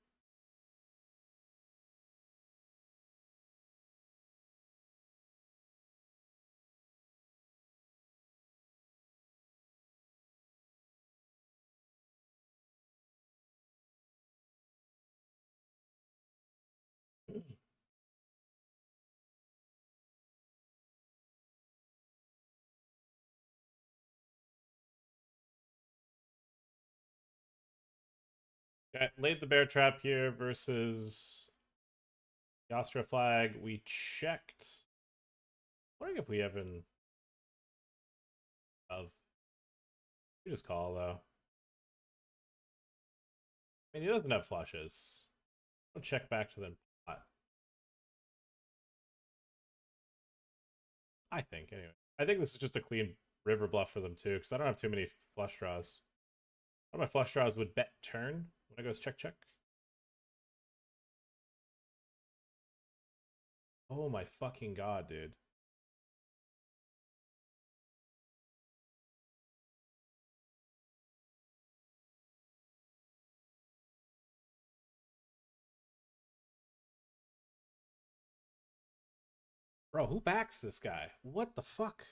Okay, laid the bear trap here versus the Austria flag. We checked. Wondering if we even of. We just call though. I mean, he doesn't have flushes. I'll check back to the pot. I think anyway. I think this is just a clean river bluff for them too, because I don't have too many flush draws. One of my flush draws would bet turn when I goes check check. Oh my fucking god, dude. Bro, who backs this guy? What the fuck?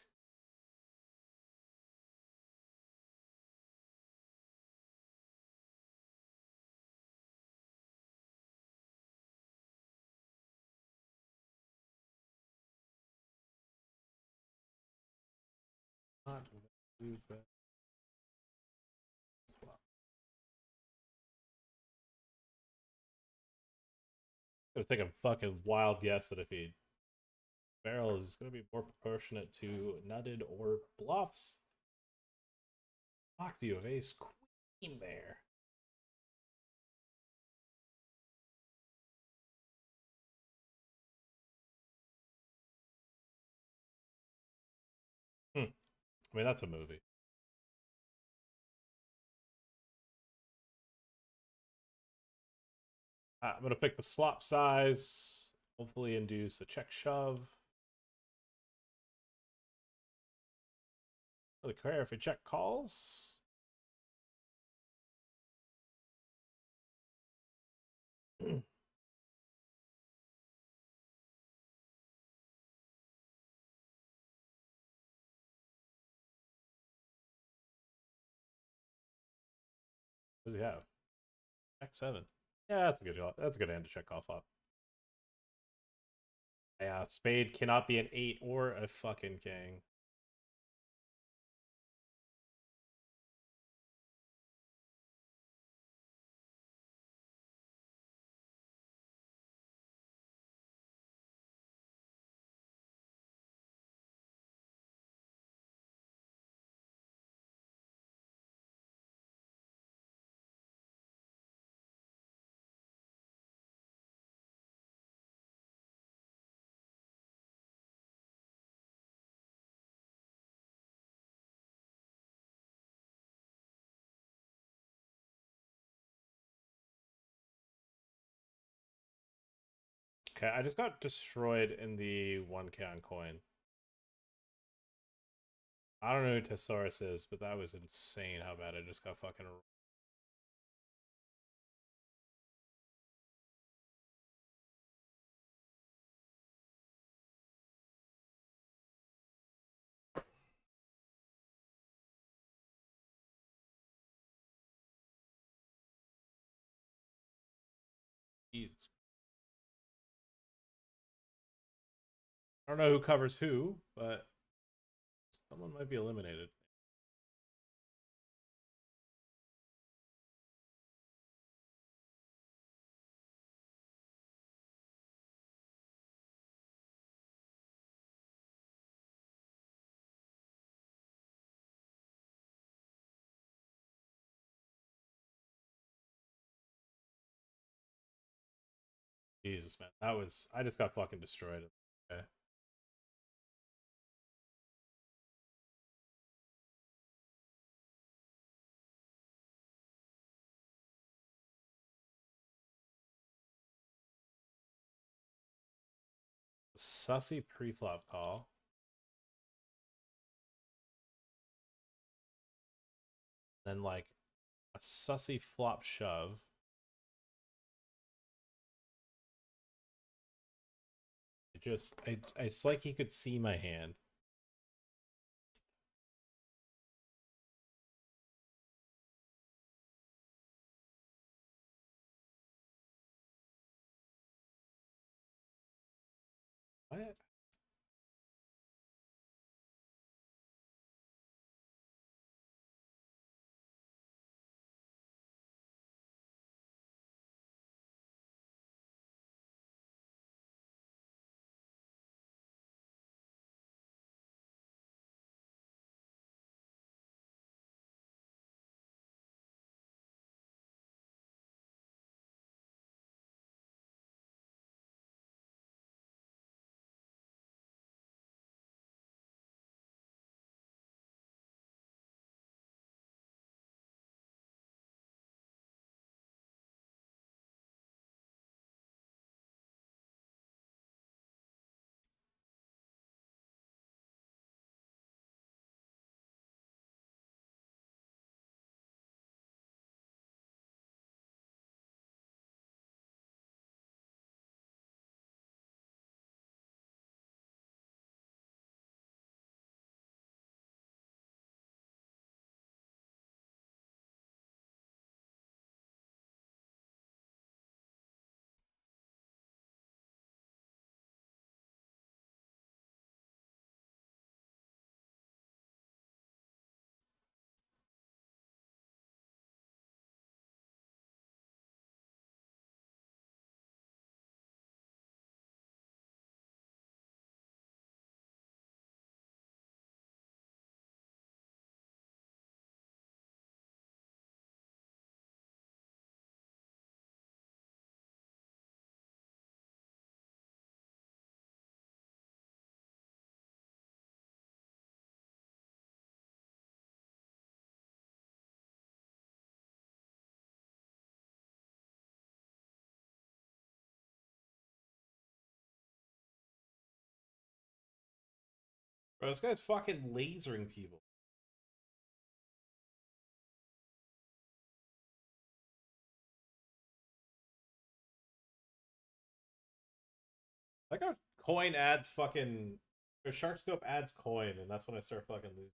Gonna take a fucking wild guess that if he barrel is gonna be more proportionate to nutted or bluffs. Fuck view of ace queen there. I mean, that's a movie. I'm gonna pick the slop size. Hopefully induce a check shove. Really care if we check calls. What does he have? Check 7. Yeah, that's a good job. That's a good hand to check call flop. Yeah, spade cannot be an 8 or a fucking king. Okay, I just got destroyed in the 1K on coin. I don't know who Tesaurus is, but that was insane how bad I just got fucking... Jesus. I don't know who covers who, but someone might be eliminated. Jesus, man. That was... I just got fucking destroyed. Okay. Sussy pre-flop call. Then, like, a sussy flop shove. It's like he could see my hand. What? Bro, this guy's fucking lasering people. Like how coin adds fucking... Or Shark Scope adds coin, and that's when I start fucking losing.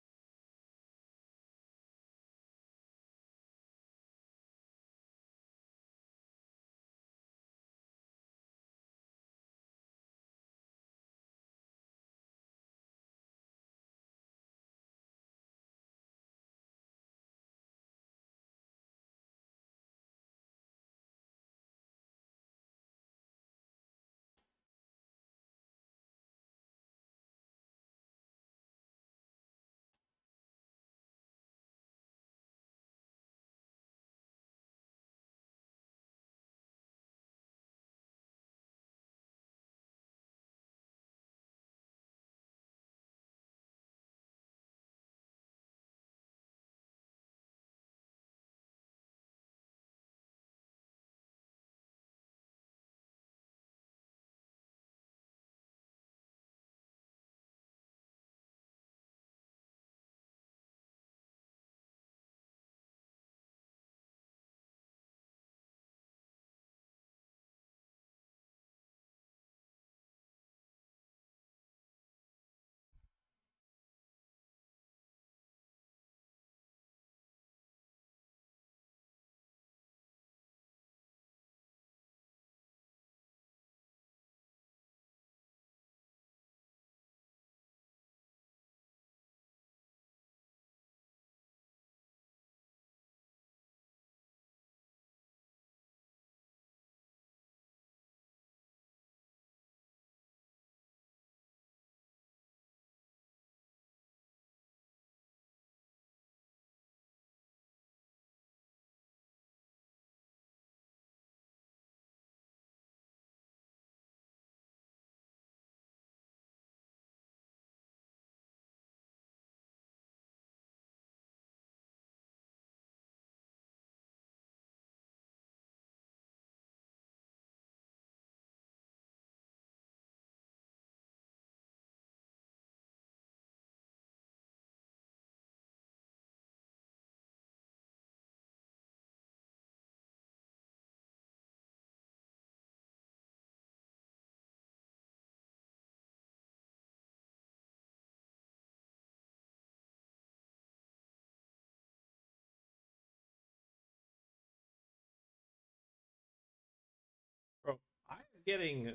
getting...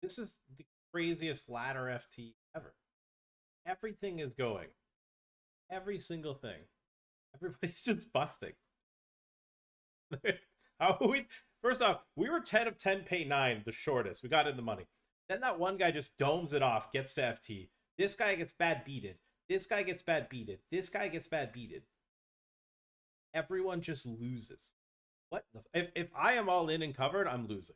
This is the craziest ladder FT ever. Everything is going. Every single thing. Everybody's just busting. How we... First off, we were 10 of 10 pay 9, the shortest. We got in the money. Then that one guy just domes it off, gets to FT. This guy gets bad beated. This guy gets bad beated. This guy gets bad beated. Everyone just loses. What the... If I am all in and covered, I'm losing.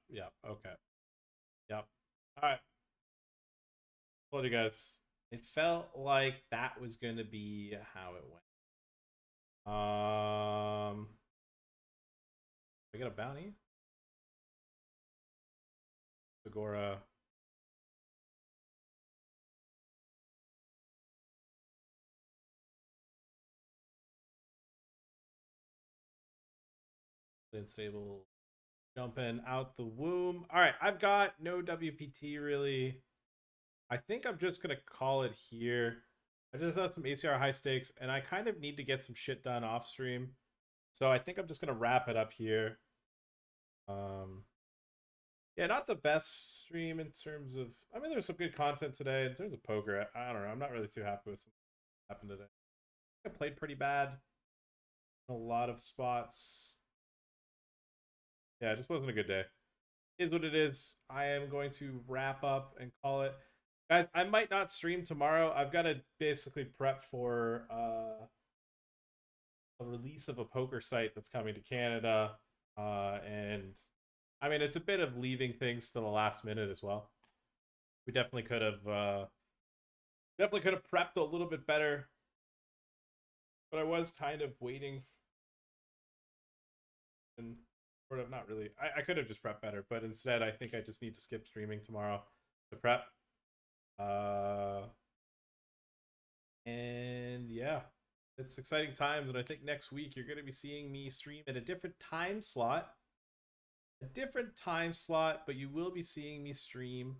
Yeah, okay. Yep. Alright. Told you guys. It felt like that was going to be how it went. I get a bounty? Segura. Stable. Jumping out the womb. All right, I've got no WPT really. I think I'm just going to call it here. I just have some ACR high stakes, and I kind of need to get some shit done off stream. So I think I'm just going to wrap it up here. Yeah, not the best stream in terms of... I mean, there's some good content today. In terms of poker, I don't know. I'm not really too happy with what happened today. I played pretty bad in a lot of spots. Yeah, it just wasn't a good day. Is what it is. I am going to wrap up and call it. Guys, I might not stream tomorrow. I've got to basically prep for a release of a poker site that's coming to Canada. And I mean, it's a bit of leaving things to the last minute as well. We definitely could have prepped a little bit better. But I was kind of waiting and sort of not really. I could have just prepped better, but instead I think I just need to skip streaming tomorrow to prep. And yeah, it's exciting times, and I think next week you're going to be seeing me stream at a different time slot. But you will be seeing me stream.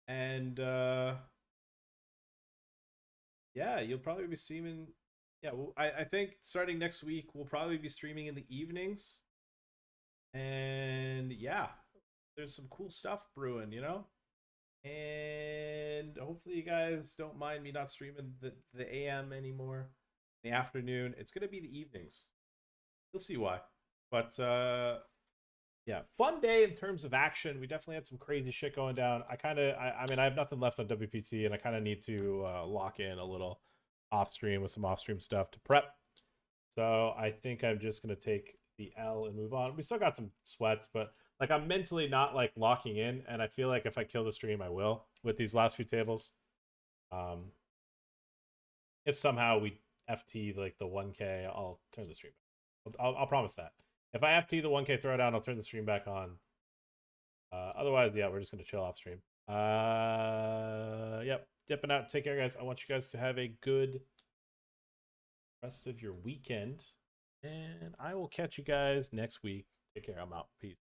And yeah, you'll probably be streaming. Yeah, well, I think starting next week we'll probably be streaming in the evenings. And yeah, there's some cool stuff brewing, you know? And hopefully you guys don't mind me not streaming the AM anymore. In the afternoon. It's going to be the evenings. You'll see why. But yeah, fun day in terms of action. We definitely had some crazy shit going down. I mean, I have nothing left on WPT, and I kind of need to lock in a little off stream with some off stream stuff to prep So I think I'm just gonna take the L and move on. We still got some sweats, but like I'm mentally not like locking in, and I feel like if I kill the stream, I will with these last few tables. If somehow we FT like the 1K, I'll turn the stream back. I'll promise that. If I FT the 1K throwdown, I'll turn the stream back on. Otherwise, yeah, we're just gonna chill off stream. Yep, dipping out. Take care, guys. I want you guys to have a good rest of your weekend, and I will catch you guys next week. Take care. I'm out. Peace.